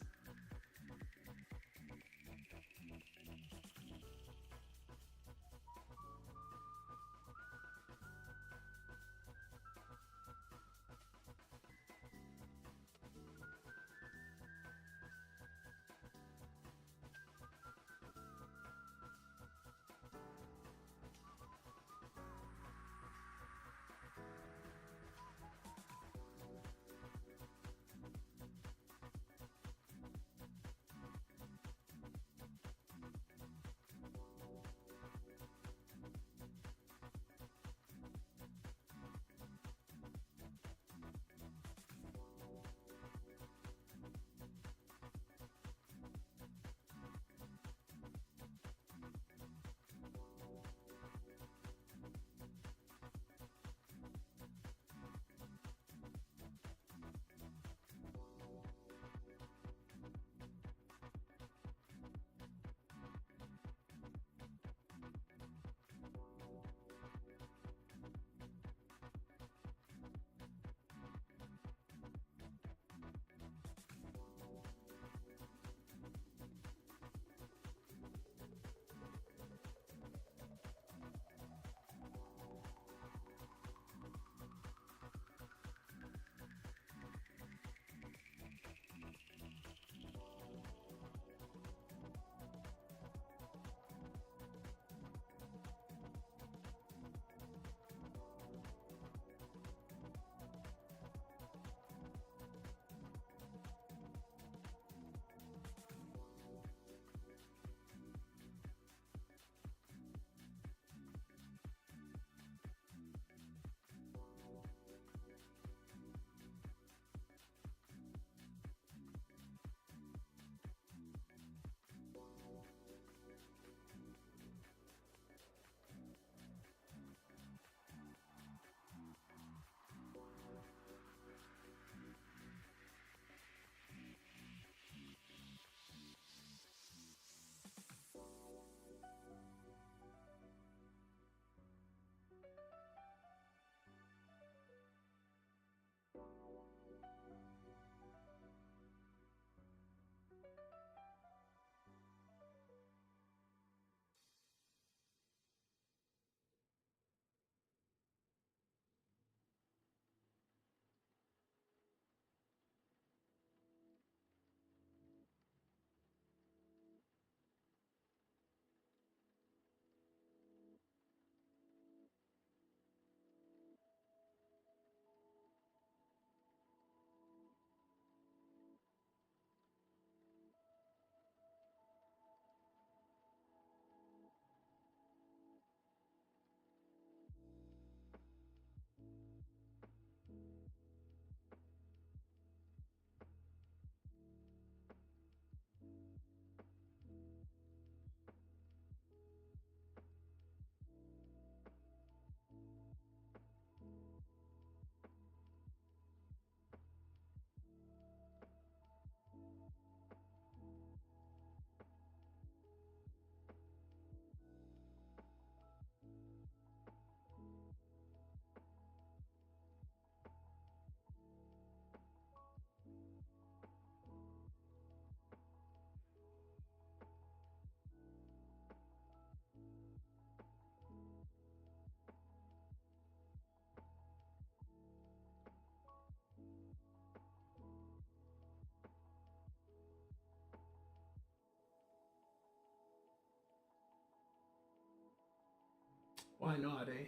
Why not, eh?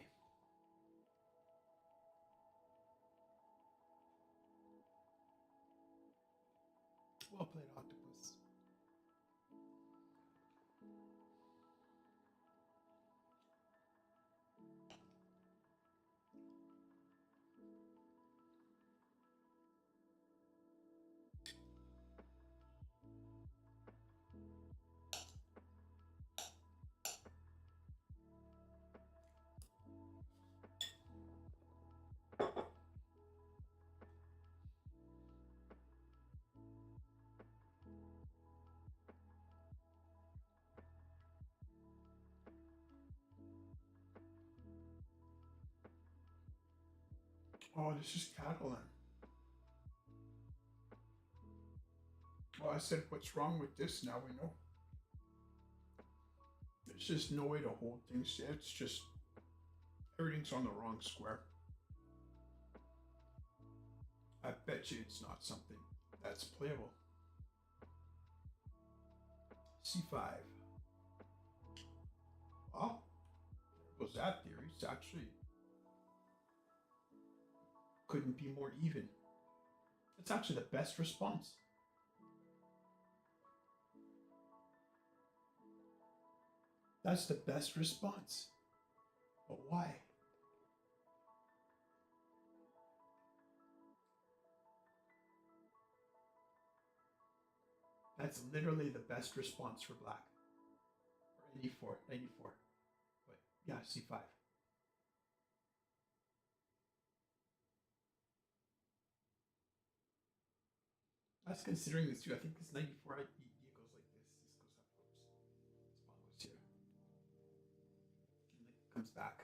Well played, Octopus. Oh, this is Catalan. Well, I said, what's wrong with this? Now we know. There's just no way to hold things. It's just everything's on the wrong square. I bet you it's not something that's playable. C5. Well, there goes that theory. It's actually couldn't be more even. It's actually the best response. That's the best response. But why? That's literally the best response for black. Or any 4. But yeah, C5. I was considering this too. I think this 94 it goes like this. This goes up. Oops. This pawn goes here. And it comes back.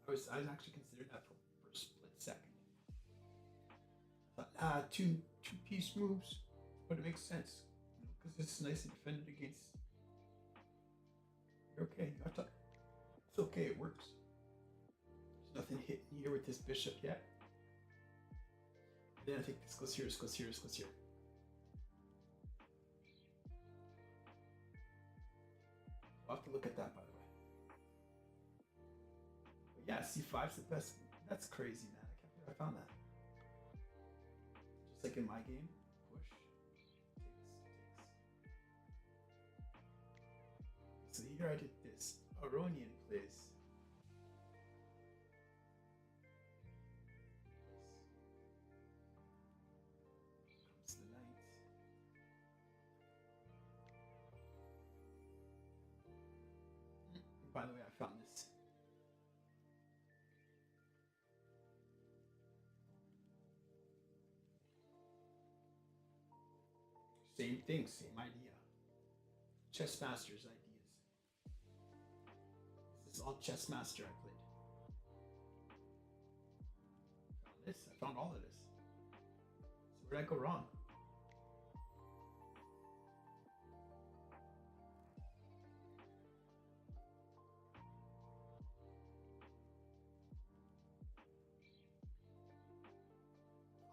I was actually considering that for a split second. I thought, two piece moves, but it makes sense, because it's nicely defended against. You're okay. It's okay. It works. There's nothing hitting here with this bishop yet. And then I think this goes here. This goes here. This goes here. I'll have to look at that, by the way. But yeah, C5's the best. That's crazy, man. I can't believe I found that. Just like in my game, push, takes. So here I did this. Aronian plays. Comes the knight. By the way, I found this. Same thing, same idea. Chess Master's ideas. This is all Chess Master I played. Found this. I found all of this. So where did I go wrong?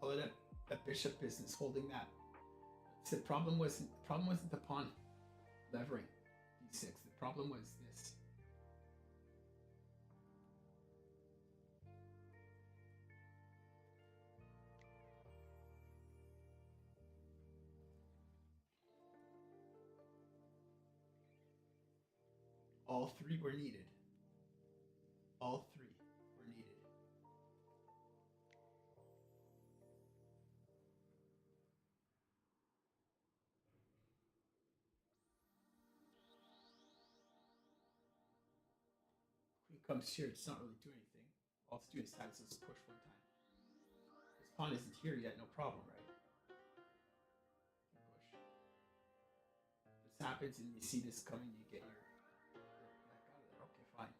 All of that bishop business, holding that. So the problem wasn't the pawn levering d6. The problem was this. All 3 were needed. All 3 were needed. Queen comes here, it's not really doing anything. All it's doing is has this push one time. This pawn isn't here yet, no problem, right? Push. This happens and you see this coming, you get your back out of there. Okay, fine.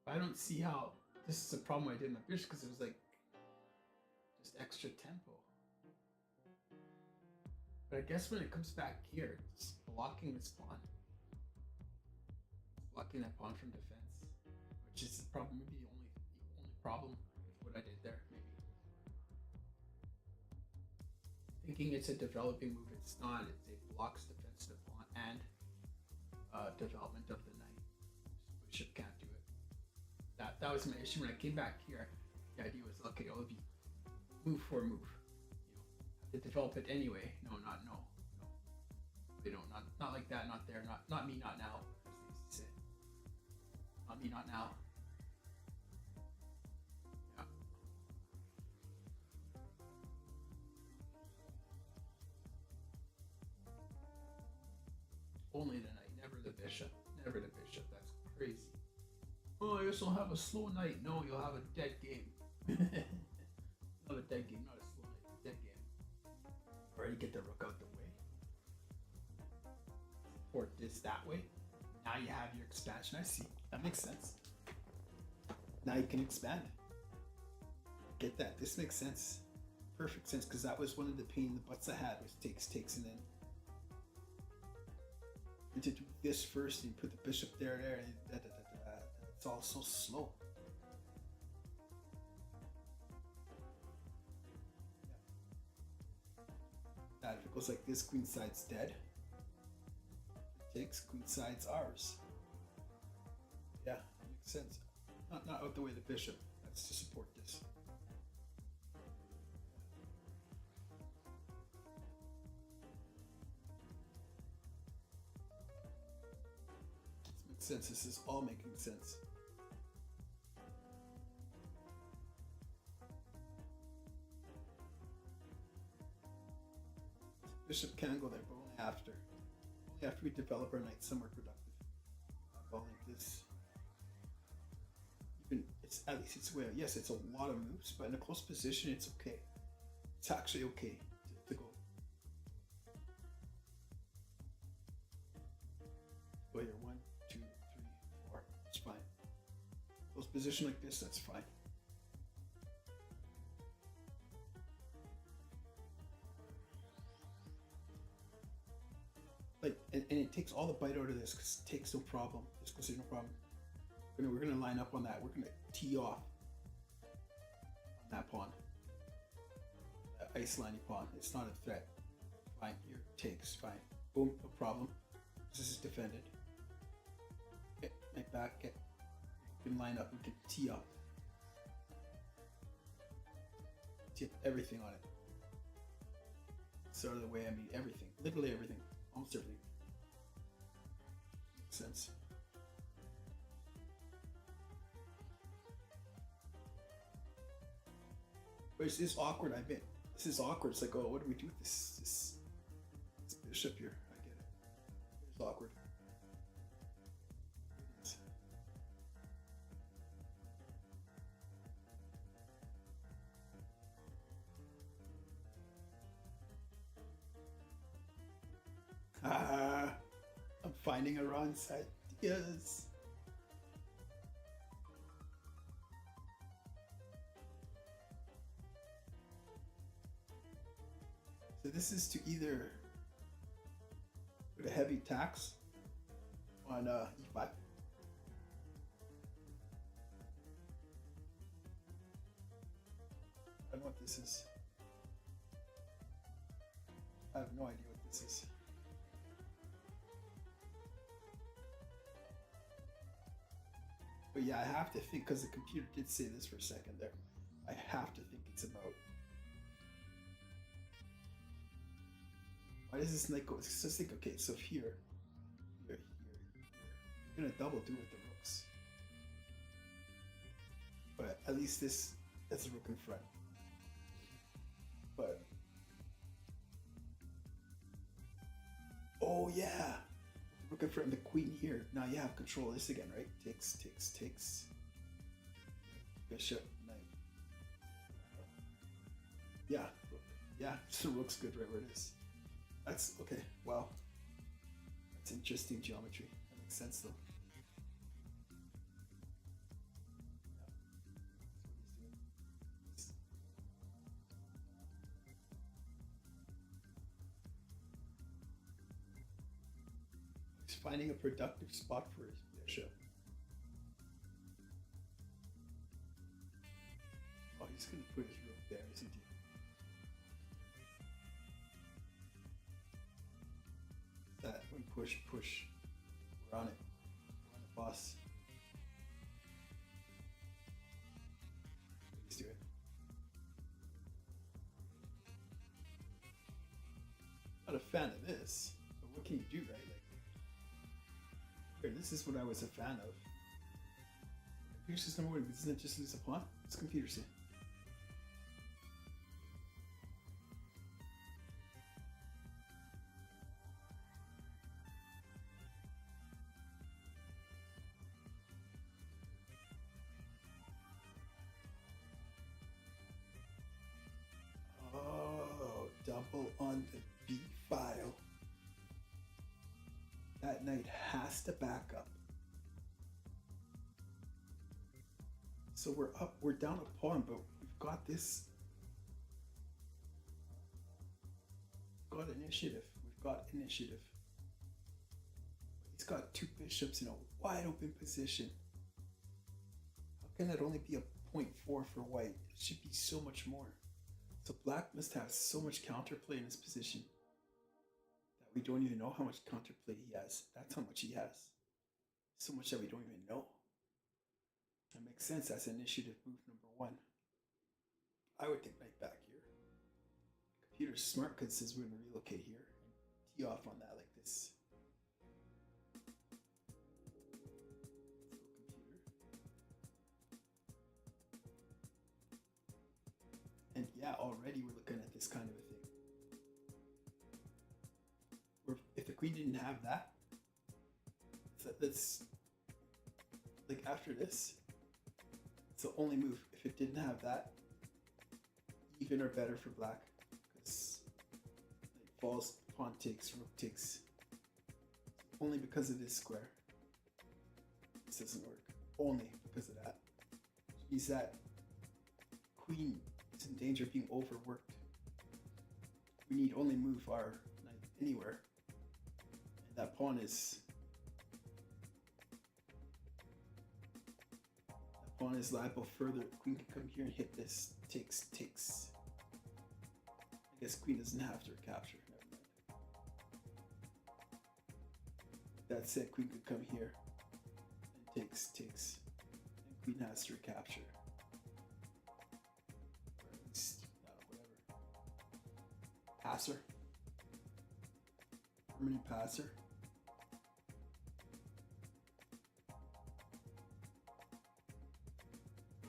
But I don't see how this is a problem I did in the bishop, because it was like just extra tempo. But I guess when it comes back here, it's blocking this pawn. It's blocking that pawn from defense, which is probably maybe the only problem with what I did there, maybe. thinking it's a developing move. It's not. It blocks defensive pawn and development of the knight. Bishop can't do it. That was my issue when I came back here. The idea was, okay, it'll be move for move. Have to develop it anyway. No. They don't. Not like that. Not there. Not me. Not now. As they used to say. Not me. Not now. Yeah. Only the knight, never the bishop. Never the bishop. That's crazy. Oh, I guess I'll have a slow night. No, you'll have a dead game. Not a dead game, not a slow night. A dead game. Already get the rook out the way. Support this that way. Now you have your expansion. I see. That makes sense. Now you can expand. Get that. This makes sense. Perfect sense, because that was one of the pain in the butts I had, was takes, and then and to do this first and put the bishop there, and it's all so slow. Now if it goes like this, queen side's dead. It takes, queen side's ours. Yeah, makes sense. Not out the way of the bishop. That's to support this. This makes sense. This is all making sense. Bishop can go there, but only after. Only after we develop our knight somewhere productive. Ball like this. Even it's at least it's way. Yes, it's a lot of moves, but in a close position, it's okay. It's actually okay to go. Go here, 1, 2, 3, 4. It's fine. Close position like this, that's fine. Like, and it takes all the bite out of this, because it takes no problem. Just because there's no problem. We're gonna line up on that. We're gonna tee off on that pawn. That ice lining pawn. It's not a threat. Fine. Here takes. Fine. Boom. No problem. This is defended. Get right back. Get. We can line up. We can tee up. Tee up everything on it. So out of the way. I mean everything. Literally everything. Almost everything. Makes sense. But it's just awkward, I bet. This is awkward. It's like, oh, what do we do with this bishop here? I get it. It's awkward. I'm finding Iran's ideas. So this is to either put a heavy tax on E5. I don't know what this is. I have no idea what this is. But yeah, I have to think, because the computer did say this for a second there. I have to think it's about. Why does this knight go? So think, okay, so here, you're gonna double do with the rooks. But at least that's a rook in front. But oh yeah, rook in front and the queen here. Now you have control of this again, right? Takes. Bishop, knight. Yeah, so rook's good right where it is. That's okay. Wow, that's interesting geometry. That makes sense though. He's finding a productive spot for his bishop. Oh, he's gonna put his rook there, isn't he? push, push. We're on it. We're on it, boss. Let's do it. Not a fan of this, but what can you do, right? Like, here, this is what I was a fan of. Computer system number one, isn't it just lose a pawn? What's computer say? Oh, double on the B file. That knight has to back up. So we're down a pawn, but we've got this. We've got initiative. We've got initiative. He's got two bishops in a wide open position. How can that only be a 0.4 for white? It should be so much more. So black must have so much counterplay in his position that we don't even know how much counterplay he has. That's how much he has. So much that we don't even know. That makes sense. That's initiative move number one. I would take knight back here. Computer's smart because it says we're going to relocate here and tee off on that like this. And yeah, already we're looking at this kind of a thing. Where if the queen didn't have that, that's like after this, it's the only move. If it didn't have that, even or better for black, because like falls, pawn takes, rook takes. Only because of this square. This doesn't work. Only because of that. Which means that queen is in danger of being overworked. We need only move our knight anywhere. And that pawn is liable further. Queen can come here and hit this. Takes. I guess queen doesn't have to recapture. Never mind. That said, queen could come here and takes. And queen has to recapture. Or at least, whatever. Passer. Permanent passer.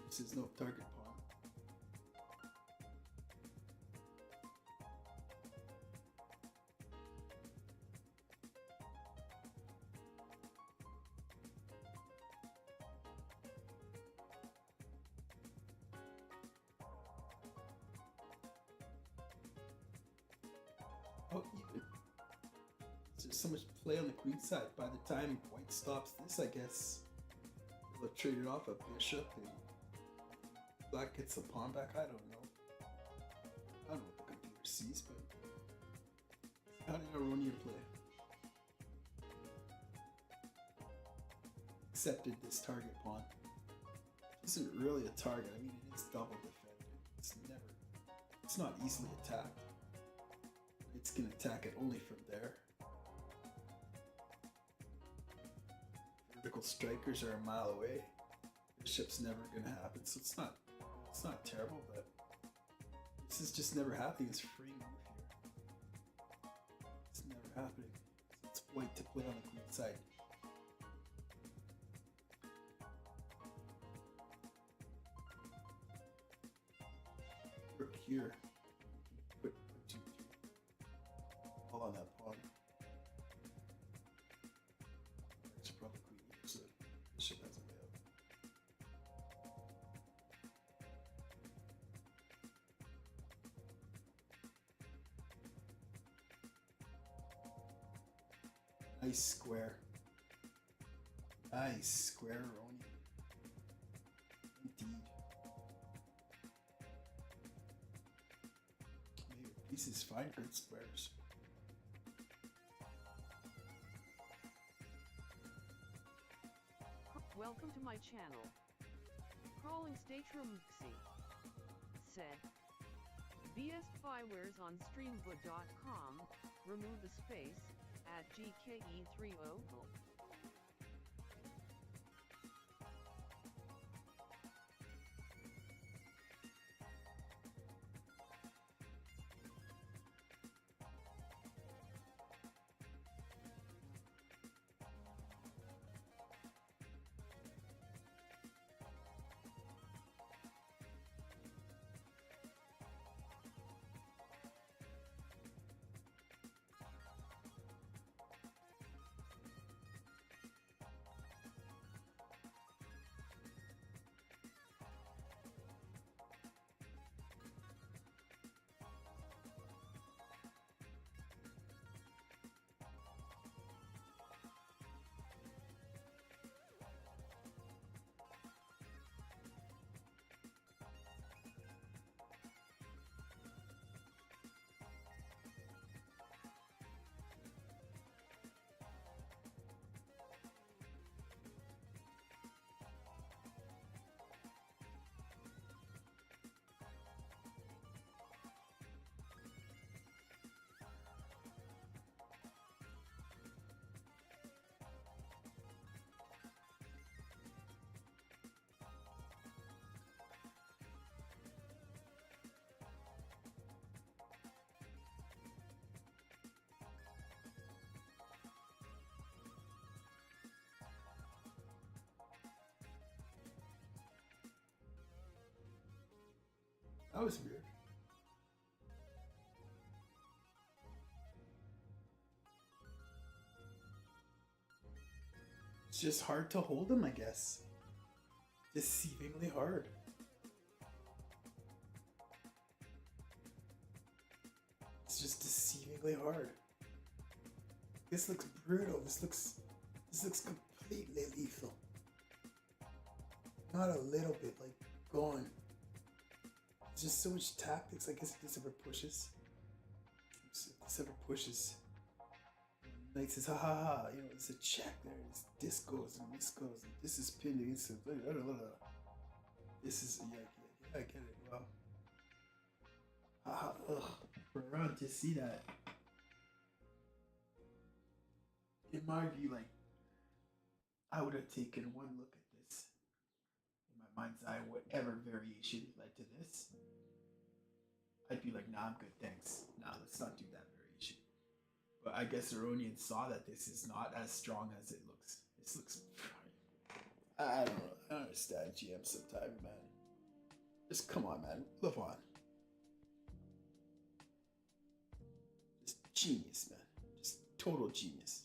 This is no target pawn. Oh, even. There's so much play on the queen side. By the time white stops this, I guess they'll trade it off a bishop and black gets the pawn back. I don't know. I don't know what the computer sees, but how did Aronia play? Accepted this target pawn. It isn't really a target. I mean, it is double defended. It's not easily attacked. It's gonna attack it only from there. Vertical strikers are a mile away. Bishop's never gonna happen, so it's not terrible, but this is just never happening. It's free move here. It's never happening. So it's white to play on the queen side. Rook here. Put 2, 3. All on that pawn. It's probably queen here, so bishop has a way out. Nice square. Nice square, Roni. Indeed. Maybe pieces find good squares. Welcome to my channel. Crawling Statrumxi said, BS Spywares on streambook.com, remove the space, at GKE30. That was weird. It's just hard to hold him, I guess. Deceivingly hard. It's just deceivingly hard. This looks brutal. This looks completely lethal. Not a little bit, like gone. There's just so much tactics. I guess if this ever pushes. If this ever pushes. Knight says, ha ha ha, you know, it's a check there. This goes and this goes and this is pinned against it. This is, yeah, I get it. Wow. Ah, ugh. For around to see that. In my view, like, I would have taken one look at this. In my mind's eye, whatever variation led to this, I'd be like, nah, I'm good, thanks. Nah, let's not do that variation. But I guess Aronian saw that this is not as strong as it looks. This looks... I don't know. I don't understand GM sometimes, man. Just come on, man. Levon. Just genius, man. Just total genius.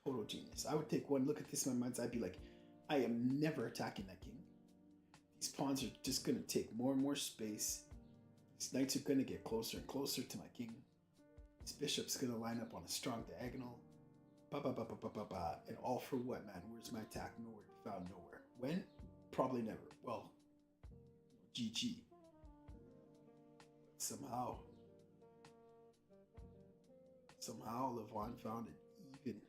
Total genius. I would take one look at this in my mind. I'd be like, I am never attacking that king. These pawns are just going to take more and more space. These knights are going to get closer and closer to my king. This bishop's going to line up on a strong diagonal. Ba ba ba ba ba ba ba. And all for what, man? Where's my attack? Nowhere. Found nowhere. When? Probably never. Well, GG. But somehow Levon found an even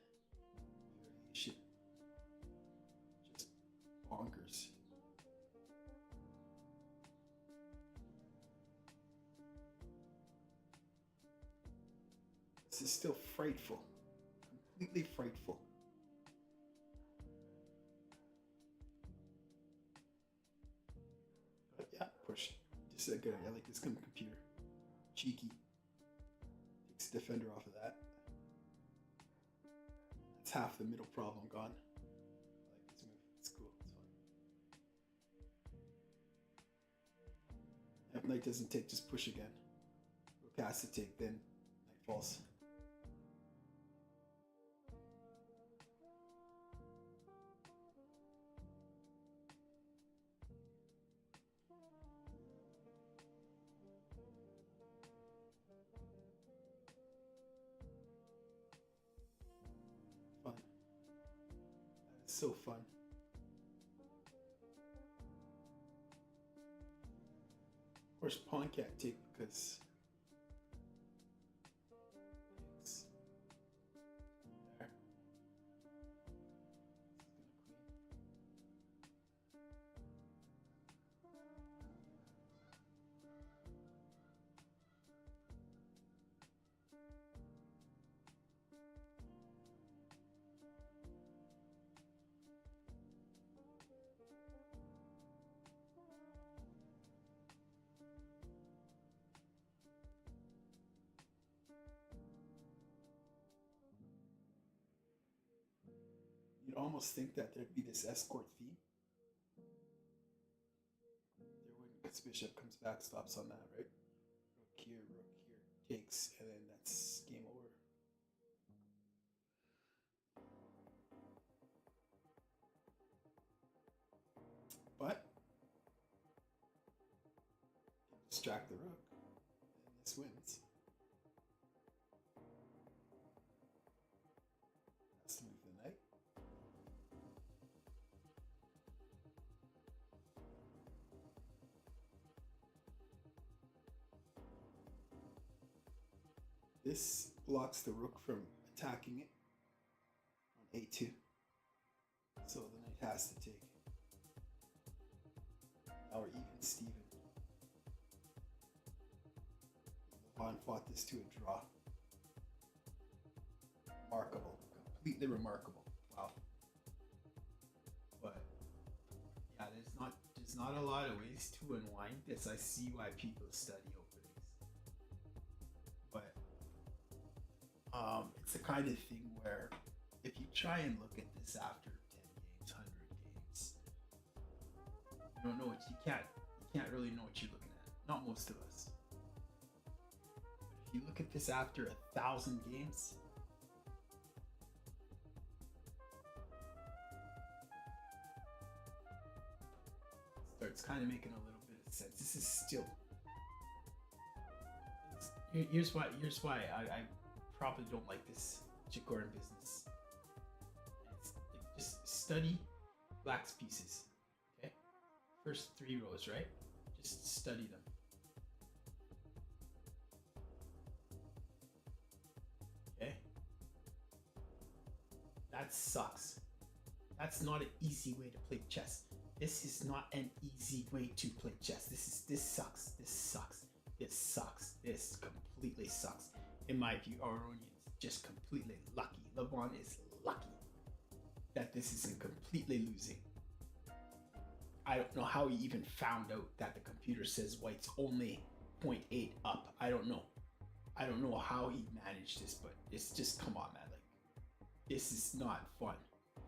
variation. Just bonkers. This is still frightful. Completely frightful. But yeah, push. Just a good. I like this kind of computer. Cheeky. Takes the defender off of that. That's half the middle problem gone. I like this move. It's cool. It's fun. If knight doesn't take, just push again. Rook has to take, then knight falls. Fun. That is so fun. Of course, pawn can't take because it's there. almost think that there'd be this escort theme. There wouldn't, because bishop comes back, stops on that, right? Rook here, takes, and then that's game over. But distract the rook, and this wins. That's the move of the night. This blocks the rook from attacking it on a2. So the knight has to take. Now we're even Steven. Levon fought this to a draw. Remarkable. Completely remarkable. Wow. But yeah, there's not a lot of ways to unwind this. I see why people study openings. But it's the kind of thing where if you try and look at this after 10 games, 100 games, you don't know what you can't really know what you're looking at. Not most of us. But if you look at this after 1,000 games, starts kind of making a little bit of sense. This is still. Here's why I probably don't like this Chicoran business. It's like, just study black's pieces. Okay, first 3 rows, right? Just study them. Okay, that sucks. That's not an easy way to play chess. This is not an easy way to play chess. This sucks. This sucks. This sucks. This completely sucks. In my view, Aronian's just completely lucky. Levon is lucky that this isn't completely losing. I don't know how he even found out that the computer says white's only 0.8 up. I don't know. I don't know how he managed this, but it's just, come on, man. Like, this is not fun.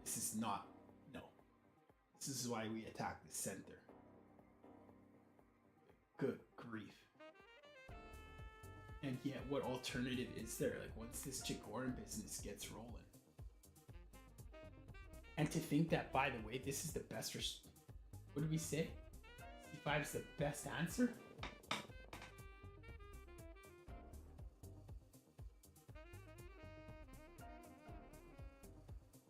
This is not, no. This is why we attack the center. Good grief. And yet, what alternative is there? Like, once this Chicoran business gets rolling. And to think that, by the way, this is the best, what did we say? C5 is the best answer?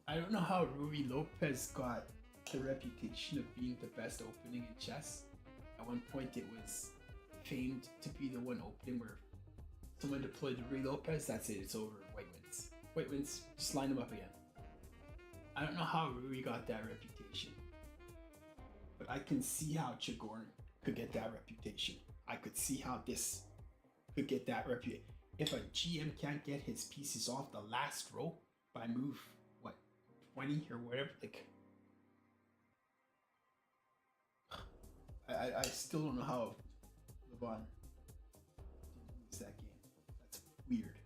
I don't know how Ruy Lopez got the reputation of being the best opening in chess. At one point, it was famed to be the one opening where someone deployed Ruy Lopez, that's it, it's over, white wins. White wins, just line them up again. I don't know how Ruy got that reputation, but I can see how Chicoran could get that reputation. I could see how this could get that reputation. If a GM can't get his pieces off the last row by move, what, 20 or whatever, like, I still don't know how Levon didn't lose that game. That's weird.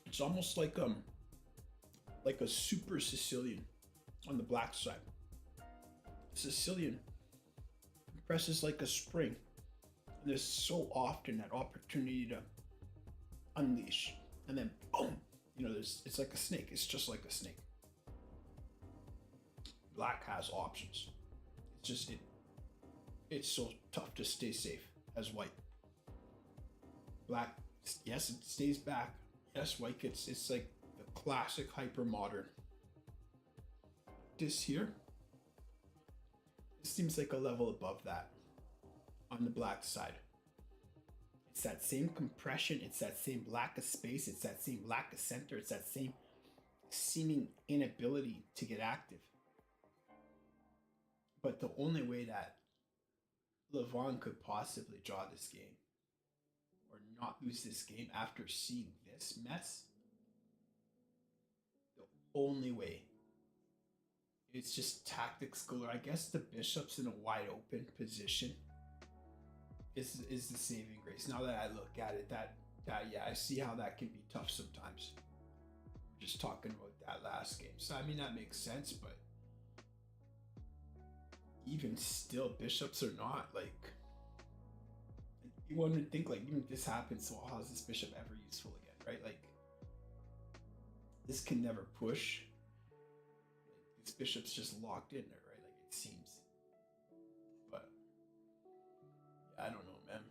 It's almost like a super Sicilian on the black side. Sicilian compresses like a spring. And there's so often that opportunity to unleash, and then boom. You know, it's like a snake. It's just like a snake. Black has options. It's just it's so tough to stay safe as white. Black, yes, it stays back. Yes, white gets, it's like the classic hyper modern. This here, it seems like a level above that on the black side. It's that same compression, it's that same lack of space, it's that same lack of center, it's that same seeming inability to get active. But the only way that Levon could possibly draw this game or not lose this game after seeing this mess, the only way, it's just tactics galore. I guess the bishop's in a wide open position. is the saving grace. Now that I look at it, that yeah, I see how that can be tough sometimes. Just talking about that last game, so I mean that makes sense, but even still, bishops or not, like you want to think like even if this happens, well, how is this bishop ever useful again, right? Like this can never push. Like, this bishop's just locked in there, right? Like it seems, but yeah, I don't know, man.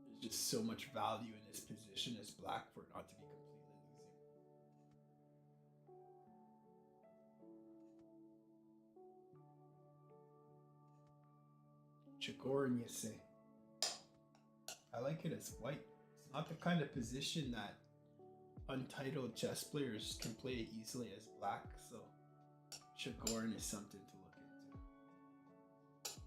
There's just so much value in this position as black for it not to be completely losing. Chigorin, you say? I like it as white. It's not the kind of position that untitled chess players can play easily as black, so Chigorin is something to look into.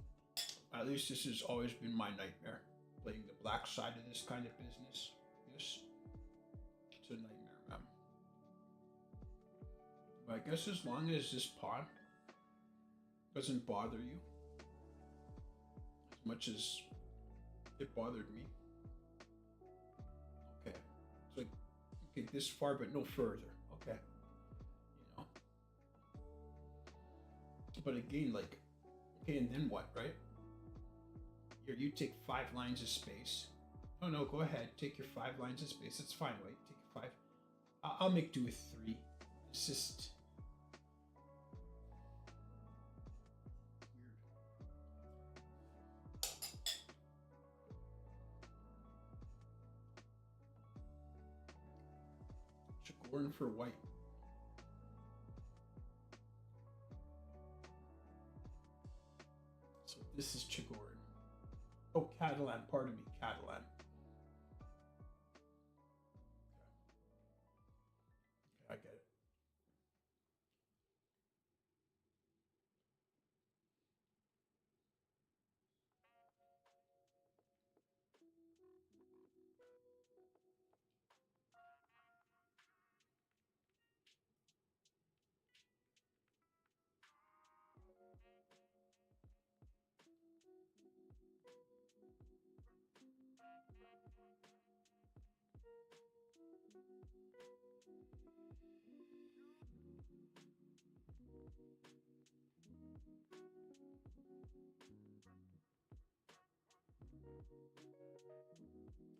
At least this has always been my nightmare, playing the black side of this kind of business. It's a nightmare, man. But I guess as long as this pawn doesn't bother you as much as it bothered me. Okay. It's like, okay, this far but no further. Okay. You know. But again, like, okay, and then what, right? Here, you take 5 lines of space. Oh no, go ahead. Take your 5 lines of space. It's fine, wait. Take your 5. I'll make do with 3. It's just Chigorin for white. So this is Chigorin. Oh, Catalan, pardon me, Catalan. Okay, I get it.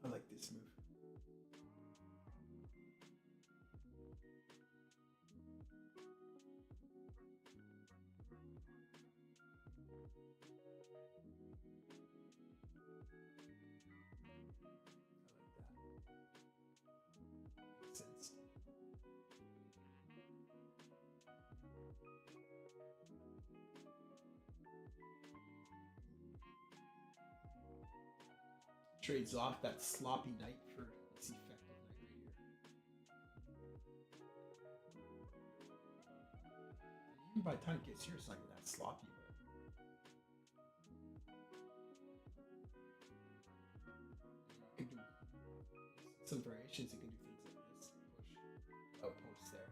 I like this move. Makes sense. Trades off that sloppy knight for this effective knight right here. And even by the time it gets here, it's not even that sloppy, but you can do some variations. You can do things like this, push outpost there.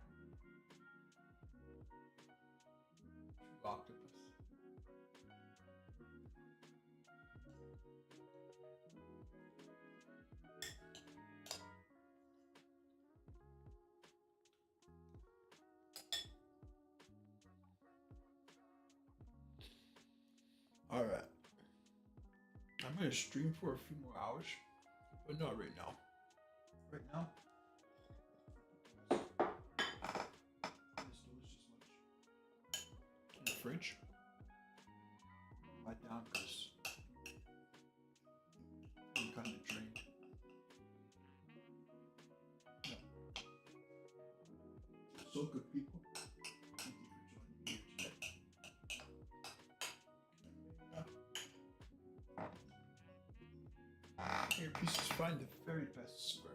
True octopus. All right, I'm gonna stream for a few more hours, but not right now. Right now, this delicious lunch in the fridge. Lie down because I'm kind of drained. Yeah. So good, people. Thank you for joining me here today. Your pieces find the very best square.